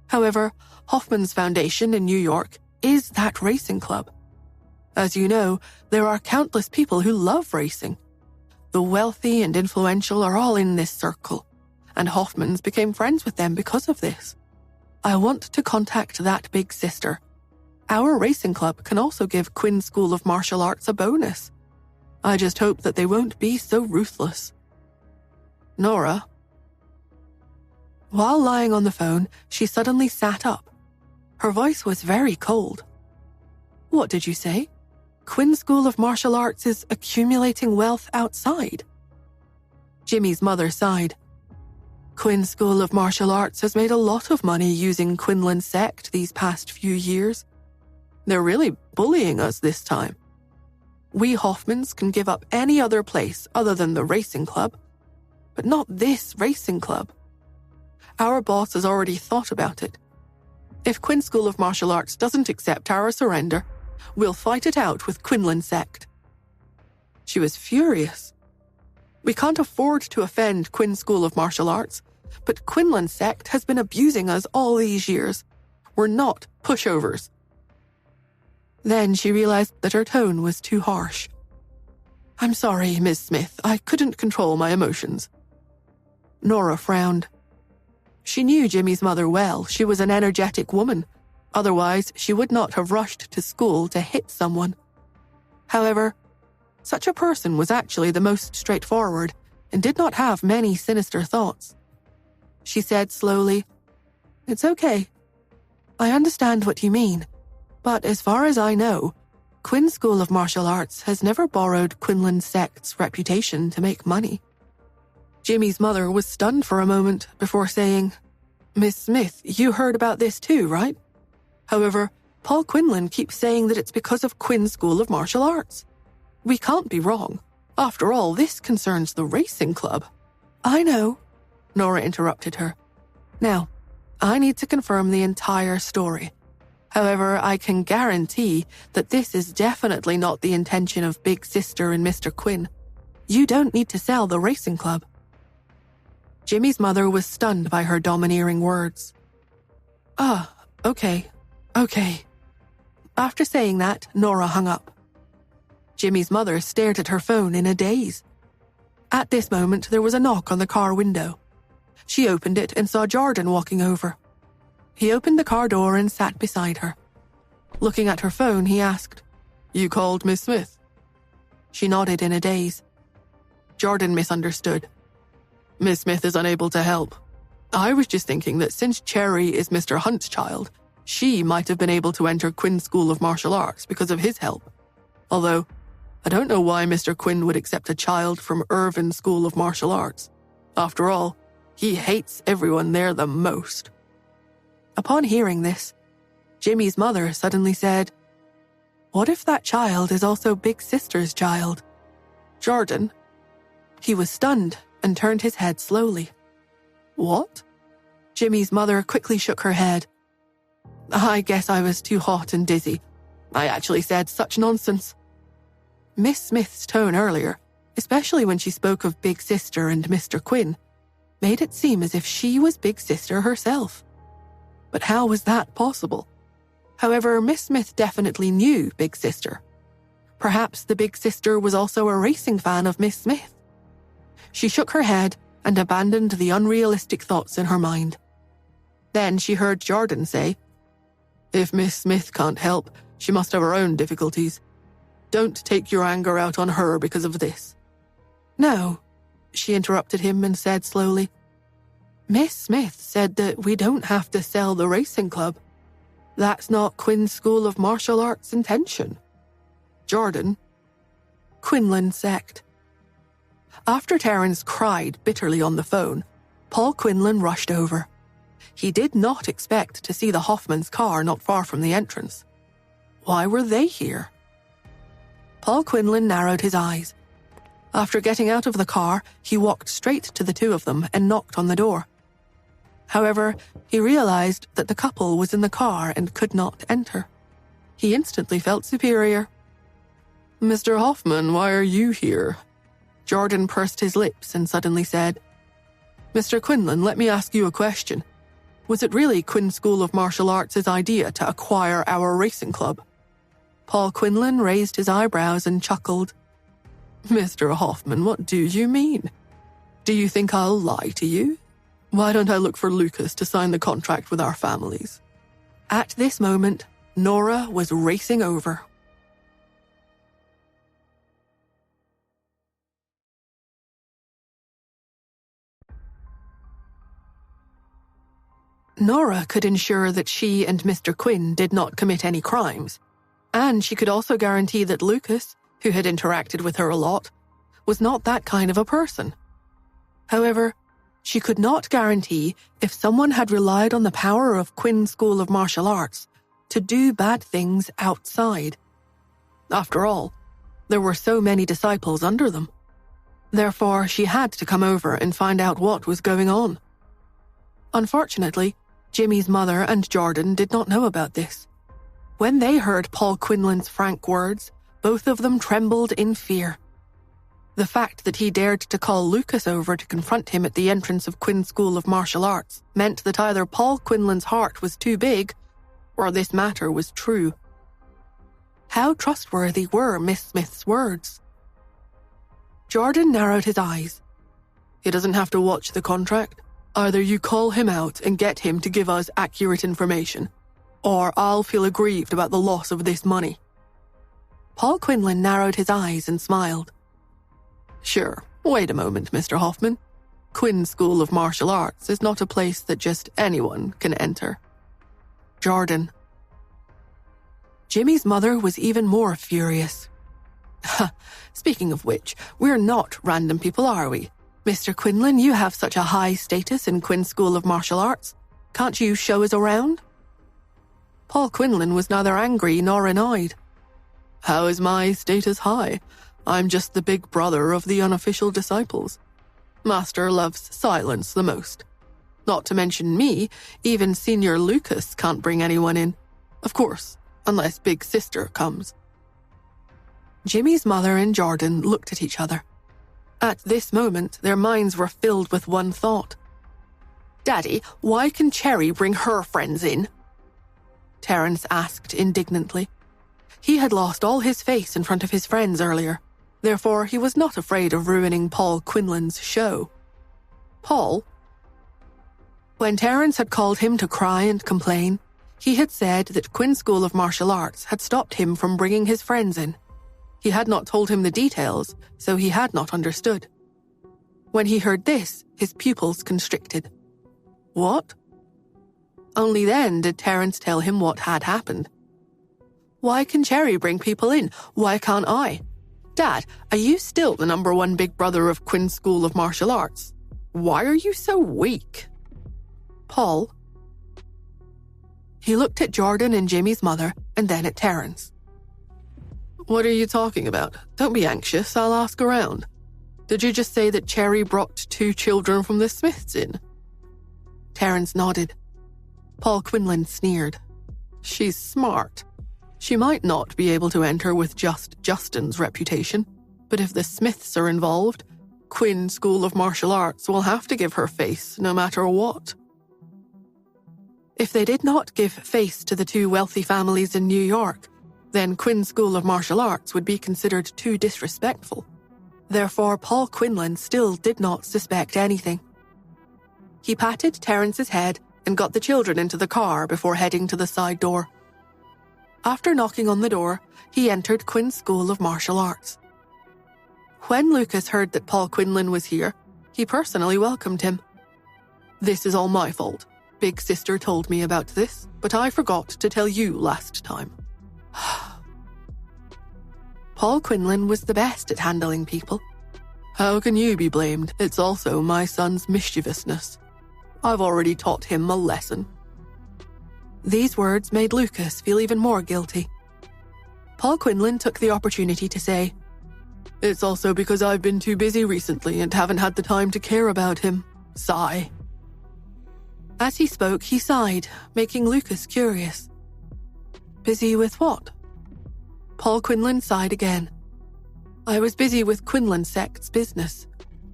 However, Hoffman's Foundation in New York is that racing club. As you know, there are countless people who love racing. The wealthy and influential are all in this circle, and Hoffman's became friends with them because of this. I want to contact that big sister. Our racing club can also give Quinn School of Martial Arts a bonus. I just hope that they won't be so ruthless. Nora. While lying on the phone, she suddenly sat up. Her voice was very cold. What did you say? Quinn School of Martial Arts is accumulating wealth outside? Jimmy's mother sighed. Quinn School of Martial Arts has made a lot of money using Quinlan Sect these past few years. They're really bullying us this time. We Hoffmans can give up any other place other than the racing club, but not this racing club. Our boss has already thought about it. If Quinn School of Martial Arts doesn't accept our surrender, we'll fight it out with Quinlan Sect. She was furious. We can't afford to offend Quinn School of Martial Arts, but Quinlan Sect has been abusing us all these years. We're not pushovers. Then she realized that her tone was too harsh. I'm sorry, Miss Smith. I couldn't control my emotions. Nora frowned. She knew Jimmy's mother well. She was an energetic woman. Otherwise, she would not have rushed to school to hit someone. However, such a person was actually the most straightforward and did not have many sinister thoughts. She said slowly, It's okay. I understand what you mean, but as far as I know, Quinn School of Martial Arts has never borrowed Quinlan Sect's reputation to make money. Jimmy's mother was stunned for a moment before saying, Miss Smith, you heard about this too, right? However, Paul Quinlan keeps saying that it's because of Quinn School of Martial Arts. We can't be wrong. After all, this concerns the racing club. I know, Nora interrupted her. Now, I need to confirm the entire story. However, I can guarantee that this is definitely not the intention of Big Sister and Mr. Quinn. You don't need to sell the racing club. Jimmy's mother was stunned by her domineering words. Okay. After saying that, Nora hung up. Jimmy's mother stared at her phone in a daze. At this moment, there was a knock on the car window. She opened it and saw Jordan walking over. He opened the car door and sat beside her. Looking at her phone, he asked, You called Miss Smith? She nodded in a daze. Jordan misunderstood. Miss Smith is unable to help. I was just thinking that since Cherry is Mr. Hunt's child, she might have been able to enter Quinn School of Martial Arts because of his help. Although, I don't know why Mr. Quinn would accept a child from Irvin School of Martial Arts. After all, he hates everyone there the most. Upon hearing this, Jimmy's mother suddenly said, What if that child is also Big Sister's child? Jordan? He was stunned and turned his head slowly. What? Jimmy's mother quickly shook her head. I guess I was too hot and dizzy. I actually said such nonsense. Miss Smith's tone earlier, especially when she spoke of Big Sister and Mr. Quinn, made it seem as if she was Big Sister herself. But how was that possible? However, Miss Smith definitely knew Big Sister. Perhaps the Big Sister was also a racing fan of Miss Smith. She shook her head and abandoned the unrealistic thoughts in her mind. Then she heard Jordan say, If Miss Smith can't help, she must have her own difficulties. Don't take your anger out on her because of this. No, she interrupted him and said slowly, Miss Smith said that we don't have to sell the racing club. That's not Quinn School of Martial Arts' intention. Jordan. Quinlan Sect. After Terence cried bitterly on the phone, Paul Quinlan rushed over. He did not expect to see the Hoffman's car not far from the entrance. Why were they here? Paul Quinlan narrowed his eyes. After getting out of the car, he walked straight to the two of them and knocked on the door. However, he realized that the couple was in the car and could not enter. He instantly felt superior. Mr. Hoffman, why are you here? Jordan pursed his lips and suddenly said, Mr. Quinlan, let me ask you a question. Was it really Quinn School of Martial Arts' idea to acquire our racing club? Paul Quinlan raised his eyebrows and chuckled. Mr. Hoffman, what do you mean? Do you think I'll lie to you? Why don't I look for Lucas to sign the contract with our families?" At this moment, Nora was racing over. Nora could ensure that she and Mr. Quinn did not commit any crimes, and she could also guarantee that Lucas, who had interacted with her a lot, was not that kind of a person. However, she could not guarantee if someone had relied on the power of Quinn's School of Martial Arts to do bad things outside. After all, there were so many disciples under them. Therefore, she had to come over and find out what was going on. Unfortunately, Jimmy's mother and Jordan did not know about this. When they heard Paul Quinlan's frank words, both of them trembled in fear. The fact that he dared to call Lucas over to confront him at the entrance of Quinn's School of Martial Arts meant that either Paul Quinlan's heart was too big, or this matter was true. How trustworthy were Miss Smith's words? Jordan narrowed his eyes. "He doesn't have to watch the contract. Either you call him out and get him to give us accurate information, or I'll feel aggrieved about the loss of this money." Paul Quinlan narrowed his eyes and smiled. "Sure, wait a moment, Mr. Hoffman. Quinn's School of Martial Arts is not a place that just anyone can enter." Jordan. Jimmy's mother was even more furious. "Speaking of which, we're not random people, are we? Mr. Quinlan, you have such a high status in Quinn's School of Martial Arts. Can't you show us around?" Paul Quinlan was neither angry nor annoyed. "How is my status high? I'm just the big brother of the unofficial disciples. Master loves silence the most. Not to mention me, even Senior Lucas can't bring anyone in. Of course, unless Big Sister comes." Jimmy's mother and Jordan looked at each other. At this moment, their minds were filled with one thought. "Daddy, why can Cherry bring her friends in?" Terence asked indignantly. He had lost all his face in front of his friends earlier. Therefore, he was not afraid of ruining Paul Quinlan's show. Paul? When Terence had called him to cry and complain, he had said that Quinn's School of Martial Arts had stopped him from bringing his friends in. He had not told him the details, so he had not understood. When he heard this, his pupils constricted. What? Only then did Terence tell him what had happened. "Why can Cherry bring people in? Why can't I? Dad, are you still the #1 big brother of Quinn's School of Martial Arts? Why are you so weak?" Paul. He looked at Jordan and Jimmy's mother, and then at Terence. "What are you talking about? Don't be anxious, I'll ask around. Did you just say that Cherry brought 2 children from the Smiths in?" Terence nodded. Paul Quinlan sneered. "She's smart. She might not be able to enter with just Justin's reputation, but if the Smiths are involved, Quinn's School of Martial Arts will have to give her face no matter what." If they did not give face to the 2 wealthy families in New York, then Quinn's School of Martial Arts would be considered too disrespectful. Therefore, Paul Quinlan still did not suspect anything. He patted Terence's head and got the children into the car before heading to the side door. After knocking on the door, he entered Quinn's School of Martial Arts. When Lucas heard that Paul Quinlan was here, he personally welcomed him. "This is all my fault. Big Sister told me about this, but I forgot to tell you last time." Paul Quinlan was the best at handling people. "How can you be blamed? It's also my son's mischievousness. I've already taught him a lesson." These words made Lucas feel even more guilty. Paul Quinlan took the opportunity to say, "It's also because I've been too busy recently and haven't had the time to care about him." Sigh. As he spoke, he sighed, making Lucas curious. "Busy with what?" Paul Quinlan sighed again. "I was busy with Quinlan Sect's business.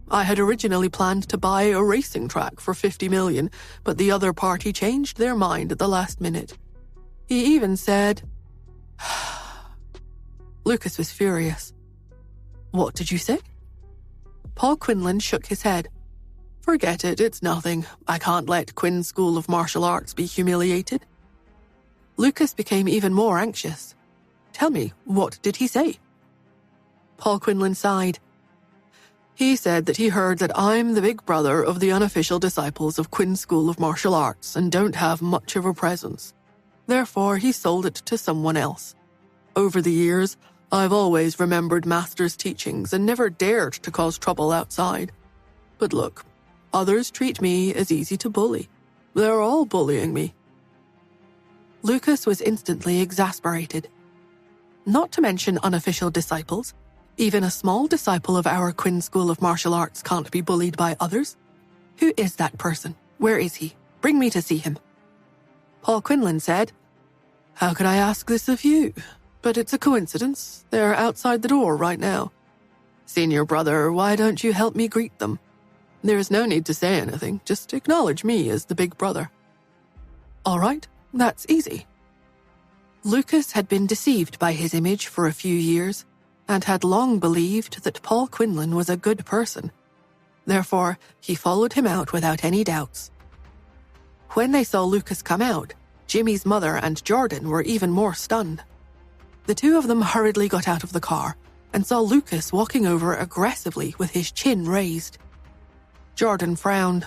I had originally planned to buy a racing track for $50 million, but the other party changed their mind at the last minute. He even said..." Lucas was furious. "What did you say?" Paul Quinlan shook his head. Forget it, it's nothing. I can't let Quinn's School of Martial Arts be humiliated. Lucas became even more anxious. Tell me, what did he say? Paul Quinlan sighed. He said that he heard that I'm the big brother of the unofficial disciples of Quinn's School of Martial Arts and don't have much of a presence. Therefore, he sold it to someone else. Over the years, I've always remembered Master's teachings and never dared to cause trouble outside. But look, others treat me as easy to bully. They're all bullying me. Lucas was instantly exasperated. Not to mention unofficial disciples. Even a small disciple of our Quinn School of Martial Arts can't be bullied by others. Who is that person? Where is he? Bring me to see him. Paul Quinlan said, How could I ask this of you? But it's a coincidence. They're outside the door right now. Senior brother, why don't you help me greet them? There is no need to say anything. Just acknowledge me as the big brother. All right, that's easy. Lucas had been deceived by his image for a few years and had long believed that Paul Quinlan was a good person. Therefore, he followed him out without any doubts. When they saw Lucas come out, Jimmy's mother and Jordan were even more stunned. The two of them hurriedly got out of the car and saw Lucas walking over aggressively with his chin raised. Jordan frowned.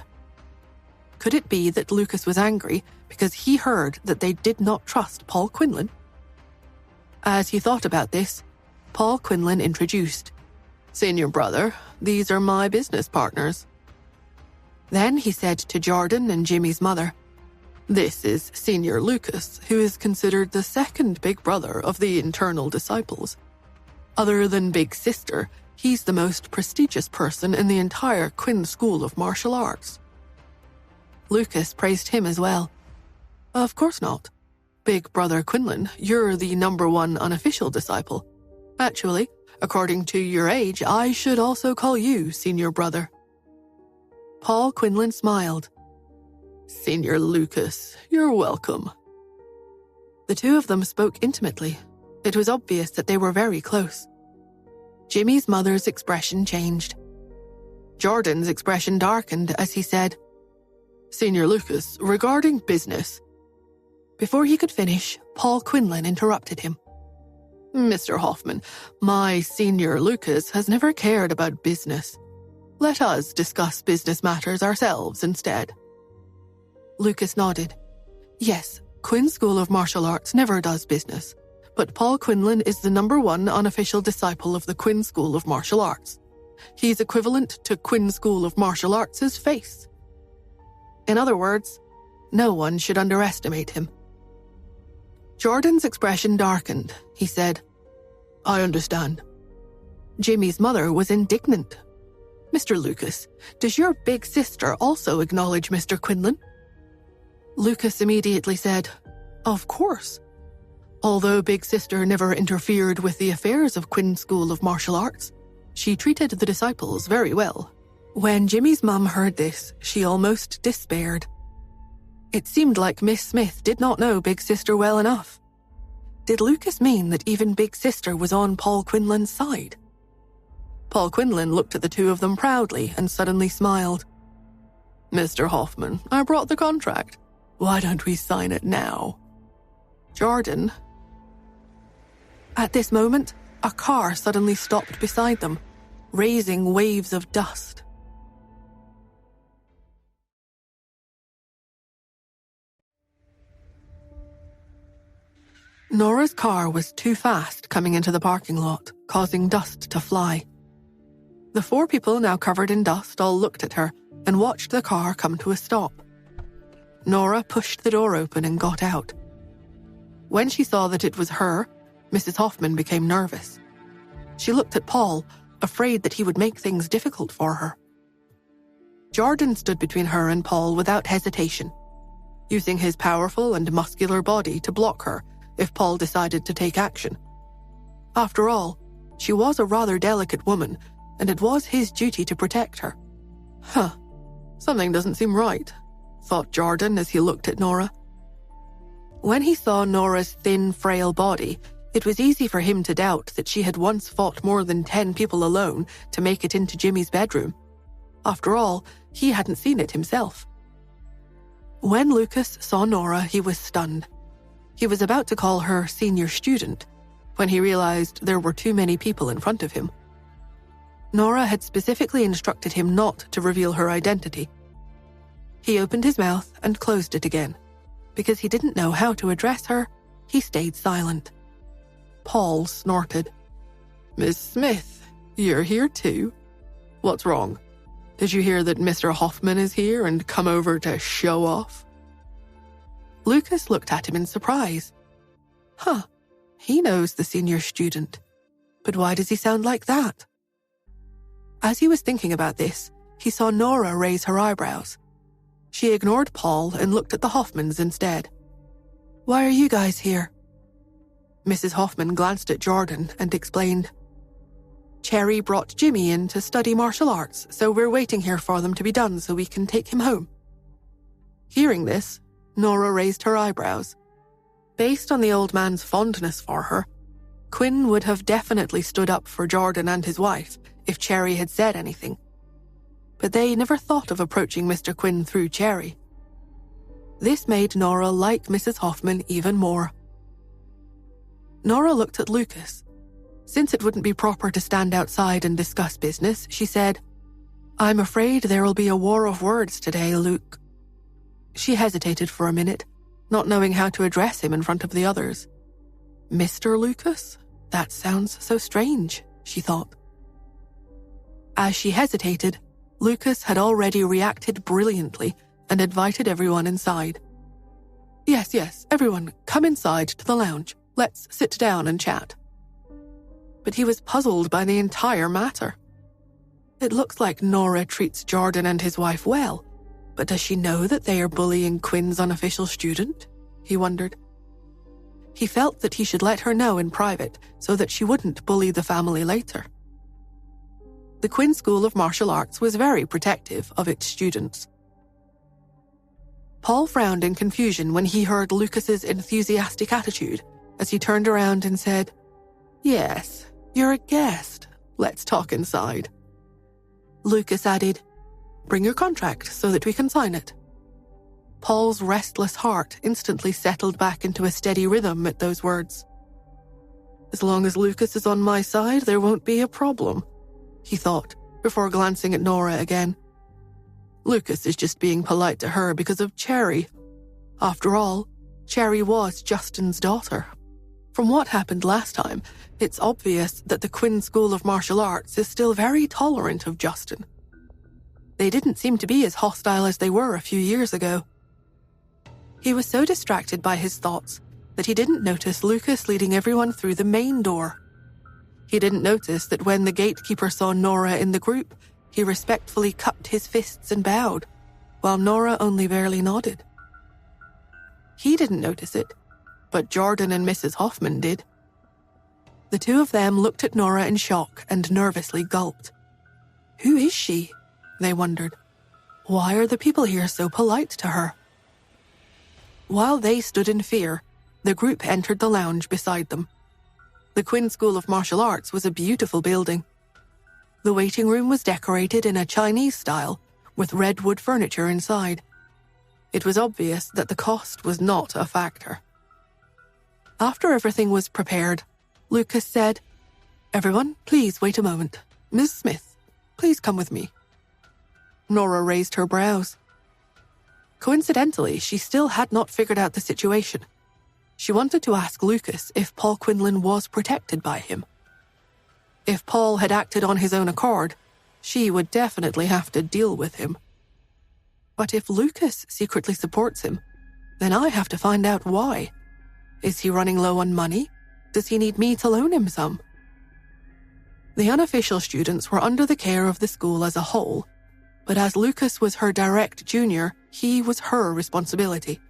Could it be that Lucas was angry because he heard that they did not trust Paul Quinlan? As he thought about this, Paul Quinlan introduced, Senior brother, these are my business partners. Then he said to Jordan and Jimmy's mother, This is Senior Lucas, who is considered the second big brother of the internal disciples. Other than Big Sister, he's the most prestigious person in the entire Quinn School of Martial Arts. Lucas praised him as well. Of course not. Big Brother Quinlan, you're the #1 unofficial disciple. Actually, according to your age, I should also call you Senior Brother. Paul Quinlan smiled. Senior Lucas, you're welcome. The two of them spoke intimately. It was obvious that they were very close. Jimmy's mother's expression changed. Jordan's expression darkened as he said, Senior Lucas, regarding business. Before he could finish, Paul Quinlan interrupted him. Mr. Hoffman, my Senior Lucas has never cared about business. Let us discuss business matters ourselves instead. Lucas nodded. Yes, Quinn School of Martial Arts never does business, but Paul Quinlan is the #1 unofficial disciple of the Quinn School of Martial Arts. He's equivalent to Quinn School of Martial Arts' face. In other words, no one should underestimate him. Jordan's expression darkened. He said, I understand. Jimmy's mother was indignant. Mr. Lucas, does your big sister also acknowledge Mr. Quinlan? Lucas immediately said, Of course. Although Big Sister never interfered with the affairs of Quinn School of Martial Arts, she treated the disciples very well. When Jimmy's mum heard this, she almost despaired. It seemed like Miss Smith did not know Big Sister well enough. Did Lucas mean that even Big Sister was on Paul Quinlan's side? Paul Quinlan looked at the two of them proudly and suddenly smiled. Mr. Hoffman, I brought the contract. Why don't we sign it now? Jordan. At this moment, a car suddenly stopped beside them, raising waves of dust. Nora's car was too fast coming into the parking lot, causing dust to fly. The four people now covered in dust all looked at her and watched the car come to a stop. Nora pushed the door open and got out. When she saw that it was her, Mrs. Hoffman became nervous. She looked at Paul, afraid that he would make things difficult for her. Jordan stood between her and Paul without hesitation, using his powerful and muscular body to block her if Paul decided to take action. After all, she was a rather delicate woman, and it was his duty to protect her. Something doesn't seem right, thought Jordan as he looked at Nora. When he saw Nora's thin, frail body, it was easy for him to doubt that she had once fought more than 10 people alone to make it into Jimmy's bedroom. After all, he hadn't seen it himself. When Lucas saw Nora, he was stunned. He was about to call her senior student when he realized there were too many people in front of him. Nora had specifically instructed him not to reveal her identity. He opened his mouth and closed it again. Because he didn't know how to address her, he stayed silent. Paul snorted. "Miss Smith, you're here too? What's wrong? Did you hear that Mr. Hoffman is here and come over to show off?" Lucas looked at him in surprise. He knows the senior student. But why does he sound like that? As he was thinking about this, he saw Nora raise her eyebrows. She ignored Paul and looked at the Hoffmans instead. "Why are you guys here?" Mrs. Hoffman glanced at Jordan and explained, "Cherry brought Jimmy in to study martial arts, so we're waiting here for them to be done so we can take him home." Hearing this, Nora raised her eyebrows. Based on the old man's fondness for her, Quinn would have definitely stood up for Jordan and his wife if Cherry had said anything. But they never thought of approaching Mr. Quinn through Cherry. This made Nora like Mrs. Hoffman even more. Nora looked at Lucas. Since it wouldn't be proper to stand outside and discuss business, she said, "I'm afraid there will be a war of words today, Luke." She hesitated for a minute, not knowing how to address him in front of the others. "Mr. Lucas? That sounds so strange," she thought. As she hesitated, Lucas had already reacted brilliantly and invited everyone inside. Yes, everyone, come inside to the lounge. Let's sit down and chat." But he was puzzled by the entire matter. It looks like Nora treats Jordan and his wife well, but does she know that they are bullying Quinn's unofficial student? He wondered. He felt that he should let her know in private so that she wouldn't bully the family later. The Quinn School of Martial Arts was very protective of its students. Paul frowned in confusion when he heard Lucas's enthusiastic attitude as he turned around and said, "Yes, you're a guest. Let's talk inside." Lucas added, "Bring your contract so that we can sign it." Paul's restless heart instantly settled back into a steady rhythm at those words. As long as Lucas is on my side, there won't be a problem, he thought, before glancing at Nora again. Lucas is just being polite to her because of Cherry. After all, Cherry was Justin's daughter. From what happened last time, it's obvious that the Quinn School of Martial Arts is still very tolerant of Justin. They didn't seem to be as hostile as they were a few years ago. He was so distracted by his thoughts that he didn't notice Lucas leading everyone through the main door. He didn't notice that when the gatekeeper saw Nora in the group, he respectfully cupped his fists and bowed, while Nora only barely nodded. He didn't notice it, but Jordan and Mrs. Hoffman did. The two of them looked at Nora in shock and nervously gulped. Who is she? They wondered. Why are the people here so polite to her? While they stood in fear, the group entered the lounge beside them. The Quinn School of Martial Arts was a beautiful building. The waiting room was decorated in a Chinese style, with redwood furniture inside. It was obvious that the cost was not a factor. After everything was prepared, Lucas said, "Everyone, please wait a moment. Miss Smith, please come with me." Nora raised her brows. Coincidentally, she still had not figured out the situation. She wanted to ask Lucas if Paul Quinlan was protected by him. If Paul had acted on his own accord, she would definitely have to deal with him. But if Lucas secretly supports him, then I have to find out why. Is he running low on money? Does he need me to loan him some? The unofficial students were under the care of the school as a whole, but as Lucas was her direct junior, he was her responsibility.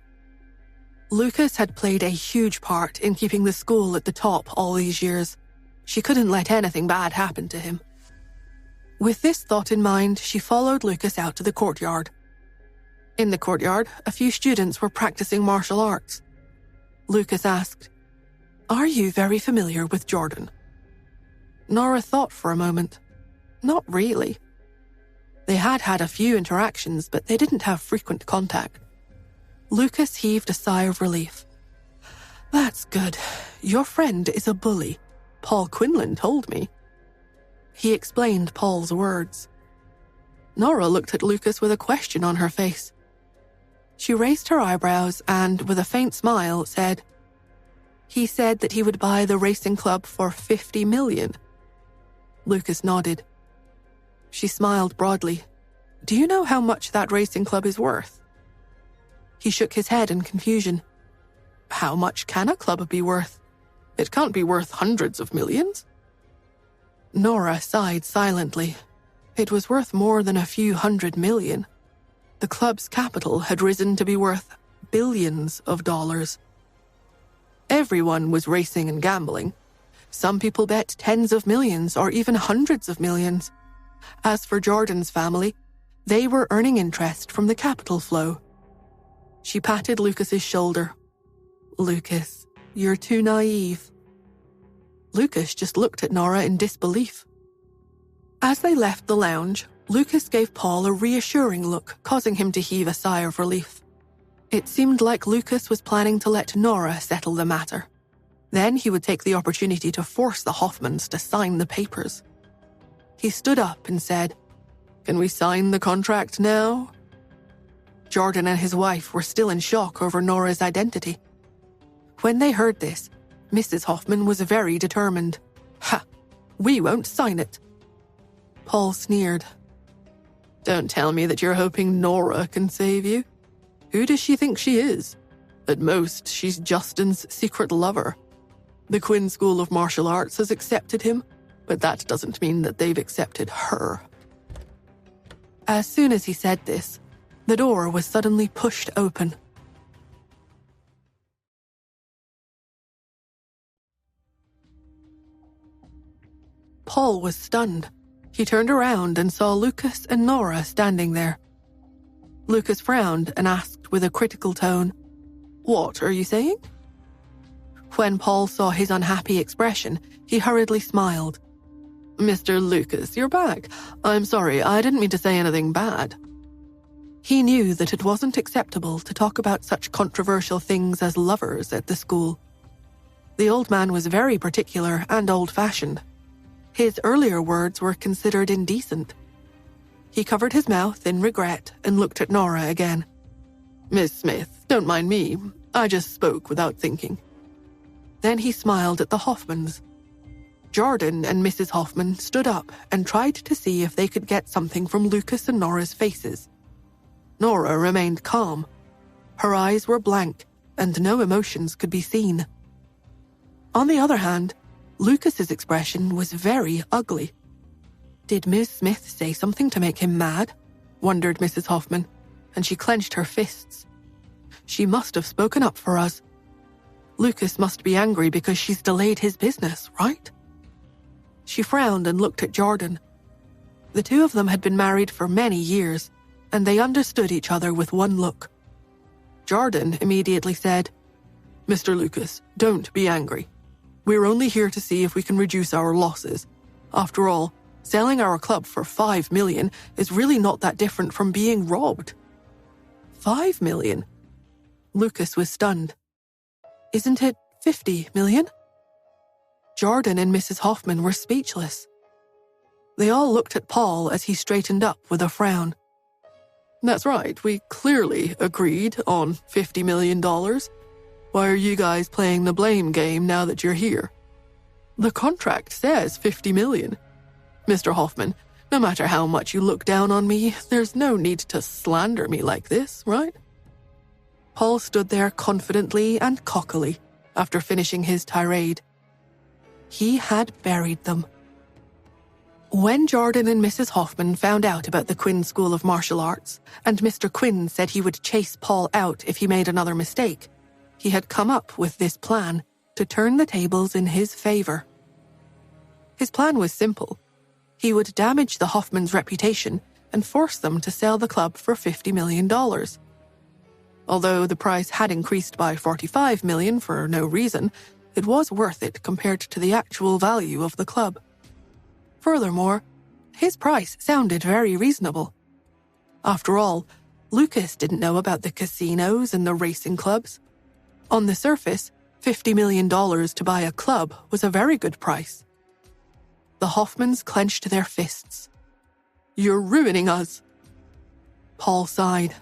Lucas had played a huge part in keeping the school at the top all these years. She couldn't let anything bad happen to him. With this thought in mind, she followed Lucas out to the courtyard. In the courtyard, a few students were practicing martial arts. Lucas asked, "Are you very familiar with Jordan?" Nora thought for a moment. Not really. They had had a few interactions, but they didn't have frequent contact. Lucas heaved a sigh of relief. That's good. Your friend is a bully. Paul Quinlan told me. He explained Paul's words. Nora looked at Lucas with a question on her face. She raised her eyebrows and, with a faint smile, said, He said that he would buy the racing club for $50 million. Lucas nodded. She smiled broadly. Do you know how much that racing club is worth? He shook his head in confusion. How much can a club be worth? It can't be worth hundreds of millions. Nora sighed silently. It was worth more than a few $100 million. The club's capital had risen to be worth billions of dollars. Everyone was racing and gambling. Some people bet tens of millions or even hundreds of millions. As for Jordan's family, they were earning interest from the capital flow. She patted Lucas's shoulder. Lucas, you're too naive. Lucas just looked at Nora in disbelief. As they left the lounge, Lucas gave Paul a reassuring look, causing him to heave a sigh of relief. It seemed like Lucas was planning to let Nora settle the matter. Then he would take the opportunity to force the Hoffmans to sign the papers. He stood up and said, Can we sign the contract now? Jordan and his wife were still in shock over Nora's identity. When they heard this, Mrs. Hoffman was very determined. Ha! We won't sign it. Paul sneered. Don't tell me that you're hoping Nora can save you. Who does she think she is? At most, she's Justin's secret lover. The Quinn School of Martial Arts has accepted him, but that doesn't mean that they've accepted her. As soon as he said this, the door was suddenly pushed open. Paul was stunned. He turned around and saw Lucas and Nora standing there. Lucas frowned and asked with a critical tone, What are you saying? When Paul saw his unhappy expression, he hurriedly smiled. Mr. Lucas, you're back. I'm sorry, I didn't mean to say anything bad. He knew that it wasn't acceptable to talk about such controversial things as lovers at the school. The old man was very particular and old-fashioned. His earlier words were considered indecent. He covered his mouth in regret and looked at Nora again. Miss Smith, don't mind me. I just spoke without thinking. Then he smiled at the Hoffmans. Jordan and Mrs. Hoffman stood up and tried to see if they could get something from Lucas and Nora's faces. Nora remained calm. Her eyes were blank, and no emotions could be seen. On the other hand, Lucas's expression was very ugly. Did Miss Smith say something to make him mad? Wondered Mrs. Hoffman, and she clenched her fists. She must have spoken up for us. Lucas must be angry because she's delayed his business, right? She frowned and looked at Jordan. The two of them had been married for many years, and they understood each other with one look. Jordan immediately said, Mr. Lucas, don't be angry. We're only here to see if we can reduce our losses. After all, selling our club for $5 million is really not that different from being robbed. $5 million? Lucas was stunned. Isn't it $50 million? Jordan and Mrs. Hoffman were speechless. They all looked at Paul as he straightened up with a frown. That's right, we clearly agreed on $50 million. Why are you guys playing the blame game now that you're here? The contract says $50 million. Mr. Hoffman, no matter how much you look down on me, there's no need to slander me like this, right? Paul stood there confidently and cockily after finishing his tirade. He had buried them. When Jordan and Mrs. Hoffman found out about the Quinn School of Martial Arts, and Mr. Quinn said he would chase Paul out if he made another mistake, he had come up with this plan to turn the tables in his favor. His plan was simple. He would damage the Hoffmans' reputation and force them to sell the club for $50 million. Although the price had increased by $45 million for no reason, it was worth it compared to the actual value of the club. Furthermore, his price sounded very reasonable, After all, Lucas didn't know about the casinos and the racing clubs. On the surface, $50 million to buy a club was a very good price. The Hoffmans clenched their fists. "You're ruining us." Paul sighed.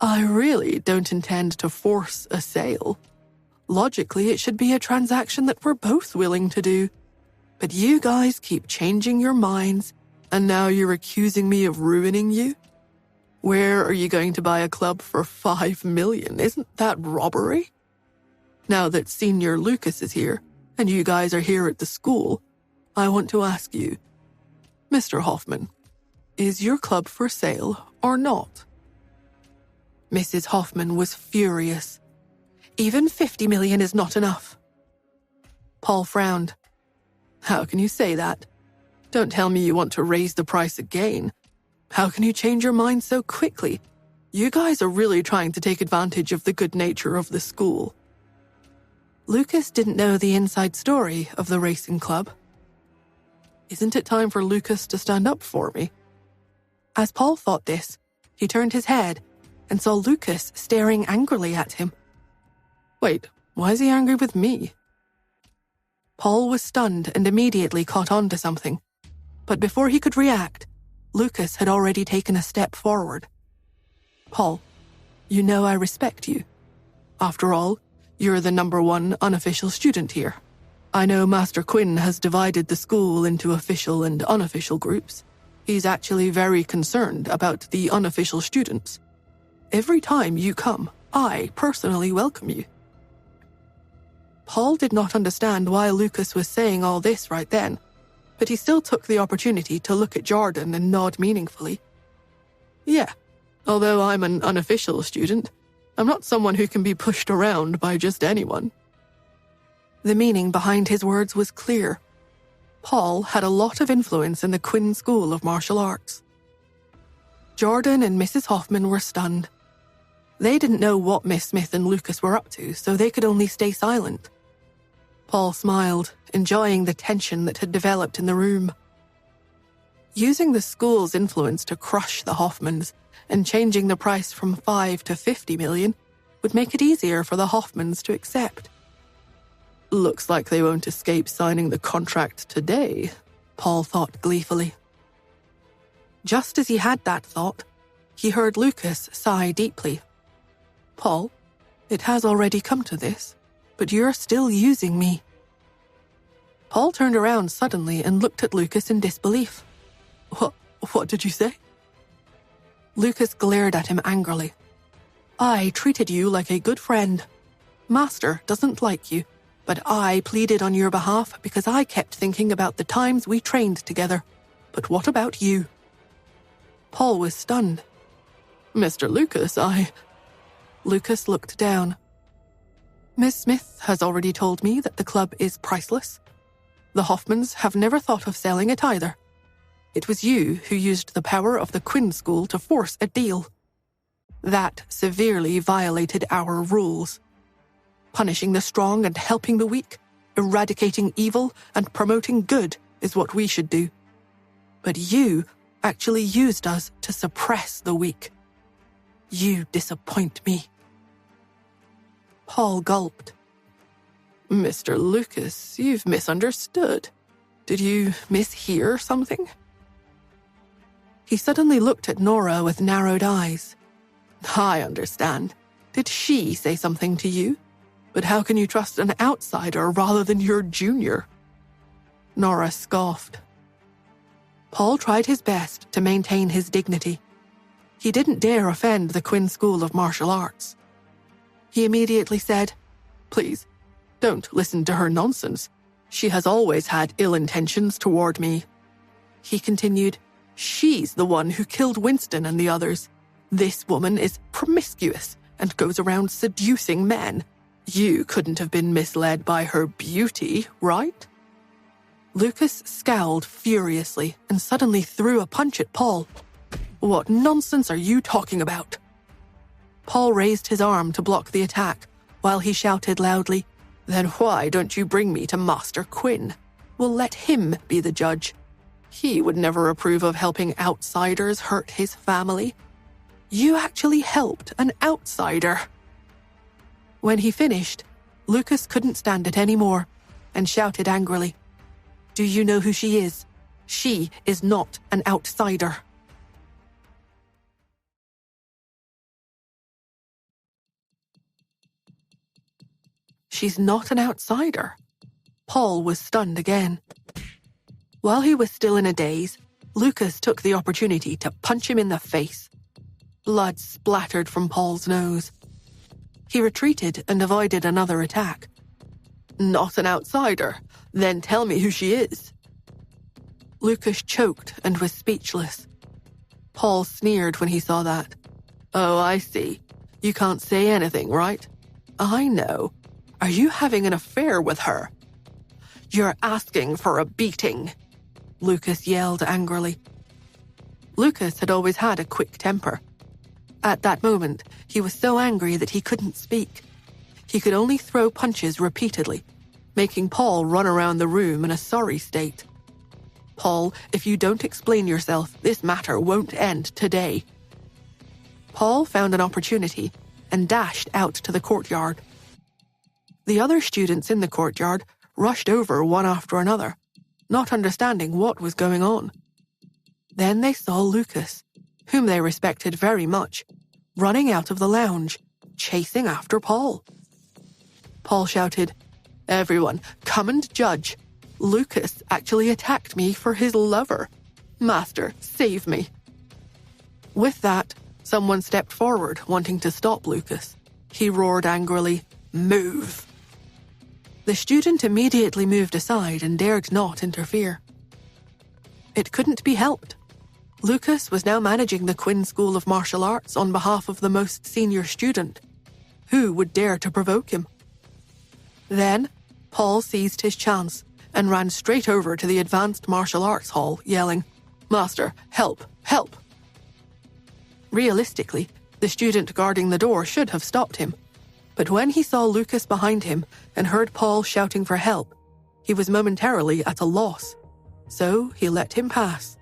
"I really don't intend to force a sale. Logically, it should be a transaction that we're both willing to do. But you guys keep changing your minds, and now you're accusing me of ruining you? Where are you going to buy a club for $5 million? Isn't that robbery? Now that Senior Lucas is here, and you guys are here at the school, I want to ask you, Mr. Hoffman, is your club for sale or not?" Mrs. Hoffman was furious. "Even $50 million is not enough." Paul frowned. "How can you say that? Don't tell me you want to raise the price again. How can you change your mind so quickly? You guys are really trying to take advantage of the good nature of the school." Lucas didn't know the inside story of the racing club. Isn't it time for Lucas to stand up for me? As Paul thought this, he turned his head and saw Lucas staring angrily at him. Wait, why is he angry with me? Paul was stunned and immediately caught on to something. But before he could react, Lucas had already taken a step forward. "Paul, you know I respect you. After all, you're the #1 unofficial student here. I know Master Quinn has divided the school into official and unofficial groups. He's actually very concerned about the unofficial students. Every time you come, I personally welcome you." Paul did not understand why Lucas was saying all this right then, but he still took the opportunity to look at Jordan and nod meaningfully. "Yeah, although I'm an unofficial student, I'm not someone who can be pushed around by just anyone." The meaning behind his words was clear. Paul had a lot of influence in the Quinn School of Martial Arts. Jordan and Mrs. Hoffman were stunned. They didn't know what Miss Smith and Lucas were up to, so they could only stay silent. Paul smiled, enjoying the tension that had developed in the room. Using the school's influence to crush the Hoffmans and changing the price from $5 to $50 million would make it easier for the Hoffmans to accept. Looks like they won't escape signing the contract today, Paul thought gleefully. Just as he had that thought, he heard Lucas sigh deeply. "Paul, it has already come to this, but you're still using me." Paul turned around suddenly and looked at Lucas in disbelief. What did you say?" Lucas glared at him angrily. "I treated you like a good friend. Master doesn't like you, but I pleaded on your behalf because I kept thinking about the times we trained together. But what about you?" Paul was stunned. "Mr. Lucas, Lucas looked down. "Miss Smith has already told me that the club is priceless. The Hoffmans have never thought of selling it either. It was you who used the power of the Quinn School to force a deal. That severely violated our rules. Punishing the strong and helping the weak, eradicating evil and promoting good is what we should do. But you actually used us to suppress the weak. You disappoint me." Paul gulped. "Mr. Lucas, you've misunderstood. Did you mishear something?" He suddenly looked at Nora with narrowed eyes. "I understand. Did she say something to you? But how can you trust an outsider rather than your junior?" Nora scoffed. Paul tried his best to maintain his dignity. He didn't dare offend the Quinn School of Martial Arts. He immediately said, "Please, don't listen to her nonsense. She has always had ill intentions toward me." He continued, "She's the one who killed Winston and the others. This woman is promiscuous and goes around seducing men. You couldn't have been misled by her beauty, right?" Lucas scowled furiously and suddenly threw a punch at Paul. "What nonsense are you talking about?" Paul raised his arm to block the attack, while he shouted loudly, "Then why don't you bring me to Master Quinn? We'll let him be the judge. He would never approve of helping outsiders hurt his family. You actually helped an outsider. When he finished, Lucas couldn't stand it anymore and shouted angrily, "Do you know who she is? She is not an outsider." She's not an outsider. Paul was stunned again. While he was still in a daze, Lucas took the opportunity to punch him in the face. Blood splattered from Paul's nose. He retreated and avoided another attack. "Not an outsider? Then tell me who she is." Lucas choked and was speechless. Paul sneered when he saw that. "Oh, I see. You can't say anything, right? I know. Are you having an affair with her?" "You're asking for a beating," Lucas yelled angrily. Lucas had always had a quick temper. At that moment, he was so angry that he couldn't speak. He could only throw punches repeatedly, making Paul run around the room in a sorry state. "Paul, if you don't explain yourself, this matter won't end today." Paul found an opportunity and dashed out to the courtyard. The other students in the courtyard rushed over one after another, not understanding what was going on. Then they saw Lucas, whom they respected very much, running out of the lounge, chasing after Paul. Paul shouted, "Everyone, come and judge. Lucas actually attacked me for his lover. Master, save me." With that, someone stepped forward, wanting to stop Lucas. He roared angrily, "Move!" The student immediately moved aside and dared not interfere. It couldn't be helped. Lucas was now managing the Quinn School of Martial Arts on behalf of the most senior student. Who would dare to provoke him? Then, Paul seized his chance and ran straight over to the Advanced Martial Arts Hall, yelling, "Master, help, help!" Realistically, the student guarding the door should have stopped him. But when he saw Lucas behind him and heard Paul shouting for help, he was momentarily at a loss. So he let him pass.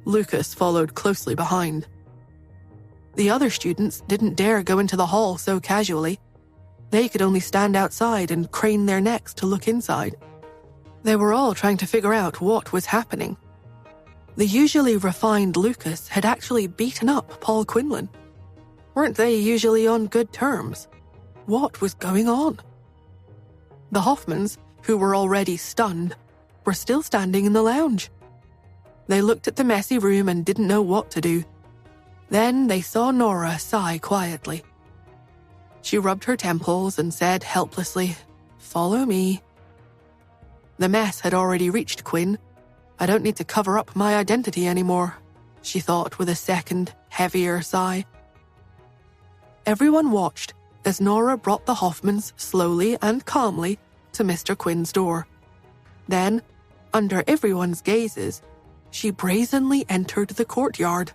Lucas followed closely behind. The other students didn't dare go into the hall so casually. They could only stand outside and crane their necks to look inside. They were all trying to figure out what was happening. The usually refined Lucas had actually beaten up Paul Quinlan. Weren't they usually on good terms? What was going on? The Hoffmans, who were already stunned, were still standing in the lounge. They looked at the messy room and didn't know what to do. Then they saw Nora sigh quietly. She rubbed her temples and said helplessly, "Follow me." The mess had already reached Quinn. "I don't need to cover up my identity anymore," she thought with a second, heavier sigh. Everyone watched as Nora brought the Hoffmans slowly and calmly to Mr. Quinn's door. Then, under everyone's gazes, she brazenly entered the courtyard.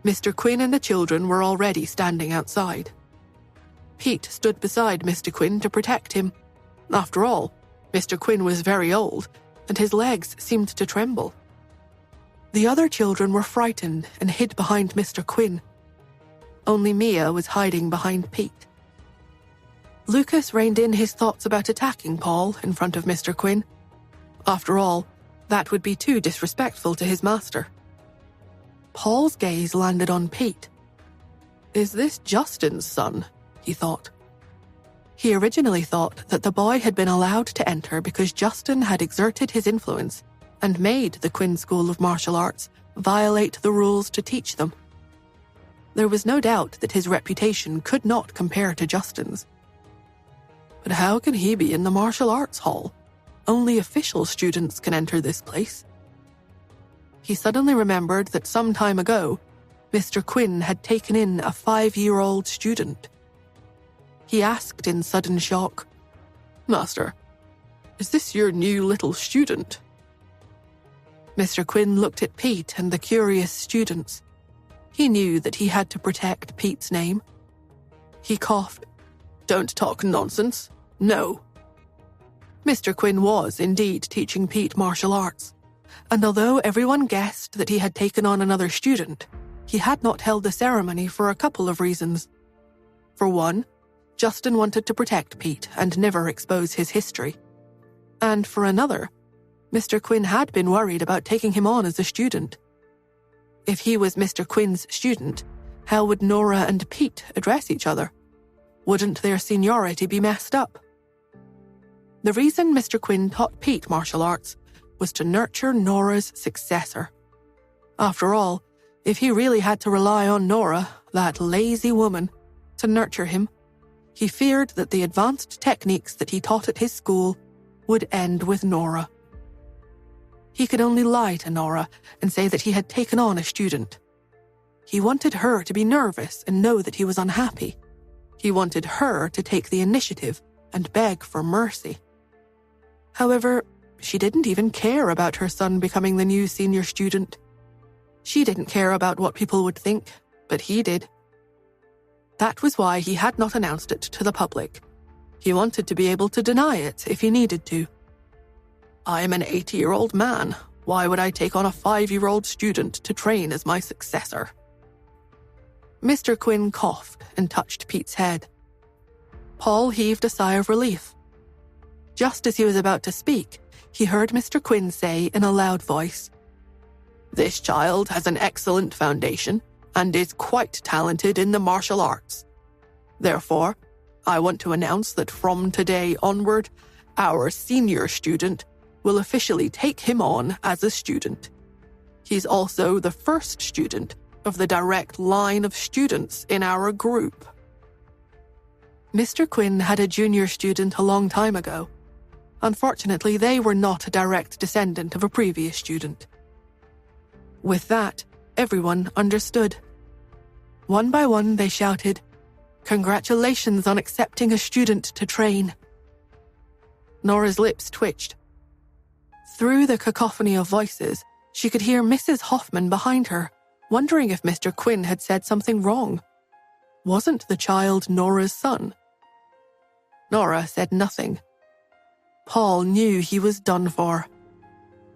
Mr. Quinn and the children were already standing outside. Pete stood beside Mr. Quinn to protect him. After all, Mr. Quinn was very old, and his legs seemed to tremble. The other children were frightened and hid behind Mr. Quinn. Only Mia was hiding behind Pete. Lucas reined in his thoughts about attacking Paul in front of Mr. Quinn. After all, that would be too disrespectful to his master. Paul's gaze landed on Pete. "Is this Justin's son?" he thought. He originally thought that the boy had been allowed to enter because Justin had exerted his influence and made the Quinn School of Martial Arts violate the rules to teach them. There was no doubt that his reputation could not compare to Justin's. But how can he be in the martial arts hall? Only official students can enter this place. He suddenly remembered that some time ago, Mr. Quinn had taken in a 5-year-old student. He asked in sudden shock, "Master, is this your new little student?" Mr. Quinn looked at Pete and the curious students. He knew that he had to protect Pete's name. He coughed. "Don't talk nonsense. No." Mr. Quinn was indeed teaching Pete martial arts. and although everyone guessed that he had taken on another student, he had not held the ceremony for a couple of reasons. For one, Justin wanted to protect Pete and never expose his history. And for another, Mr. Quinn had been worried about taking him on as a student. If he was Mr. Quinn's student, how would Nora and Pete address each other? Wouldn't their seniority be messed up? The reason Mr. Quinn taught Pete martial arts was to nurture Nora's successor. After all, if he really had to rely on Nora, that lazy woman, to nurture him, he feared that the advanced techniques that he taught at his school would end with Nora. He could only lie to Nora and say that he had taken on a student. He wanted her to be nervous and know that he was unhappy. He wanted her to take the initiative and beg for mercy. However, she didn't even care about her son becoming the new senior student. She didn't care about what people would think, but he did. That was why he had not announced it to the public. He wanted to be able to deny it if he needed to. I am an 80-year-old man. Why would I take on a 5-year-old student to train as my successor? Mr. Quinn coughed and touched Pete's head. Paul heaved a sigh of relief. Just as he was about to speak, he heard Mr. Quinn say in a loud voice, "This child has an excellent foundation and is quite talented in the martial arts. Therefore, I want to announce that from today onward, our senior student will officially take him on as a student. He's also the first student of the direct line of students in our group." Mr. Quinn had a junior student a long time ago. Unfortunately, they were not a direct descendant of a previous student. With that, everyone understood. One by one, they shouted, "Congratulations on accepting a student to train." Nora's lips twitched. Through the cacophony of voices, she could hear Mrs. Hoffman behind her, wondering if Mr. Quinn had said something wrong. Wasn't the child Nora's son? Nora said nothing. Paul knew he was done for.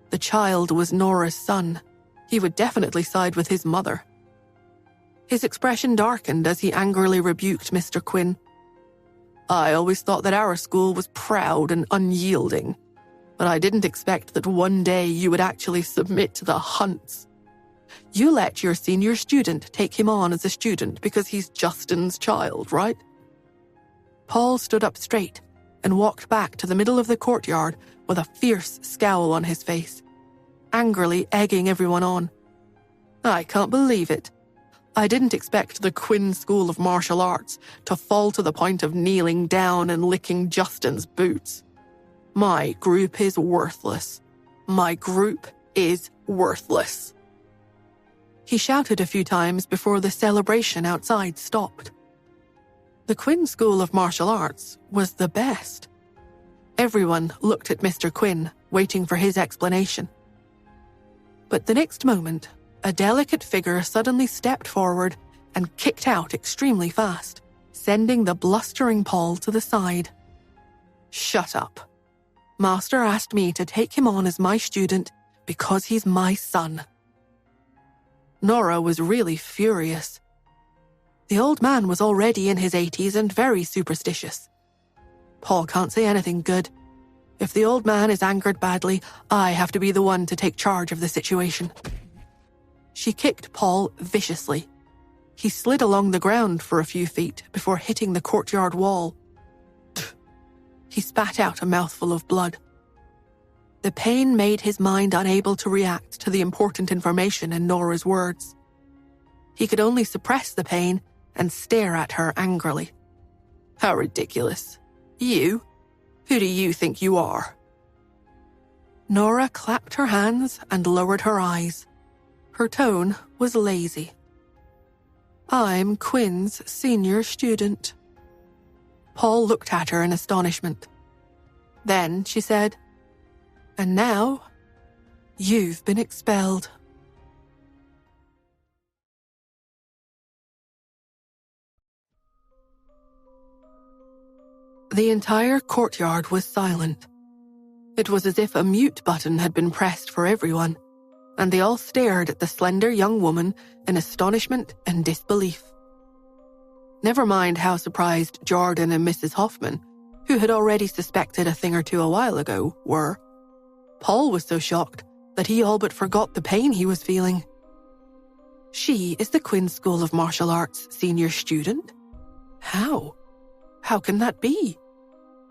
The child was Nora's son. He would definitely side with his mother. His expression darkened as he angrily rebuked Mr. Quinn. "I always thought that our school was proud and unyielding, but I didn't expect that one day you would actually submit to the hunts. You let your senior student take him on as a student because he's Justin's child, right?" Paul stood up straight and walked back to the middle of the courtyard with a fierce scowl on his face, angrily egging everyone on. "I can't believe it. I didn't expect the Quinn School of Martial Arts to fall to the point of kneeling down and licking Justin's boots. My group is worthless. My group is worthless." He shouted a few times before the celebration outside stopped. The Quinn School of Martial Arts was the best. Everyone looked at Mr. Quinn, waiting for his explanation. But the next moment, a delicate figure suddenly stepped forward and kicked out extremely fast, sending the blustering Paul to the side. "Shut up. Master asked me to take him on as my student because he's my son." Nora was really furious. The old man was already in his 80s and very superstitious. Paul can't say anything good. If the old man is angered badly, I have to be the one to take charge of the situation. She kicked Paul viciously. He slid along the ground for a few feet before hitting the courtyard wall. He spat out a mouthful of blood. The pain made his mind unable to react to the important information in Nora's words. He could only suppress the pain and stare at her angrily. "How ridiculous. You? Who do you think you are?" Nora clapped her hands and lowered her eyes. Her tone was lazy. "I'm Quinn's senior student." Paul looked at her in astonishment. Then she said, "And now, you've been expelled." The entire courtyard was silent. It was as if a mute button had been pressed for everyone, and they all stared at the slender young woman in astonishment and disbelief. Never mind how surprised Jordan and Mrs. Hoffman, who had already suspected a thing or two a while ago, were. Paul was so shocked that he all but forgot the pain he was feeling. She is the Quinn School of Martial Arts senior student? How? How can that be?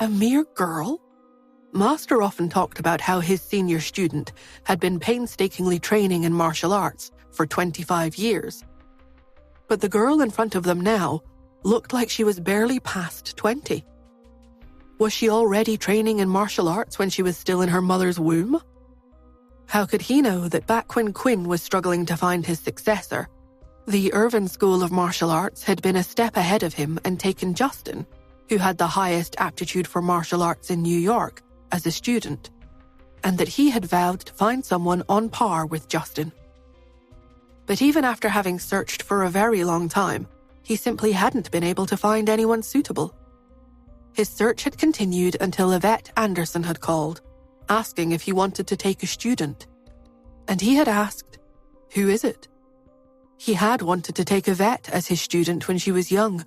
A mere girl? Master often talked about how his senior student had been painstakingly training in martial arts for 25 years. But the girl in front of them now looked like she was barely past 20. Was she already training in martial arts when she was still in her mother's womb? How could he know that back when Quinn was struggling to find his successor, the Irvin School of Martial Arts had been a step ahead of him and taken Justin, who had the highest aptitude for martial arts in New York, as a student, and that he had vowed to find someone on par with Justin. But even after having searched for a very long time, he simply hadn't been able to find anyone suitable. His search had continued until Yvette Anderson had called, asking if he wanted to take a student. And he had asked, "Who is it?" He had wanted to take Yvette as his student when she was young.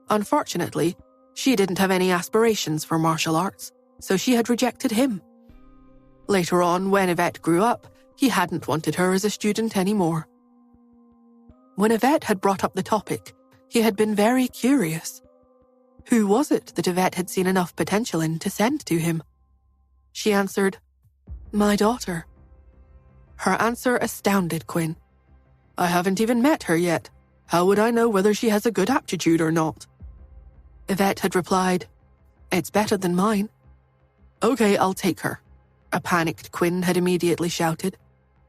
Unfortunately, she didn't have any aspirations for martial arts, so she had rejected him. Later on, when Yvette grew up, he hadn't wanted her as a student anymore. When Yvette had brought up the topic, he had been very curious. Who was it that Yvette had seen enough potential in to send to him? She answered, "My daughter." Her answer astounded Quinn. "I haven't even met her yet. How would I know whether she has a good aptitude or not?" Yvette had replied, "It's better than mine." "Okay, I'll take her," a panicked Quinn had immediately shouted,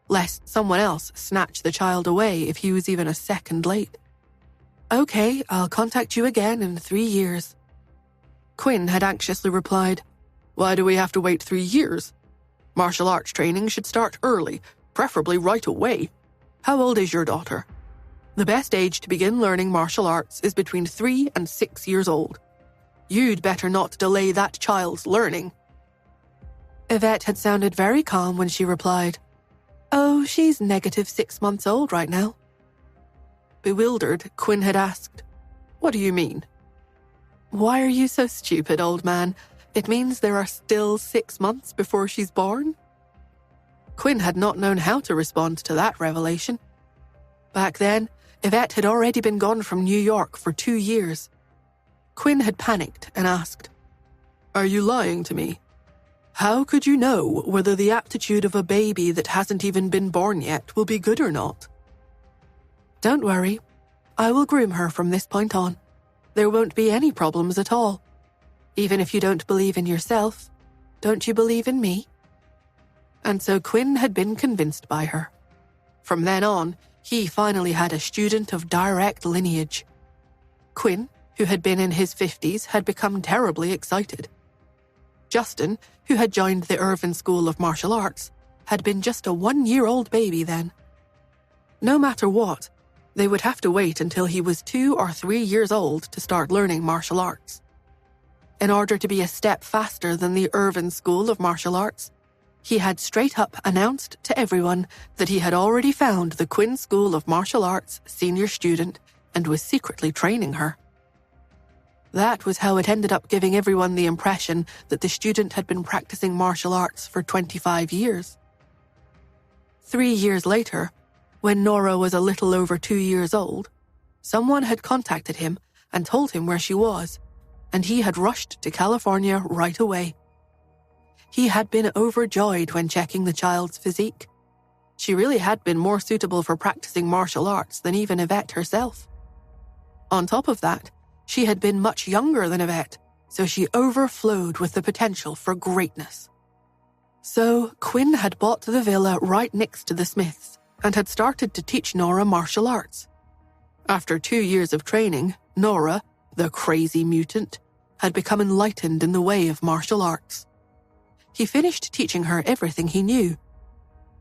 lest someone else snatch the child away if he was even a second late. "Okay, I'll contact you again in 3 years." Quinn had anxiously replied, "Why do we have to wait 3 years? Martial arts training should start early, preferably right away. How old is your daughter?" "The best age to begin learning martial arts is between 3 and 6 years old. You'd better not delay that child's learning." Yvette had sounded very calm when she replied, "Oh, she's negative 6 months old right now." Bewildered, Quinn had asked, "What do you mean?" "Why are you so stupid, old man? It means there are still 6 months before she's born?" Quinn had not known how to respond to that revelation. Back then, Yvette had already been gone from New York for 2 years. Quinn had panicked and asked, "Are you lying to me? How could you know whether the aptitude of a baby that hasn't even been born yet will be good or not?" "Don't worry. I will groom her from this point on. There won't be any problems at all. Even if you don't believe in yourself, don't you believe in me?" And so Quinn had been convinced by her. From then on, he finally had a student of direct lineage. Quinn, who had been in his 50s, had become terribly excited. Justin, who had joined the Irvin School of Martial Arts, had been just a 1-year-old baby then. No matter what, they would have to wait until he was 2 or 3 years old to start learning martial arts. In order to be a step faster than the Irvin School of Martial Arts, he had straight up announced to everyone that he had already found the Quinn School of Martial Arts senior student and was secretly training her. That was how it ended up giving everyone the impression that the student had been practicing martial arts for 25 years. 3 years later, when Nora was a little over 2 years old, someone had contacted him and told him where she was, and he had rushed to California right away. He had been overjoyed when checking the child's physique. She really had been more suitable for practicing martial arts than even Yvette herself. On top of that, she had been much younger than Yvette, so she overflowed with the potential for greatness. So Quinn had bought the villa right next to the Smiths and had started to teach Nora martial arts. After 2 years of training, Nora, the crazy mutant, had become enlightened in the way of martial arts. He finished teaching her everything he knew.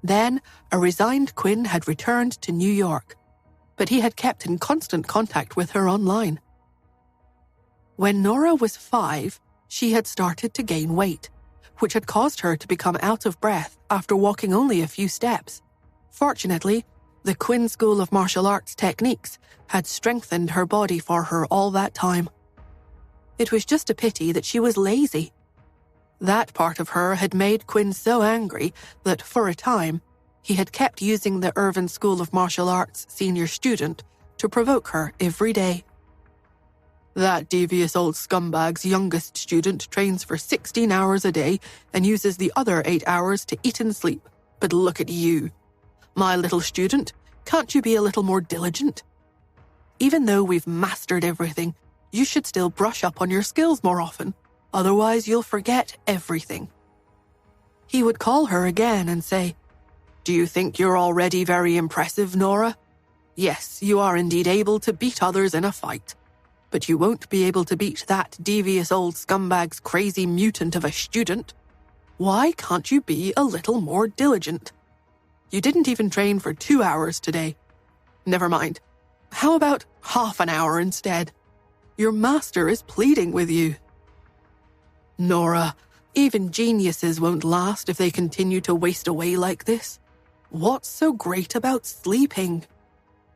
Then, a resigned Quinn had returned to New York, but he had kept in constant contact with her online. When Nora was 5, she had started to gain weight, which had caused her to become out of breath after walking only a few steps. Fortunately, the Quinn School of Martial Arts techniques had strengthened her body for her all that time. It was just a pity that she was lazy. That part of her had made Quinn so angry that, for a time, he had kept using the Irvine School of Martial Arts senior student to provoke her every day. That devious old scumbag's youngest student trains for 16 hours a day and uses the other 8 hours to eat and sleep. But look at you. My little student, can't you be a little more diligent? Even though we've mastered everything, you should still brush up on your skills more often. Otherwise, you'll forget everything. He would call her again and say, "Do you think you're already very impressive, Nora? Yes, you are indeed able to beat others in a fight. But you won't be able to beat that devious old scumbag's crazy mutant of a student. Why can't you be a little more diligent? You didn't even train for 2 hours today. Never mind. How about half an hour instead? Your master is pleading with you." Nora, even geniuses won't last if they continue to waste away like this. What's so great about sleeping?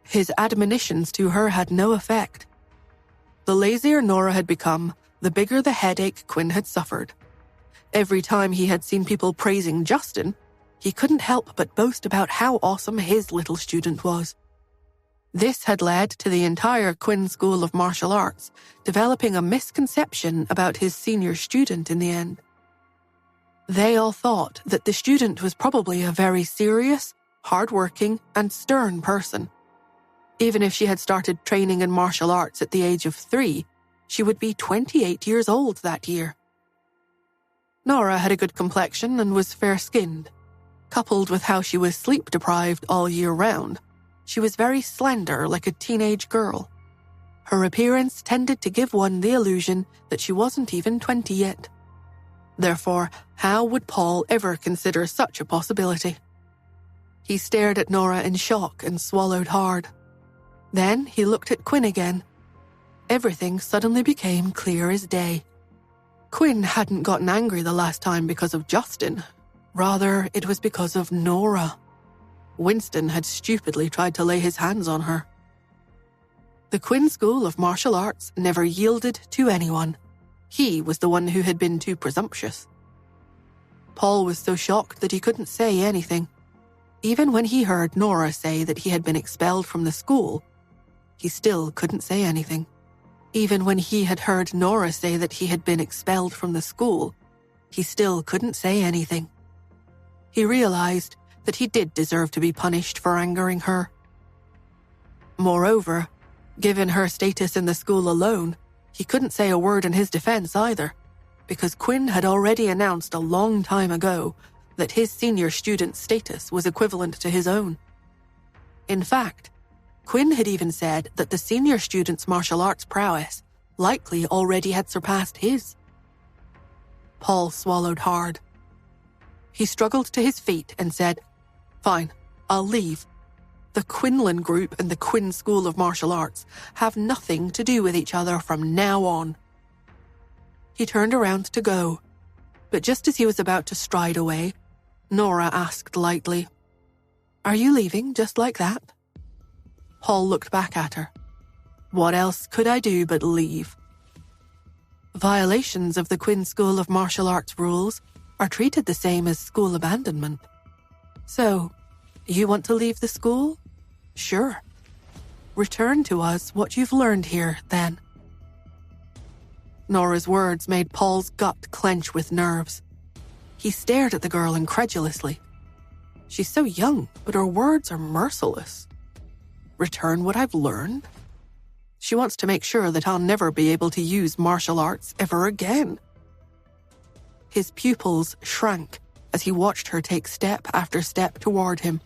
His admonitions to her had no effect. The lazier Nora had become, the bigger the headache Quinn had suffered. Every time he had seen people praising Justin, he couldn't help but boast about how awesome his little student was. This had led to the entire Quinn School of Martial Arts developing a misconception about his senior student in the end. They all thought that the student was probably a very serious, hard-working, and stern person. Even if she had started training in martial arts at the age of 3, she would be 28 years old that year. Nora had a good complexion and was fair-skinned. Coupled with how she was sleep-deprived all year round, she was very slender like a teenage girl. Her appearance tended to give one the illusion that she wasn't even 20 yet. Therefore, how would Paul ever consider such a possibility? He stared at Nora in shock and swallowed hard. Then he looked at Quinn again. Everything suddenly became clear as day. Quinn hadn't gotten angry the last time because of Justin. Rather, it was because of Nora. Winston had stupidly tried to lay his hands on her. The Quinn School of Martial Arts never yielded to anyone. He was the one who had been too presumptuous. Paul was so shocked that he couldn't say anything. Even when he heard Nora say that he had been expelled from the school, he still couldn't say anything. Even when he had heard Nora say that he had been expelled from the school, he still couldn't say anything. He realized that he did deserve to be punished for angering her. Moreover, given her status in the school alone, he couldn't say a word in his defense either, because Quinn had already announced a long time ago that his senior student's status was equivalent to his own. In fact, Quinn had even said that the senior student's martial arts prowess likely already had surpassed his. Paul swallowed hard. He struggled to his feet and said, "Fine, I'll leave. The Quinlan Group and the Quinn School of Martial Arts have nothing to do with each other from now on." He turned around to go, but just as he was about to stride away, Nora asked lightly, "Are you leaving just like that?" Paul looked back at her. What else could I do but leave? Violations of the Quinn School of Martial Arts rules are treated the same as school abandonment. So, you want to leave the school? Sure. Return to us what you've learned here, then. Nora's words made Paul's gut clench with nerves. He stared at the girl incredulously. She's so young, but her words are merciless. Return what I've learned? She wants to make sure that I'll never be able to use martial arts ever again. His pupils shrank as he watched her take step after step toward him.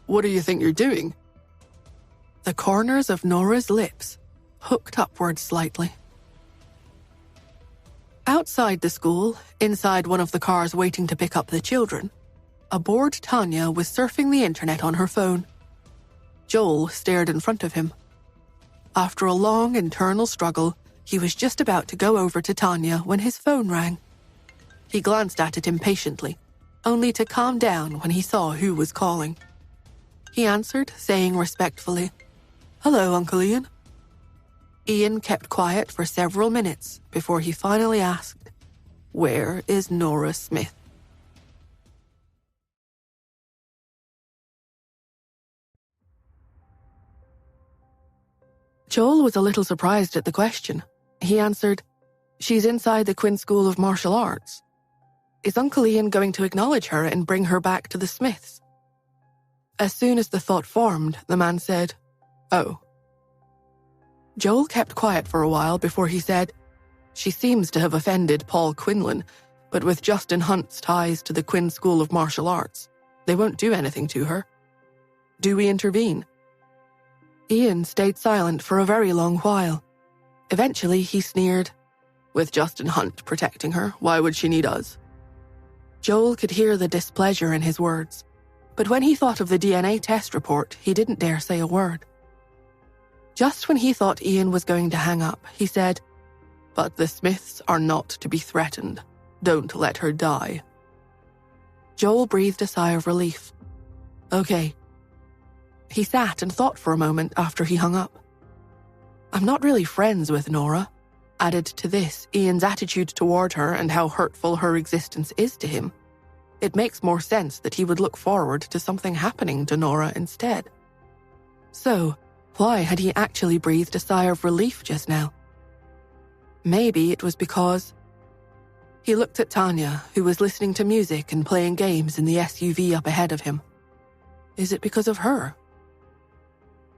What do you think you're doing? The corners of Nora's lips hooked upward slightly. Outside the school, inside one of the cars waiting to pick up the children, a bored Tanya was surfing the internet on her phone. Joel stared in front of him. After a long internal struggle, he was just about to go over to Tanya when his phone rang. He glanced at it impatiently, only to calm down when he saw who was calling. He answered, saying respectfully, "Hello, Uncle Ian." Ian kept quiet for several minutes before he finally asked, "Where is Nora Smith?" Joel was a little surprised at the question. He answered, "She's inside the Quinn School of Martial Arts. Is Uncle Ian going to acknowledge her and bring her back to the Smiths?" As soon as the thought formed, the man said, "Oh." Joel kept quiet for a while before he said, "She seems to have offended Paul Quinlan, but with Justin Hunt's ties to the Quinn School of Martial Arts, they won't do anything to her. Do we intervene?" Ian stayed silent for a very long while. Eventually, he sneered, "With Justin Hunt protecting her, why would she need us?" Joel could hear the displeasure in his words, but when he thought of the DNA test report, he didn't dare say a word. Just when he thought Ian was going to hang up, he said, "But the Smiths are not to be threatened. Don't let her die." Joel breathed a sigh of relief. "Okay." He sat and thought for a moment after he hung up. "I'm not really friends with Nora." Added to this, Ian's attitude toward her and how hurtful her existence is to him, it makes more sense that he would look forward to something happening to Nora instead. So, why had he actually breathed a sigh of relief just now? Maybe it was because... He looked at Tanya, who was listening to music and playing games in the SUV up ahead of him. Is it because of her?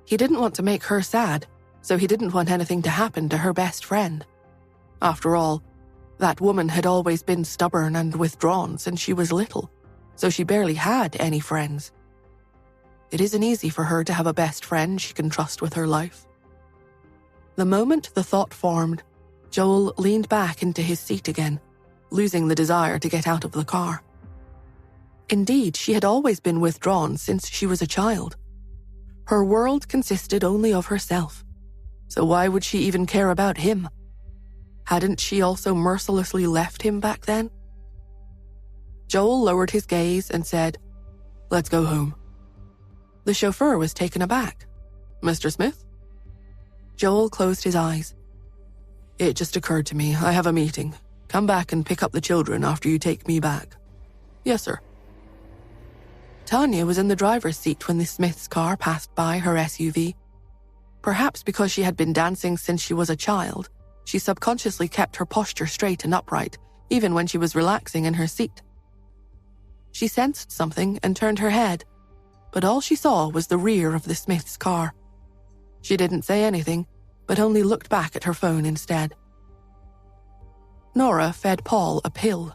He didn't want to make her sad, so he didn't want anything to happen to her best friend. After all, that woman had always been stubborn and withdrawn since she was little, so she barely had any friends. It isn't easy for her to have a best friend she can trust with her life. The moment the thought formed, Joel leaned back into his seat again, losing the desire to get out of the car. Indeed, she had always been withdrawn since she was a child. Her world consisted only of herself, so why would she even care about him? Hadn't she also mercilessly left him back then? Joel lowered his gaze and said, "Let's go home." The chauffeur was taken aback. "Mr. Smith?" Joel closed his eyes. "It just occurred to me, I have a meeting. Come back and pick up the children after you take me back." "Yes, sir." Tanya was in the driver's seat when the Smith's car passed by her SUV. Perhaps because she had been dancing since she was a child, she subconsciously kept her posture straight and upright, even when she was relaxing in her seat. She sensed something and turned her head, but all she saw was the rear of the Smith's car. She didn't say anything, but only looked back at her phone instead. Nora fed Paul a pill.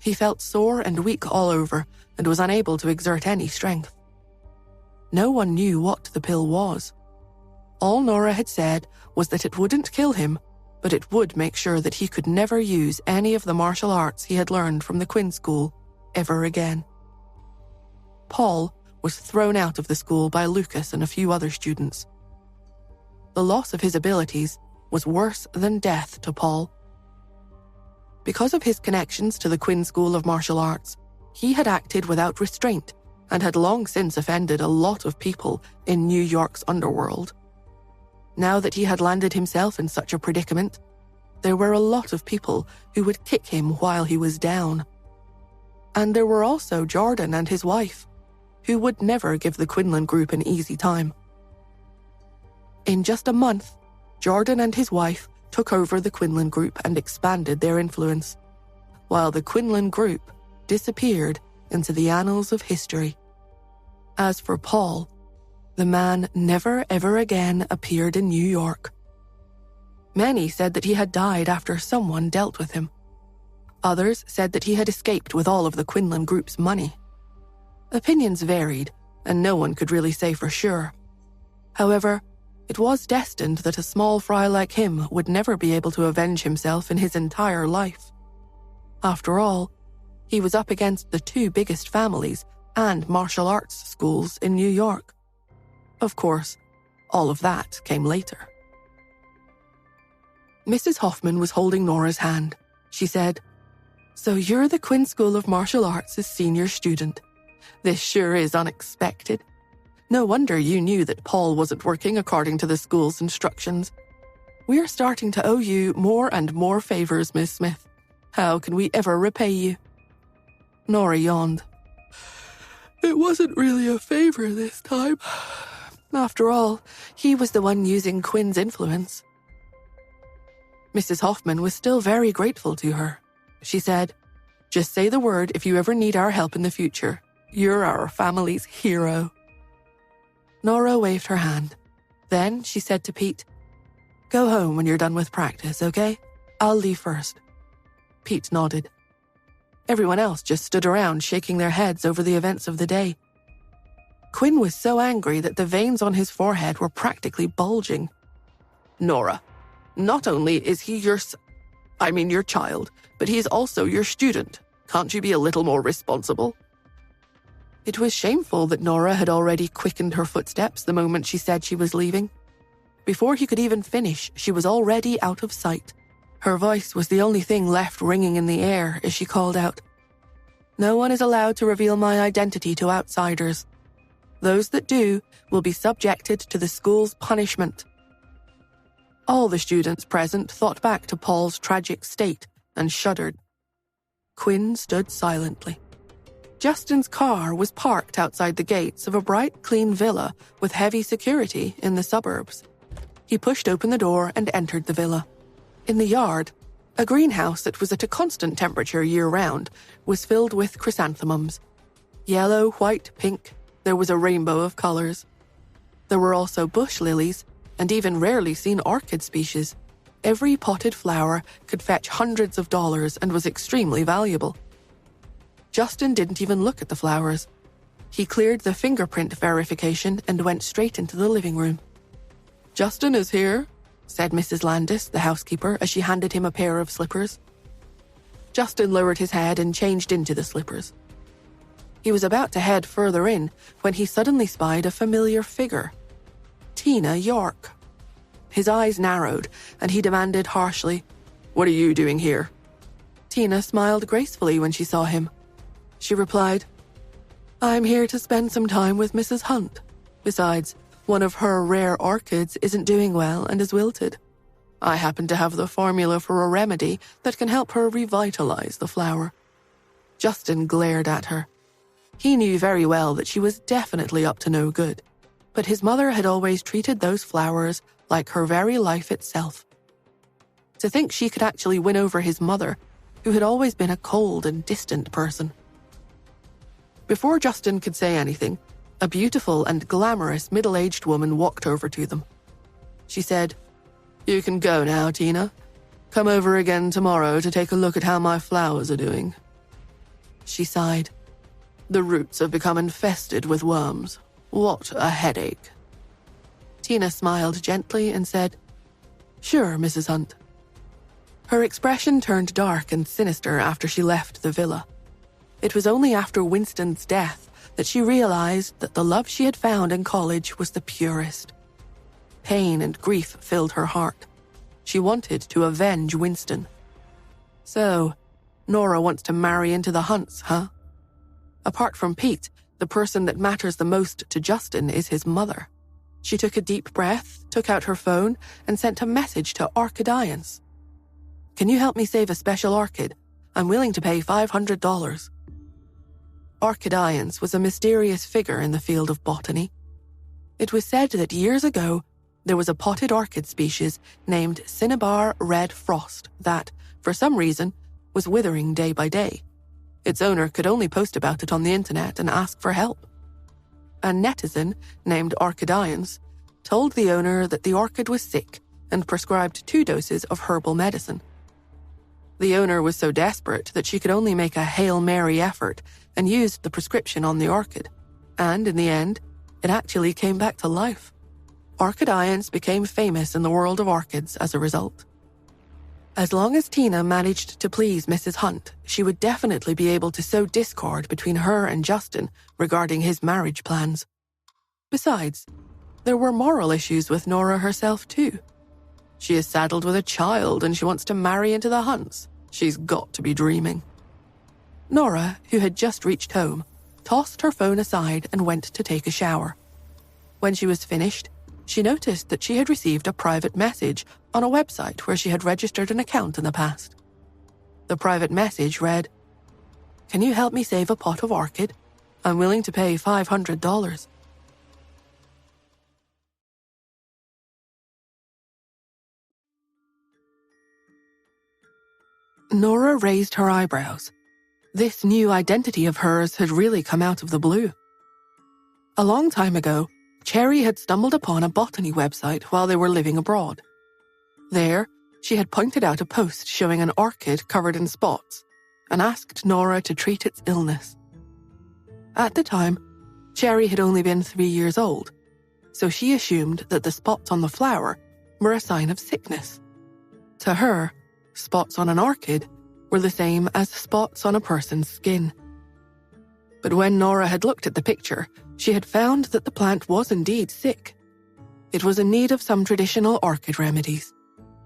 He felt sore and weak all over and was unable to exert any strength. No one knew what the pill was. All Nora had said was that it wouldn't kill him, but it would make sure that he could never use any of the martial arts he had learned from the Quinn School ever again. Paul was thrown out of the school by Lucas and a few other students. The loss of his abilities was worse than death to Paul. Because of his connections to the Quinn School of Martial Arts, he had acted without restraint and had long since offended a lot of people in New York's underworld. Now that he had landed himself in such a predicament, there were a lot of people who would kick him while he was down. And there were also Jordan and his wife, who would never give the Quinlan Group an easy time. In just a month, Jordan and his wife took over the Quinlan Group and expanded their influence, while the Quinlan Group disappeared into the annals of history. As for Paul, the man never ever again appeared in New York. Many said that he had died after someone dealt with him. Others said that he had escaped with all of the Quinlan Group's money. Opinions varied, and no one could really say for sure. However, it was destined that a small fry like him would never be able to avenge himself in his entire life. After all, he was up against the two biggest families and martial arts schools in New York. Of course, all of that came later. Mrs. Hoffman was holding Nora's hand. She said, So you're the Quinn School of Martial Arts' senior student. This sure is unexpected. No wonder you knew that Paul wasn't working according to the school's instructions. We're starting to owe you more and more favors, Miss Smith. How can we ever repay you? Nora yawned. It wasn't really a favor this time. After all, he was the one using Quinn's influence. Mrs. Hoffman was still very grateful to her. She said, "Just say the word if you ever need our help in the future. You're our family's hero." Nora waved her hand. Then she said to Pete, "Go home when you're done with practice, okay? I'll leave first." Pete nodded. Everyone else just stood around shaking their heads over the events of the day. Quinn was so angry that the veins on his forehead were practically bulging. "Nora, not only is he your child, but he's also your student. Can't you be a little more responsible?" It was shameful that Nora had already quickened her footsteps the moment she said she was leaving. Before he could even finish, she was already out of sight. Her voice was the only thing left ringing in the air as she called out, "No one is allowed to reveal my identity to outsiders. Those that do will be subjected to the school's punishment." All the students present thought back to Paul's tragic state and shuddered. Quinn stood silently. Justin's car was parked outside the gates of a bright, clean villa with heavy security in the suburbs. He pushed open the door and entered the villa. In the yard, a greenhouse that was at a constant temperature year-round was filled with chrysanthemums. Yellow, white, pink, there was a rainbow of colors. There were also bush lilies and even rarely seen orchid species. Every potted flower could fetch hundreds of dollars and was extremely valuable. Justin didn't even look at the flowers. He cleared the fingerprint verification and went straight into the living room. "Justin is here," said Mrs. Landis, the housekeeper, as she handed him a pair of slippers. Justin lowered his head and changed into the slippers. He was about to head further in when he suddenly spied a familiar figure. Tina York. His eyes narrowed, and he demanded harshly, "What are you doing here?" Tina smiled gracefully when she saw him. She replied, "I'm here to spend some time with Mrs. Hunt. Besides, one of her rare orchids isn't doing well and is wilted. I happen to have the formula for a remedy that can help her revitalize the flower." Justin glared at her. He knew very well that she was definitely up to no good, but his mother had always treated those flowers like her very life itself. To think she could actually win over his mother, who had always been a cold and distant person. Before Justin could say anything, a beautiful and glamorous middle-aged woman walked over to them. She said, "You can go now, Tina. Come over again tomorrow to take a look at how my flowers are doing." She sighed. "The roots have become infested with worms. What a headache." Tina smiled gently and said, "Sure, Mrs. Hunt." Her expression turned dark and sinister after she left the villa. It was only after Winston's death that she realized that the love she had found in college was the purest. Pain and grief filled her heart. She wanted to avenge Winston. So, Nora wants to marry into the Hunts, huh? Apart from Pete, the person that matters the most to Justin is his mother. She took a deep breath, took out her phone, and sent a message to Orchidians. "Can you help me save a special orchid? I'm willing to pay $500. Orchidians was a mysterious figure in the field of botany. It was said that years ago, there was a potted orchid species named Cinnabar Red Frost that, for some reason, was withering day by day. Its owner could only post about it on the internet and ask for help. A netizen named Orchidians told the owner that the orchid was sick and prescribed 2 doses of herbal medicine. The owner was so desperate that she could only make a Hail Mary effort and used the prescription on the orchid. And in the end, it actually came back to life. Orchidians became famous in the world of orchids as a result. As long as Tina managed to please Mrs. Hunt, she would definitely be able to sow discord between her and Justin regarding his marriage plans. Besides, there were moral issues with Nora herself too. She is saddled with a child and she wants to marry into the Hunts. She's got to be dreaming. Nora, who had just reached home, tossed her phone aside and went to take a shower. When she was finished, she noticed that she had received a private message on a website where she had registered an account in the past. The private message read, "Can you help me save a pot of orchid? I'm willing to pay $500. Nora raised her eyebrows. This new identity of hers had really come out of the blue. A long time ago, Cherry had stumbled upon a botany website while they were living abroad. There, she had pointed out a post showing an orchid covered in spots and asked Nora to treat its illness. At the time, Cherry had only been 3 years old, so she assumed that the spots on the flower were a sign of sickness. To her, spots on an orchid were the same as spots on a person's skin. But when Nora had looked at the picture, she had found that the plant was indeed sick. It was in need of some traditional orchid remedies.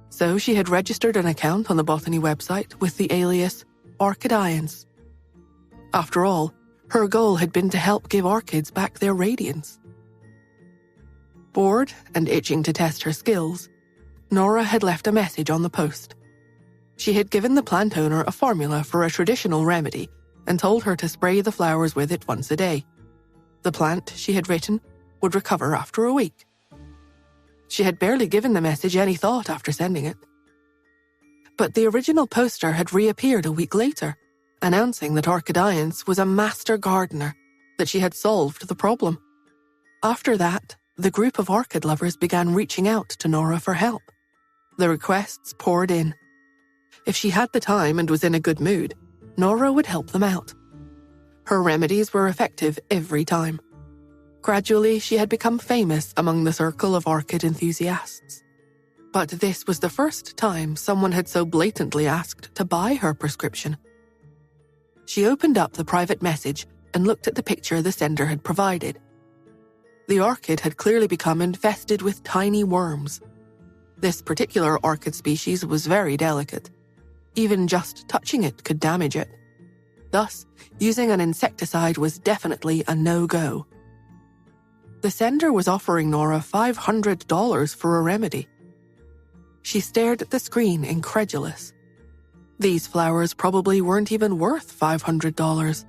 So she had registered an account on the botany website with the alias Orchid Ions. After all, her goal had been to help give orchids back their radiance. Bored and itching to test her skills, Nora had left a message on the post. She had given the plant owner a formula for a traditional remedy and told her to spray the flowers with it once a day. The plant, she had written, would recover after a week. She had barely given the message any thought after sending it. But the original poster had reappeared a week later, announcing that Orchid Ions was a master gardener, that she had solved the problem. After that, the group of orchid lovers began reaching out to Nora for help. The requests poured in. If she had the time and was in a good mood, Nora would help them out. Her remedies were effective every time. Gradually, she had become famous among the circle of orchid enthusiasts. But this was the first time someone had so blatantly asked to buy her prescription. She opened up the private message and looked at the picture the sender had provided. The orchid had clearly become infested with tiny worms. This particular orchid species was very delicate. Even just touching it could damage it. Thus, using an insecticide was definitely a no-go. The sender was offering Nora $500 for a remedy. She stared at the screen, incredulous. These flowers probably weren't even worth $500.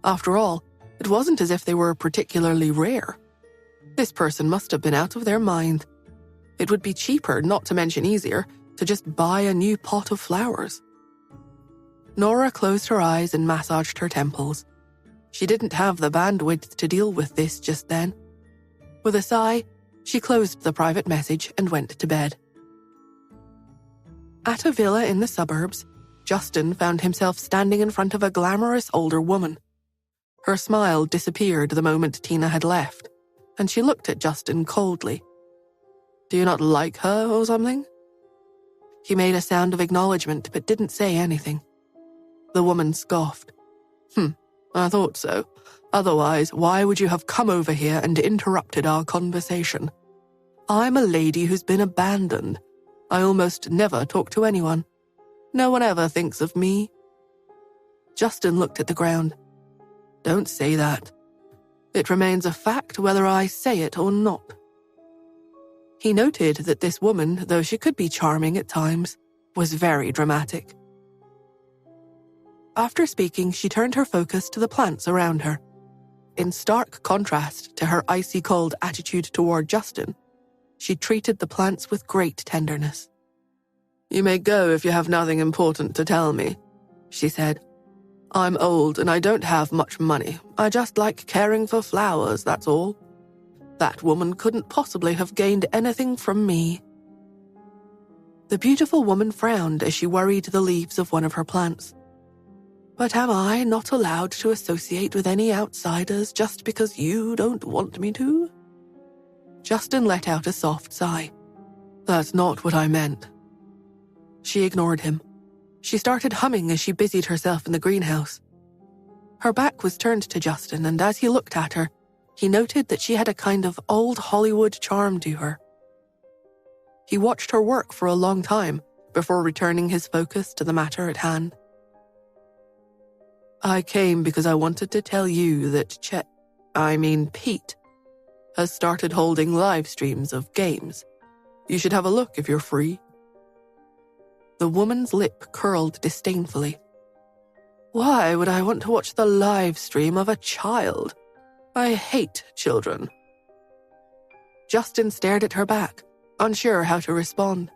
After all, it wasn't as if they were particularly rare. This person must have been out of their mind. It would be cheaper, not to mention easier, to just buy a new pot of flowers. Nora closed her eyes and massaged her temples. She didn't have the bandwidth to deal with this just then. With a sigh, she closed the private message and went to bed. At a villa in the suburbs, Justin found himself standing in front of a glamorous older woman. Her smile disappeared the moment Tina had left, and she looked at Justin coldly. "Do you not like her or something?" He made a sound of acknowledgement but didn't say anything. The woman scoffed. I thought so. Otherwise, why would you have come over here and interrupted our conversation? I'm a lady who's been abandoned. I almost never talk to anyone. No one ever thinks of me." Justin looked at the ground. "Don't say that. It remains a fact whether I say it or not." He noted that this woman, though she could be charming at times, was very dramatic. After speaking, she turned her focus to the plants around her. In stark contrast to her icy cold attitude toward Justin, she treated the plants with great tenderness. "You may go if you have nothing important to tell me," she said. "I'm old and I don't have much money. I just like caring for flowers, that's all. That woman couldn't possibly have gained anything from me." The beautiful woman frowned as she worried the leaves of one of her plants. "But am I not allowed to associate with any outsiders just because you don't want me to?" Justin let out a soft sigh. "That's not what I meant." She ignored him. She started humming as she busied herself in the greenhouse. Her back was turned to Justin, and as he looked at her, he noted that she had a kind of old Hollywood charm to her. He watched her work for a long time before returning his focus to the matter at hand. I came because I wanted to tell you that Pete, has started holding live streams of games. You should have a look if you're free." The woman's lip curled disdainfully. "Why would I want to watch the live stream of a child? I hate children." Justin stared at her back, unsure how to respond.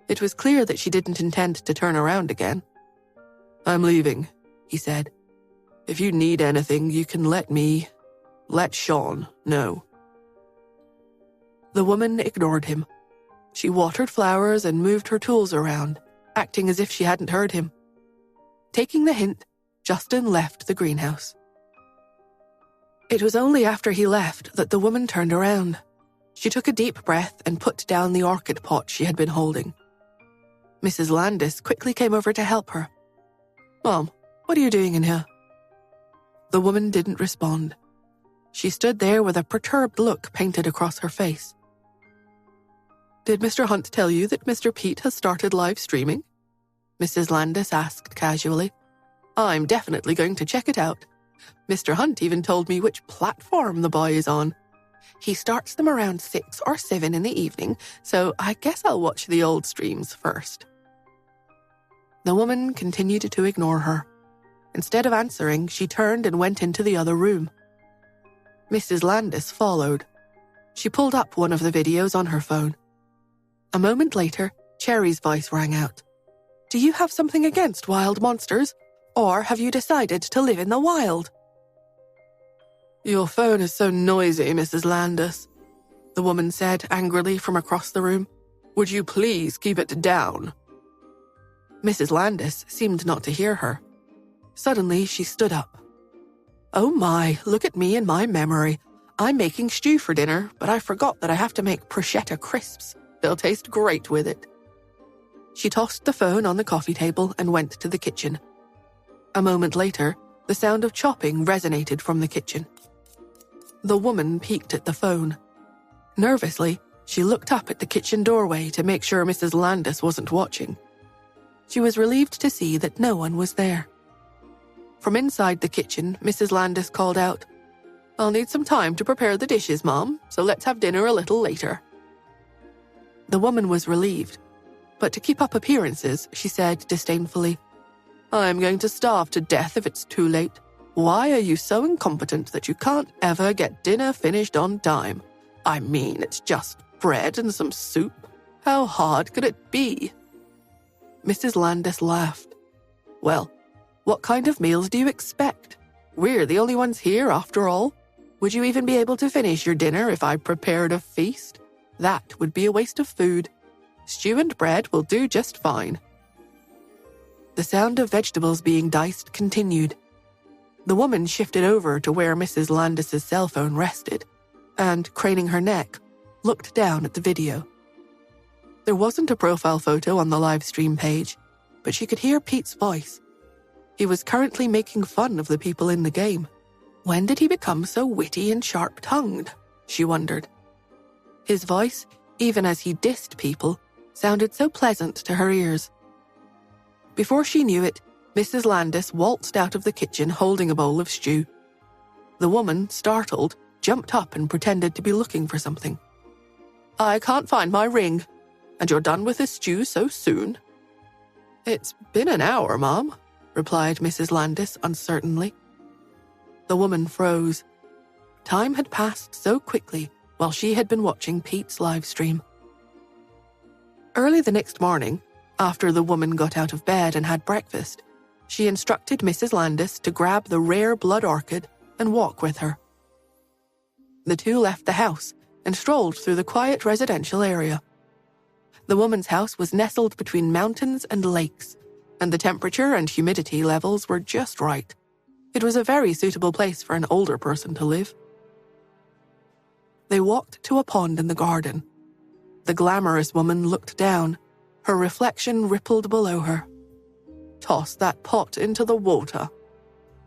It was clear that she didn't intend to turn around again. "I'm leaving," he said. "If you need anything, you can let Sean know." The woman ignored him. She watered flowers and moved her tools around, acting as if she hadn't heard him. Taking the hint, Justin left the greenhouse. It was only after he left that the woman turned around. She took a deep breath and put down the orchid pot she had been holding. Mrs. Landis quickly came over to help her. "Mom, what are you doing in here?" The woman didn't respond. She stood there with a perturbed look painted across her face. "Did Mr. Hunt tell you that Mr. Pete has started live streaming?" Mrs. Landis asked casually. "I'm definitely going to check it out. Mr. Hunt even told me which platform the boy is on. He starts them around 6 or 7 in the evening, so I guess I'll watch the old streams first." The woman continued to ignore her. Instead of answering, she turned and went into the other room. Mrs. Landis followed. She pulled up one of the videos on her phone. A moment later, Cherry's voice rang out. "Do you have something against wild monsters? Or have you decided to live in the wild?" "Your phone is so noisy, Mrs. Landis," the woman said angrily from across the room. "Would you please keep it down?" Mrs. Landis seemed not to hear her. Suddenly, she stood up. "Oh my, look at me and my memory. I'm making stew for dinner, but I forgot that I have to make prosciutto crisps. They'll taste great with it." She tossed the phone on the coffee table and went to the kitchen. A moment later, the sound of chopping resonated from the kitchen. The woman peeked at the phone. Nervously, she looked up at the kitchen doorway to make sure Mrs. Landis wasn't watching. She was relieved to see that no one was there. From inside the kitchen, Mrs. Landis called out, "I'll need some time to prepare the dishes, Mom, so let's have dinner a little later." The woman was relieved, but to keep up appearances, she said disdainfully, "I'm going to starve to death if it's too late. Why are you so incompetent that you can't ever get dinner finished on time? I mean, it's just bread and some soup. How hard could it be?" Mrs. Landis laughed. "Well, what kind of meals do you expect? We're the only ones here, after all. Would you even be able to finish your dinner if I prepared a feast? That would be a waste of food. Stew and bread will do just fine." The sound of vegetables being diced continued. The woman shifted over to where Mrs. Landis's cell phone rested, and, craning her neck, looked down at the video. There wasn't a profile photo on the live stream page, but she could hear Pete's voice. He was currently making fun of the people in the game. When did he become so witty and sharp-tongued? She wondered. His voice, even as he dissed people, sounded so pleasant to her ears. Before she knew it, Mrs. Landis waltzed out of the kitchen holding a bowl of stew. The woman, startled, jumped up and pretended to be looking for something. "I can't find my ring. And you're done with the stew so soon?" "It's been an hour, Mom," replied Mrs. Landis uncertainly. The woman froze. Time had passed so quickly while she had been watching Pete's live stream. Early the next morning, after the woman got out of bed and had breakfast, she instructed Mrs. Landis to grab the rare blood orchid and walk with her. The two left the house and strolled through the quiet residential area. The woman's house was nestled between mountains and lakes, and the temperature and humidity levels were just right. It was a very suitable place for an older person to live. They walked to a pond in the garden. The glamorous woman looked down. Her reflection rippled below her. "Toss that pot into the water,"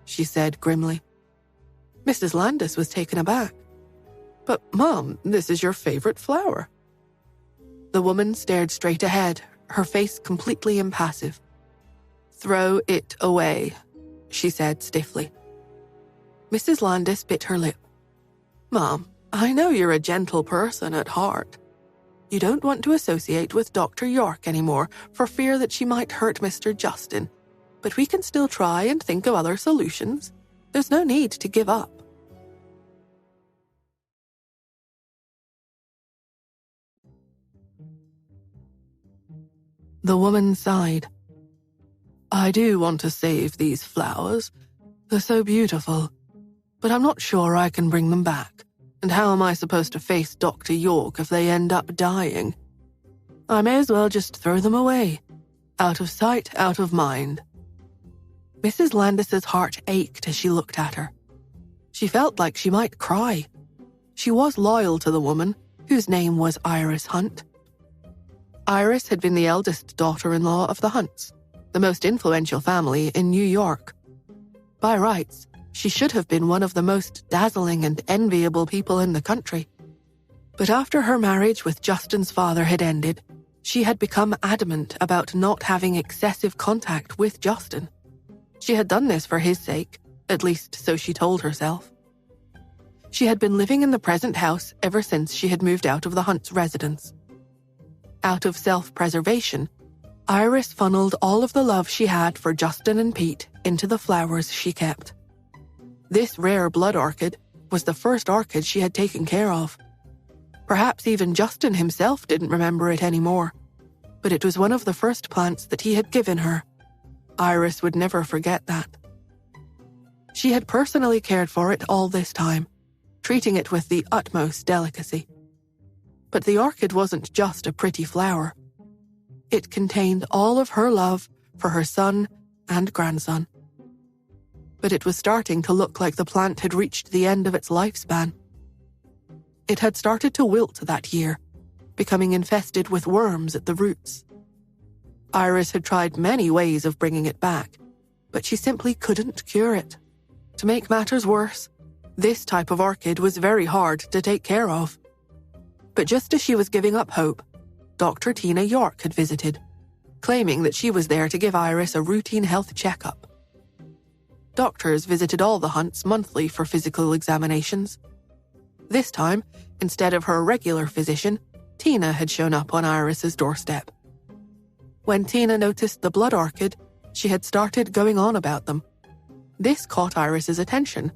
she said grimly. Mrs. Landis was taken aback. "But, Mom, this is your favorite flower." The woman stared straight ahead, her face completely impassive. "Throw it away," she said stiffly. Mrs. Landis bit her lip. Mom, I know you're a gentle person at heart. You don't want to associate with Dr. York anymore for fear that she might hurt Mr. Justin, but we can still try and think of other solutions. There's no need to give up. The woman sighed. I do want to save these flowers. They're so beautiful. But I'm not sure I can bring them back. And how am I supposed to face Dr. York if they end up dying? I may as well just throw them away. Out of sight, out of mind. Mrs. Landis's heart ached as she looked at her. She felt like she might cry. She was loyal to the woman, whose name was Iris Hunt. Iris had been the eldest daughter-in-law of the Hunts, the most influential family in New York. By rights, she should have been one of the most dazzling and enviable people in the country. But after her marriage with Justin's father had ended, she had become adamant about not having excessive contact with Justin. She had done this for his sake, at least so she told herself. She had been living in the present house ever since she had moved out of the Hunts' residence. Out of self-preservation, Iris funneled all of the love she had for Justin and Pete into the flowers she kept. This rare blood orchid was the first orchid she had taken care of. Perhaps even Justin himself didn't remember it anymore, but it was one of the first plants that he had given her. Iris would never forget that. She had personally cared for it all this time, treating it with the utmost delicacy. But the orchid wasn't just a pretty flower. It contained all of her love for her son and grandson. But it was starting to look like the plant had reached the end of its lifespan. It had started to wilt that year, becoming infested with worms at the roots. Iris had tried many ways of bringing it back, but she simply couldn't cure it. To make matters worse, this type of orchid was very hard to take care of. But just as she was giving up hope, Dr. Tina York had visited, claiming that she was there to give Iris a routine health checkup. Doctors visited all the Hunts monthly for physical examinations. This time, instead of her regular physician, Tina had shown up on Iris's doorstep. When Tina noticed the blood orchid, she had started going on about them. This caught Iris's attention,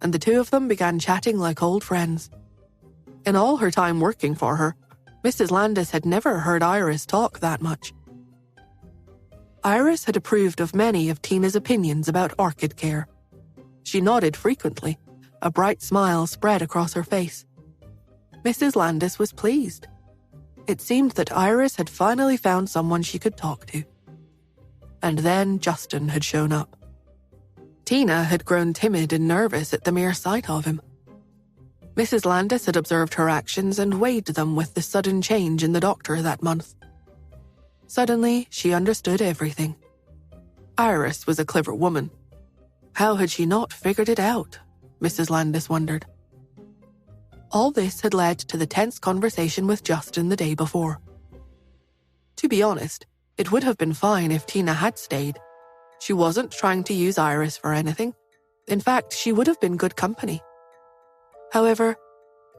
and the two of them began chatting like old friends. In all her time working for her, Mrs. Landis had never heard Iris talk that much. Iris had approved of many of Tina's opinions about orchid care. She nodded frequently, a bright smile spread across her face. Mrs. Landis was pleased. It seemed that Iris had finally found someone she could talk to. And then Justin had shown up. Tina had grown timid and nervous at the mere sight of him. Mrs. Landis had observed her actions and weighed them with the sudden change in the doctor that month. Suddenly, she understood everything. Iris was a clever woman. How had she not figured it out? Mrs. Landis wondered. All this had led to the tense conversation with Justin the day before. To be honest, it would have been fine if Tina had stayed. She wasn't trying to use Iris for anything. In fact, she would have been good company. However,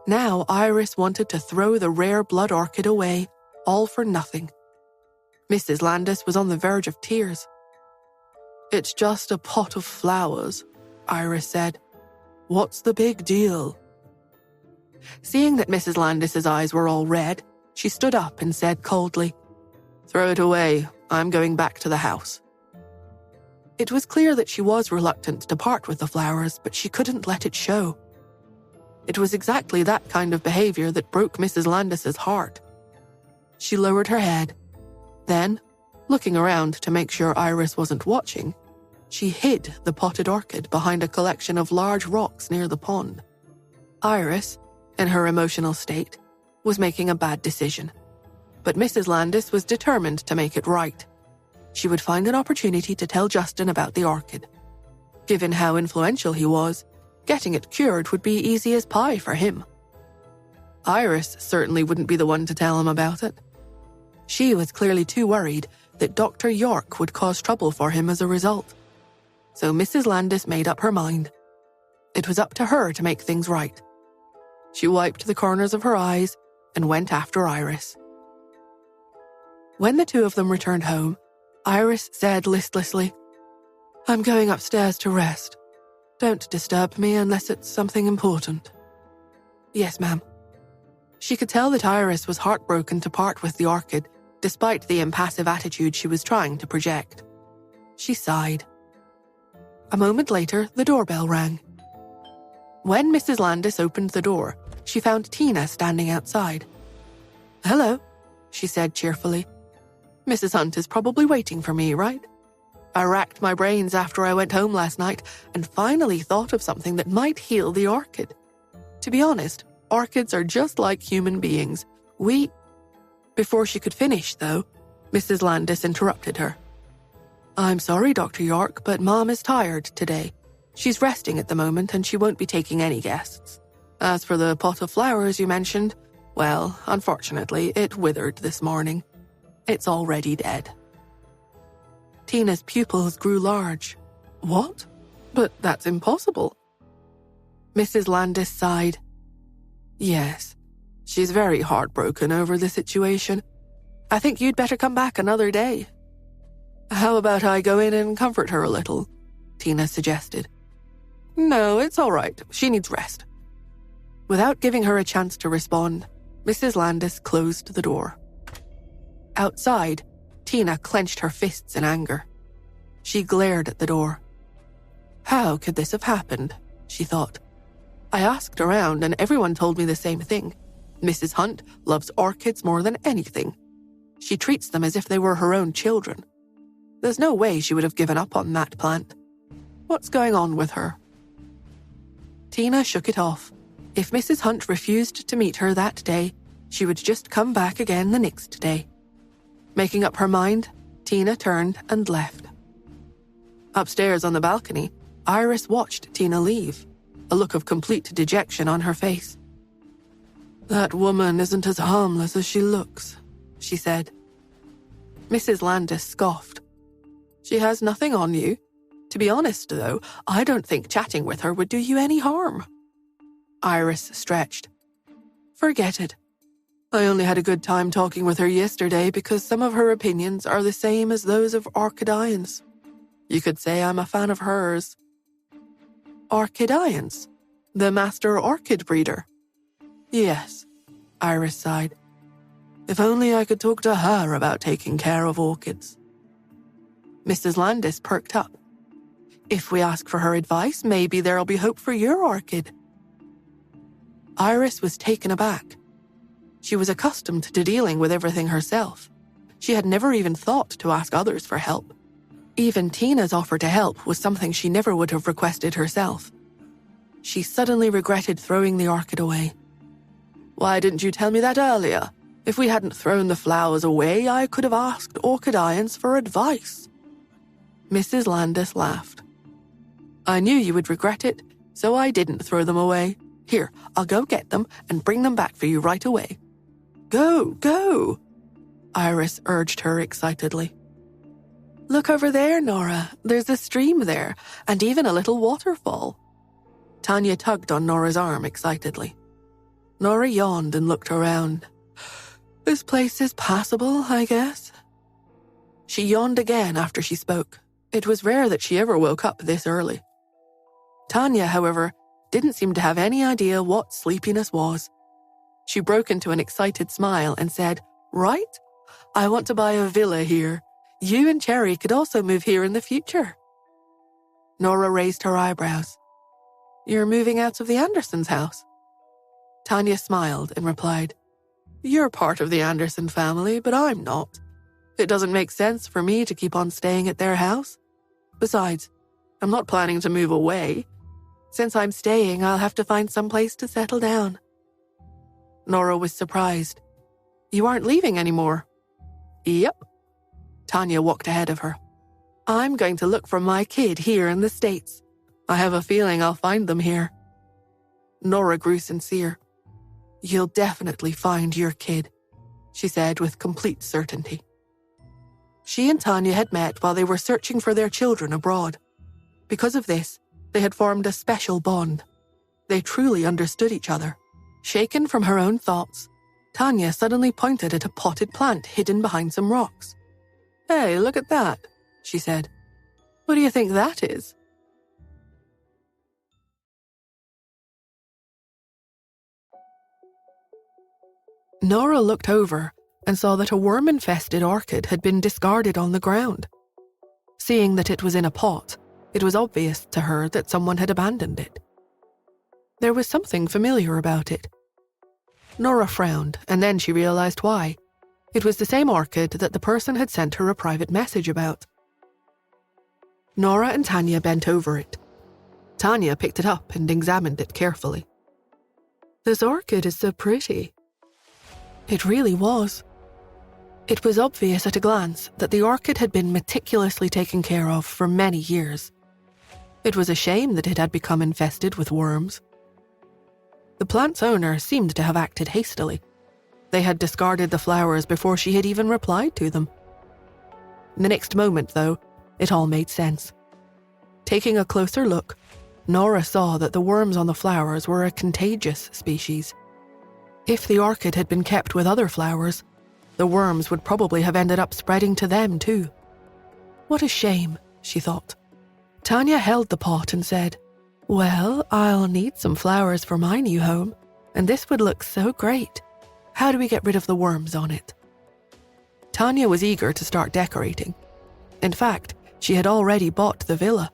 now Iris wanted to throw the rare blood orchid away, all for nothing. Mrs. Landis was on the verge of tears. It's just a pot of flowers, Iris said. What's the big deal? Seeing that Mrs. Landis's eyes were all red, she stood up and said coldly, Throw it away. I'm going back to the house. It was clear that she was reluctant to part with the flowers, but she couldn't let it show. It was exactly that kind of behavior that broke Mrs. Landis's heart. She lowered her head. Then, looking around to make sure Iris wasn't watching, she hid the potted orchid behind a collection of large rocks near the pond. Iris, in her emotional state, was making a bad decision. But Mrs. Landis was determined to make it right. She would find an opportunity to tell Justin about the orchid. Given how influential he was, getting it cured would be easy as pie for him. Iris certainly wouldn't be the one to tell him about it. She was clearly too worried that Dr. York would cause trouble for him as a result. so Mrs. Landis made up her mind. It was up to her to make things right. She wiped the corners of her eyes and went after Iris. When the two of them returned home, Iris said listlessly, "I'm going upstairs to rest. Don't disturb me unless it's something important." "Yes, ma'am." She could tell that Iris was heartbroken to part with the orchid, despite the impassive attitude she was trying to project. She sighed. A moment later, the doorbell rang. When Mrs. Landis opened the door, she found Tina standing outside. "Hello," she said cheerfully. "Mrs. Hunt is probably waiting for me, right? I racked my brains after I went home last night and finally thought of something that might heal the orchid. To be honest, orchids are just like human beings. Before she could finish, though, Mrs. Landis interrupted her. "I'm sorry, Dr. York, but Mom is tired today. She's resting at the moment and she won't be taking any guests. As for the pot of flowers you mentioned, well, unfortunately, it withered this morning. It's already dead." Tina's pupils grew large. "What? But that's impossible." Mrs. Landis sighed. "Yes, she's very heartbroken over the situation. I think you'd better come back another day." "How about I go in and comfort her a little?" Tina suggested. "No, it's all right. She needs rest." Without giving her a chance to respond, Mrs. Landis closed the door. Outside, Tina clenched her fists in anger. She glared at the door. How could this have happened? She thought. I asked around and everyone told me the same thing. Mrs. Hunt loves orchids more than anything. She treats them as if they were her own children. There's no way she would have given up on that plant. What's going on with her? Tina shook it off. If Mrs. Hunt refused to meet her that day, she would just come back again the next day. Making up her mind, Tina turned and left. Upstairs on the balcony, Iris watched Tina leave, a look of complete dejection on her face. "That woman isn't as harmless as she looks," she said. Mrs. Landis scoffed. "She has nothing on you. To be honest, though, I don't think chatting with her would do you any harm." Iris stretched. "Forget it. I only had a good time talking with her yesterday because some of her opinions are the same as those of orchidians. You could say I'm a fan of hers." "Orchidians? The master orchid breeder?" "Yes," Iris sighed. "If only I could talk to her about taking care of orchids." Mrs. Landis perked up. "If we ask for her advice, maybe there'll be hope for your orchid." Iris was taken aback. She was accustomed to dealing with everything herself. She had never even thought to ask others for help. Even Tina's offer to help was something she never would have requested herself. She suddenly regretted throwing the orchid away. "Why didn't you tell me that earlier? If we hadn't thrown the flowers away, I could have asked orchidians for advice." Mrs. Landis laughed. "I knew you would regret it, so I didn't throw them away. Here, I'll go get them and bring them back for you right away." "Go, go!" Iris urged her excitedly. "Look over there, Nora. There's a stream there, and even a little waterfall." Tanya tugged on Nora's arm excitedly. Nora yawned and looked around. "This place is passable, I guess." She yawned again after she spoke. It was rare that she ever woke up this early. Tanya, however, didn't seem to have any idea what sleepiness was. She broke into an excited smile and said, "Right? I want to buy a villa here. You and Cherry could also move here in the future." Nora raised her eyebrows. "You're moving out of the Andersons' house?" Tanya smiled and replied, "You're part of the Anderson family, but I'm not. It doesn't make sense for me to keep on staying at their house. Besides, I'm not planning to move away. Since I'm staying, I'll have to find some place to settle down." Nora was surprised. "You aren't leaving anymore?" "Yep." Tanya walked ahead of her. "I'm going to look for my kid here in the States. I have a feeling I'll find them here." Nora grew sincere. "You'll definitely find your kid," she said with complete certainty. She and Tanya had met while they were searching for their children abroad. Because of this, they had formed a special bond. They truly understood each other. Shaken from her own thoughts, Tanya suddenly pointed at a potted plant hidden behind some rocks. "Hey, look at that," she said. "What do you think that is?" Nora looked over and saw that a worm-infested orchid had been discarded on the ground. Seeing that it was in a pot, it was obvious to her that someone had abandoned it. There was something familiar about it. Nora frowned, and then she realized why. It was the same orchid that the person had sent her a private message about. Nora and Tanya bent over it. Tanya picked it up and examined it carefully. "This orchid is so pretty." It really was. It was obvious at a glance that the orchid had been meticulously taken care of for many years. It was a shame that it had become infested with worms. The plant's owner seemed to have acted hastily. They had discarded the flowers before she had even replied to them. The next moment, though, it all made sense. Taking a closer look, Nora saw that the worms on the flowers were a contagious species. If the orchid had been kept with other flowers, the worms would probably have ended up spreading to them too. What a shame, she thought. Tanya held the pot and said, "Well, I'll need some flowers for my new home, and this would look so great. How do we get rid of the worms on it?" Tanya was eager to start decorating. In fact, she had already bought the villa.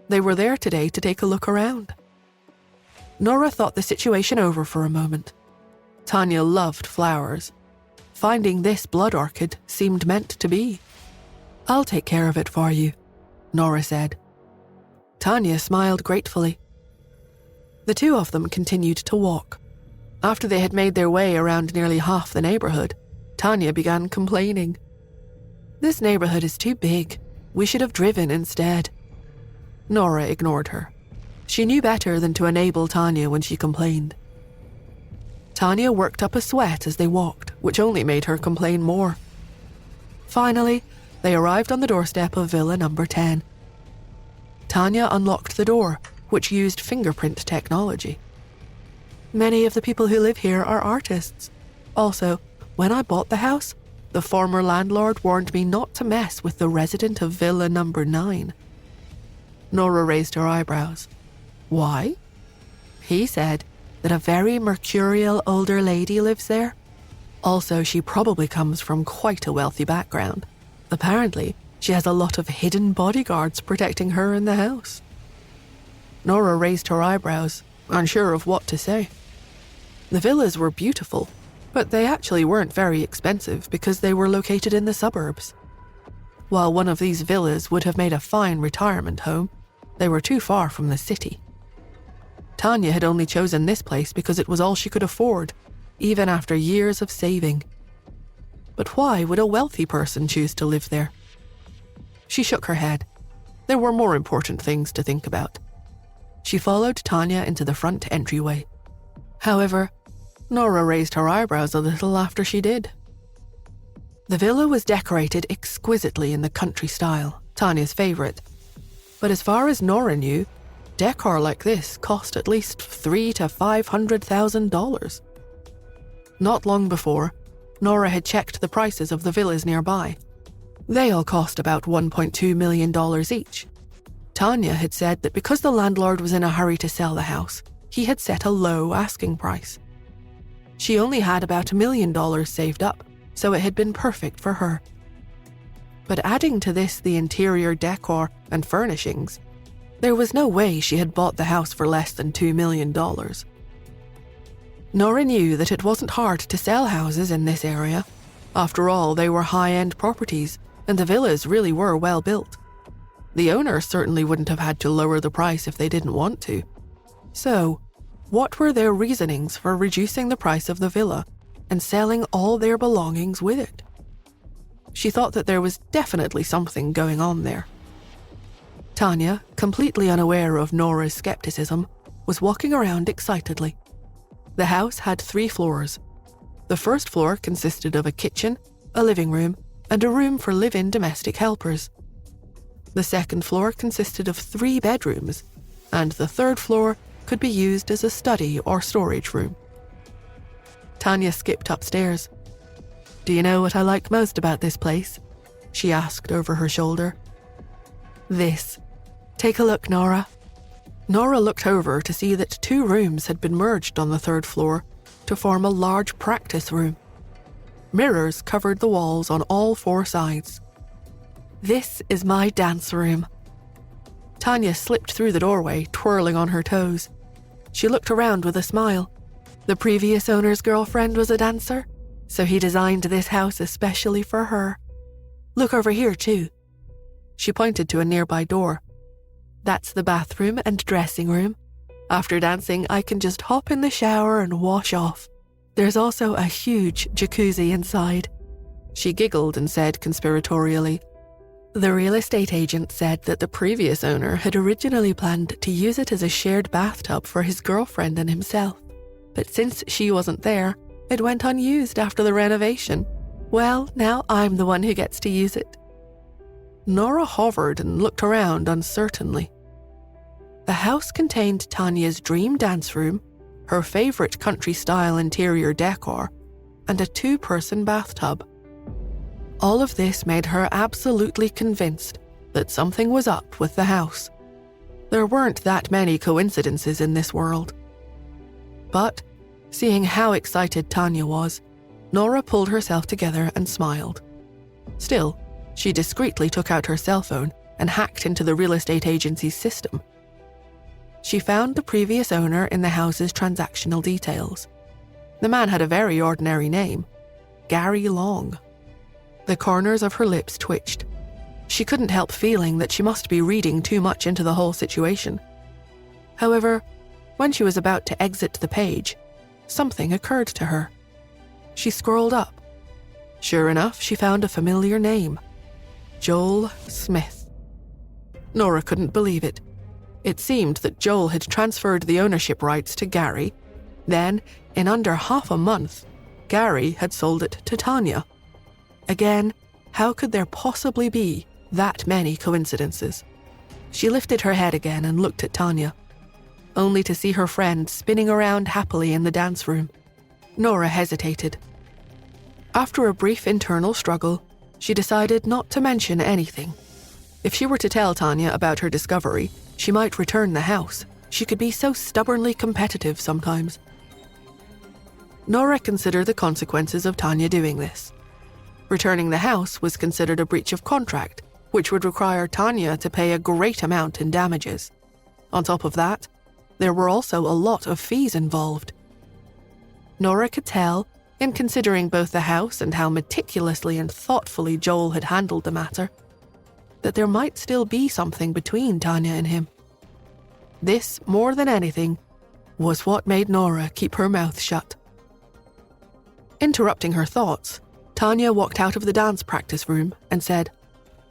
They were there today to take a look around. Nora thought the situation over for a moment. Tanya loved flowers. Finding this blood orchid seemed meant to be. "I'll take care of it for you," Nora said. Tanya smiled gratefully. The two of them continued to walk. After they had made their way around nearly half the neighborhood, Tanya began complaining. "This neighborhood is too big. We should have driven instead." Nora ignored her. She knew better than to enable Tanya when she complained. Tanya worked up a sweat as they walked, which only made her complain more. Finally, they arrived on the doorstep of Villa number 10. Tanya unlocked the door, which used fingerprint technology. "Many of the people who live here are artists. Also, when I bought the house, the former landlord warned me not to mess with the resident of Villa number 9. Nora raised her eyebrows. "Why?" "He said that a very mercurial older lady lives there. Also, she probably comes from quite a wealthy background. Apparently, she has a lot of hidden bodyguards protecting her in the house." Nora raised her eyebrows, unsure of what to say. The villas were beautiful, but they actually weren't very expensive because they were located in the suburbs. While one of these villas would have made a fine retirement home, they were too far from the city. Tanya had only chosen this place because it was all she could afford, even after years of saving. But why would a wealthy person choose to live there? She shook her head. There were more important things to think about. She followed Tanya into the front entryway. However, Nora raised her eyebrows a little after she did. The villa was decorated exquisitely in the country style, Tanya's favorite. But as far as Nora knew, decor like this cost at least $300,000 to $500,000. Not long before, Nora had checked the prices of the villas nearby. They all cost about $1.2 million each. Tanya had said that because the landlord was in a hurry to sell the house, he had set a low asking price. She only had about $1 million saved up, so it had been perfect for her. But adding to this the interior decor and furnishings, there was no way she had bought the house for less than $2 million. Nora knew that it wasn't hard to sell houses in this area. After all, they were high-end properties, and the villas really were well built. The owner certainly wouldn't have had to lower the price if they didn't want to. So, what were their reasonings for reducing the price of the villa and selling all their belongings with it? She thought that there was definitely something going on there. Tanya, completely unaware of Nora's skepticism, was walking around excitedly. The house had 3 floors. The first floor consisted of a kitchen, a living room, and a room for live-in domestic helpers. The second floor consisted of 3 bedrooms, and the third floor could be used as a study or storage room. Tanya skipped upstairs. "Do you know what I like most about this place?" she asked over her shoulder. "This. Take a look, Nora." Nora looked over to see that 2 rooms had been merged on the third floor to form a large practice room. Mirrors covered the walls on all 4 sides. "This is my dance room." Tanya slipped through the doorway, twirling on her toes. She looked around with a smile. The previous owner's girlfriend was a dancer, so he designed this house especially for her. "Look over here, too." She pointed to a nearby door. "That's the bathroom and dressing room. After dancing, I can just hop in the shower and wash off. There's also a huge jacuzzi inside." She giggled and said conspiratorially, "The real estate agent said that the previous owner had originally planned to use it as a shared bathtub for his girlfriend and himself. But since she wasn't there, it went unused after the renovation. Well, now I'm the one who gets to use it." Nora hovered and looked around uncertainly. The house contained Tanya's dream dance room, her favorite country-style interior decor, and a 2-person bathtub. All of this made her absolutely convinced that something was up with the house. There weren't that many coincidences in this world. But, seeing how excited Tanya was, Nora pulled herself together and smiled. Still, she discreetly took out her cell phone and hacked into the real estate agency's system. She found the previous owner in the house's transactional details. The man had a very ordinary name, Gary Long. The corners of her lips twitched. She couldn't help feeling that she must be reading too much into the whole situation. However, when she was about to exit the page, something occurred to her. She scrolled up. Sure enough, she found a familiar name, Joel Smith. Nora couldn't believe it. It seemed that Joel had transferred the ownership rights to Gary. Then, in under half a month, Gary had sold it to Tanya. Again, how could there possibly be that many coincidences? She lifted her head again and looked at Tanya, only to see her friend spinning around happily in the dance room. Nora hesitated. After a brief internal struggle, she decided not to mention anything. If she were to tell Tanya about her discovery, she might return the house. She could be so stubbornly competitive sometimes. Nora considered the consequences of Tanya doing this. Returning the house was considered a breach of contract, which would require Tanya to pay a great amount in damages. On top of that, there were also a lot of fees involved. Nora could tell, in considering both the house and how meticulously and thoughtfully Joel had handled the matter, that there might still be something between Tanya and him. This, more than anything, was what made Nora keep her mouth shut. Interrupting her thoughts, Tanya walked out of the dance practice room and said,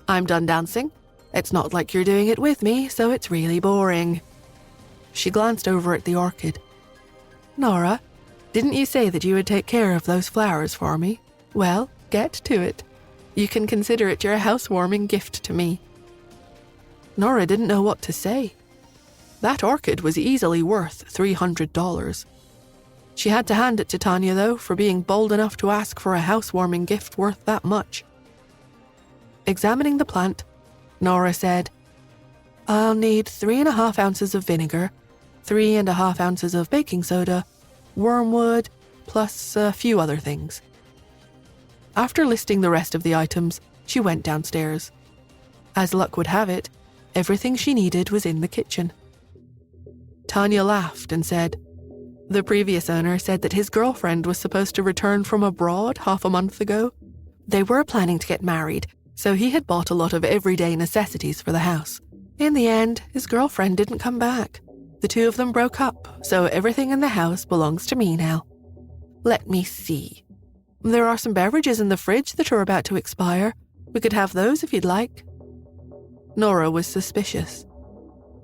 "I'm done dancing. It's not like you're doing it with me, so it's really boring." She glanced over at the orchid. "Nora, didn't you say that you would take care of those flowers for me? Well, get to it. You can consider it your housewarming gift to me." Nora didn't know what to say. That orchid was easily worth $300. She had to hand it to Tanya, though, for being bold enough to ask for a housewarming gift worth that much. Examining the plant, Nora said, "I'll need 3.5 ounces of vinegar, 3.5 ounces of baking soda, wormwood, plus a few other things." After listing the rest of the items, she went downstairs. As luck would have it, everything she needed was in the kitchen. Tanya laughed and said, "The previous owner said that his girlfriend was supposed to return from abroad half a month ago. They were planning to get married, so he had bought a lot of everyday necessities for the house. In the end, his girlfriend didn't come back. The 2 of them broke up, so everything in the house belongs to me now. Let me see. There are some beverages in the fridge that are about to expire. We could have those if you'd like." Nora was suspicious.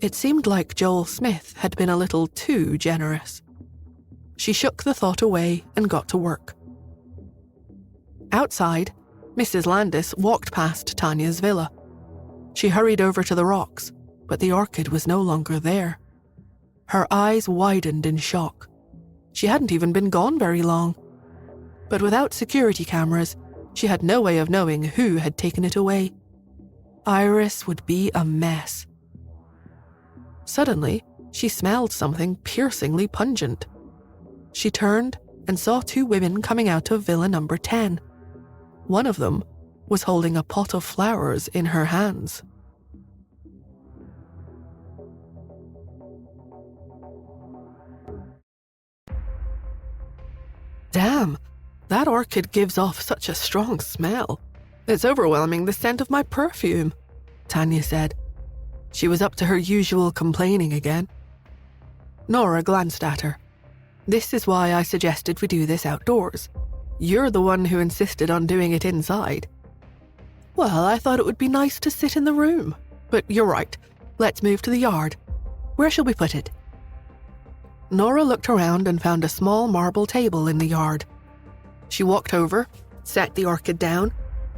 It seemed like Joel Smith had been a little too generous. She shook the thought away and got to work. Outside, Mrs. Landis walked past Tanya's villa. She hurried over to the rocks, but the orchid was no longer there. Her eyes widened in shock. She hadn't even been gone very long. But without security cameras, she had no way of knowing who had taken it away. Iris would be a mess. Suddenly, she smelled something piercingly pungent. She turned and saw 2 women coming out of Villa number 10. One of them was holding a pot of flowers in her hands. Damn, that orchid gives off such a strong smell. It's overwhelming the scent of my perfume, Tanya said. She was up to her usual complaining again. Nora glanced at her. This is why I suggested we do this outdoors. You're the one who insisted on doing it inside. Well, I thought it would be nice to sit in the room. But you're right. Let's move to the yard. Where shall we put it? Nora looked around and found a small marble table in the yard. She walked over, set the orchid down,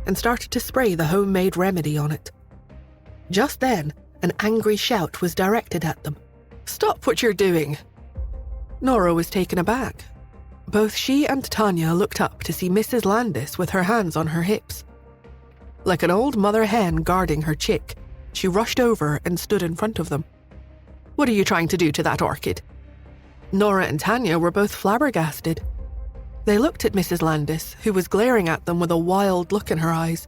and started to spray the homemade remedy on it. Just then, an angry shout was directed at them. "Stop what you're doing!" Nora was taken aback. Both she and Tanya looked up to see Mrs. Landis with her hands on her hips. Like an old mother hen guarding her chick, she rushed over and stood in front of them. "What are you trying to do to that orchid?" Nora and Tanya were both flabbergasted. They looked at Mrs. Landis, who was glaring at them with a wild look in her eyes.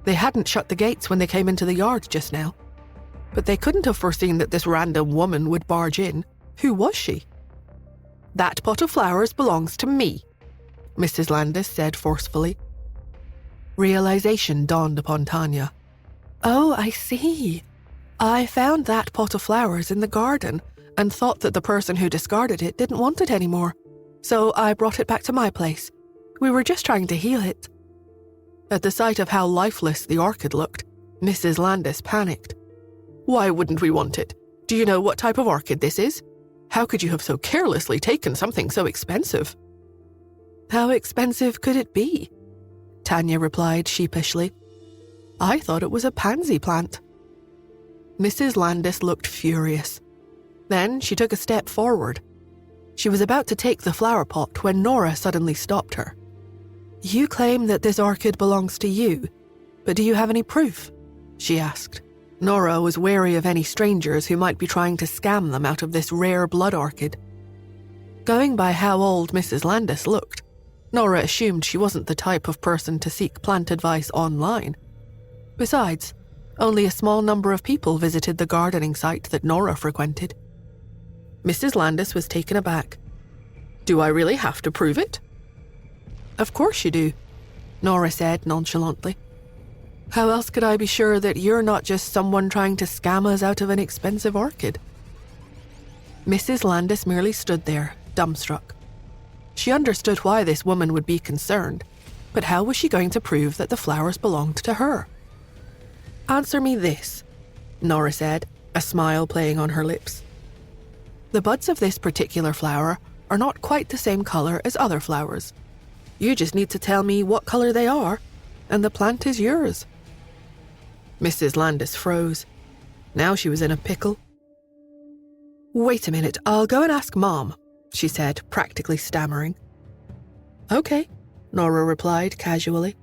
They hadn't shut the gates when they came into the yard just now. But they couldn't have foreseen that this random woman would barge in. Who was she? "That pot of flowers belongs to me," Mrs. Landis said forcefully. Realization dawned upon Tanya. "Oh, I see. I found that pot of flowers in the garden and thought that the person who discarded it didn't want it anymore. So I brought it back to my place. We were just trying to heal it." At the sight of how lifeless the orchid looked, Mrs. Landis panicked. "Why wouldn't we want it? Do you know what type of orchid this is? How could you have so carelessly taken something so expensive?" "How expensive could it be?" Tanya replied sheepishly. "I thought it was a pansy plant." Mrs. Landis looked furious. Then she took a step forward. She was about to take the flower pot when Nora suddenly stopped her. "You claim that this orchid belongs to you, but do you have any proof?" she asked. Nora was wary of any strangers who might be trying to scam them out of this rare blood orchid. Going by how old Mrs. Landis looked, Nora assumed she wasn't the type of person to seek plant advice online. Besides, only a small number of people visited the gardening site that Nora frequented. Mrs. Landis was taken aback. "Do I really have to prove it?" "Of course you do," Nora said nonchalantly. "How else could I be sure that you're not just someone trying to scam us out of an expensive orchid?" Mrs. Landis merely stood there, dumbstruck. She understood why this woman would be concerned, but how was she going to prove that the flowers belonged to her? "Answer me this," Nora said, a smile playing on her lips. "The buds of this particular flower are not quite the same color as other flowers. You just need to tell me what color they are, and the plant is yours." Mrs. Landis froze. Now she was in a pickle. "Wait a minute, I'll go and ask Mom," she said, practically stammering. "Okay," Nora replied casually.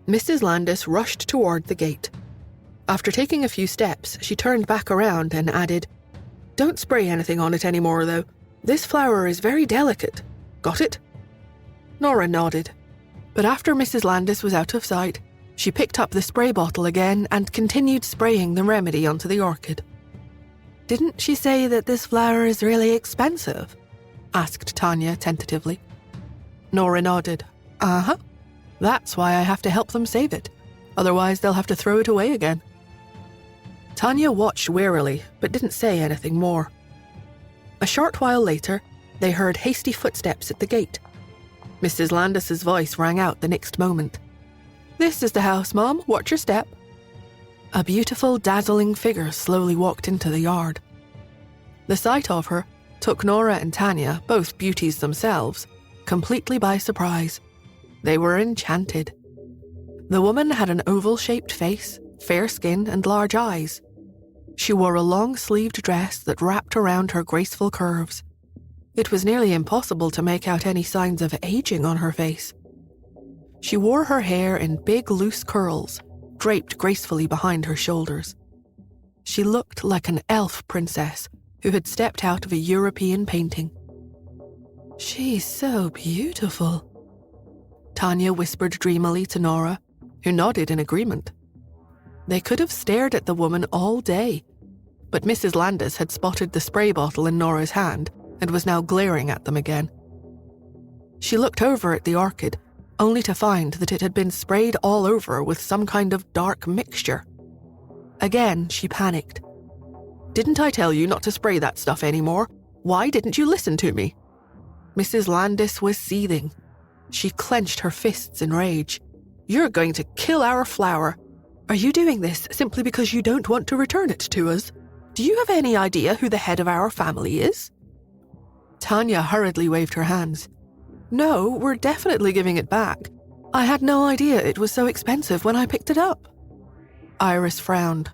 Mrs. Landis rushed toward the gate. After taking a few steps, she turned back around and added, "Don't spray anything on it anymore, though. This flower is very delicate. Got it?" Nora nodded. But after Mrs. Landis was out of sight, she picked up the spray bottle again and continued spraying the remedy onto the orchid. "Didn't she say that this flower is really expensive?" asked Tanya tentatively. Nora nodded. "Uh-huh. That's why I have to help them save it. Otherwise, they'll have to throw it away again." Tanya watched warily, but didn't say anything more. A short while later, they heard hasty footsteps at the gate. Mrs. Landis's voice rang out the next moment. "This is the house, Mom. Watch your step." A beautiful, dazzling figure slowly walked into the yard. The sight of her took Nora and Tanya, both beauties themselves, completely by surprise. They were enchanted. The woman had an oval-shaped face, fair skin and large eyes. She wore a long-sleeved dress that wrapped around her graceful curves. It was nearly impossible to make out any signs of aging on her face. She wore her hair in big, loose curls, draped gracefully behind her shoulders. She looked like an elf princess who had stepped out of a European painting. "She's so beautiful," Tanya whispered dreamily to Nora, who nodded in agreement. They could have stared at the woman all day, but Mrs. Landis had spotted the spray bottle in Nora's hand and was now glaring at them again. She looked over at the orchid, only to find that it had been sprayed all over with some kind of dark mixture. Again, she panicked. "Didn't I tell you not to spray that stuff anymore? Why didn't you listen to me?" Mrs. Landis was seething. She clenched her fists in rage. "You're going to kill our flower. Are you doing this simply because you don't want to return it to us? Do you have any idea who the head of our family is?" Tanya hurriedly waved her hands. "No, we're definitely giving it back. I had no idea it was so expensive when I picked it up." Iris frowned.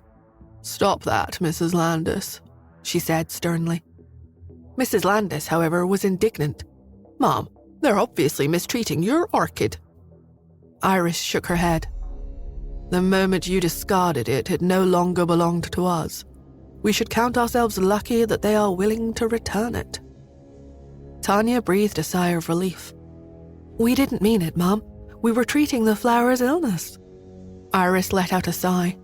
"Stop that, Mrs. Landis," she said sternly. Mrs. Landis, however, was indignant. "Mom, they're obviously mistreating your orchid." Iris shook her head. "The moment you discarded it, it no longer belonged to us. We should count ourselves lucky that they are willing to return it." Tanya breathed a sigh of relief. "We didn't mean it, Mom. We were treating the flower's illness." Iris let out a sigh.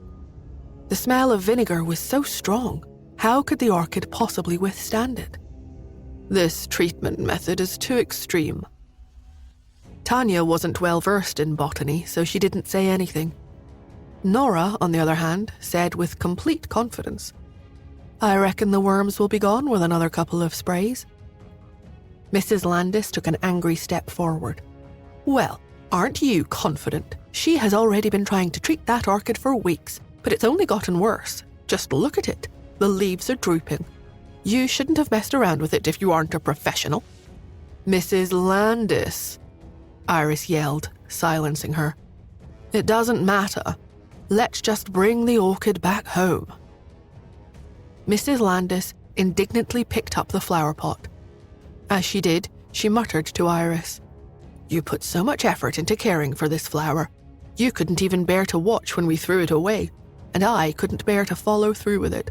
The smell of vinegar was so strong. How could the orchid possibly withstand it? "This treatment method is too extreme." Tanya wasn't well versed in botany, so she didn't say anything. Nora, on the other hand, said with complete confidence, "I reckon the worms will be gone with another couple of sprays." Mrs. Landis took an angry step forward. "Well, aren't you confident? She has already been trying to treat that orchid for weeks, but it's only gotten worse. Just look at it. The leaves are drooping. You shouldn't have messed around with it if you aren't a professional." "Mrs. Landis," Iris yelled, silencing her. "It doesn't matter. Let's just bring the orchid back home." Mrs. Landis indignantly picked up the flower pot. As she did, she muttered to Iris, "You put so much effort into caring for this flower. You couldn't even bear to watch when we threw it away, and I couldn't bear to follow through with it.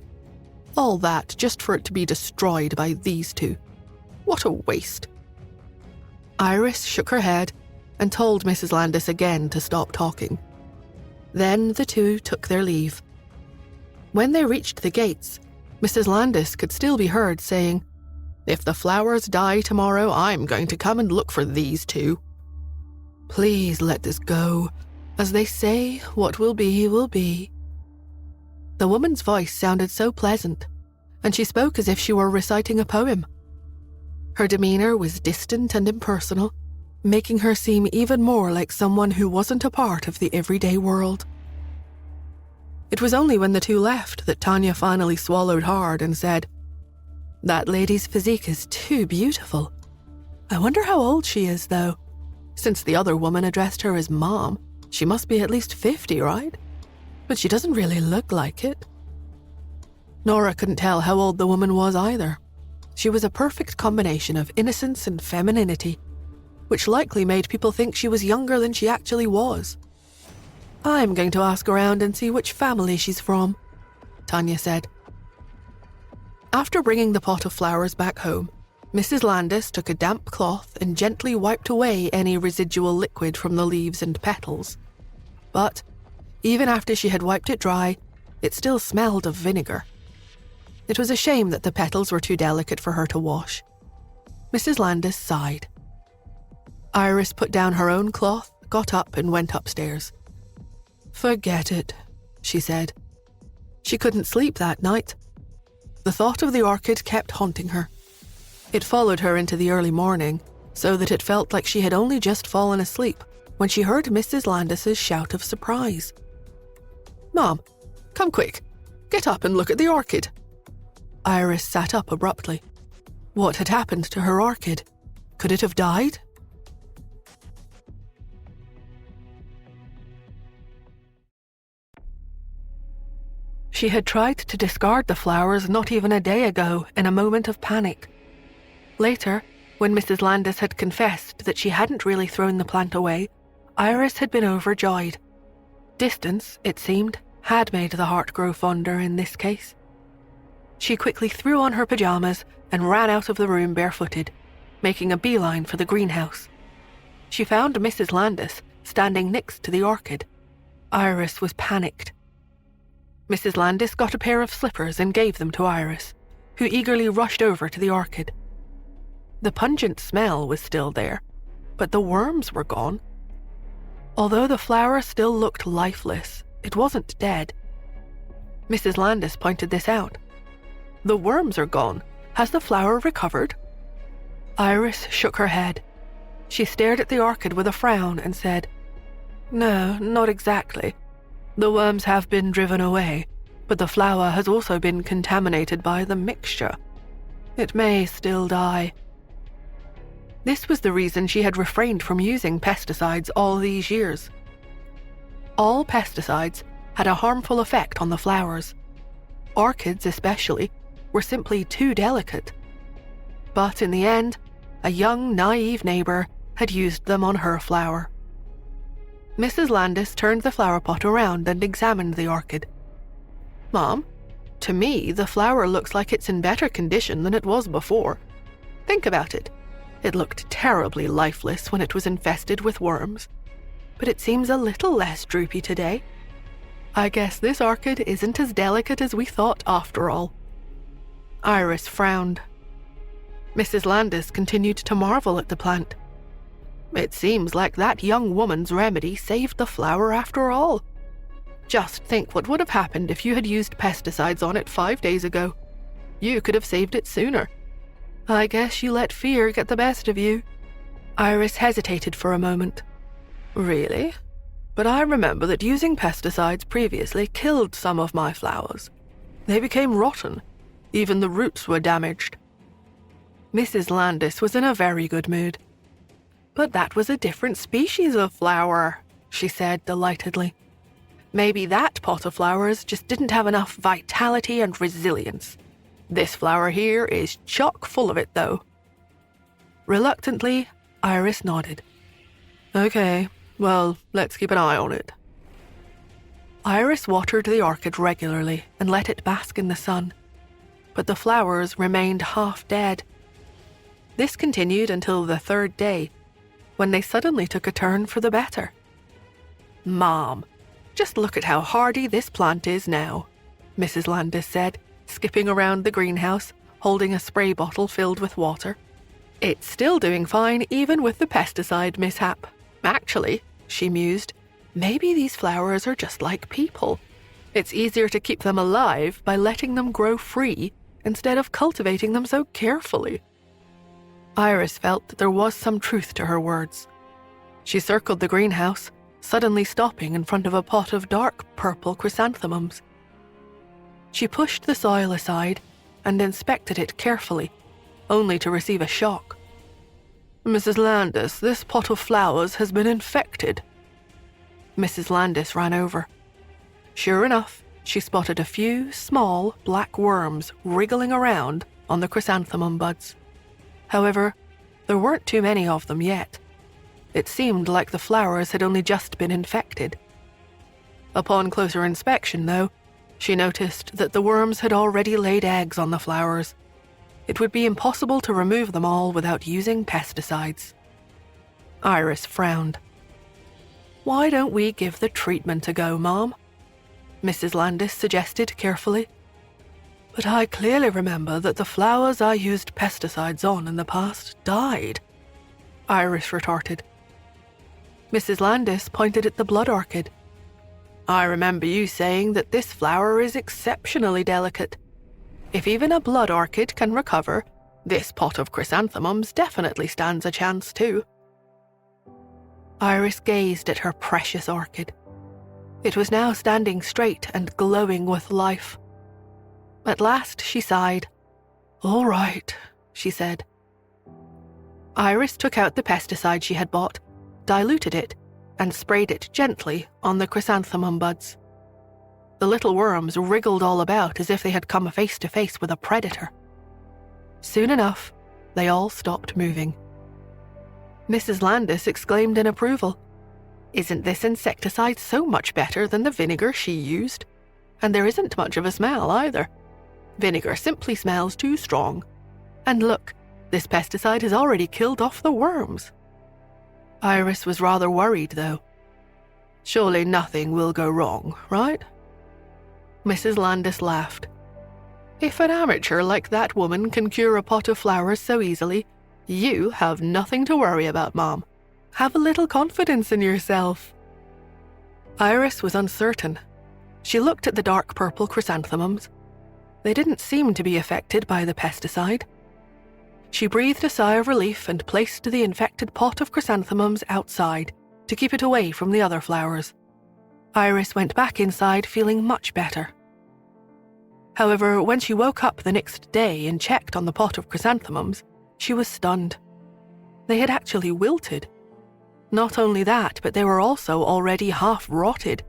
All that just for it to be destroyed by these two. What a waste." Iris shook her head and told Mrs. Landis again to stop talking. Then the two took their leave. When they reached the gates, Mrs. Landis could still be heard saying, "If the flowers die tomorrow, I'm going to come and look for these two. Please let this go. As they say, what will be, will be." The woman's voice sounded so pleasant, and she spoke as if she were reciting a poem. Her demeanor was distant and impersonal, making her seem even more like someone who wasn't a part of the everyday world. It was only when the two left that Tanya finally swallowed hard and said, "That lady's physique is too beautiful. I wonder how old she is, though. Since the other woman addressed her as Mom, she must be at least 50, right? But she doesn't really look like it." Nora couldn't tell how old the woman was either. She was a perfect combination of innocence and femininity, which likely made people think she was younger than she actually was. "I'm going to ask around and see which family she's from," Tanya said. After bringing the pot of flowers back home, Mrs. Landis took a damp cloth and gently wiped away any residual liquid from the leaves and petals. But even after she had wiped it dry, it still smelled of vinegar. It was a shame that the petals were too delicate for her to wash. Mrs. Landis sighed. Iris put down her own cloth, got up and went upstairs. "Forget it," she said. She couldn't sleep that night. The thought of the orchid kept haunting her. It followed her into the early morning, so that it felt like she had only just fallen asleep when she heard Mrs. Landis's shout of surprise. "Mom, come quick. Get up and look at the orchid." Iris sat up abruptly. What had happened to her orchid? Could it have died? She had tried to discard the flowers not even a day ago in a moment of panic. Later, when Mrs. Landis had confessed that she hadn't really thrown the plant away, Iris had been overjoyed. Distance, it seemed, had made the heart grow fonder in this case. She quickly threw on her pajamas and ran out of the room barefooted, making a beeline for the greenhouse. She found Mrs. Landis standing next to the orchid. Iris was panicked. Mrs. Landis got a pair of slippers and gave them to Iris, who eagerly rushed over to the orchid. The pungent smell was still there, but the worms were gone. Although the flower still looked lifeless, it wasn't dead. Mrs. Landis pointed this out. "The worms are gone. Has the flower recovered?" Iris shook her head. She stared at the orchid with a frown and said, "No, not exactly. The worms have been driven away, but the flower has also been contaminated by the mixture. It may still die." This was the reason she had refrained from using pesticides all these years. All pesticides had a harmful effect on the flowers. Orchids, especially, were simply too delicate. But in the end, a young, naive neighbor had used them on her flower. Mrs. Landis turned the flower pot around and examined the orchid. "Mom, to me, the flower looks like it's in better condition than it was before. Think about it. It looked terribly lifeless when it was infested with worms, but it seems a little less droopy today. I guess this orchid isn't as delicate as we thought after all." Iris frowned. Mrs. Landis continued to marvel at the plant. "It seems like that young woman's remedy saved the flower after all. Just think what would have happened if you had used pesticides on it 5 days ago. You could have saved it sooner. I guess you let fear get the best of you." Iris hesitated for a moment. "Really? But I remember that using pesticides previously killed some of my flowers. They became rotten. Even the roots were damaged." Mrs. Landis was in a very good mood. "But that was a different species of flower," she said delightedly. "Maybe that pot of flowers just didn't have enough vitality and resilience. This flower here is chock full of it, though." Reluctantly, Iris nodded. "Okay, well, let's keep an eye on it." Iris watered the orchid regularly and let it bask in the sun, but the flowers remained half dead. This continued until the 3rd day, when they suddenly took a turn for the better. "Mom, just look at how hardy this plant is now," Mrs. Landis said, skipping around the greenhouse, holding a spray bottle filled with water. "It's still doing fine even with the pesticide mishap. Actually," she mused, "maybe these flowers are just like people. It's easier to keep them alive by letting them grow free instead of cultivating them so carefully." Iris felt that there was some truth to her words. She circled the greenhouse, suddenly stopping in front of a pot of dark purple chrysanthemums. She pushed the soil aside and inspected it carefully, only to receive a shock. "Mrs. Landis, this pot of flowers has been infected." Mrs. Landis ran over. Sure enough, she spotted a few small black worms wriggling around on the chrysanthemum buds. However, there weren't too many of them yet. It seemed like the flowers had only just been infected. Upon closer inspection, though, she noticed that the worms had already laid eggs on the flowers. It would be impossible to remove them all without using pesticides. Iris frowned. "Why don't we give the treatment a go, Mom?" Mrs. Landis suggested carefully. "But I clearly remember that the flowers I used pesticides on in the past died," Iris retorted. Mrs. Landis pointed at the blood orchid. "I remember you saying that this flower is exceptionally delicate. If even a blood orchid can recover, this pot of chrysanthemums definitely stands a chance too." Iris gazed at her precious orchid. It was now standing straight and glowing with life. At last she sighed. "All right," she said. Iris took out the pesticide she had bought, diluted it, and sprayed it gently on the chrysanthemum buds. The little worms wriggled all about as if they had come face to face with a predator. Soon enough, they all stopped moving. Mrs. Landis exclaimed in approval. "Isn't this insecticide so much better than the vinegar she used? And there isn't much of a smell either. Vinegar simply smells too strong. And look, this pesticide has already killed off the worms." Iris was rather worried, though. "Surely nothing will go wrong, right?" Mrs. Landis laughed. "If an amateur like that woman can cure a pot of flowers so easily, you have nothing to worry about, Mom. Have a little confidence in yourself." Iris was uncertain. She looked at the dark purple chrysanthemums. They didn't seem to be affected by the pesticide. She breathed a sigh of relief and placed the infected pot of chrysanthemums outside to keep it away from the other flowers. Iris went back inside feeling much better. However, when she woke up the next day and checked on the pot of chrysanthemums, she was stunned. They had actually wilted. Not only that, but they were also already half rotted.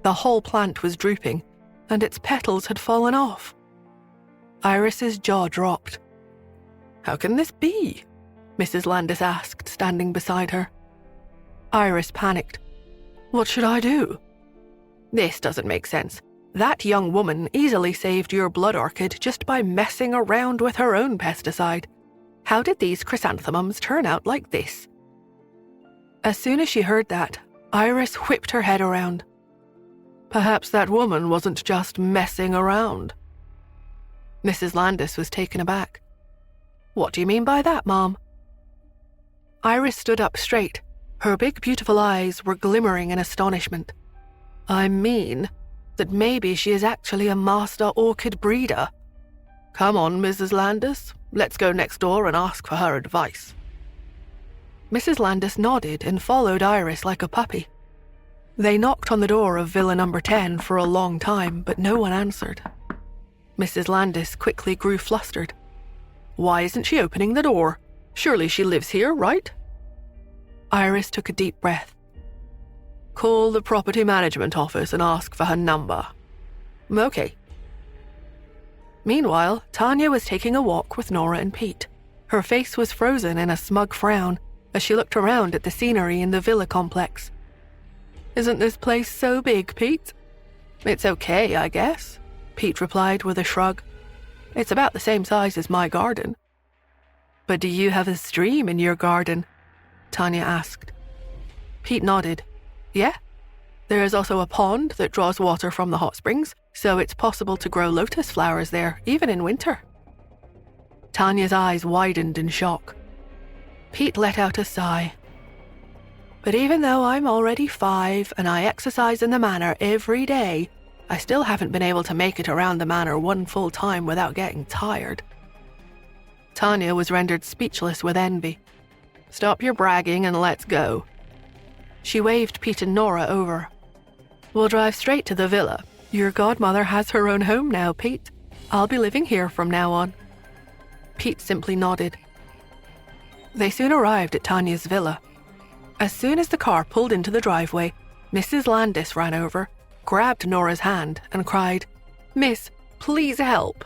The whole plant was drooping, and its petals had fallen off. Iris's jaw dropped. "How can this be?" Mrs. Landis asked, standing beside her. Iris panicked. "What should I do?" "This doesn't make sense. That young woman easily saved your blood orchid just by messing around with her own pesticide. How did these chrysanthemums turn out like this?" As soon as she heard that, Iris whipped her head around. Perhaps that woman wasn't just messing around. Mrs. Landis was taken aback. "What do you mean by that, Mom?" Iris stood up straight. Her big, beautiful eyes were glimmering in astonishment. "I mean that maybe she is actually a master orchid breeder. Come on, Mrs. Landis, let's go next door and ask for her advice." Mrs. Landis nodded and followed Iris like a puppy. They knocked on the door of Villa number 10 for a long time, but no one answered. Mrs. Landis quickly grew flustered. "Why isn't she opening the door? Surely she lives here, right?" Iris took a deep breath. "Call the property management office and ask for her number." "Okay." Meanwhile, Tanya was taking a walk with Nora and Pete. Her face was frozen in a smug frown as she looked around at the scenery in the villa complex. "Isn't this place so big, Pete?" "It's okay, I guess," Pete replied with a shrug. "It's about the same size as my garden." "But do you have a stream in your garden?" Tanya asked. Pete nodded. "Yeah. There is also a pond that draws water from the hot springs, so it's possible to grow lotus flowers there, even in winter." Tanya's eyes widened in shock. Pete let out a sigh. "But even though I'm already 5 and I exercise in the manor every day, I still haven't been able to make it around the manor one full time without getting tired." Tanya was rendered speechless with envy. "Stop your bragging and let's go." She waved Pete and Nora over. "We'll drive straight to the villa. Your godmother has her own home now, Pete. I'll be living here from now on." Pete simply nodded. They soon arrived at Tanya's villa. As soon as the car pulled into the driveway, Mrs. Landis ran over, grabbed Nora's hand, and cried, "Miss, please help."